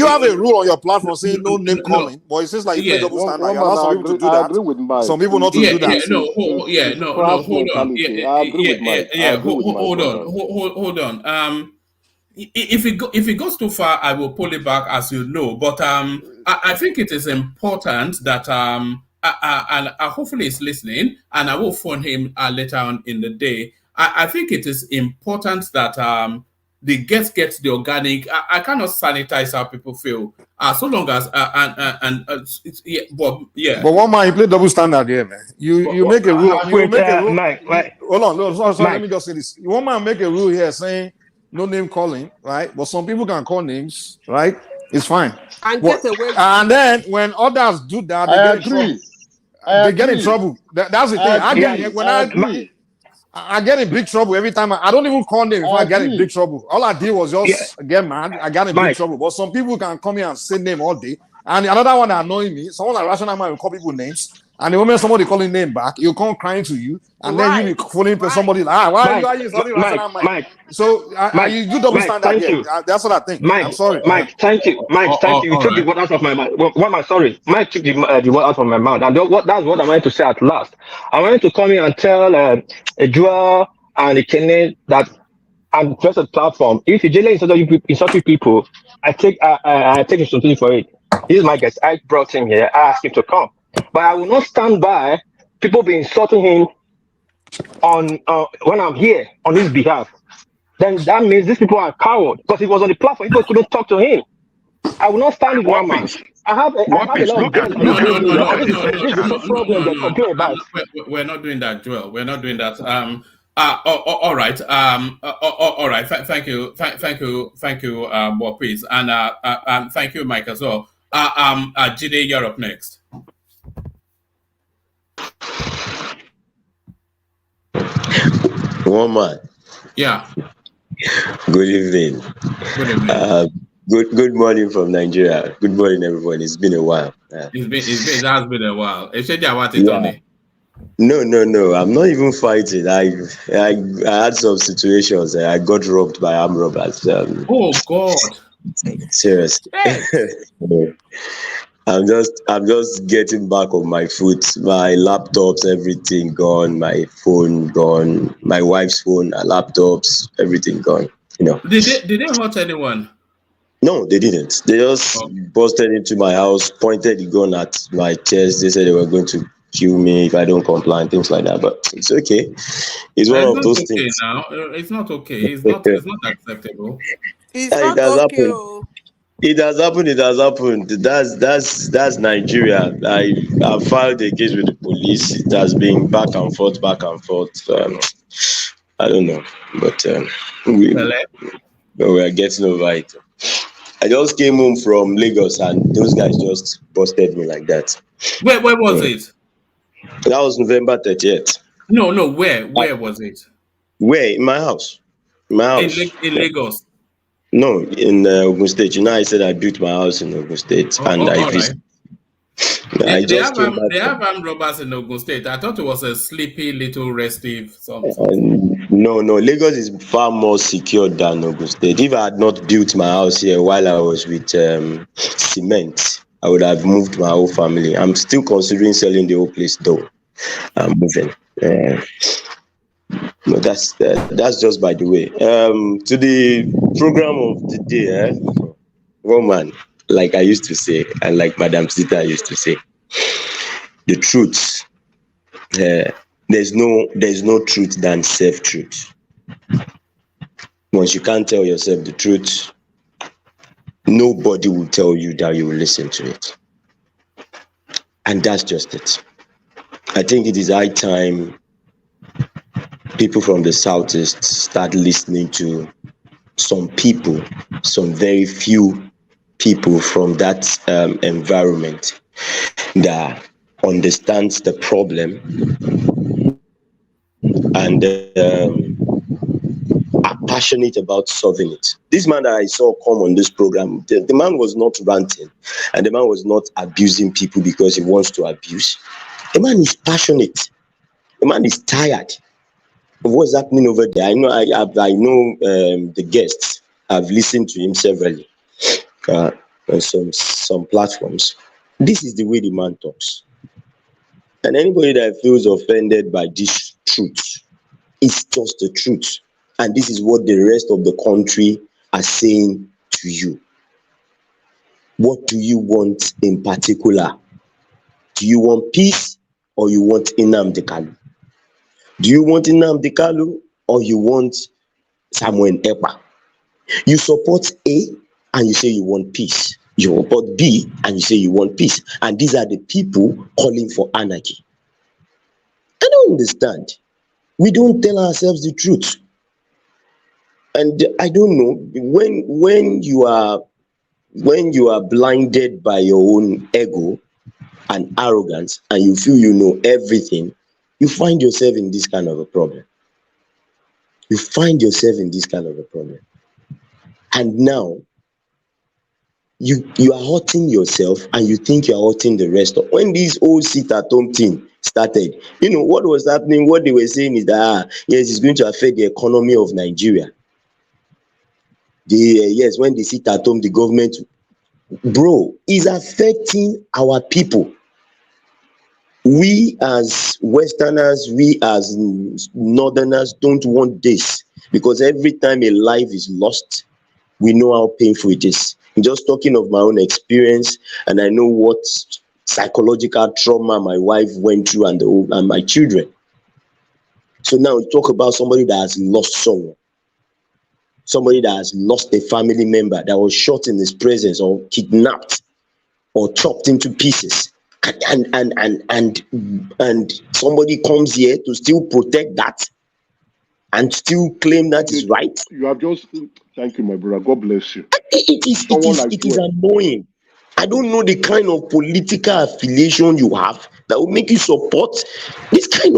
have a rule on your platform saying no name calling. But it seems like you play double standard. You allow some people to do that. I agree with Mike. Some people not to do that. Hold on. I agree with Mike. Hold on. If it goes too far, I will pull it back, as you know. But I think it is important that and hopefully he's listening, and I will phone him later on in the day. I think it is important that the guest gets the organic. I cannot sanitize how people feel. So long as But one man, you play double standard here, man. You make a rule. You make a rule. Mike, hold on, sorry, Mike. let me just say this. One man make a rule here saying no name calling, right? But some people can call names, right? It's fine. And then when others do that, they get in trouble. They get in trouble. That's the thing. I get in big trouble every time. I don't even call name if I get in big trouble. All I did was just get mad. I got in big trouble. But some people can come here and say name all day, And another one that annoying me, someone at rational man will call people names, and the moment somebody calling name back, he'll come crying to you, and then you be following somebody like, why are you insulting rational mind? Mike, So you do double standard thank there. you. That's what I think. I'm sorry. Mike, thank you. Mike, thank you. You took the word out of my mouth. Sorry. Mike took the word out of my mouth. And that's what I wanted to say at last. I wanted to come in and tell Ijele and Ikene that I'm just a platform. If Ijele insulting people, I take responsibility for it. This is my guest. I brought him here. I asked him to come. But I will not stand by people be insulting him on when I'm here on his behalf. Then that means these people are cowards because he was on the platform. People couldn't talk to him. I will not stand with one man. I have a lot of girls on this radio. And this is the same problem they complain about. We're not doing that, Joel. We're not doing that. All right. All right. Thank you, Wapis, and thank you, Mike, as well. Jide, you're up next. One man. Yeah. Good evening. Good evening. Good morning from Nigeria. Good morning, everyone. It's been a while. It has been a while. No. I'm not even fighting. I had some situations. I got robbed by armed robbers. Oh God! Seriously. I'm just getting back on my foot. My laptops, everything gone. My phone gone. My wife's phone, her laptops, everything gone. Did they hurt anyone? No, they didn't. They just busted into my house, pointed the gun at my chest. They said they were going to kill me if I don't comply and things like that. But it's okay. It's one of those things. Now it's not okay. It's not acceptable. It has happened. It has happened. That's Nigeria. I filed a case with the police. It has been back and forth. I don't know, but we are getting over it. I just came home from Lagos and those guys just busted me like that. Where was it? That was November 30th. No. Where was it? Where? In my house. In Lagos. No, in Ogun State. I said I built my house in Ogun State, and I visited. They have armed robbers in Ogun State. I thought it was a sleepy, little restive something. No. Lagos is far more secure than Ogun State. If I had not built my house here while I was with cement, I would have moved my whole family. I'm still considering selling the whole place, though. I'm moving. No, that's just by the way. To the program of the day, woman, like I used to say, and like Madam Sita used to say, the truth. There's no truth than self-truth. Once you can't tell yourself the truth, nobody will tell you that you will listen to it. And that's just it. I think it is high time people from the Southeast start listening to some people, some very few people from that environment that understands the problem and are passionate about solving it. This man that I saw come on this program, the man was not ranting and the man was not abusing people because he wants to abuse. The man is passionate. The man is tired of what's happening over there. I know the guests. I've listened to him severally on some platforms. This is the way the man talks. And anybody that feels offended by this truth, it's just the truth. And this is what the rest of the country are saying to you. What do you want in particular? Do you want peace or you want Namdi Kanu? Do you want Namdi Kanu or you want Samuel Ekpa? You support A and you say you want peace. You support B and you say you want peace. And these are the people calling for anarchy. I don't understand. We don't tell ourselves the truth. And I don't know, when you are blinded by your own ego and arrogance and you feel you know everything, you find yourself in this kind of a problem. And now, you are hurting yourself and you think you are hurting the rest of. When this whole sit at home thing started, what was happening, what they were saying is that yes, it's going to affect the economy of Nigeria. Yes, when they sit at home, the government, bro, is affecting our people. We as Westerners, we as Northerners don't want this, because every time a life is lost, we know how painful it is. I'm just talking of my own experience, and I know what psychological trauma my wife went through and my children. So now we talk about somebody that has lost someone, somebody that has lost a family member that was shot in his presence, or kidnapped, or chopped into pieces, and somebody comes here to still protect that and still claim that is right. You have just, thank you, my brother. God bless you. It is annoying. I don't know the kind of political affiliation you have that will make you support this kind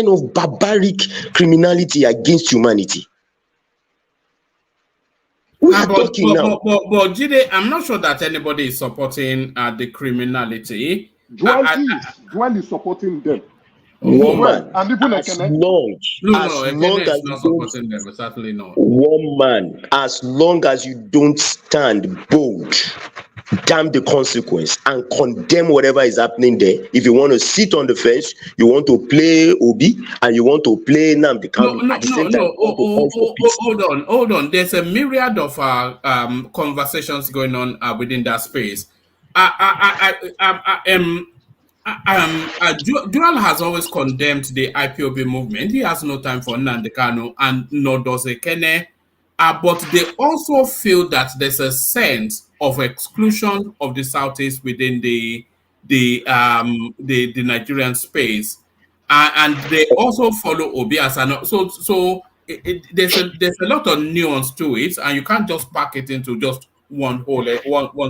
of barbaric criminality against humanity. We are talking now. But Jide, I'm not sure that anybody is supporting the criminality. Joel is supporting them. Woman, and even like as long as not supporting them, certainly not. Woman, as long as you don't stand bold, damn the consequence, and condemn whatever is happening there. If you want to sit on the fence, you want to play Obi, and you want to play Namdi Kanu at the same time. Hold on. There's a myriad of conversations going on within that space. Dual has always condemned the IPOB movement. He has no time for Namdi Kanu, and nor does Ekene. But they also feel that there's a sense of exclusion of the Southeast within the Nigerian space, and they also follow Obi as an there's a lot of nuance to it, and you can't just pack it into just one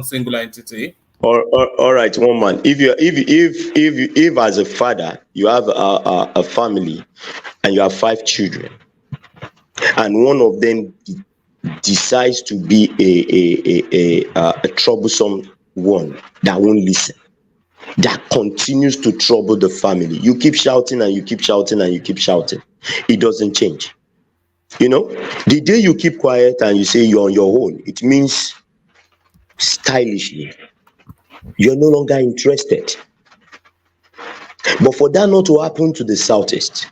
singular entity. All right, woman. If as a father you have a family and you have 5 children, and one of them decides to be a troublesome one that won't listen, that continues to trouble the family, you keep shouting and you keep shouting and you keep shouting, it doesn't change. The day you keep quiet and you say you're on your own, it means stylishly you're no longer interested. But for that not to happen to the Southeast,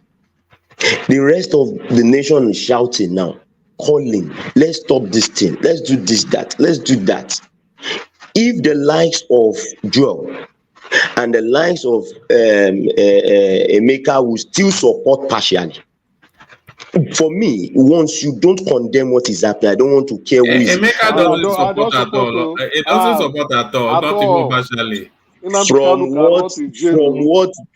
the rest of the nation is shouting now, calling, let's stop this thing, let's do this, that, let's do that. If the likes of Joel and the likes of Emeka will still support partially, for me, once you don't condemn what is happening, I don't want to care who is. Emeka doesn't support at all. It doesn't support at all, not even partially.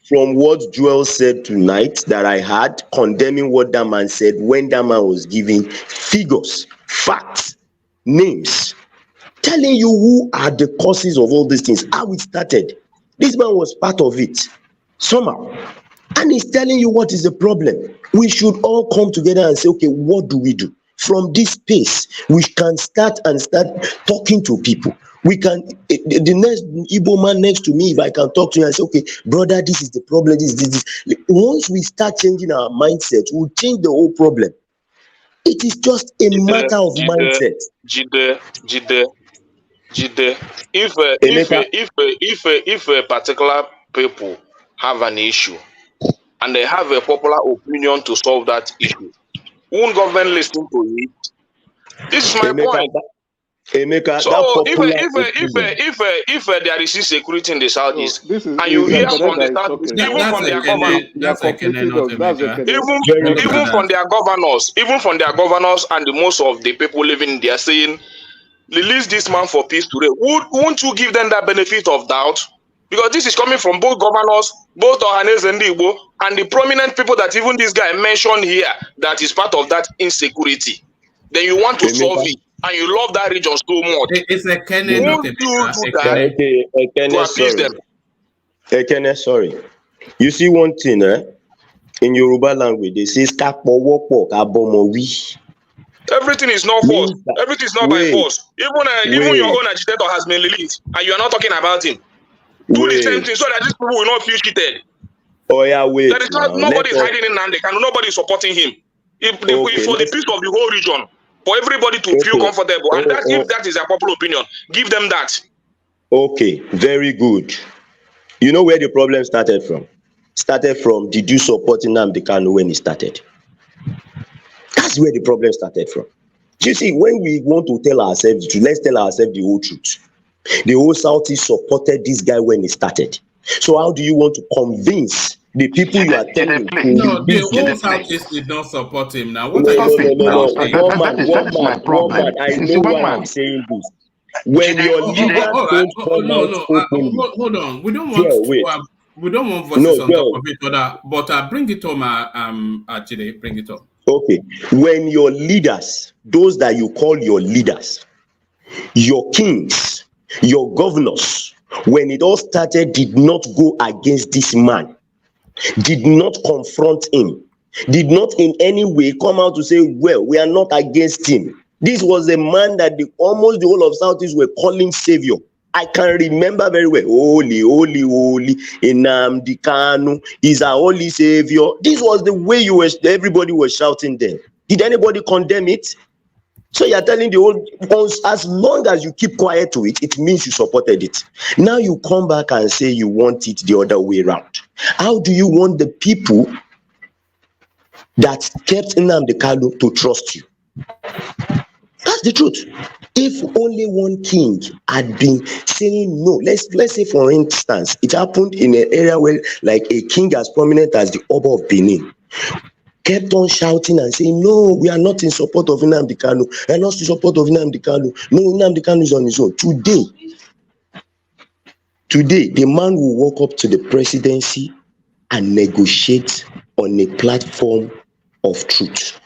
From what Joel said tonight that I had, condemning what that man said when that man was giving figures, facts, names, telling you who are the causes of all these things, how it started. This man was part of it somehow, and he's telling you what is the problem. We should all come together and say, okay, what do we do? From this space, we can start talking to people. We can, the next Igbo man next to me, if I can talk to you and say, okay, brother, this is the problem, this. Once we start changing our mindset, we'll change the whole problem. It is just a matter of mindset. Jide, if a particular people have an issue and they have a popular opinion to solve that issue, won't government listen to it? This is my point. Emeka, so if there is insecurity in the southeast, and you hear from the southeast, even from their governors and the most of the people living there saying, release this man for peace today, won't you give them that benefit of doubt? Because this is coming from both governors, both Ohanes and Igbo, and the prominent people that even this guy mentioned here that is part of that insecurity. Then you want to solve it, and you love that region so much. It's a Kenny, not a to appease them. Ekene, sorry. You see one thing, in Yoruba language, they say, Everything is not force. Means that, Everything is not by force. Even your wait, own agitator has been released, and you are not talking about him. Do the same wait. thing so that these people will not feel cheated. Oh yeah, wait There is now. nobody is hiding in Namdi Kanu. Nobody is supporting him. If for the peace of the whole region, for everybody to feel comfortable, and that if that is a popular opinion, give them that. Okay, very good. You know where the problem started from? Started from, did you support Namdi Kanu when he started? That's where the problem started from. You see, when we want to tell ourselves the truth, let's tell ourselves the whole truth. The whole Southeast supported this guy when he started. So how do you want to convince the people you are telling to No, the release whole him? Southeast did not support him. Now, No, what are you saying? no. One man. I know why I'm saying this. When your leaders All right. don't come No, out no. openly, Hold on. We don't want Joel, wait. we don't want voices No, on top Joel. of each other. But bring it home, Ijele, bring it home. Okay. When your leaders, those that you call your leaders, your kings, your governors, when it all started, did not go against this man, did not confront him, did not in any way come out to say, well, we are not against him. This was a man that almost the whole of Southeast were calling savior. I can remember very well. Holy, holy, holy. Namdi Kanu is a holy savior. This was the way everybody was shouting then. Did anybody condemn it? So you're telling the old ones, as long as you keep quiet to it, it means you supported it. Now you come back and say you want it the other way around. How do you want the people that kept Namdi Kanu to trust you? That's the truth. If only one king had been saying no, let's say for instance, it happened in an area where like a king as prominent as the Oba of Benin kept on shouting and saying, no, we are not in support of Namdi Kanu. We are not in support of Namdi Kanu. No, Namdi Kanu is on his own. Today, the man will walk up to the presidency and negotiate on a platform of truth.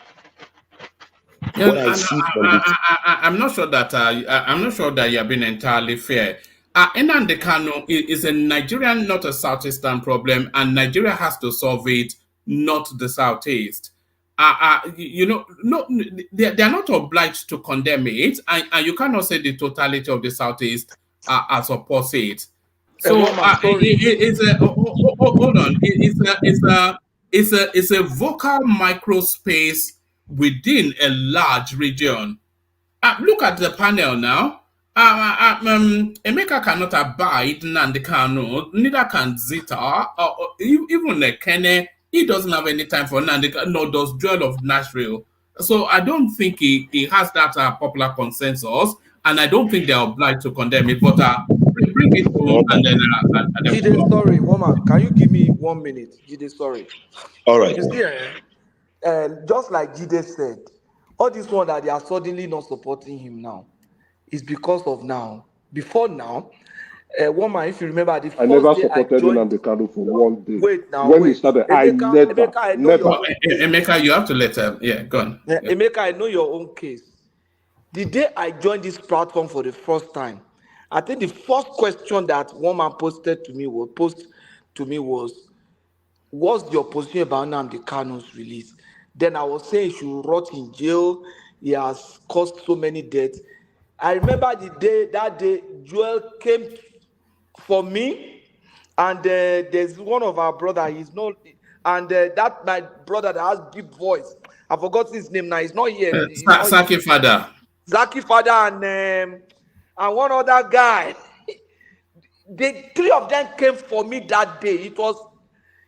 Yeah, What I see from this. I'm not sure that you have been entirely fair. Nnamdi Kanu is a Nigerian, not a Southeastern problem, and Nigeria has to solve it, not the Southeast. No, they are not obliged to condemn it, and you cannot say the totality of the Southeast as opposite. So hold on. It's a vocal micro space within a large region. Look at the panel now. Emeka cannot abide Nnamdi Kanu, neither can Zita, or even Kene. He doesn't have any time for Nnamdi Kanu, nor does Joel of Nashville. So I don't think he has that popular consensus, and I don't think they're obliged to condemn it. But bring it home and then Jide, sorry, woman, can you give me 1 minute? Jide, sorry. All right. You see, just like Jide said, all this one that they are suddenly not supporting him now is because of now. Before now, woman, if you remember, the first I never day supported I joined. Namdi Kanu for 1 day. Wait now, When wait. he started, Emeka, I know your own case. Emeka, you have to let her. Yeah, go on. Yeah. Emeka, I know your own case. The day I joined this platform for the first time, I think the first question that one man posed to me was, what's your position about Namdi Kanu's release? Then I was saying he should rot in jail. He has caused so many deaths. I remember that day, Joel came for me, and there's one of our brother. He's not, and that my brother that has deep voice. I forgot his name now. He's not here. Saki Father. Zaki Father and one other guy. The three of them came for me that day.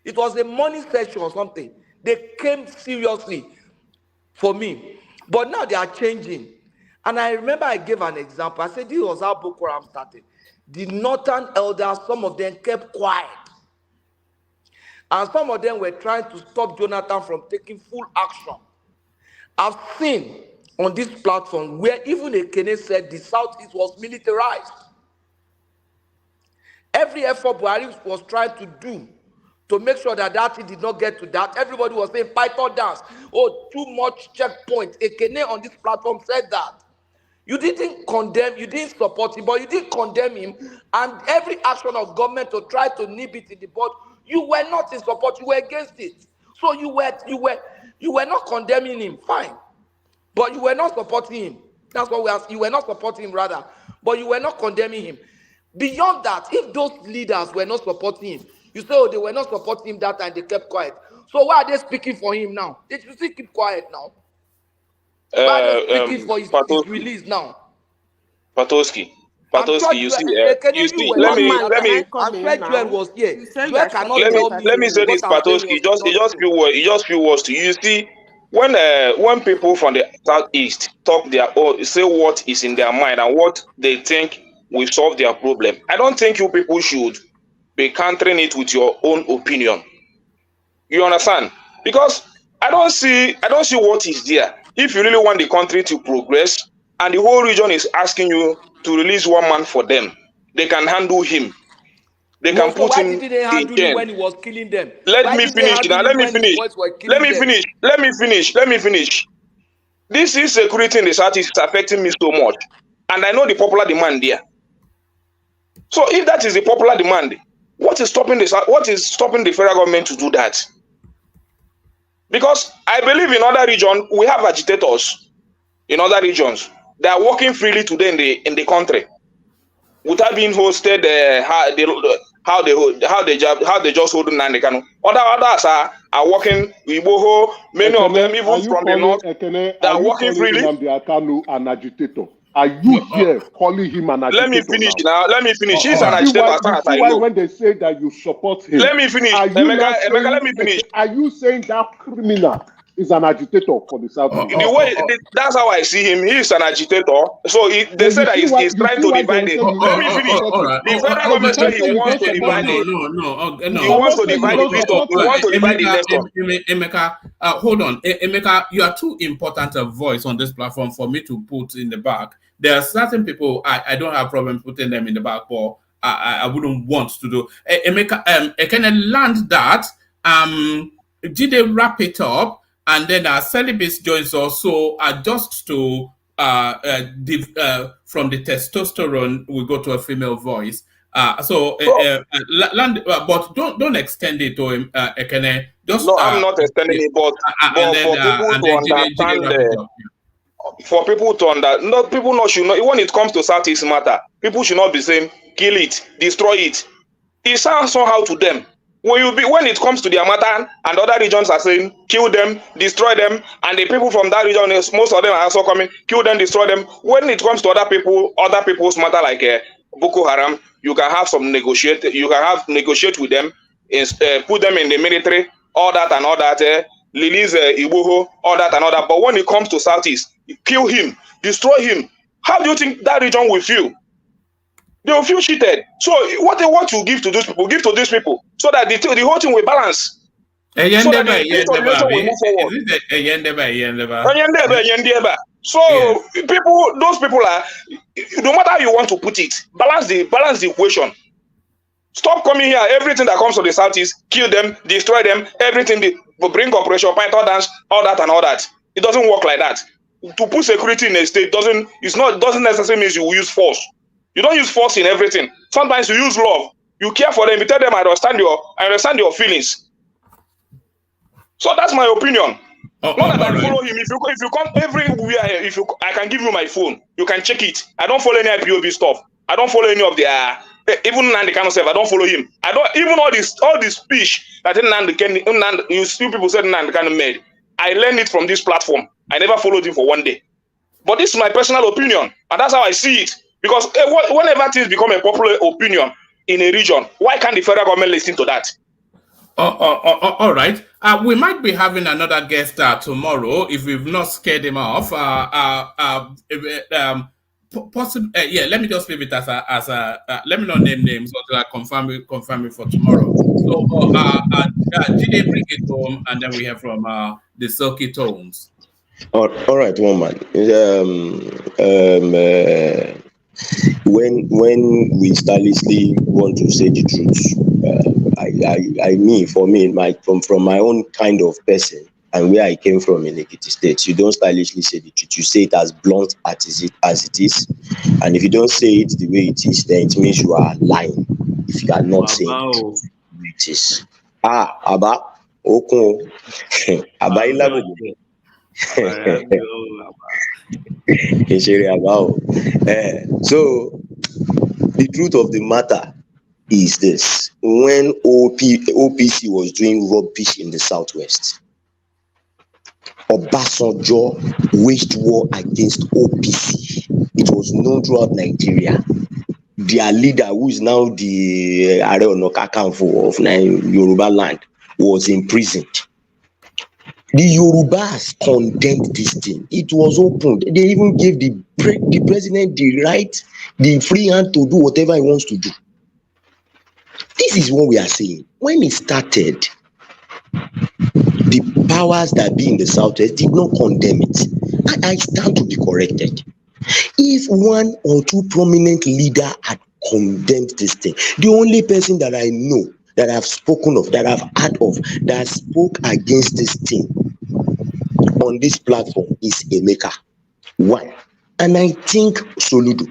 It was a morning session or something. They came seriously for me. But now they are changing. And I remember I gave an example. I said this was how Boko Haram started. The northern elders, some of them kept quiet. And some of them were trying to stop Jonathan from taking full action. I've seen on this platform where even Ekene said the Southeast was militarized. Every effort Buhari was trying to do to make sure that thing did not get to that, everybody was saying Python dance. Oh, too much checkpoint. Ekene on this platform said that. You didn't condemn, you didn't support him, but you didn't condemn him. And every action of government to try to nip it in the bud, you were not in support, you were against it. So you were not condemning him, fine. But you were not supporting him. That's what we asked. You were not supporting him, rather, but you were not condemning him. Beyond that, if those leaders were not supporting him, you say, oh, they were not supporting him that time, they kept quiet. So why are they speaking for him now? They should still keep quiet now. Why are they speaking for his release now? Patoski, I'm sure you you see, were let not me, here. let me, I'm sure Joel was here. You say you Joel are cannot supporting tell the let me me say what this, I'm saying Patoski. was It not just true. few words to you. You see, when people from the southeast talk their own, say what is in their mind and what they think will solve their problem, I don't think you people should be countering it with your own opinion. You understand? Because I don't see what is there. If you really want the country to progress and the whole region is asking you to release one man for them, they can handle him. They No, can so put why him didn't they in handle him chain. when he was killing them? Let Why me didn't they finish handle now. him when his boys were killing them? Let me finish. This insecurity in the southeast is affecting me so much, and I know the popular demand there. So if that is the popular demand, what is stopping the federal government to do that? Because I believe in other regions we have agitators in other regions. They are working freely today in the country without being hosted. How they just hold Namdi Kanu. Others are working. Many of them Ekene, even from the north. They are are you working calling freely. Nnamdi Kanu an agitator? Are you here calling him an Let me agitator finish now? now. Let me finish. He's You an see agitator why? as far You as see I why know. when they say that you support him, Let me finish. are you not Emeka, saying? let me finish. Are you saying that criminal is an agitator for the Southeast? That's how I see him. He is an agitator. So they Then say that he's you trying see to why they divide will it. say Let me finish. support him. The federal government You say can't he say you wants don't to support divide him. it. You He cannot wants to say you divide the don't peace of. support He him. wants to divide the nation. Emeka, hold on. Emeka, you are too important a voice on this platform for me to put in the back. There are certain people I don't have problem putting them in the back, but I wouldn't want to do. Emeka, can I land that? Did they wrap it up? And then Celibate joins us. So just to from the testosterone, we go to a female voice. But don't extend it to Ekene. Just No, I'm not extending it, but for people and to then Jide understand wrap it up. for people to understand, no, people not should know when it comes to Southeast matter, people should not be saying kill it, destroy it. It sounds somehow to them. When it comes to their matter and other regions are saying kill them, destroy them, and the people from that region, most of them are also coming, kill them, destroy them. When it comes to other people's matter like Boko Haram, you can have negotiate with them, put them in the military, all that and all that, release Igboho, all that and all that. But when it comes to Southeast, kill him, destroy him. How do you think that region will feel? They will feel cheated. So what they want to give to these people, give to these people, so that the whole thing will balance. So that the peace of the nation will move forward. So people, those people are, no matter how you want to put it, balance the equation. Stop coming here. Everything that comes to the southeast, kill them, destroy them. Everything bring Operation Python dance, all that and all that. It doesn't work like that. To put security in a state doesn't necessarily mean you use force. You don't use force in everything. Sometimes you use love. You care for them. You tell them, I understand your feelings. So that's my opinion. Not that I follow him. If you come everywhere, I can give you my phone. You can check it. I don't follow any IPOB stuff. I don't follow any of their. Even Namdi Kanu self, I don't follow him. I don't even all this speech that you see people said Namdi Kanu made. I learned it from this platform. I never followed him for one day. But this is my personal opinion, and that's how I see it. Because whenever things become a popular opinion in a region, why can't the federal government listen to that? All right. We might be having another guest tomorrow if we've not scared him off. Yeah. Let me just leave it as let me not name names until I confirm it for tomorrow. So, Jide, bring it home, and then we hear from the Silky Tones. All right, woman. When we stylishly want to say the truth, from my own kind of person and where I came from in Ekiti State, you don't stylishly say the truth. You say it as blunt as it is, and if you don't say it the way it is, then it means you are lying. If you are not saying the way it is, Abba, Okun, Abba Ilago. So the truth of the matter is this: when OPC was doing rubbish in the southwest, Obasanjo waged war against OPC. It was known throughout Nigeria. Their leader, who is now the Ààrẹ Ọ̀nà Kakanfò of Yoruba land, was imprisoned. The Yorubas condemned this thing. It was opened. They even gave the president the right, the free hand to do whatever he wants to do. This is what we are saying. When it started, the powers that be in the southwest did not condemn it. I stand to be corrected. If one or two prominent leaders had condemned this thing, the only person that I know, that I've spoken of, that I've heard of, that spoke against this thing on this platform is Emeka. One. And I think Soludo.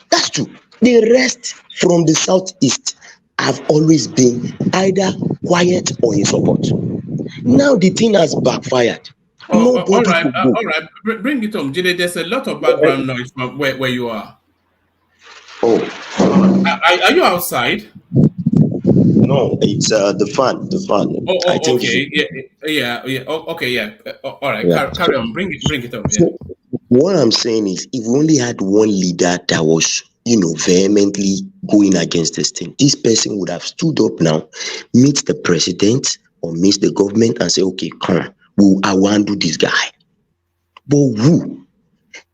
That's two. The rest from the southeast have always been either quiet or in support. Now the thing has backfired. Nobody all right, could go. all right. Bring it home, Jide. There's a lot of background noise from where you are. Oh, are you outside? no, it's the fan. I think Okay. Yeah. Okay, yeah. All right. yeah. Carry on. Bring it up. Yeah. So what I'm saying is, if we only had one leader that was, vehemently going against this thing, this person would have stood up now, meet the president or meet the government and say, okay, come, I will handle this guy. But who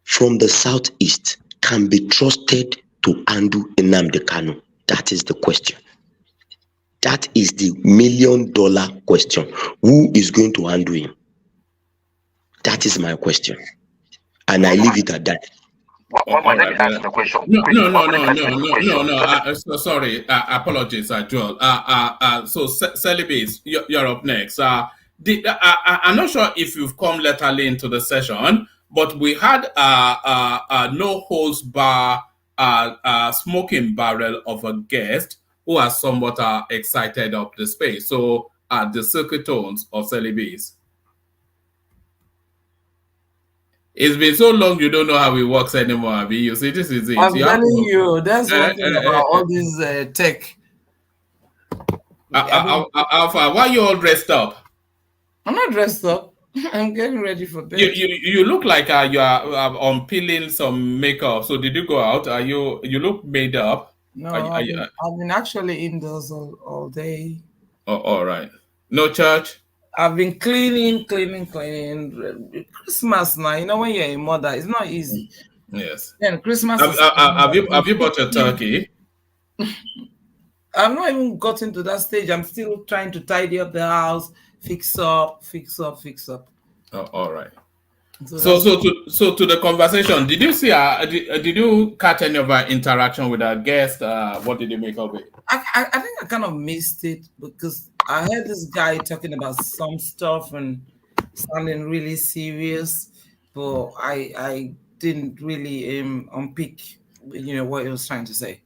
from the southeast can be trusted to handle Namdi Kanu? That is the question. That is the $1 million question. Who is going to handle him? That is my question. And I leave it at that. Let me ask the question. No. Sorry. Apologies, Joel. So Celibate, you're up next. I'm not sure if you've come latterly into the session, but we had no holds bar smoking barrel of a guest who has somewhat excited up the space. So the silky tones of Celibate. It's been so long you don't know how it works anymore, Abi. You see, this is it. I'm telling you, that's one thing about all this tech. Alpha, why are you all dressed up? I'm not dressed up. I'm getting ready for bed. You look like you are peeling some makeup. So did you go out? You look made up? No, I've been actually indoors all day. Oh, all right. No church? I've been cleaning. Christmas now, when you're a mother, it's not easy. Yes. Then Christmas. Have you bought your turkey? I've not even gotten to that stage. I'm still trying to tidy up the house, fix up. Oh, all right. So to the conversation, did you see? Did you catch any of our interaction with our guest? What did you make of it? I think I kind of missed it because I heard this guy talking about some stuff and sounding really serious, but I didn't really unpick, what he was trying to say.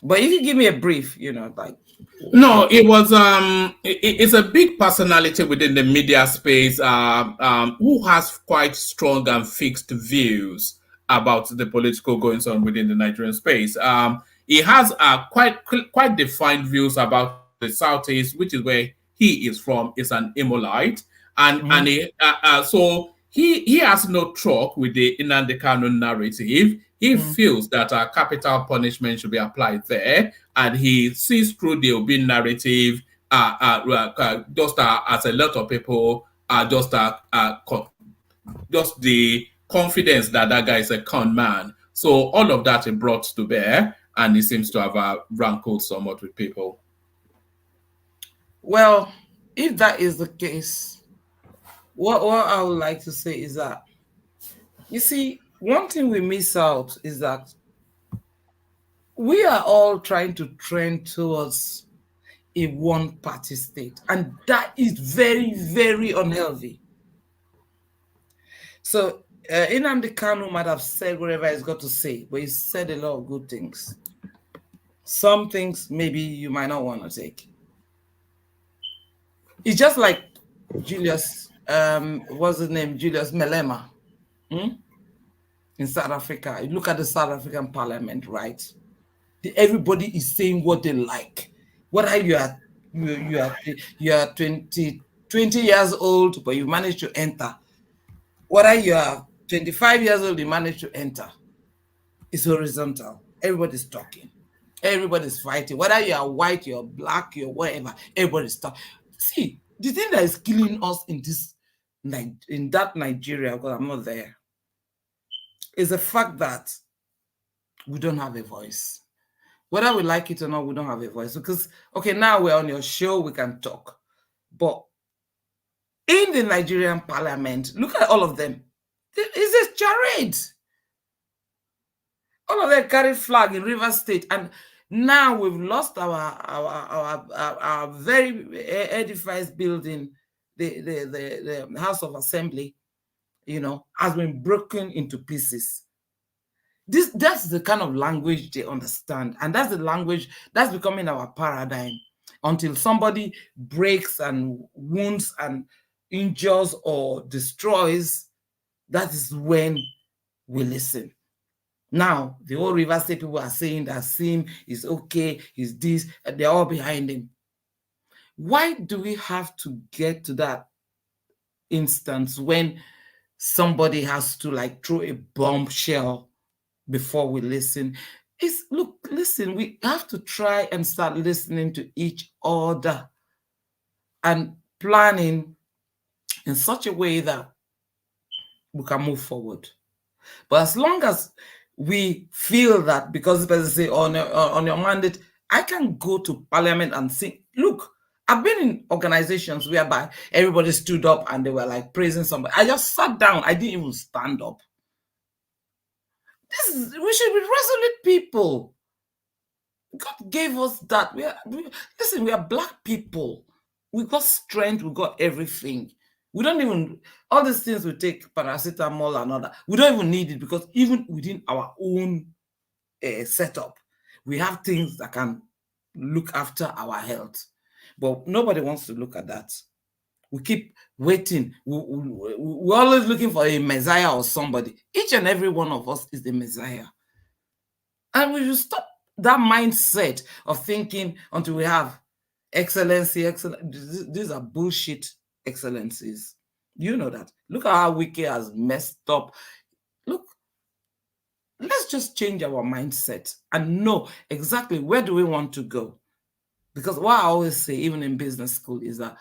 But if you give me a brief, like. No, it was it's a big personality within the media space who has quite strong and fixed views about the political goings on within the Nigerian space. He has quite defined views about the Southeast, which is where he is from. Is an Imolite, and so he has no truck with the Nnamdi Kanu narrative. He feels that capital punishment should be applied there, and he sees through the Obi narrative just as a lot of people are just the confidence that guy is a con man. So all of that he brought to bear, and he seems to have rankled somewhat with people. Well, if that is the case, what I would like to say is that, you see, one thing we miss out is that we are all trying to trend towards a one-party state, and that is very, very unhealthy. So Nnamdi Kanu might have said whatever he's got to say, but he said a lot of good things. Some things maybe you might not want to take. It's just like Julius what's his name, Julius Malema, in South Africa. You look at the South African parliament, right? Everybody is saying what they like. Whether you are 20 years old, but you manage to enter. Whether you are 25 years old, you manage to enter. It's horizontal. Everybody's talking. Everybody's fighting. Whether you are white, you're black, you're whatever, everybody's talking. See, the thing that is killing us in that Nigeria, because I'm not there, is the fact that we don't have a voice. Whether we like it or not, we don't have a voice. Because, okay, now we're on your show, we can talk. But in the Nigerian parliament, look at all of them. It's a charade. All of them carry flag in River State. And now we've lost our very edified building, the House of Assembly, has been broken into pieces. That's the kind of language they understand, and that's the language that's becoming our paradigm. Until somebody breaks and wounds and injures or destroys, that is when we listen. Now the whole River State people are saying that Sim is okay, he's this, and they're all behind him. Why do we have to get to that instance when somebody has to throw a bombshell before we listen? Listen, we have to try and start listening to each other and planning in such a way that we can move forward. But as long as we feel that because the person say on your mandate, I can go to parliament and sing. Look, I've been in organizations whereby everybody stood up and they were praising somebody. I just sat down. I didn't even stand up. We should be resolute people. God gave us that. Listen, we are black people. We got strength. We got everything. We don't even, all these things we take, paracetamol and all that, we don't even need it because even within our own setup, we have things that can look after our health. But nobody wants to look at that. We keep waiting. We're always looking for a messiah or somebody. Each and every one of us is the messiah. And we should stop that mindset of thinking until we have excellency. These are bullshit excellencies. You know that. Look at how Wiki has messed up. Look, let's just change our mindset and know exactly where do we want to go. Because what I always say, even in business school, is that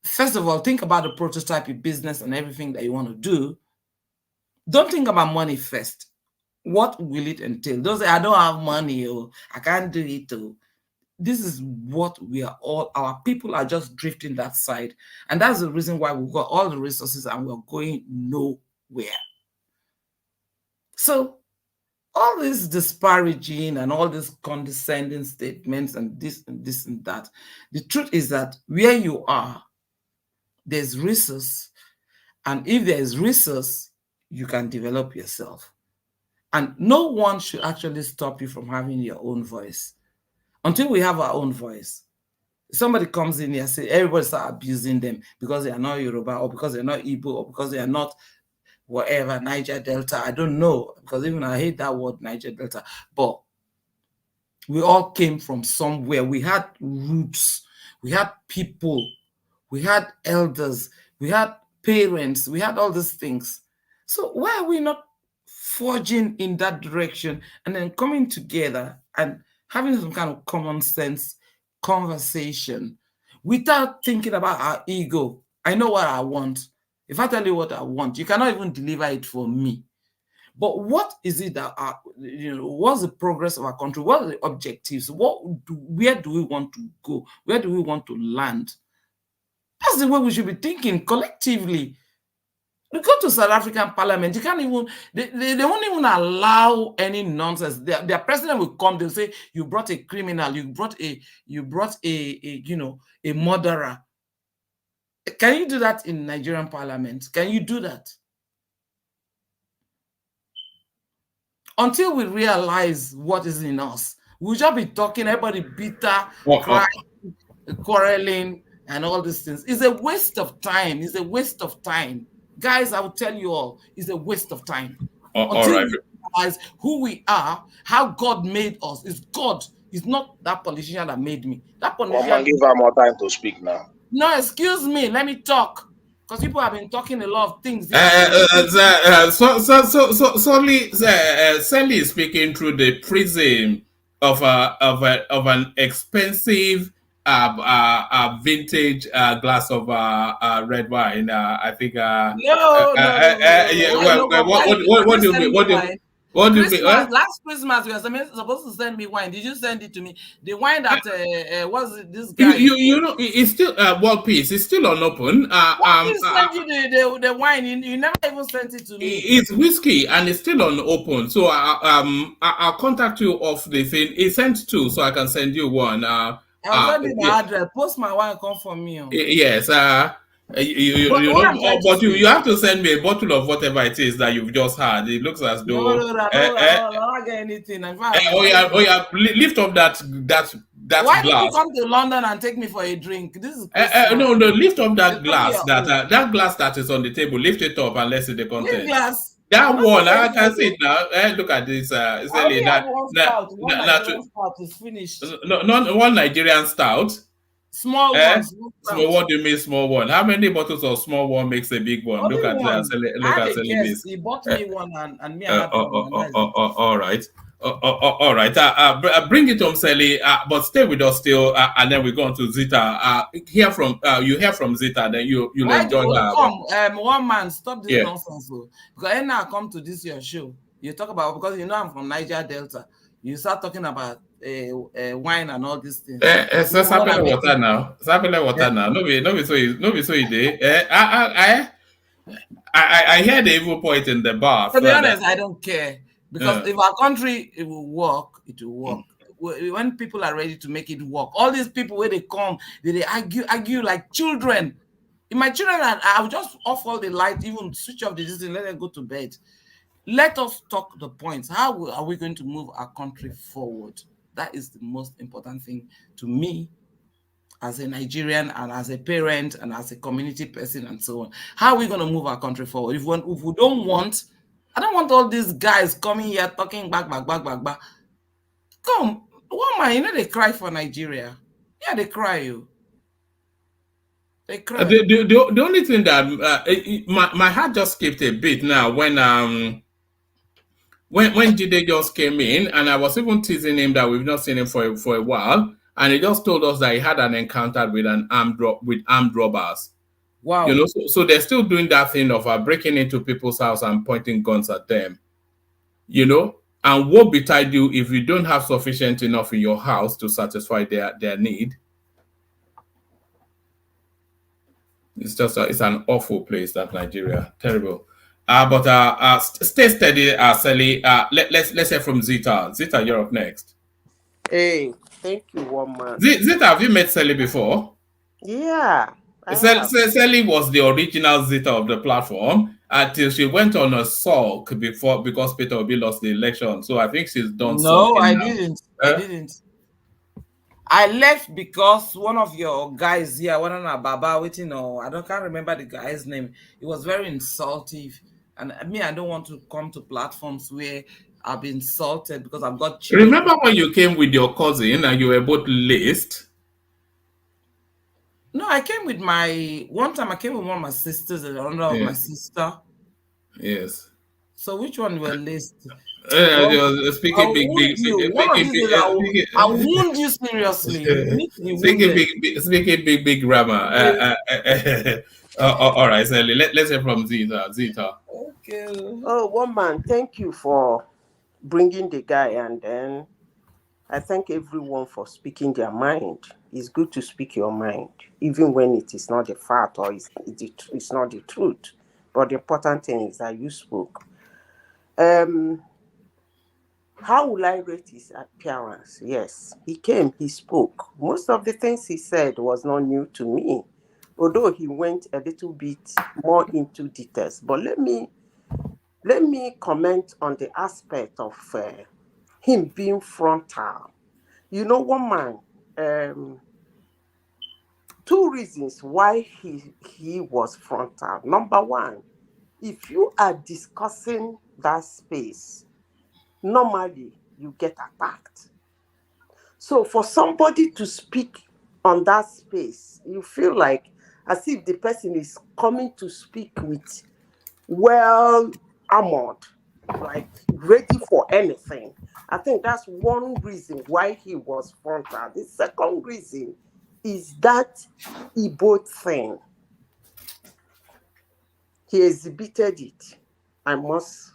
first of all, think about the prototype of business and everything that you want to do. Don't think about money first. What will it entail? Don't say, I don't have money, or I can't do it. This is what we are all, our people are just drifting that side. And that's the reason why we've got all the resources and we're going nowhere. So all this disparaging and all these condescending statements and this and that, the truth is that where you are, there's resource. And if there is resource, you can develop yourself. And no one should actually stop you from having your own voice. Until we have our own voice. Somebody comes in here and say, everybody start abusing them because they are not Yoruba or because they're not Igbo or because they are not whatever, Niger Delta. I don't know, because even I hate that word, Niger Delta. But we all came from somewhere. We had roots. We had people. We had elders. We had parents. We had all these things. So why are we not forging in that direction and then coming together and having some kind of common sense conversation without thinking about our ego? I know what I want. If I tell you what I want, you cannot even deliver it for me. But what is it that what's the progress of our country? What are the objectives? Where do we want to go? Where do we want to land? That's the way we should be thinking collectively. We go to South African parliament, you can't even, they won't even allow any nonsense. Their president will come, they'll say, you brought a criminal, you brought a murderer. Can you do that in Nigerian parliament? Can you do that? Until we realize what is in us, we'll just be talking, everybody bitter, crying, quarreling, and all these things. It's a waste of time. It's a waste of time. Guys, I will tell you all, it's a waste of time. All Until right. we realize who we are, how God made us. It's God. It's not that politician that made me. That Come on, politician. give her more time to speak now. No, excuse me. Let me talk. Because people have been talking a lot of things. Sally is speaking through the prism of an expensive vintage glass of red wine. I think. No. Yeah. What do you mean? What do you? What do you mean? Last Christmas, you were supposed to send me wine. Did you send it to me? The wine that was it, this guy? You know, it's still World Peace. It's still unopened. Why did you send you the wine? You never even sent it to me. It's whiskey and it's still unopened. So I'll contact you off the thing. It's sent to, so I can send you one. I'll send you my address. Post my wine, come for me. Yes. You know, but you have to send me a bottle of whatever it is that you've just had. It looks as though. No, I don't get anything. Lift up that Why glass. did you come to London and take me for a drink? This is No, lift up that glass. That glass that is on the table. Lift it up and let's see the content. Which glass? That one, I can see it now. Look at this. One is finished. Not one Nigerian stout. Small one. Small. What do you mean small one? How many bottles of small one makes a big one? Only Look at one. Look at this. He bought me one and me. I all right. All right. Bring it home, Sally. But stay with us still, and then we go on to Zita. You hear from Zita, then you'll enjoy her. Come, one man, stop this nonsense. Because when I come to this your show, you talk about, because you know I'm from Niger Delta. You start talking about wine and all these things. Sapele water now. No be so you I hear the evil point in the bar. To be honest, I don't care. Because if our country it will work, it will work. When people are ready to make it work, all these people where they come, they argue like children. If my children, I'll just off all the light, even switch off the system, let them go to bed. Let us talk the points. How are we going to move our country forward? That is the most important thing to me as a Nigerian and as a parent and as a community person and so on. How are we going to move our country forward? If we don't want, I don't want all these guys coming here talking back. Come, woman, you know they cry for Nigeria. Yeah, they cry you. They cry. The only thing that my heart just skipped a bit now when Jide just came in, and I was even teasing him that we've not seen him for a while, and he just told us that he had an encounter with armed robbers. Wow. You know, so they're still doing that thing of breaking into people's house and pointing guns at them. You know, and what betide you if you don't have sufficient enough in your house to satisfy their need? It's just it's an awful place, that Nigeria. Terrible. But stay steady, Sally. Let's hear from Zita. Zita, you're up next. Hey, thank you, woman. Zita, have you met Sally before? Yeah. Sally was the original Zita of the platform until she went on a sulk because Peter Obi lost the election. So I think she's done. No, I didn't. I left because one of your guys here, one of our Baba waiting, or I can't remember the guy's name. It was very insultive. And me, I don't want to come to platforms where I've been insulted because I've got children. Remember when you came with your cousin and you were both laced? No, I came with one time I came with one of my sisters and another of my sister. Yes. So which one were laced? Speaking big. I wound you seriously. Speaking big grammar. All right, Sally. Let's hear from Zita. Okay. Oh, woman, thank you for bringing the guy, and then I thank everyone for speaking their mind. It's good to speak your mind, even when it is not the fact or it's not the truth. But the important thing is that you spoke. How will I rate his appearance? Yes, he came, he spoke. Most of the things he said was not new to me, although he went a little bit more into details. But let me comment on the aspect of him being frontal. You know, woman, two reasons why he was frontal. Number one, if you are discussing that space, normally you get attacked. So for somebody to speak on that space, you feel like as if the person is coming to speak with well armored, like ready for anything. I think that's one reason why he was frontal. The second reason is that Igbo thing. He exhibited it. I must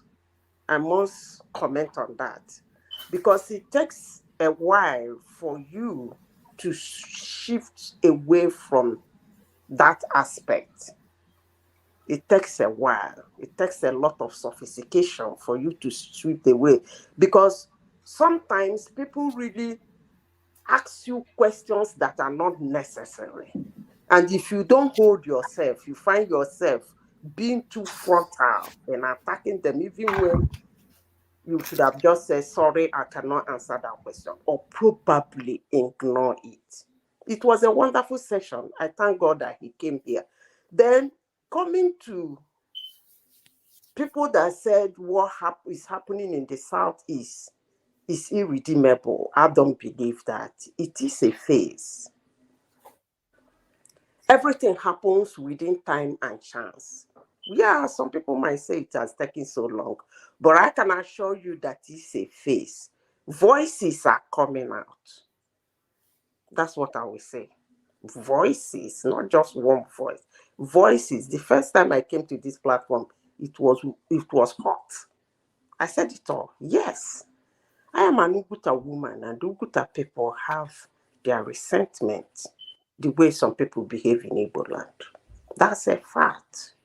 comment on that, because it takes a while for you to shift away from that aspect. It takes a while. It takes a lot of sophistication for you to sweep away, because sometimes people really ask you questions that are not necessary. And if you don't hold yourself, you find yourself being too frontal and attacking them, even when you should have just said, sorry, I cannot answer that question, or probably ignore it. It was a wonderful session. I thank God that he came here. Then coming to people that said what is happening in the Southeast is irredeemable. I don't believe that. It is a phase. Everything happens within time and chance. Yeah, some people might say it has taken so long, but I can assure you that it's a phase. Voices are coming out. That's what I will say. Voices, not just one voice. Voices. The first time I came to this platform, it was hot. I said it all. Yes, I am an Uguta woman, and Uguta people have their resentment the way some people behave in Igbo land. That's a fact.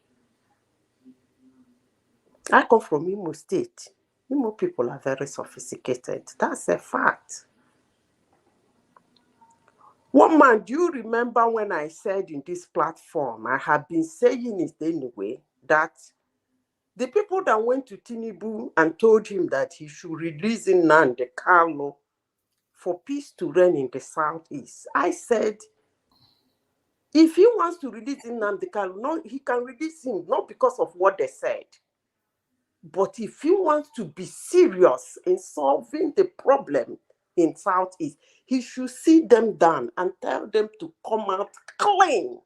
I come from Imo State. Imo people are very sophisticated. That's a fact. One man, do you remember when I said in this platform, I have been saying it anyway, that the people that went to Tinubu and told him that he should release Nnamdi Kanu for peace to reign in the Southeast, I said, if he wants to release Nnamdi Kanu, no, he can release him, not because of what they said. But if he wants to be serious in solving the problem in Southeast, he should sit them down and tell them to come out clean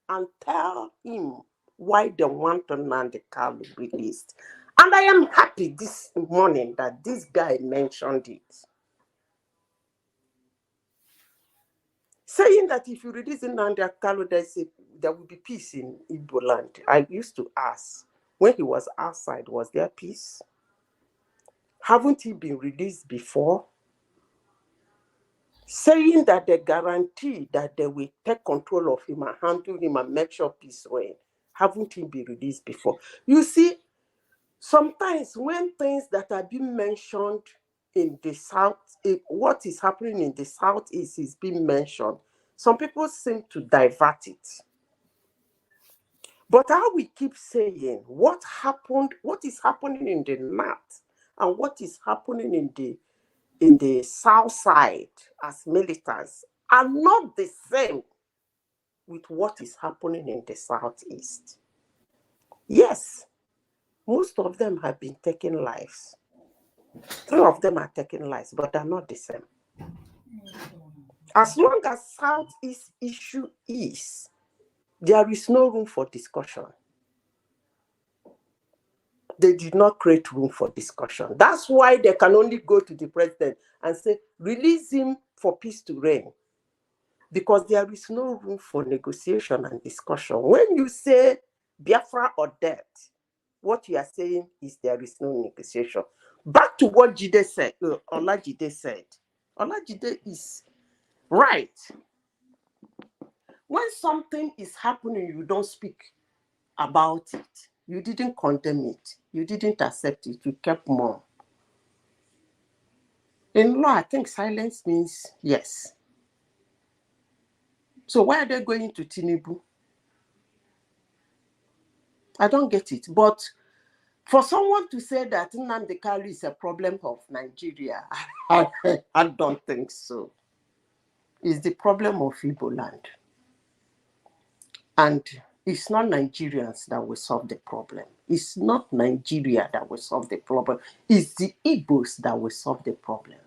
and tell him why they want Nnamdi Kanu released. And I am happy this morning that this guy mentioned it. Saying that if you release Nnamdi Kanu, there will be peace in Igbo land. I used to ask, when he was outside, was there peace? Haven't he been released before? Saying that they guarantee that they will take control of him and handle him and make sure peace reign. Haven't he been released before? You see, sometimes when things that are being mentioned in the South, what is happening in the Southeast is being mentioned, some people seem to divert it. But how we keep saying what is happening in the North and what is happening in the South side as militants are not the same with what is happening in the Southeast. Yes, most of them have been taking lives. 3 of them are taking lives, but they're not the same. As long as Southeast issue is, there is no room for discussion. They did not create room for discussion. That's why they can only go to the president and say, release him for peace to reign. Because there is no room for negotiation and discussion. When you say Biafra or death, what you are saying is there is no negotiation. Back to what Jide said, Olajide said. Olajide is right. When something is happening, you don't speak about it. You didn't condemn it. You didn't accept it. You kept mum. In law, I think silence means yes. So why are they going to Tinubu? I don't get it. But for someone to say that Nnamdi Kanu is a problem of Nigeria, I don't think so. It's the problem of Igbo land. And it's not Nigerians that will solve the problem. It's not Nigeria that will solve the problem. It's the Igbos that will solve the problem.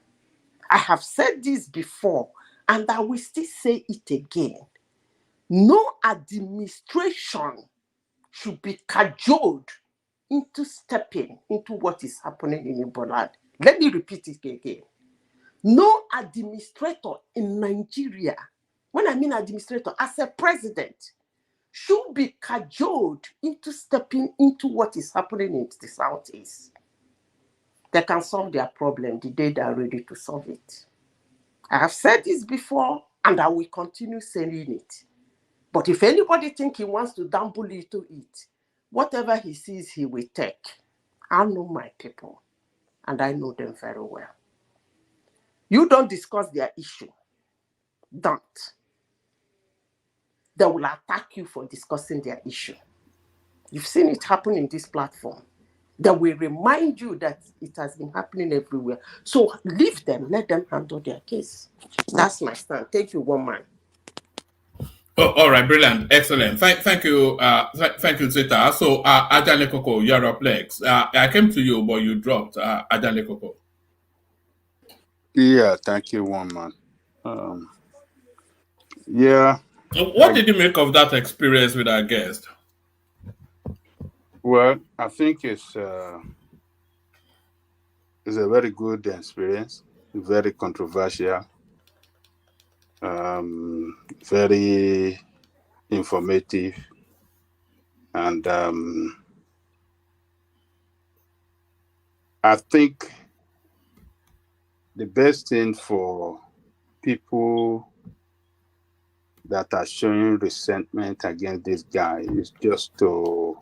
I have said this before, and I will still say it again. No administration should be cajoled into stepping into what is happening in Igbo land. Let me repeat it again. No administrator in Nigeria, when I mean administrator, as a president, should be cajoled into stepping into what is happening in the Southeast. They can solve their problem the day they are ready to solve it. I have said this before, and I will continue saying it. But if anybody thinks he wants to dabble into it, whatever he sees, he will take. I know my people, and I know them very well. You don't discuss their issue. Don't. They will attack you for discussing their issue. You've seen it happen in this platform. They will remind you that it has been happening everywhere. So leave them, let them handle their case. That's my stand. Thank you, one man. Oh, all right, brilliant, excellent. Thank you, thank you, Zeta. So, Ijele Coco, you're up next. I came to you, but you dropped Ijele Coco. Yeah, thank you, one man. Yeah. What did you make of that experience with our guest? Well, I think it's a very good experience, very controversial, very informative, and I think the best thing for people that are showing resentment against this guy is just to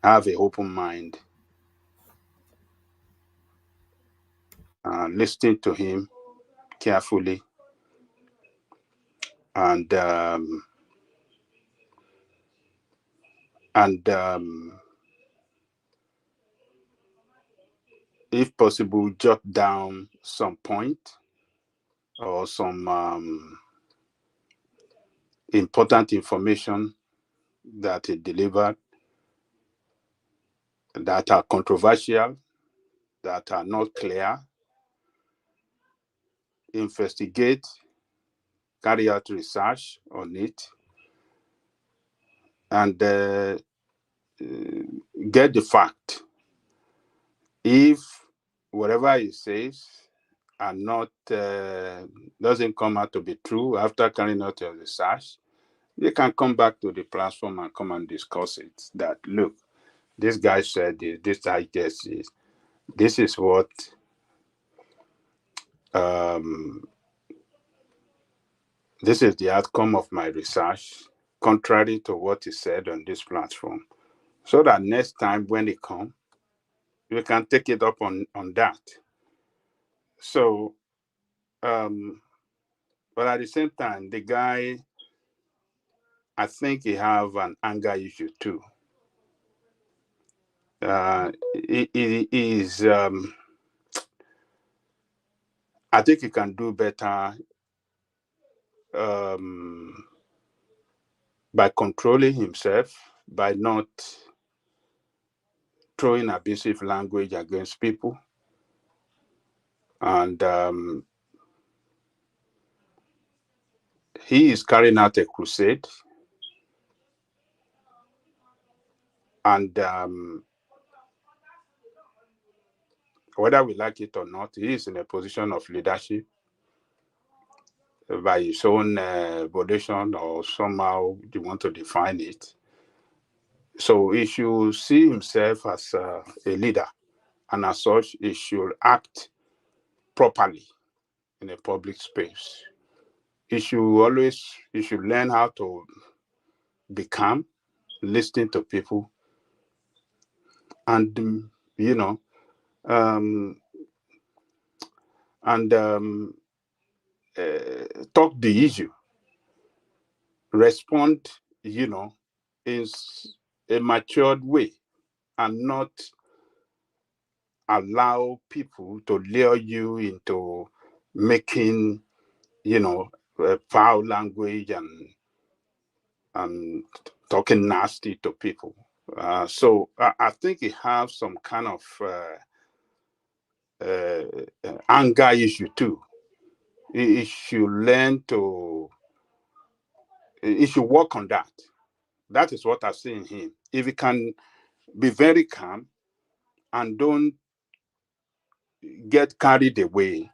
have an open mind, listen to him carefully, and if possible, jot down some point or some important information that he delivered that are controversial, that are not clear. Investigate, carry out research on it, and get the fact. If whatever he says are not doesn't come out to be true after carrying out your research, you can come back to the platform and come and discuss it. That look, this guy said this I guess is this is what this is the outcome of my research, contrary to what he said on this platform. So that next time when it comes, we can take it up on that. So, but at the same time, the guy, I think he have an anger issue too. He is, I think he can do better by controlling himself, by not throwing abusive language against people. And he is carrying out a crusade. And whether we like it or not, he is in a position of leadership by his own volition, or somehow you want to define it. So he should see himself as a leader, and as such, he should act properly in a public space. He should learn how to be calm, listen to people, and talk the issue, respond, in a matured way, and not allow people to lure you into making, foul language and talking nasty to people. So I think it has some kind of anger issue too. It should learn to. It should work on that. That is what I see in him. If he can be very calm and don't get carried away,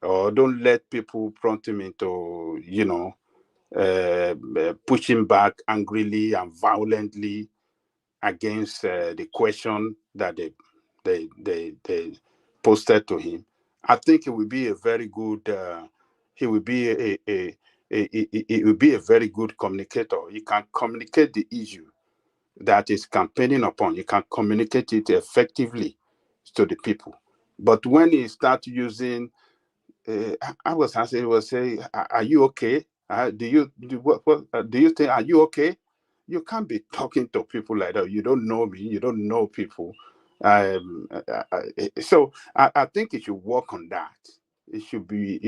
or don't let people prompt him into, pushing back angrily and violently against the question that they posted to him. I think it will be a very good. He will be it will be a very good communicator. He can communicate the issue that is campaigning upon. You can communicate it effectively to the people. But when he start using, I was asking, he was saying, "Are you okay? Do you do you think? Are you okay?" You can't be talking to people like that. You don't know me. You don't know people. So I think he should work on that. He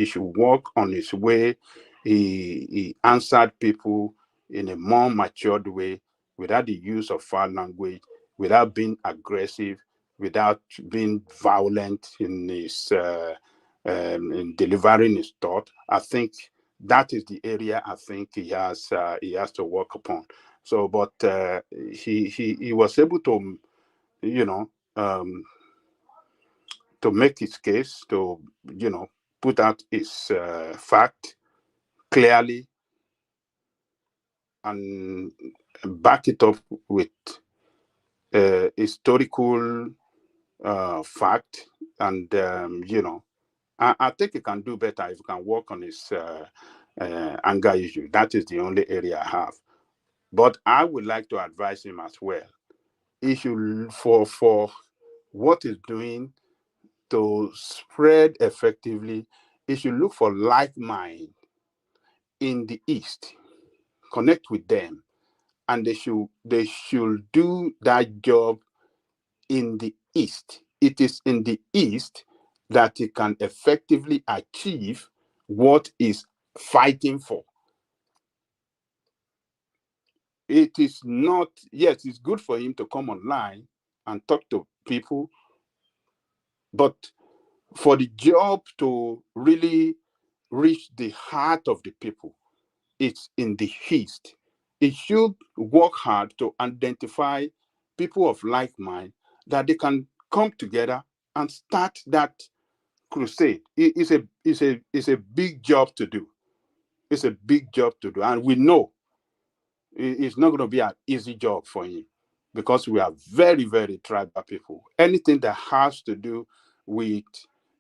should work on his way. He answered people in a more matured way, without the use of foul language, without being aggressive, without being violent in his in delivering his thought. I think that is the area I think he has to work upon. So, but he was able to, you know, to make his case, to put out his fact clearly and back it up with historical fact, and I think he can do better if he can work on his anger issue. That is the only area I have. But I would like to advise him as well. He should, for what he's doing to spread effectively, he should look for like mind in the East, connect with them, and they should do that job in the East. It is in the East that he can effectively achieve what is fighting for. It is not, yes, it's good for him to come online and talk to people, but for the job to really reach the heart of the people, it's in the East. It should work hard to identify people of like mind that they can come together and start that crusade. It's a big job to do. It's a big job to do, and we know it's not going to be an easy job for him, because we are very, very tribal people. Anything that has to do with,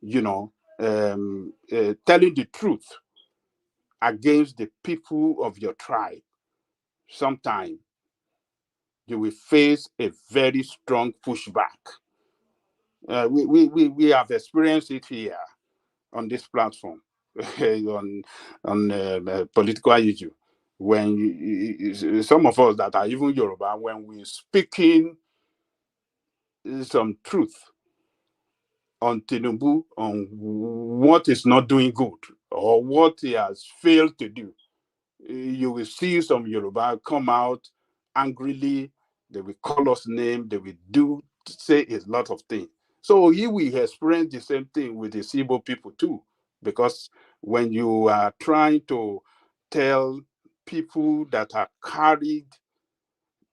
telling the truth against the people of your tribe, sometimes you will face a very strong pushback. We have experienced it here on this platform on political issue. When some of us that are even Yoruba, when we're speaking some truth on Tinubu, on what is not doing good or what he has failed to do, you will see some Yoruba come out angrily. They will call us name. They will say a lot of things. So he will experience the same thing with the Igbo people too, because when you are trying to tell people that are carried,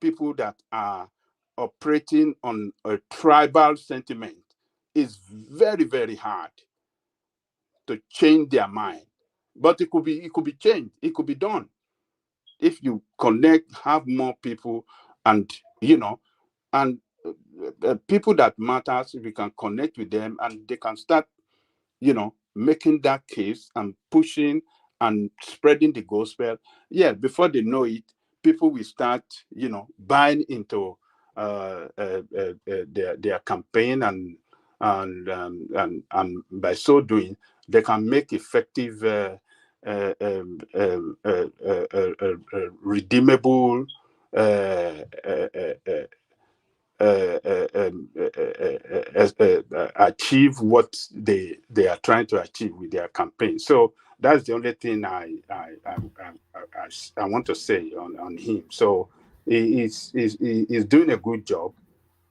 people that are operating on a tribal sentiment, it's very, very hard to change their mind. But it could be changed. It could be done if you connect, have more people, and people that matters. We can connect with them, and they can start, making that case and pushing and spreading the gospel. Yeah, before they know it, people will start, buying into their campaign, and by so doing, they can make effective, redeemable, achieve what they are trying to achieve with their campaign. So That's the only thing I want to say on him. So he's doing a good job.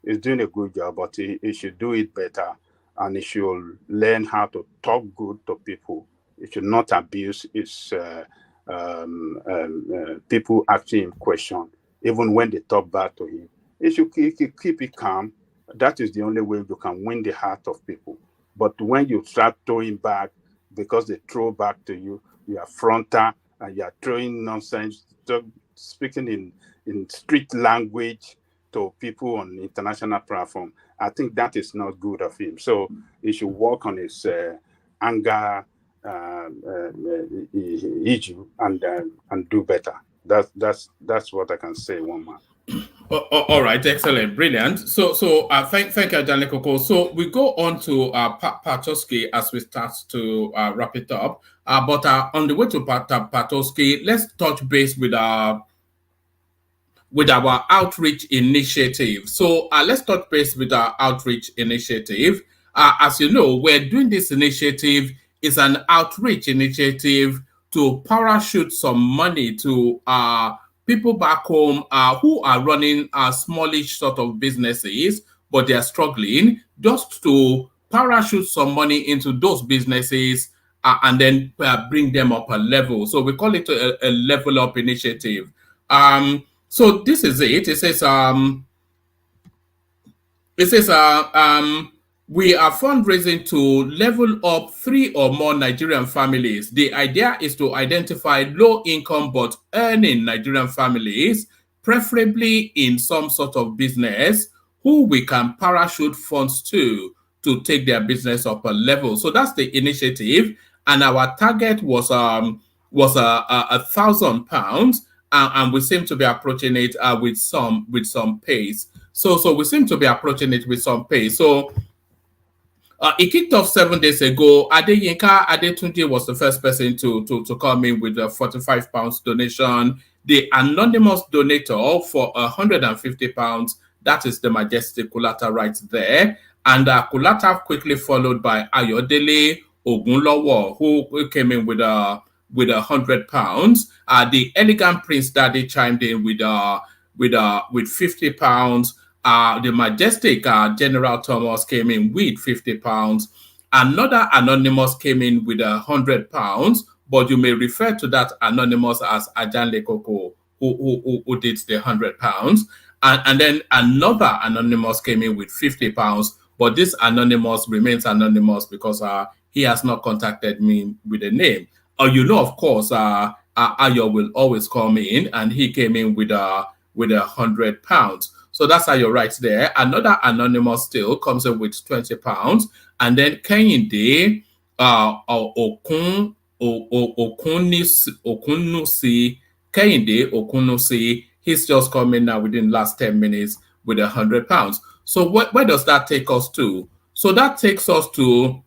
He's doing a good job, but he should do it better, and he should learn how to talk good to people. He should not abuse his people asking him question, even when they talk bad to him. He should keep it calm. That is the only way you can win the heart of people. But when you start throwing back because they throw back to you, you are frontal and you are throwing nonsense, speaking in street language to people on international platform. I think that is not good of him. So he should work on his anger issue and do better. That's what I can say. One man. All right, excellent, brilliant. So thank you, Ijele Koko. So we go on to Patoski as we start to wrap it up. But on the way to Patoski, let's touch base with our outreach initiative. So let's touch base with our outreach initiative. As you know, we're doing this initiative is an outreach initiative to parachute some money to people back home who are running smallish sort of businesses, but they are struggling, just to parachute some money into those businesses and then bring them up a level. So we call it a level up initiative. So this is it. It says we are fundraising to level up 3 or more Nigerian families. The idea is to identify low-income but earning Nigerian families, preferably in some sort of business, who we can parachute funds to take their business up a level. So that's the initiative, and our target was £1,000, and we seem to be approaching it with some pace. So we seem to be approaching it with some pace. So it kicked off 7 days ago. Adeyinka Adetunji was the first person to come in with a £45 donation. The anonymous donator for £150. That is the majestic Kulata right there. And Kulata quickly followed by Ayodele Ogunlowo, who came in with £100. The elegant Prince Daddy chimed in with £50. The majestic General Thomas came in with £50. Another anonymous came in with £100, but you may refer to that anonymous as Ijele Koko, who did the £100. And then another anonymous came in with £50, but this anonymous remains anonymous because he has not contacted me with a name. Of course, Ayo will always come in, and he came in with £100. So that's how you're right there. Another anonymous still comes in with £20. And then Kehinde Okunusi, he's just coming now within the last 10 minutes with £100. So where does that take us to? So that takes us to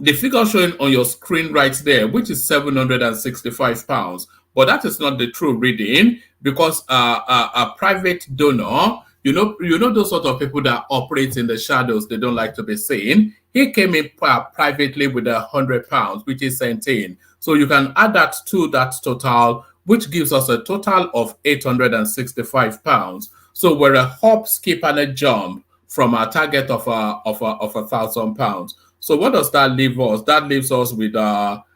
the figure showing on your screen right there, which is £765. But that is not the true reading, because a private donor, you know those sort of people that operate in the shadows, they don't like to be seen. He came in privately with £100, which is 17. So you can add that to that total, which gives us a total of £865. So we're a hop, skip, and a jump from our target of £1,000. So what does that leave us? That leaves us with about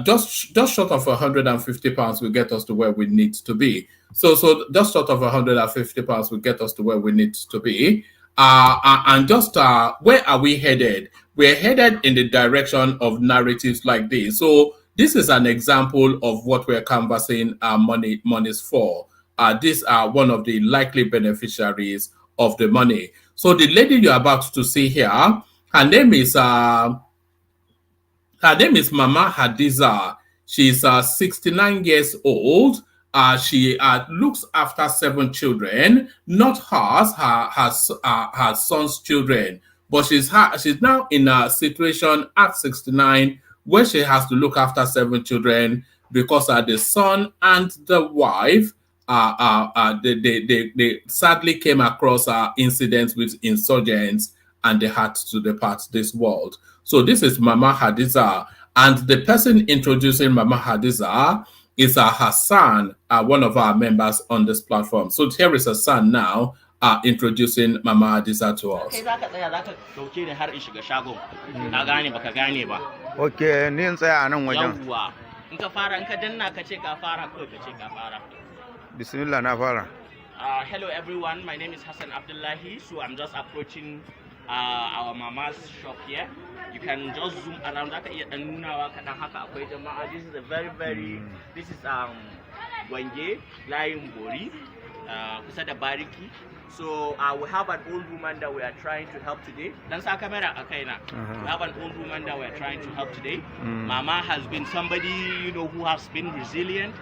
just short of £150 will get us to where we need to be. So just short of £150 will get us to where we need to be. And just where are we headed? We're headed in the direction of narratives like this. So this is an example of what we're canvassing monies for. These are one of the likely beneficiaries of the money. So the lady you're about to see here, her name is Mama Hadiza. She's 69 years old. She looks after 7 children, not hers, her son's children. But she's now in a situation at 69 where she has to look after 7 children because the son and the wife they sadly came across incidents with insurgents, and they had to depart this world. So this is Mama Hadiza, and the person introducing Mama Hadiza is Hassan, one of our members on this platform. So here is Hassan now introducing Mama Hadiza to us. Okay, ni tsaya a nan wajen. Yawwa. In ka fara, in ka danna ka ce ka fara, ko ka ce ka fara. Bismillah na fara. Hello everyone, my name is Hassan Abdullahi. So I'm just approaching our mama's shop here. You can just zoom around. This is a very this is Wenge, Lion Bori, Kusada Bariki. So we have an old woman that we are trying to help today. We have an old woman that we are trying to help today. Mama has been somebody, you know, who has been resilient.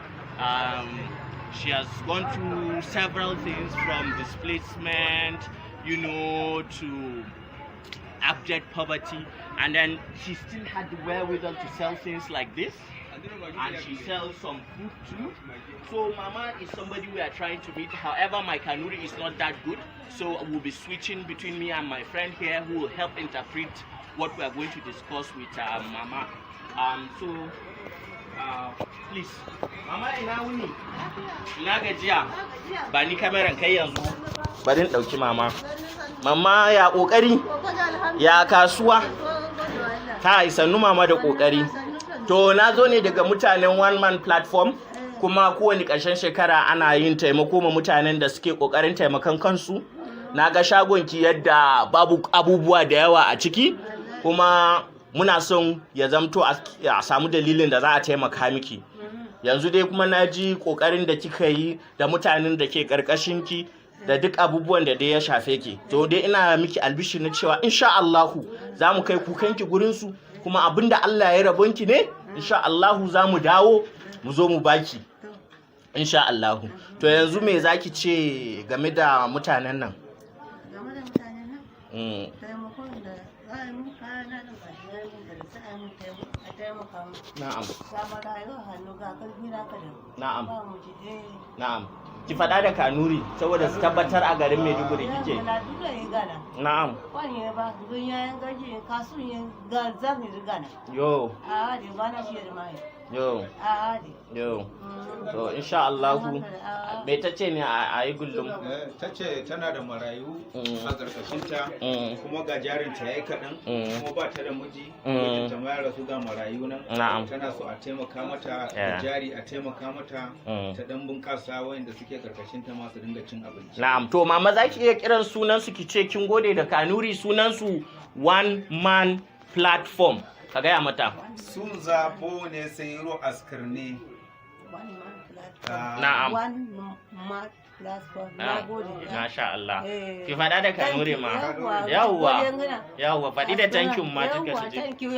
She has gone through several things, from displacement, you know, to abject poverty, and then she still had the wherewithal to sell things like this, and she sells some food too. So Mama is somebody we are trying to meet. However, my Kanuri is not that good, so we'll be switching between me and my friend here, who will help interpret what we are going to discuss with Mama. Please, Mama, ina wuni? Ina gajiya? Ba ni kameran kai yanzu. Bari in dauki Mama. Mama ya kokari? Ya kasuwa? Kai sannu Mama da kokari. To na zo ne daga mutanen one man platform, kuma kowane ƙarshen shekara ana yin taimako ma mutanen da suke kokarin taimakon kansu. Na ga shagonki yadda babu abubuwa da yawa a ciki, kuma muna son ya zamto a samu dalilin da za a taimaka miki. Yanzu dai kuma na ji kokarin da kika yi da mutanen da ke karkashinki da duk abubuwan da dai ya shafe ki. To dai ina miki albishi na cewa insha Allahu za mu kai kukanki gurin su, kuma abinda Allah ya rabonki ne insha Allahu za mu dawo mu zo mu baki insha Allahu. To yanzu me zaki ce game da mutanen nan? Na'am. Na'am. Na'am. Ki faɗa da Kanuri saboda su tabbatar a garin Maiduguri kike. Na'am. Yo. Yo. Yo. So insha Allahu me tace ne a yi gullum? Tace tana da marayu a karkashinta, kuma ga jarinta yayi kaɗan, kuma ba ta da miji, mijinta ma ya rasu ga marayu nan. Tana so a taimaka mata da jari, a taimaka mata ta dan bunƙasa wayanda suke karkashinta ma su dinga cin abinci. Na'am. To mama za ki iya kiran sunan su ki ce kin gode da Kanuri, sunan su one man platform. Ka gaya mata. Sun zabo ne sai ro askarne. Na'am. Masha Allah. Ki faɗa da Kanuri ma. Yawwa faɗi da thank you ma take su je. Thank you.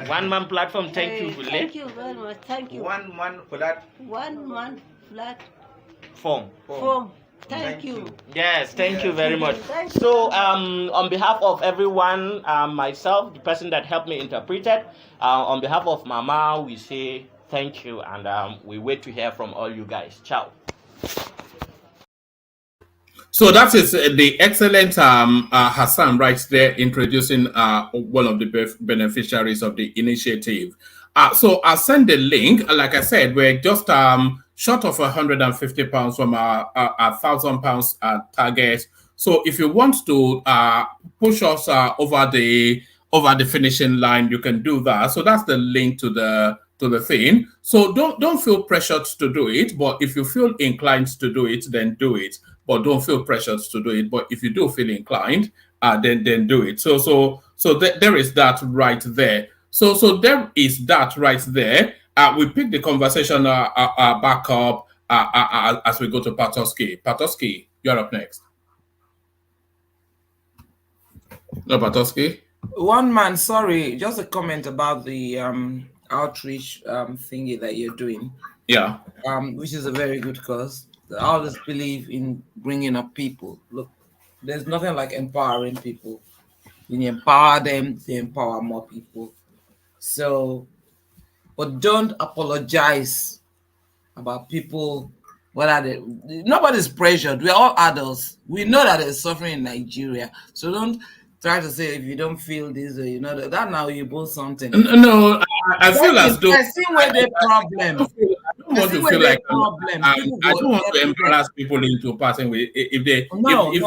One man platform, thank you Bulle. Thank you very much. Thank you. One man platform. Thank you. Yes, thank you very much. So, on behalf of everyone, myself, the person that helped me interpret it, on behalf of Mama, we say thank you, and we wait to hear from all you guys. Ciao. So that is the excellent Hassan right there introducing one of the beneficiaries of the initiative. So I'll send the link. Like I said, we're just short of £150 from our £1,000 target. So if you want to push us over the finishing line, you can do that. So that's the link to the thing. So don't feel pressured to do it. But if you feel inclined to do it, then do it. But don't feel pressured to do it. But if you do feel inclined, then do it. So there is that right there. So there is that right there. We pick the conversation back up as we go to Patoski. Patoski, you're up next. No, Patoski? One man, sorry, just a comment about the outreach thingy that you're doing. Yeah. Which is a very good cause. I always believe in bringing up people. Look, there's nothing like empowering people. When you empower them, they empower more people. So, but don't apologize about people What are they? Nobody's pressured. We're all adults. We know that there's suffering in Nigeria. So don't try to say if you don't feel this way, that now you both something. No, I feel as though I see where the problem. I don't want to feel like I don't want to embarrass people into passing with if they no. is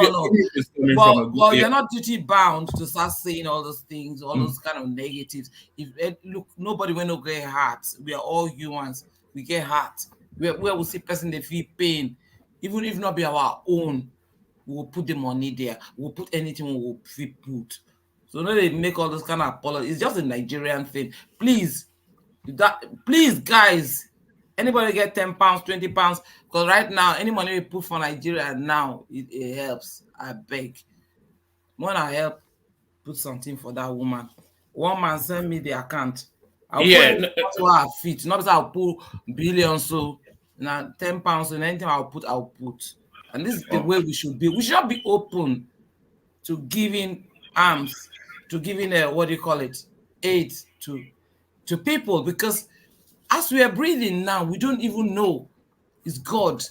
coming from a Well, good you're not duty bound to start saying all those things, all those kind of negatives. Look, nobody will not get hurt. We are all humans. We get hurt. Where we see person they feel pain, even if not be our own, we will put the money there. We'll put anything we will put. So now they make all those kind of apologies. It's just a Nigerian thing. Please, guys, anybody get 10 pounds, 20 pounds? Because right now, any money we put for Nigeria now, it helps. I beg. When I help, put something for that woman. One man send me the account. I'll put it to her feet. Not that I'll put billions, so now 10 pounds and anything I'll put. And this is the way we should be. We should be open to giving arms, to giving aid to people, because as we are breathing now, we don't even know it's God.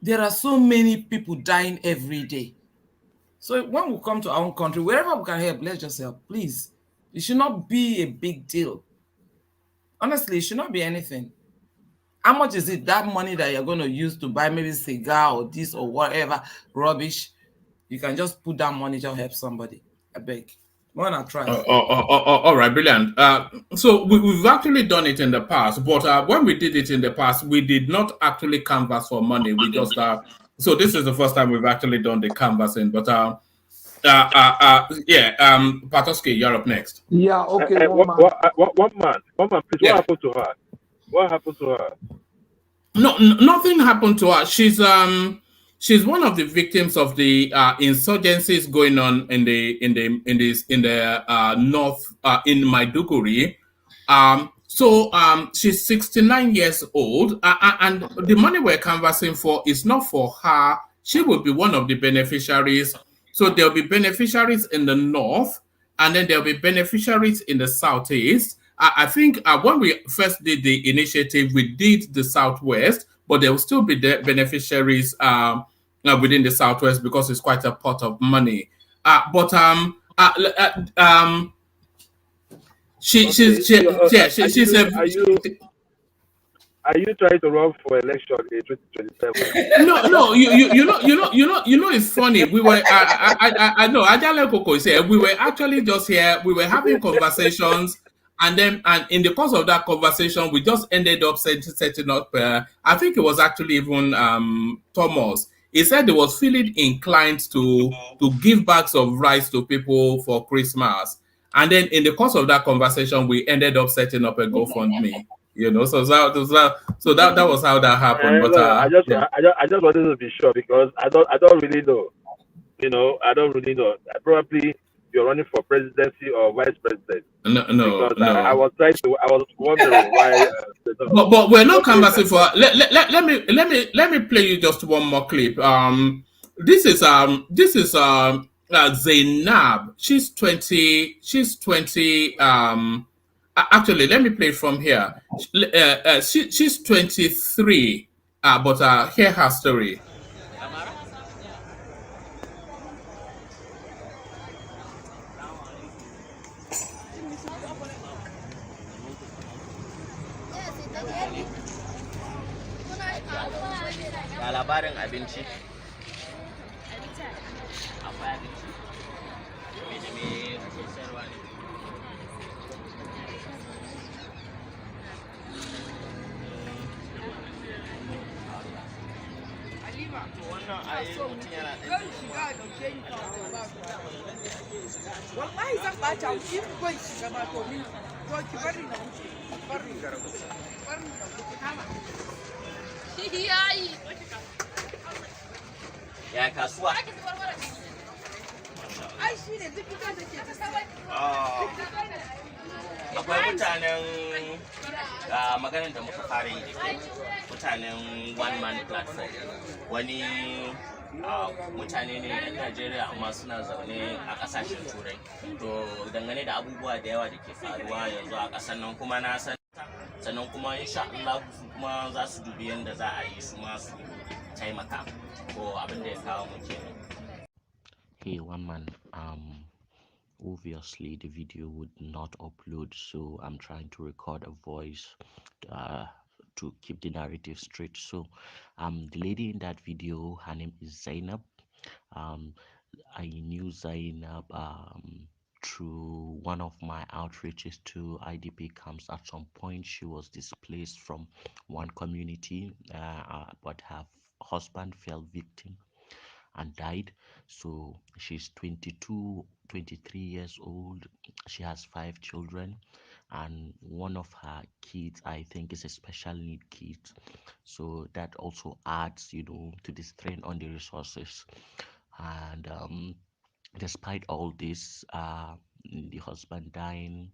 There are so many people dying every day. So when we come to our own country, wherever we can help, let's just help, please. It should not be a big deal. Honestly, it should not be anything. How much is it, that money that you're going to use to buy maybe cigar or this or whatever rubbish? You can just put that money to help somebody. I beg. Why not try? All right, brilliant. So we've actually done it in the past, but when we did it in the past, we did not actually canvass for money. We just so this is the first time we've actually done the canvassing. But Patoski, you're up next. Yeah, okay. One man, please. Yeah. What happened to her? What happened to her? No, nothing happened to her. She's one of the victims of the insurgencies going on in the north in Maiduguri. So she's 69 years old, and the money we're canvassing for is not for her. She will be one of the beneficiaries. So there'll be beneficiaries in the north, and then there'll be beneficiaries in the southeast. I think when we first did the initiative, we did the southwest, but there will still be the beneficiaries within the southwest because it's quite a pot of money. Are you trying to run for election in 2027? No. You know. It's funny. We were. I know. Ijele Koko said we were actually just here. We were having conversations, and in the course of that conversation, we just ended up setting up. I think it was actually even Thomas. He said he was feeling inclined to give bags of rice to people for Christmas, and then in the course of that conversation, we ended up setting up a GoFundMe. So that was how that happened. But I just wanted to be sure because I don't really know. I don't really know. Probably you're running for presidency or vice president. No. I was wondering why. But we're not canvassing for. Let me play you just one more clip. This is Zainab. She's 20. Actually, let me play from here. She's 23, but hear her story. Labarin abinci. Akwai abinci. Me ake sayarwa ne. Wallahi zan ɓata wuce bai shiga ma to ni to ki bari na wuce bari na wuce kama yayi ya kasuwa ai shi ne duk ita da ke akwai mutanen maganar da muka fara yi da mutanen one man platform wani mutane ne yan Najeriya amma suna zaune a kasashen turai to dangane da abubuwa da yawa da ke faruwa yanzu a kasar nan kuma na san sannan kuma insha Allah su kuma za su dubi yadda za a yi su ma su taimaka ko abin da ya kawo mu kenan. Hey, one man, obviously the video would not upload, so I'm trying to record a voice uh, to keep the narrative straight. So, the lady in that video, her name is Zainab. Um, I knew Zainab through one of my outreaches to IDP camps. At some point, she was displaced from one community, but her husband fell victim and died. So she's 22, 23 years old. She has 5 children, and one of her kids, I think, is a special need kid. So that also adds, to the strain on the resources. And despite all this, the husband dying,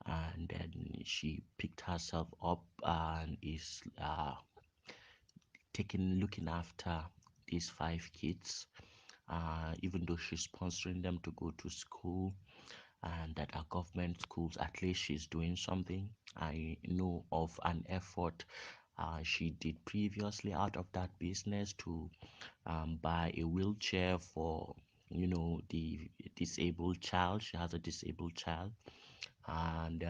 and then she picked herself up and is looking after these 5 kids, even though she's sponsoring them to go to school, and that our government schools, at least she's doing something. I know of an effort she did previously out of that business to buy a wheelchair for the disabled child. She has a disabled child, and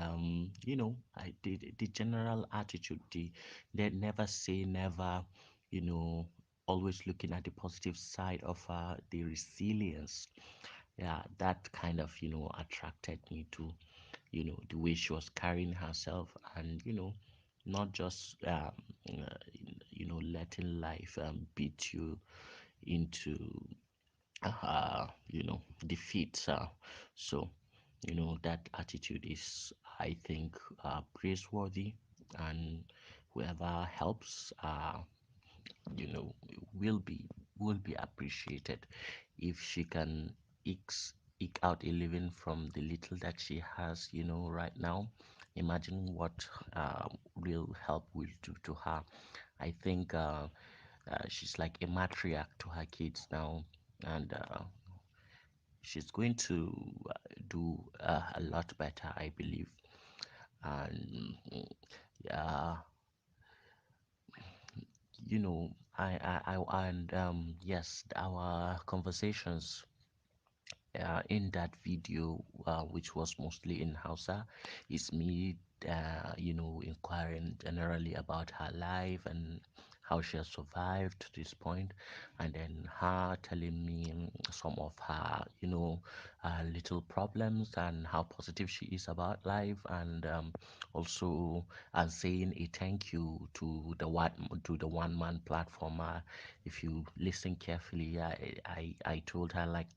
I did the general attitude, they never say never, always looking at the positive side of the resilience. Yeah, that kind of attracted me to the way she was carrying herself, and not just letting life beat you into defeat. So that attitude is, I think, praiseworthy, and whoever helps you know will be appreciated. If she can eke out a living from the little that she has right now, imagine what real help will do to her. I think she's like a matriarch to her kids now, and she's going to do a lot better, I believe. And yeah, and yes, our conversations in that video, which was mostly in Hausa, is me, inquiring generally about her life and how she has survived to this point, and then her telling me some of her, little problems and how positive she is about life, and also saying a thank you to the one man platform. If you listen carefully, I told her like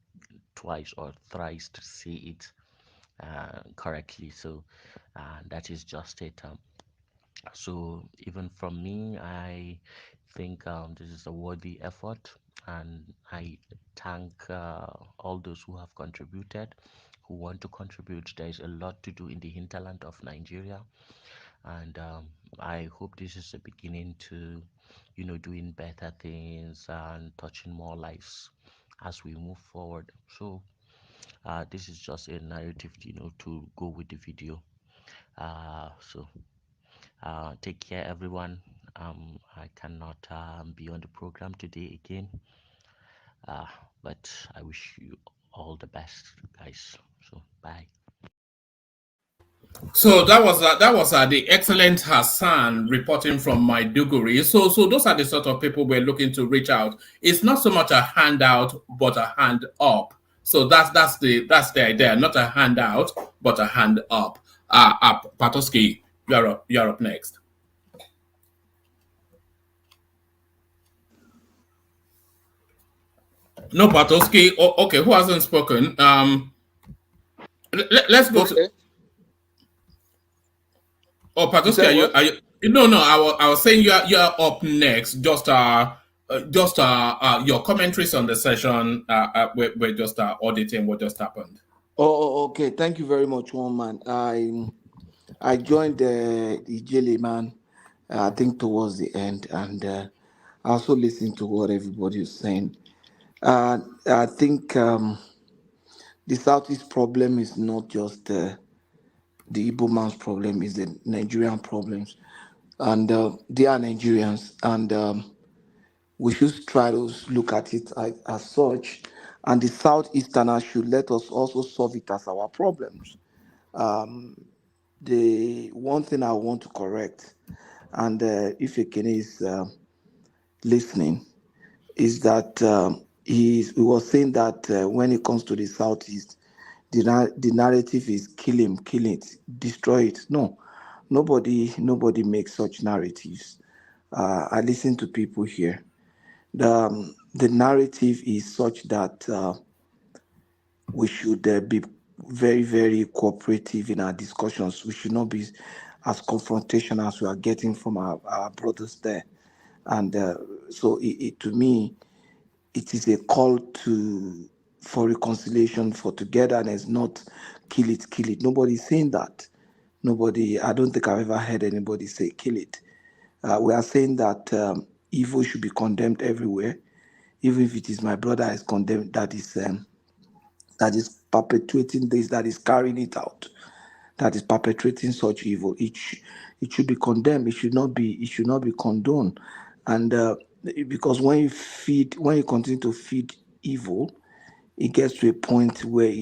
twice or thrice to say it correctly. So that is just it. So even from me, I think this is a worthy effort, and I thank all those who have contributed, who want to contribute. There is a lot to do in the hinterland of Nigeria, and I hope this is a beginning to, doing better things and touching more lives as we move forward. So this is just a narrative, to go with the video. So take care, everyone. I cannot be on the program today again, but I wish you all the best, guys. So bye. So that was the excellent Hassan reporting from Maiduguri. So those are the sort of people we're looking to reach out. It's not so much a handout, but a hand up. So that's the idea. Not a handout, but a hand up. Up. Patoski, you're up next. No, Patoski. Oh, okay, who hasn't spoken? Let's go to. Oh, Patoski, are you? No, no. I was saying you're up next. Just your commentaries on the session. We're just auditing what just happened. Okay. Thank you very much, one man. I joined the Ijele man. I think towards the end, and I also listened to what everybody is saying. I think the Southeast problem is not just the Igbo man's problem is the Nigerian problems, and they are Nigerians, and we should try to look at it as such. And the Southeasterners should let us also solve it as our problems. Um, the one thing I want to correct, and if Ekene is listening, is that he was saying that when it comes to the Southeast, the narrative is kill it, destroy it. No, nobody makes such narratives. I listen to people here. The narrative is such that we should be very, very cooperative in our discussions. We should not be as confrontational as we are getting from our brothers there. And so, to me, it is a call to for reconciliation, for togetherness, not kill it, kill it. Nobody's saying that. Nobody. I don't think I've ever heard anybody say kill it. We are saying that evil should be condemned everywhere, even if it is my brother is condemned, that is perpetuating this, that is carrying it out, that is perpetrating such evil. It should be condemned. It should not be condoned. And because when you continue to feed evil, it gets to a point where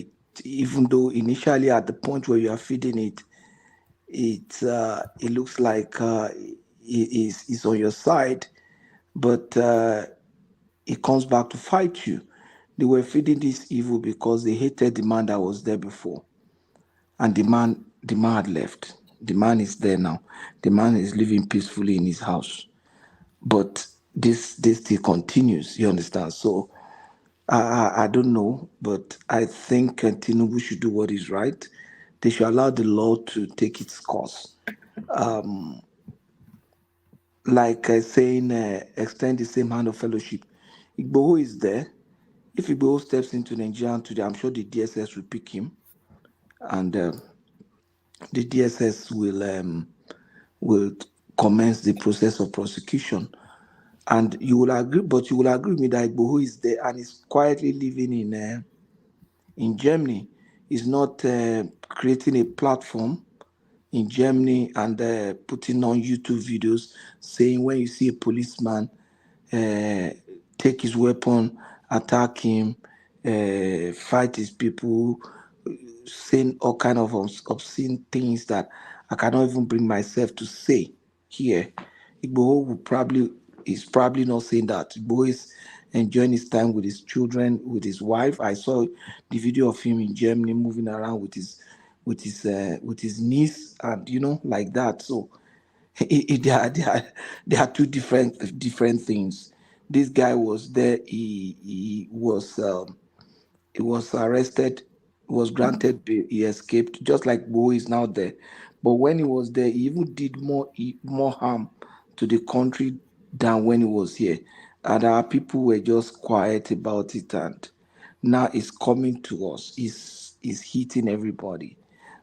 even though initially at the point where you are feeding it, it looks like it's on your side, but it comes back to fight you. They were feeding this evil because they hated the man that was there before. And the man had left. The man is there now. The man is living peacefully in his house. But this still continues, you understand? So I don't know, but I think Tinubu should do what is right. They should allow the law to take its course. Like saying, extend the same hand of fellowship. Igboho is there. If Igboho steps into Nigeria today, I'm sure the DSS will pick him, and the DSS will commence the process of prosecution. And you will agree, but you will agree with me that Igboho is there and is quietly living in Germany. He's not creating a platform in Germany and putting on YouTube videos saying when you see a policeman, take his weapon, attack him, fight his people, saying all kind of obscene things that I cannot even bring myself to say here. Igboho is probably not saying that. Igboho is enjoying his time with his children, with his wife. I saw the video of him in Germany moving around with his niece, and like that. So they are two different things. This guy was there. He was arrested, was granted bail, he escaped, just like Bo is now there. But when he was there, he even did more harm to the country than when he was here. And our people were just quiet about it. And now it's coming to us. It's hitting everybody.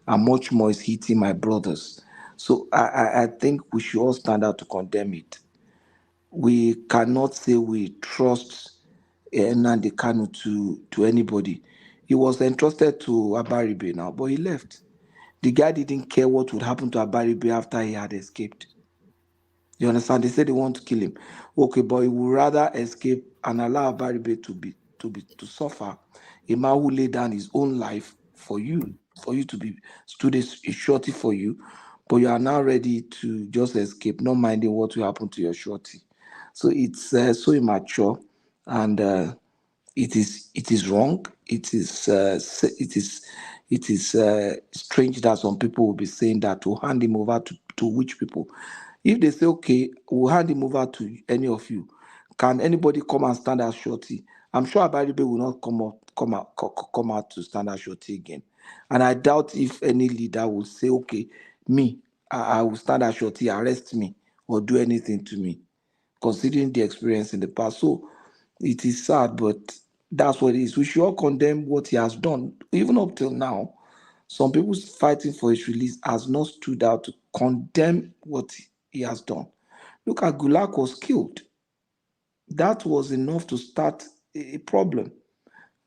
And much more is hitting my brothers. So I think we should all stand out to condemn it. We cannot say we trust Namdi Kanu to anybody. He was entrusted to Abaribe now, but he left. The guy didn't care what would happen to Abaribe after he had escaped. You understand? They said they want to kill him. Okay, but he would rather escape and allow Abaribe to suffer. A man who laid down his own life for you to be stood a shorty for you, but you are now ready to just escape, not minding what will happen to your shorty. So it's so immature, and it is wrong. It is strange that some people will be saying that to hand him over to which people. If they say, okay, we'll hand him over to any of you, can anybody come and stand as shorty? I'm sure Abaribe will not come out to stand as shorty again. And I doubt if any leader will say, okay, me, I will stand as shorty, arrest me, or do anything to me, considering the experience in the past. So it is sad, but that's what it is. We should all condemn what he has done. Even up till now, some people fighting for his release has not stood out to condemn what he has done. Look at Gulak was killed. That was enough to start a problem.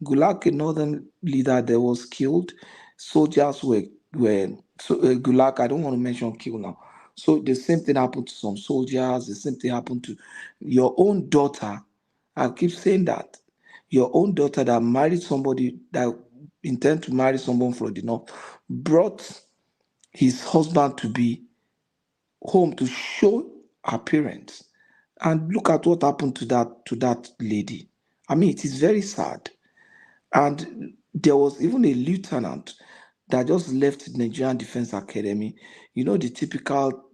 Gulak, a northern leader, there was killed. Soldiers were Gulag, I don't want to mention kill now. So the same thing happened to some soldiers. The same thing happened to your own daughter. I keep saying that your own daughter that married somebody that intend to marry someone from the north brought his husband to be home to show her parents. And look at what happened to that lady. I mean, it is very sad. And there was even a lieutenant that just left the Nigerian Defense Academy. You know, the typical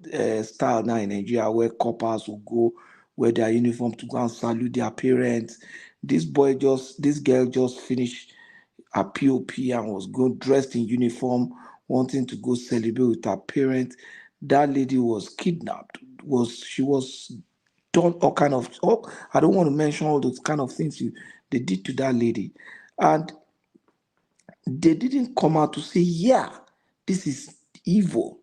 style now in Nigeria where coppers will go wear their uniform to go and salute their parents. This girl just finished her POP and was dressed in uniform, wanting to go celebrate with her parents. That lady was kidnapped. She was done all kind of I don't want to mention all those kind of things they did to that lady. And they didn't come out to say, yeah, this is evil.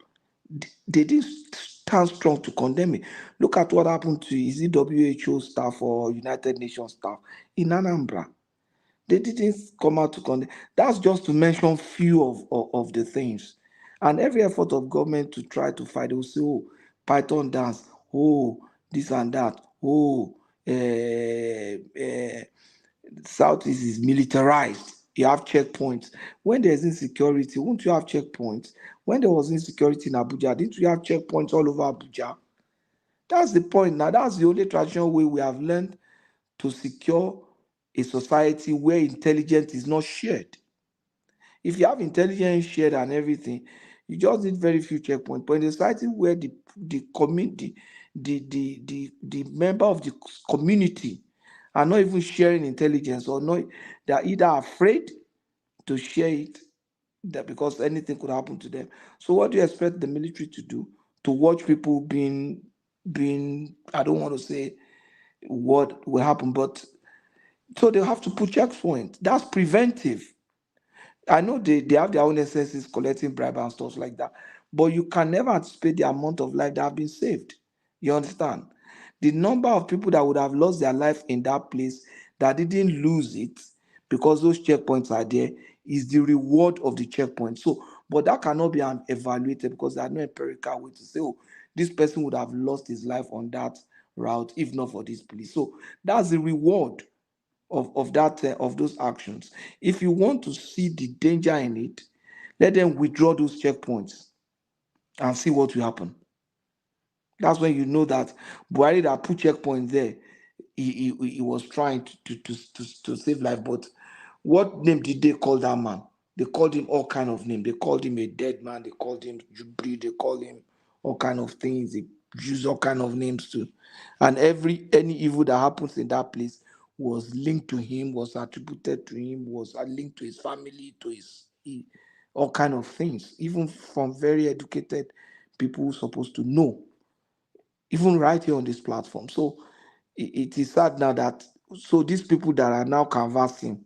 They didn't stand strong to condemn it. Look at what happened to is it WHO staff or United Nations staff in Anambra. They didn't come out to condemn. That's just to mention few of the things. And every effort of government to try to fight, they will say, oh, Python dance, oh, this and that, oh, Southeast is militarized. You have checkpoints. When there's insecurity, won't you have checkpoints? When there was insecurity in Abuja, didn't you have checkpoints all over Abuja? That's the point now. That's the only traditional way we have learned to secure a society where intelligence is not shared. If you have intelligence shared and everything, you just need very few checkpoints. But in a society where the community, the member of the community are not even sharing intelligence or not, they are either afraid to share it that because anything could happen to them. So what do you expect the military to do? To watch people being I don't want to say what will happen, but so they have to put checkpoints. That's preventive. I know they have their own SSs collecting bribe and stuff like that, but you can never anticipate the amount of life that have been saved. You understand? The number of people that would have lost their life in that place that didn't lose it because those checkpoints are there is the reward of the checkpoint. So, but that cannot be evaluated because there's no empirical way to say, oh, this person would have lost his life on that route if not for this police. So that's the reward of those actions. If you want to see the danger in it, let them withdraw those checkpoints and see what will happen. That's when you know that Buhari that put checkpoint there, he was trying to save life. But what name did they call that man? They called him all kind of name. They called him a dead man. They called him Jubri. They called him all kind of things. They use all kind of names too. And any evil that happens in that place was linked to him, was attributed to him, was linked to his family, to all kind of things. Even from very educated people who supposed to know, even right here on this platform. So it is sad now that these people that are now canvassing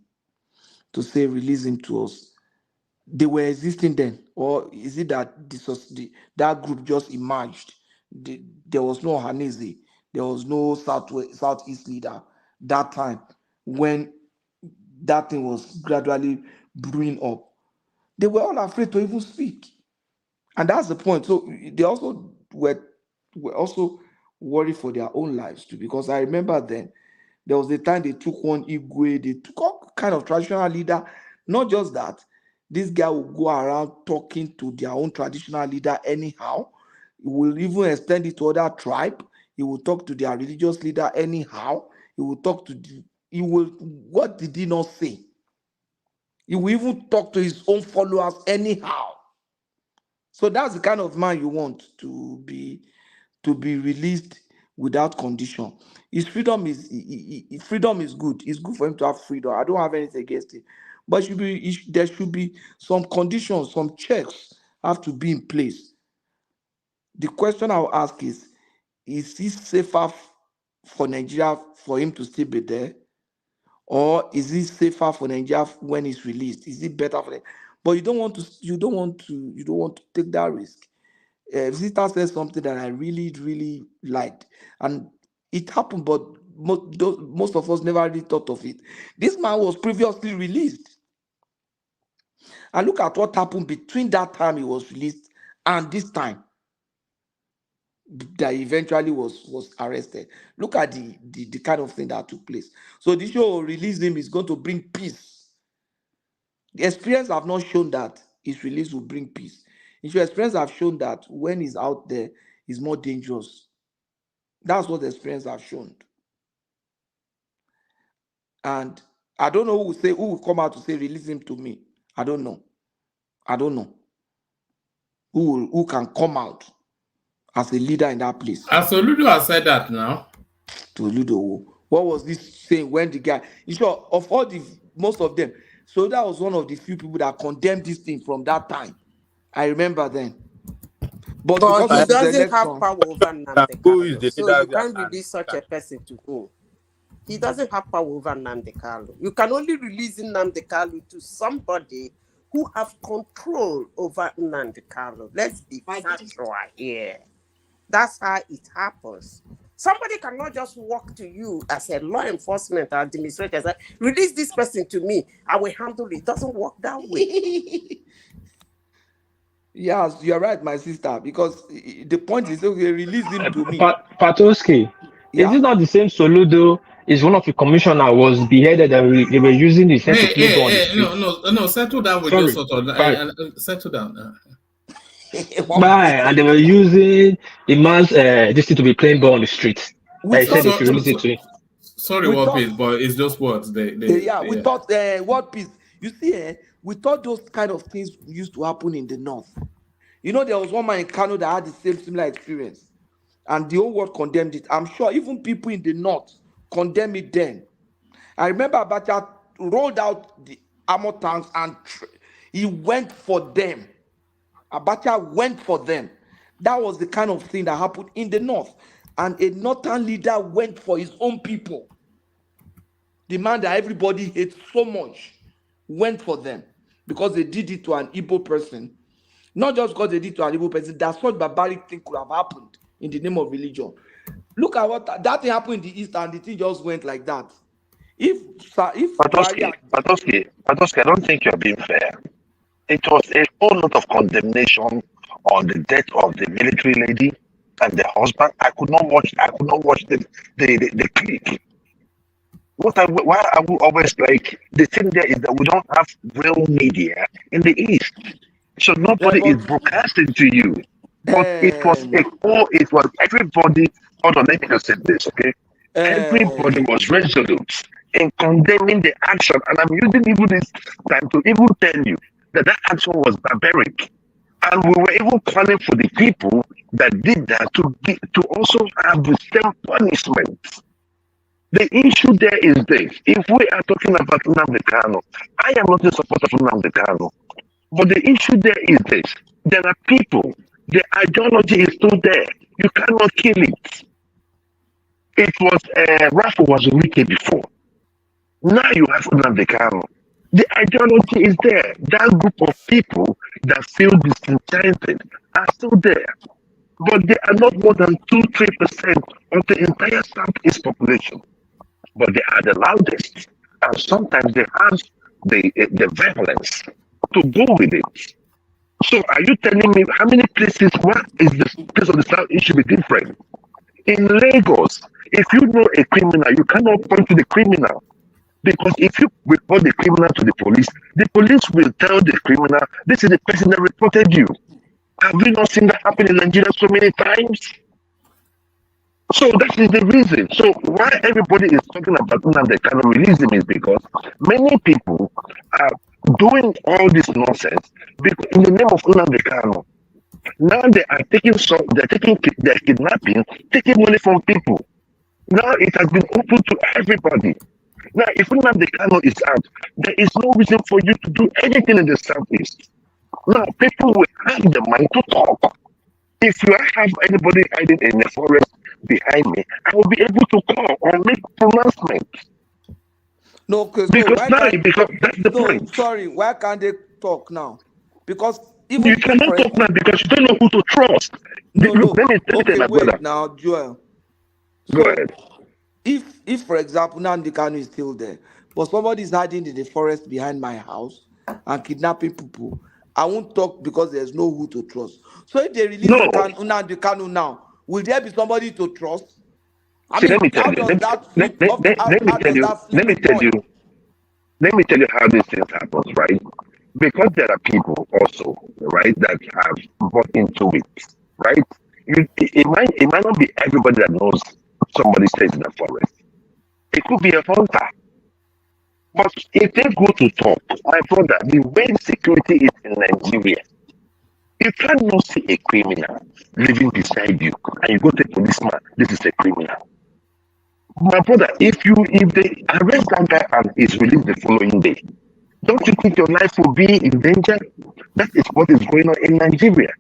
to say release him to us, they were existing then, or is it that that group just emerged? There was no Hanese, there was no Southeast leader that time when that thing was gradually brewing up. They were all afraid to even speak, and that's the point. So they also were also worried for their own lives too, because I remember then there was the time they took one Igwe, they took all kind of traditional leader. Not just that, this guy will go around talking to their own traditional leader anyhow. He will even extend it to other tribe. He will talk to their religious leader anyhow. He will talk to what did he not say? He will even talk to his own followers anyhow. So that's the kind of man you want to be released without condition. His freedom is freedom is good. It's good for him to have freedom. I don't have anything against it, but there should be some conditions, some checks have to be in place. The question I'll ask is it safer for Nigeria for him to still be there, or is it safer for Nigeria when he's released? Is it better for them? But you don't want to take that risk. Visitor said something that I really, really liked, and it happened, but most of us never really thought of it. This man was previously released. And look at what happened between that time he was released and this time that eventually was arrested. Look at the kind of thing that took place. So the show release him is going to bring peace. The experience have not shown that his release will bring peace. His experience have shown that when he's out there, he's more dangerous. That's what the experience have shown. And I don't know who will come out to say release him to me. I don't know. Who can come out as a leader in that place. Soludo has said that now. Soludo, what was this saying when the guy? You sure of all the most of them? So that was one of the few people that condemned this thing from that time. I remember then. But because he of doesn't have power over Namdi Kanu, so you can't release such a person to whom? He doesn't have power over Namdi Kanu. You can only release Namdi Kanu to somebody who have control over Namdi Kanu. Let's be factual here. That's how it happens. Somebody cannot just walk to you as a law enforcement administrator and say, release this person to me, I will handle it. It doesn't work that way. Yes, you're right, my sister, because the point is, okay, release him to me. Patoski, Yeah. is it not the same Soludo? Is one of the commissioner was beheaded and they were using the head to play ball on the street? No, settle down with your sort of. Settle down. And they were using the man's this thing to be playing ball on the street. They said they should release it to him. Sorry, what peace, but it's just words. We thought what peace. You see, we thought those kind of things used to happen in the north. You know, there was one man in Kano that had the similar experience, and the whole world condemned it. I'm sure even people in the north condemned it then. I remember Abacha rolled out the armor tanks and he went for them. Abacha went for them. That was the kind of thing that happened in the north. And a northern leader went for his own people. The man that everybody hates so much went for them because they did it to an Igbo person. Not just because they did it to an Igbo person, that such barbaric thing could have happened in the name of religion. Look at what that thing happened in the East, and the thing just went like that. Patoski, I don't think you're being fair. It was a whole lot of condemnation on the death of the military lady and the husband. I could not watch the clip. Why I will always like the thing there is that we don't have real media in the East, so nobody is broadcasting to you. But it was everybody. Hold on, let me just say this, okay? Everybody was resolute in condemning the action, and I'm using even this time to even tell you that action was barbaric, and we were even calling for the people that did that to also have the same punishment. The issue there is this: if we are talking about Namdi Kanu, I am not a supporter of Namdi Kanu, but the issue there is this: there are people, the ideology is still there. You cannot kill it. It was Rafa was wicked before. Now you have Namdi Kanu. The ideology is there. That group of people that feel disenchanted are still there, but they are not more than 2-3% of the entire Southeast population. But they are the loudest, and sometimes they have the violence to go with it. So, are you telling me how many places? What is the place of the Southeast should be different? In Lagos, if you know a criminal, you cannot point to the criminal. Because if you report the criminal to the police will tell the criminal, this is the person that reported you. Have you not seen that happen in Nigeria so many times? So that is the reason. So why everybody is talking about Namdi Kanu releasing is because many people are doing all this nonsense in the name of Namdi Kanu. Now they're kidnapping, taking money from people. Now it has been open to everybody. Now, if Namdi Kanu is out, there is no reason for you to do anything in the Southeast. Now, people will have the mind to talk. If you have anybody hiding in the forest behind me, I will be able to call or make pronouncements. No, because that's the point. Sorry, why can't they talk now? Because even you cannot talk now because you don't know who to trust. Let me tell my brother. Now, Joel. Go ahead. If for example, Namdi Kanu is still there, but somebody is hiding in the forest behind my house, and kidnapping people, I won't talk because there's no who to trust. So if they release No. Namdi Kanu now, will there be somebody to trust? I See, mean, let me tell how you. does that Let, slip? let, How, let, how, let me how tell does you. that slip Let me the tell you. coin? Let me tell you how these things happen, right? Because there are people also, right, that have bought into it, right? It might not be everybody that knows somebody stays in the forest. It could be a hunter. But if they go to talk, my brother, the way security is in Nigeria, you cannot see a criminal living beside you and you go to a policeman, this is a criminal. My brother, if they arrest that guy and he's released the following day, don't you think your life will be in danger? That is what is going on in Nigeria.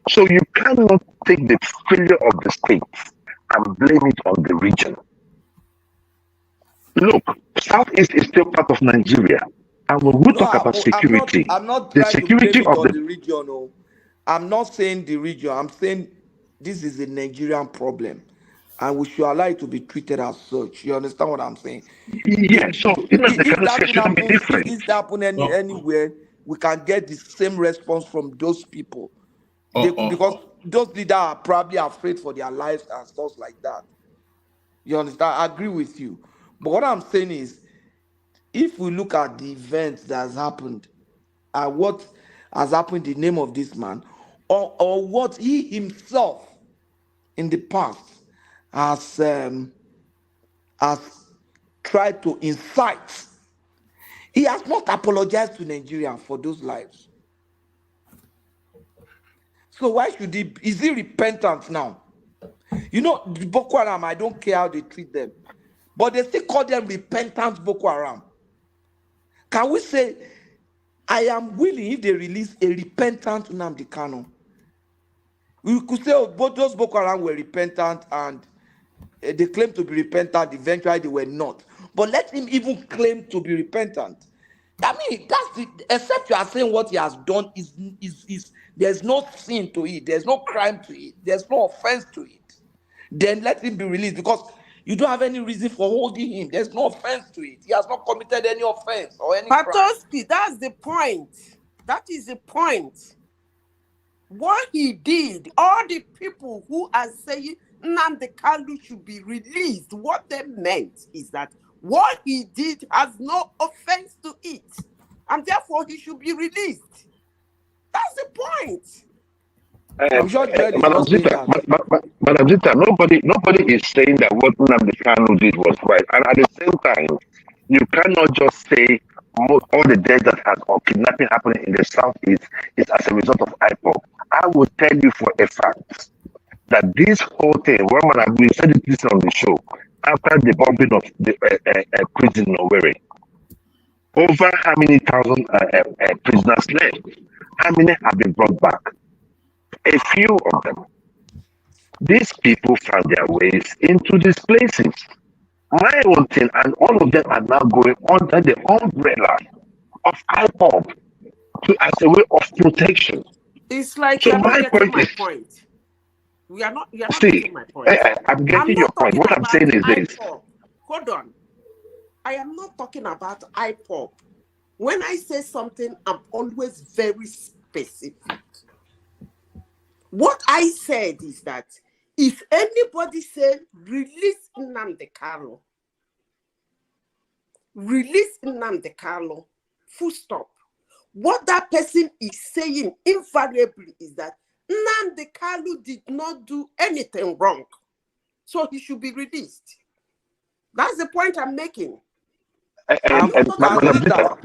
So you cannot take the failure of the state and blame it on the region. Look, Southeast is still part of Nigeria. And when we No, talk about security, I'm not the trying to blame security it of on the the region. No, I'm not saying the region. I'm saying this is a Nigerian problem, and we should allow it to be treated as such. You understand what I'm saying? yeah, so the If kind of that thing shouldn't be happens, if different. this happen anywhere, we can get the same response from those people. Because those leaders are probably afraid for their lives and stuff like that. You understand? I agree with you. But what I'm saying is, if we look at the events that has happened and what has happened in the name of this man, or what he himself in the past has tried to incite, he has not apologized to Nigeria for those lives. So why should he? Is he repentant now? You know, the Boko Haram, I don't care how they treat them, but they still call them repentant Boko Haram. Can we say, I am willing if they release a repentant Namdi Kanu? We could say, oh, both those Boko Haram were repentant and they claim to be repentant. Eventually, they were not. But let him even claim to be repentant. I mean, that's the, except you are saying what he has done is there's no sin to it, there's no crime to it, there's no offense to it. Then let him be released because you don't have any reason for holding him. There's no offense to it. He has not committed any offense or any crime. Patoski, that's the point. That is the point. What he did, all the people who are saying Namdi Kanu should be released, what they meant is that what he did has no offense to it, and therefore he should be released. That's the point. I'm sure Joel is Madam not saying Zita, that. Madam Zita, nobody is saying that what Namdi Kanu did was right. And at the same time, you cannot just say all the deaths that has or kidnapping happening in the southeast is as a result of IPOP. I will tell you for a fact that this whole thing, we said this on the show, after the bombing of the prison in Owerri, over how many thousand prisoners left? How many have been brought back? A few of them. These people found their ways into these places. My own thing, and all of them are now going under the umbrella of IPOP as a way of protection. It's like So you're not my getting point my is, point. You're not see, getting my point. I'm getting I'm your not point. talking What I'm about saying is this. IPOP. Hold on. I am not talking about IPOP. When I say something, I'm always very specific. What I said is that if anybody said release Namdi Kanu, full stop. What that person is saying invariably is that Namdi Kanu did not do anything wrong, so he should be released. That's the point I'm making. Madam Zita,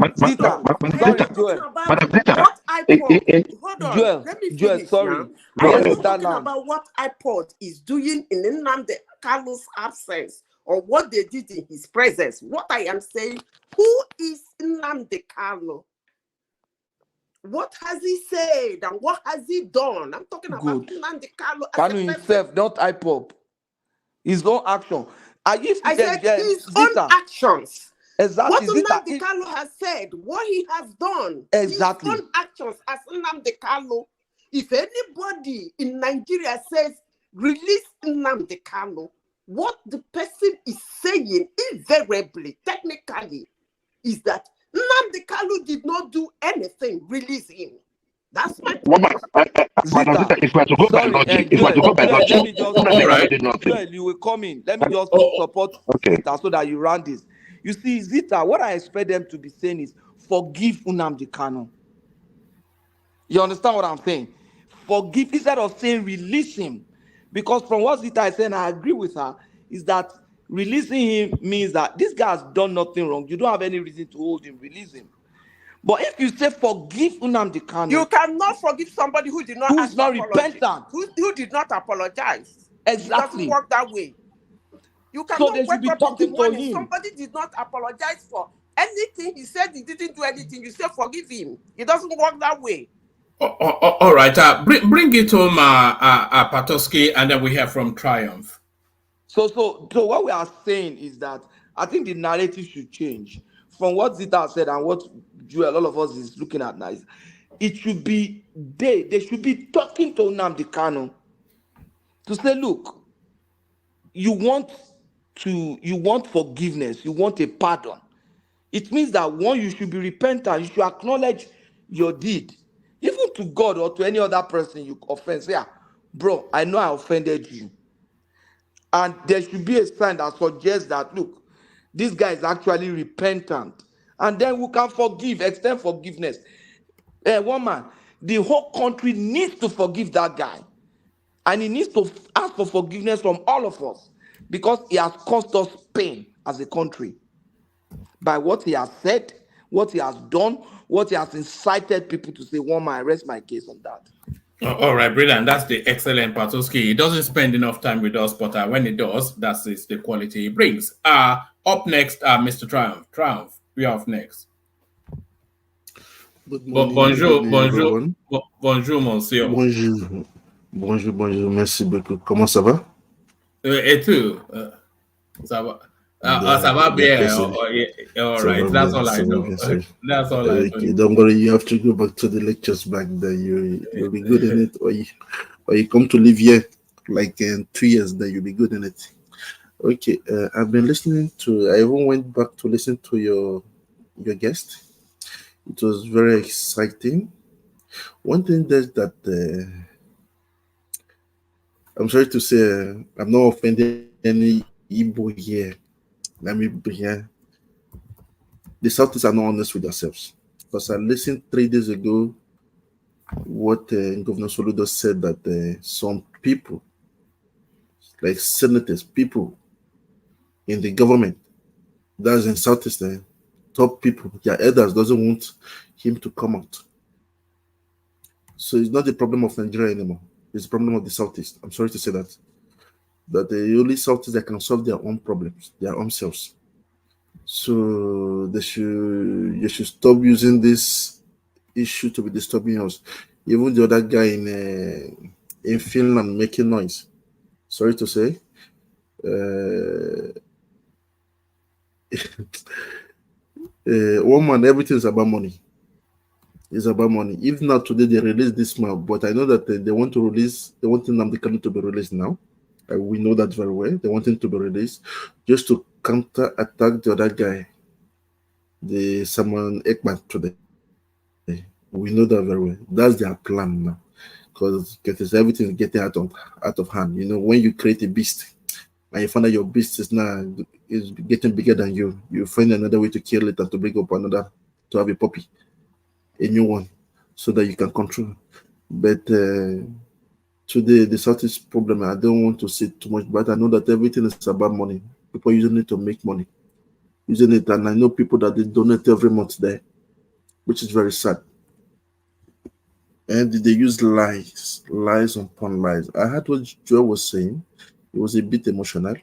Sorry, Joel. Madam Zita, What IPOD, hold on, Joel, let me Joel, finish sorry. now. Go I am ahead. not talking about what IPOD is doing in Nnamdi Kanu's absence or what they did in his presence. What I am saying, who is Nnamdi Kanu? What has he said and what has he done? I'm talking about Nnamdi Kanu as Kanu a person. himself, not IPOP. His own action. I said his own actions. Exactly. What Nnamdi Kanu has said, what he has done, exactly. his own actions as Nnamdi Kanu. If anybody in Nigeria says release Nnamdi Kanu, what the person is saying invariably, technically, is that Namdi Kanu did not do anything. Release him. That's my Woman, Madam Zita, Zita, if we are to go by sorry, logic, if we are to Joel, go by Joel, let logic, me just, Nnamdi Kanu Joel, did nothing. Joel, you will come in. Let me just support Okay. Zita so that you run this. You see, Zita, what I expect them to be saying is, forgive Nnamdi Kanu. You understand what I'm saying? Forgive instead of saying release him. Because from what Zita is saying, I agree with her, is that releasing him means that this guy has done nothing wrong. You don't have any reason to hold him, release him. But if you say forgive Nnamdi Kanu, you cannot forgive somebody who did not who's ask not for apology, repentant. who did not apologize. Exactly. It doesn't work that way. You So cannot they should wake be up in the talking to morning. him. Somebody did not apologize for anything. He said he didn't do anything. You say forgive him. It doesn't work that way. All right. Bring it home, Patoski, and then we hear from Triumph. So what we are saying is that I think the narrative should change from what Zita said and what Joel, all of us is looking at now. It should be they should be talking to Nnamdi Kanu to say, look, you want forgiveness, you want a pardon. It means that one, you should be repentant, you should acknowledge your deed, even to God or to any other person you offend. Say, bro, I know I offended you. And there should be a sign that suggests that, look, this guy is actually repentant. And then we can forgive, extend forgiveness. Woman, the whole country needs to forgive that guy. And he needs to ask for forgiveness from all of us because he has caused us pain as a country by what he has said, what he has done, what he has incited people to say. Woman, I rest my case on that. All right, brilliant. That's the excellent Patoski. He doesn't spend enough time with us, but when he does, that's the quality he brings. Up next, Mr. Triumph. Triumph, we are up next. Good morning, Bonjour, everyone. Bonjour, monsieur. Bonjour, merci beaucoup. Comment ça va? Et tout. Ça va. Ça va bien. All right, that's all I know. That's all I know. Don't worry, you have to go back to the lectures back then. You'll be good in it, or you come to live here like in 2 years, then you'll be good in it. Okay, I've been listening to. I even went back to listen to your guest. It was very exciting. One thing that I'm sorry to say, I'm not offending any Igbo here. Let me be here. The Southeast are not honest with themselves. Because I listened 3 days ago what Governor Soludo said that some people, like senators, people in the government, that's in Southeast, top people, their elders doesn't want him to come out. So it's not the problem of Nigeria anymore. It's the problem of the Southeast. I'm sorry to say that. That the only Southeast that can solve their own problems, their own selves. So you should stop using this issue to be disturbing us. Even the other guy in Finland making noise. Sorry to say. Woman, everything is about money. It's about money. If not today, they release this man, but I know that they want Namdi Kanu to be released now. We know that very well. They want him to be released just to counter-attack the other guy, the Samuel Ekman today. We know that very well. That's their plan now, because everything is getting out of hand. You know, when you create a beast and you find that your beast is getting bigger than you, you find another way to kill it and to bring up another, to have a puppy, a new one, so that you can control. But today, the Southeast problem, I don't want to say too much, but I know that everything is about money. People using it to make money. Using it, and I know people that they donate every month there, which is very sad. And they use lies upon lies. I heard what Joe was saying. It was a bit emotional.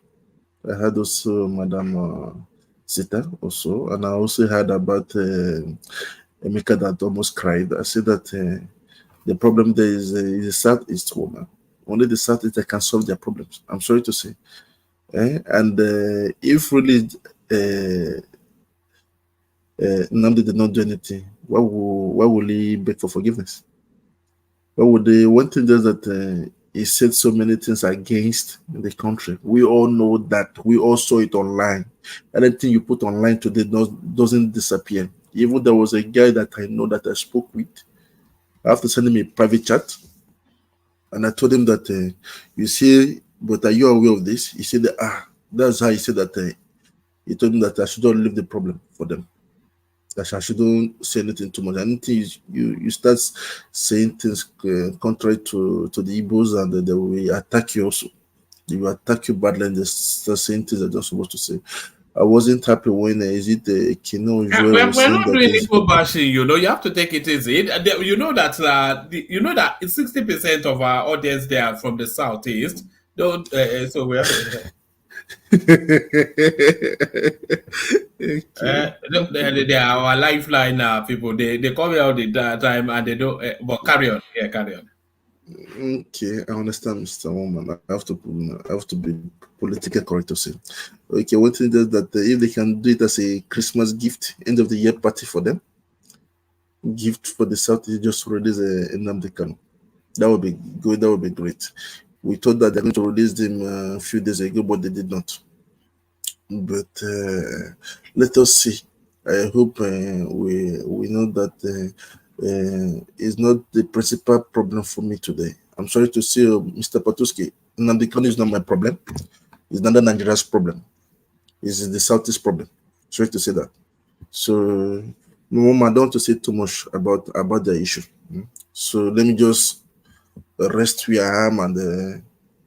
I heard also Madam Zita also, and I also heard about Emeka that almost cried. I said that the problem there is the Southeast woman. Only the Southeast that can solve their problems. I'm sorry to say. And if really Namdi did not do anything, why will he beg for forgiveness? Why would they? One thing is that he said so many things against the country. We all know that. We all saw it online. Anything you put online today doesn't disappear. Even there was a guy that I know that I spoke with. I have to send him a private chat. And I told him that, you see, but are you aware of this? He said, that's how he said that. He told me that I shouldn't leave the problem for them. That I shouldn't say anything too much. Anything you start saying things contrary to the Igbos, and they will attack you also. They will attack you badly, and they start saying things they're not supposed to say. I wasn't happy when Kino Joel was We're saying not that. doing Igbo bashing, you have to take it easy. You know that 60% of our audience there are from the southeast. Don't so we have. They are our lifeline people. They come here all the time and they don't. But carry on, carry on. Okay, I understand, Mr. Woman. I have to be politically correct to say. Okay, one thing is that if they can do it as a Christmas gift, end of the year party for them, gift for the South is just release a Namdi Kanu. That would be good. That would be great. We thought that they're going to release them a few days ago, but they did not. But let us see. I hope we know that is not the principal problem for me today. I'm sorry to say, Mr. Patuski, Namdi Kanu is not my problem. It's not the Nigeria's problem. It's the Southeast problem. Sorry to say that. So, Mom, I don't want to say too much about the issue. So let me just rest where I am and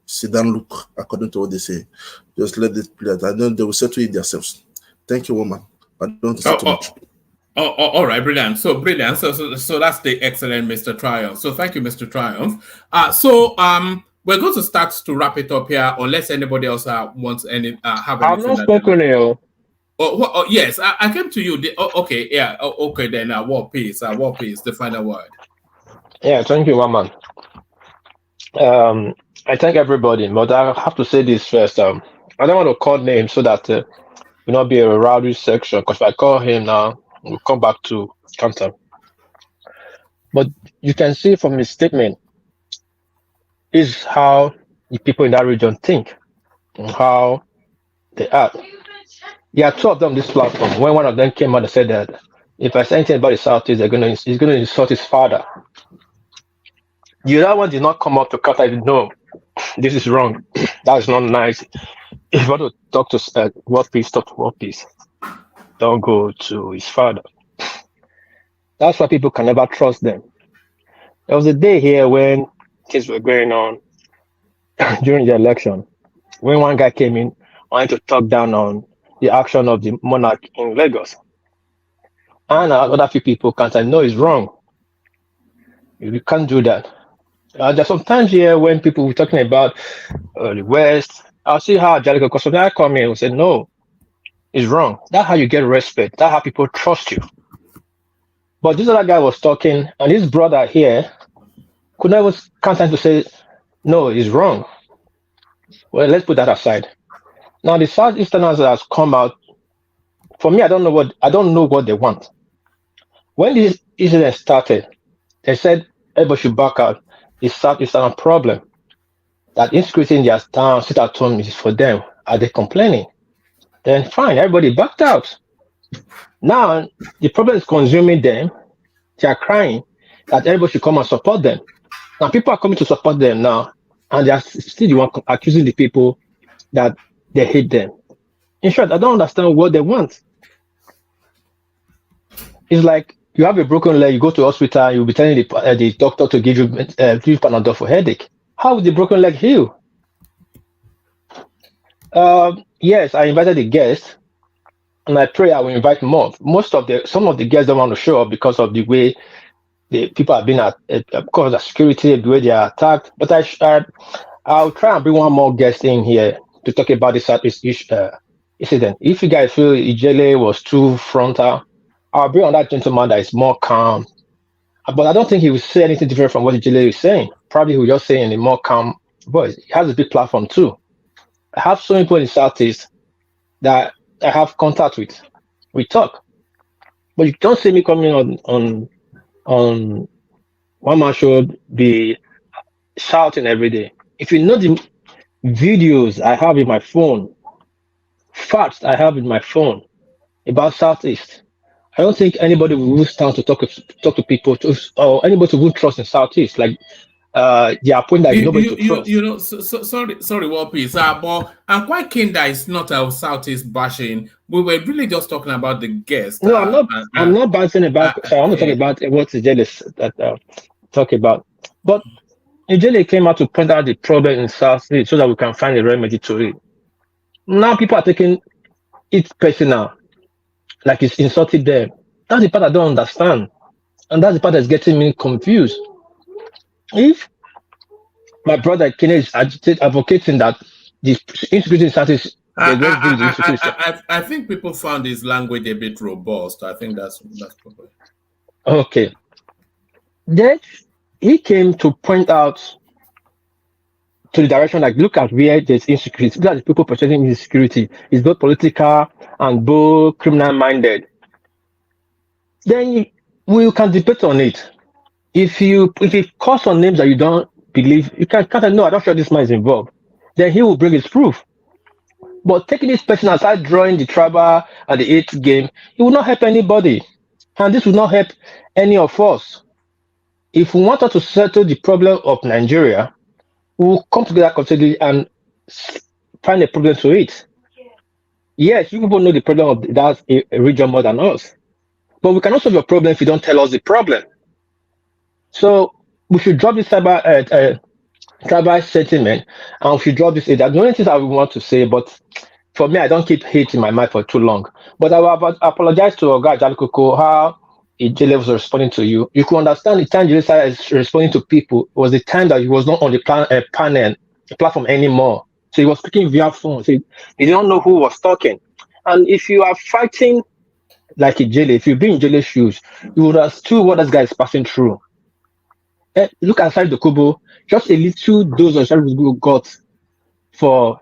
sit down, look according to what they say. Just let it play out. I know they will settle it themselves. Thank you, woman. I don't want to say too much. All right, brilliant. So brilliant. So that's the excellent Mr. Triumph. So thank you, Mr. Triumph. We're going to start to wrap it up here, unless anybody else wants any have anything. I'm not spoken. Yes, I came to you. Okay, yeah. Okay, then War Peace. War Peace. The final word. Yeah, thank you, Waman. I thank everybody, but I have to say this first. I don't want to call names so that will not be a rowdy section. Because if I call him now, we'll come back to counter. But you can see from his statement is how the people in that region think and how they act. There are two of them on this platform. When one of them came out and said that if I say anything about the Southeast, he's going to insult his father. The other one did not come up to counter. No, this is wrong. That is not nice. If you want to talk to World Peace, talk to World Peace. Don't go to his father. That's why people can never trust them. There was a day here when things were going on during the election, when one guy came in wanting to talk down on the action of the monarch in Lagos. And other few people can't say, no, it's wrong. You can't do that. There's sometimes here when people were talking about the West, I'll see how Ijele, because sometimes I come in and say, no, it's wrong. That's how you get respect. That's how people trust you. But this other guy was talking, and his brother here could never content to say, no, it's wrong. Well, let's put that aside. Now the Southeasterners has come out. For me, I don't know what they want. When this incident started, they said everybody should back out. The Southeastern problem. That insecurity in their town, sit at home is for them. Are they complaining? Then fine, everybody backed out. Now the problem is consuming them. They are crying that everybody should come and support them. Now people are coming to support them now, and they are still the one accusing the people that they hate them. In short, I don't understand what they want. It's like you have a broken leg, you go to hospital, you'll be telling the doctor to give you Panadol for headache. How will the broken leg heal? Yes, I invited the guests, and I pray I will invite more. Some of the guests don't want to show up because of the way the people have been because of the security, the way they are attacked. But I'll try and bring one more guest in here to talk about this incident. If you guys feel Ijele was too frontal, I'll bring on that gentleman that is more calm. But I don't think he will say anything different from what Ijele is saying. Probably he will just say in a more calm voice. He has a big platform too. I have so many people in the Southeast that I have contact with. We talk. But you don't see me coming on one man should be shouting every day. If you know the videos I have in my phone, facts I have in my phone about Southeast, I don't think anybody will stand to talk to people or anybody who trust in Southeast. Like their point that is nobody to trust. Sorry, Wapi, but I'm quite keen that it's not a Southeast bashing. We were really just talking about the guest. No, I'm not bouncing about. Sorry, I want to talk about what Ijele that talk about. But Ijele came out to point out the problem in Southeast so that we can find a remedy to it. Now people are taking it personal, like it's insulted them. That's the part I don't understand, and that's the part that's getting me confused. If my brother Kene is advocating that the insecurity in Southeast, let's deal with the insecurity. I think people found his language a bit robust. I think that's probably okay. Then he came to point out to the direction, like look at where there's insecurity. Look at the people presenting insecurity. It's both political and both criminal minded. Then we can debate on it. If you call some names that you don't believe, you can't say no, I'm not sure this man is involved. Then he will bring his proof. But taking this person aside, drawing the tribal and the eighth game, it will not help anybody. And this will not help any of us. If we want us to settle the problem of Nigeria, we will come together collectively and find a problem to it. Yes, you people know the problem of that region more than us. But we cannot solve your problem if you don't tell us the problem. So we should drop this tribal sentiment and we should drop this. That's the only things I want to say, but for me, I don't keep hate in my mind for too long. But I will apologize to Oga Jalukoko how Ijele was responding to you. You could understand the time Ijele is responding to people was the time that he was not on the platform anymore. So he was speaking via phone. So he didn't know who was talking. And if you are fighting like Ijele, if you be in Ijele's shoes, you would understand what this guy is passing through. Look outside the Kubo, just a little dose of Sharifu got for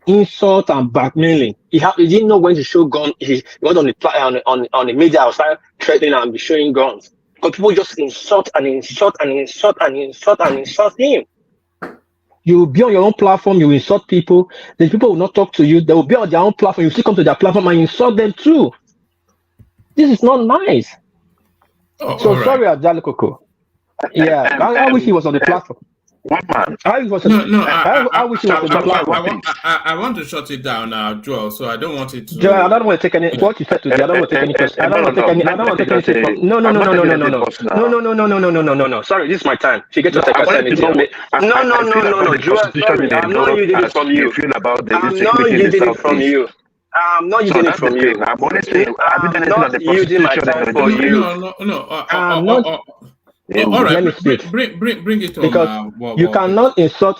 insult and blackmailing. He didn't know when to show gun. He was on the media outside threatening and be showing guns. Because people just insult him. You will be on your own platform, you will insult people, then people will not talk to you. They will be on their own platform, you still come to their platform and insult them too. This is not nice. So sorry, Ajale Koko. Yeah, I wish he was on the platform. One man. I wish he was on the platform. I want to shut it down now, Joel. So I don't want it to. Joel, I don't want to take any. What you said today, I don't want to take any question. I don't want to take any. I don't want to take anything. No. Sorry, this is my time. She gets to take anything. No. Joel, sorry, I'm not using it from you. I'm not using it from you. I'm not using it from you. I'm not using my time for you. No. All right, let me speak. Bring it on. Because you cannot insult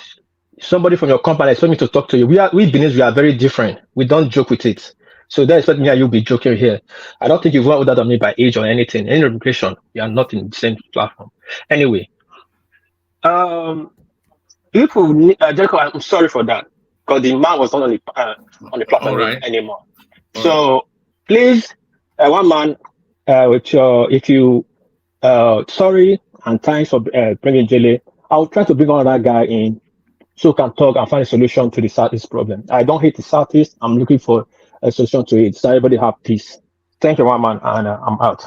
somebody from your company. Expect me to talk to you. We Beninese, we are very different. We don't joke with it. So don't expect me and you be joking here. I don't think you've older than me by age or anything. Any immigration, we are not in the same platform. Anyway, Jericho, I'm sorry for that because the man was not on the platform anymore. So please, one man, if you. Sorry and thanks for bringing Ijele. I'll try to bring another guy in so we can talk and find a solution to the Southeast problem. I don't hate the Southeast. I'm looking for a solution to it so everybody have peace. Thank you, one man, and I'm out.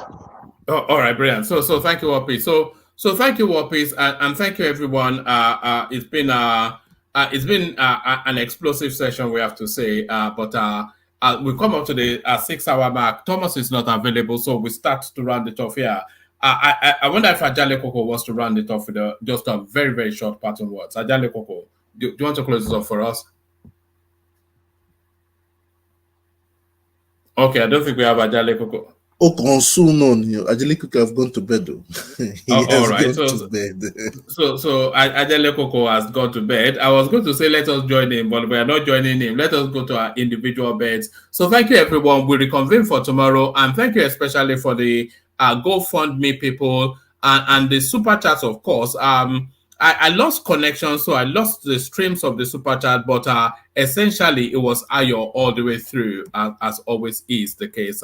All right, brilliant. So thank you, Wapis. So thank you, Wapis, and thank you, everyone. It's been an explosive session, we have to say, but we come up to the 6-hour mark. Thomas is not available, so we start to round it off here. I wonder if Ajale Koko wants to round it off with just a very, very short parting words. Ajale Koko, do you want to close this off for us? Okay, I don't think we have Ajale Koko. Oh, soon on you. Ajale Koko have gone to bed though. All right, so Ajale Koko has gone to bed. I was going to say let us join him, but we are not joining him. Let us go to our individual beds. So thank you, everyone. We'll reconvene for tomorrow, and thank you especially for the GoFundMe people and the super chats, of course. I lost connection, so I lost the streams of the super chat, but essentially it was Ayo all the way through, as always is the case.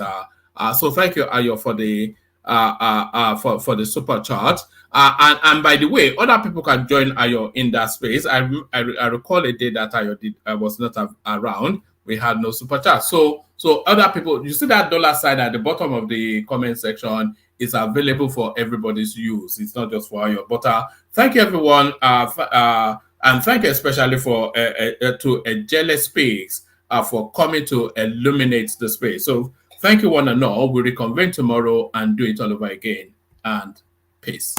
So thank you, Ayo, for the for the super chat. And by the way, other people can join Ayo in that space. I recall a day that Ayo was not around. We had no super chat. So So other people, you see that dollar sign at the bottom of the comment section is available for everybody's use. It's not just for your. But thank you everyone, and thank you especially for to Ijele Speaks for coming to illuminate the space. So thank you one and all. We'll reconvene tomorrow and do it all over again. And peace.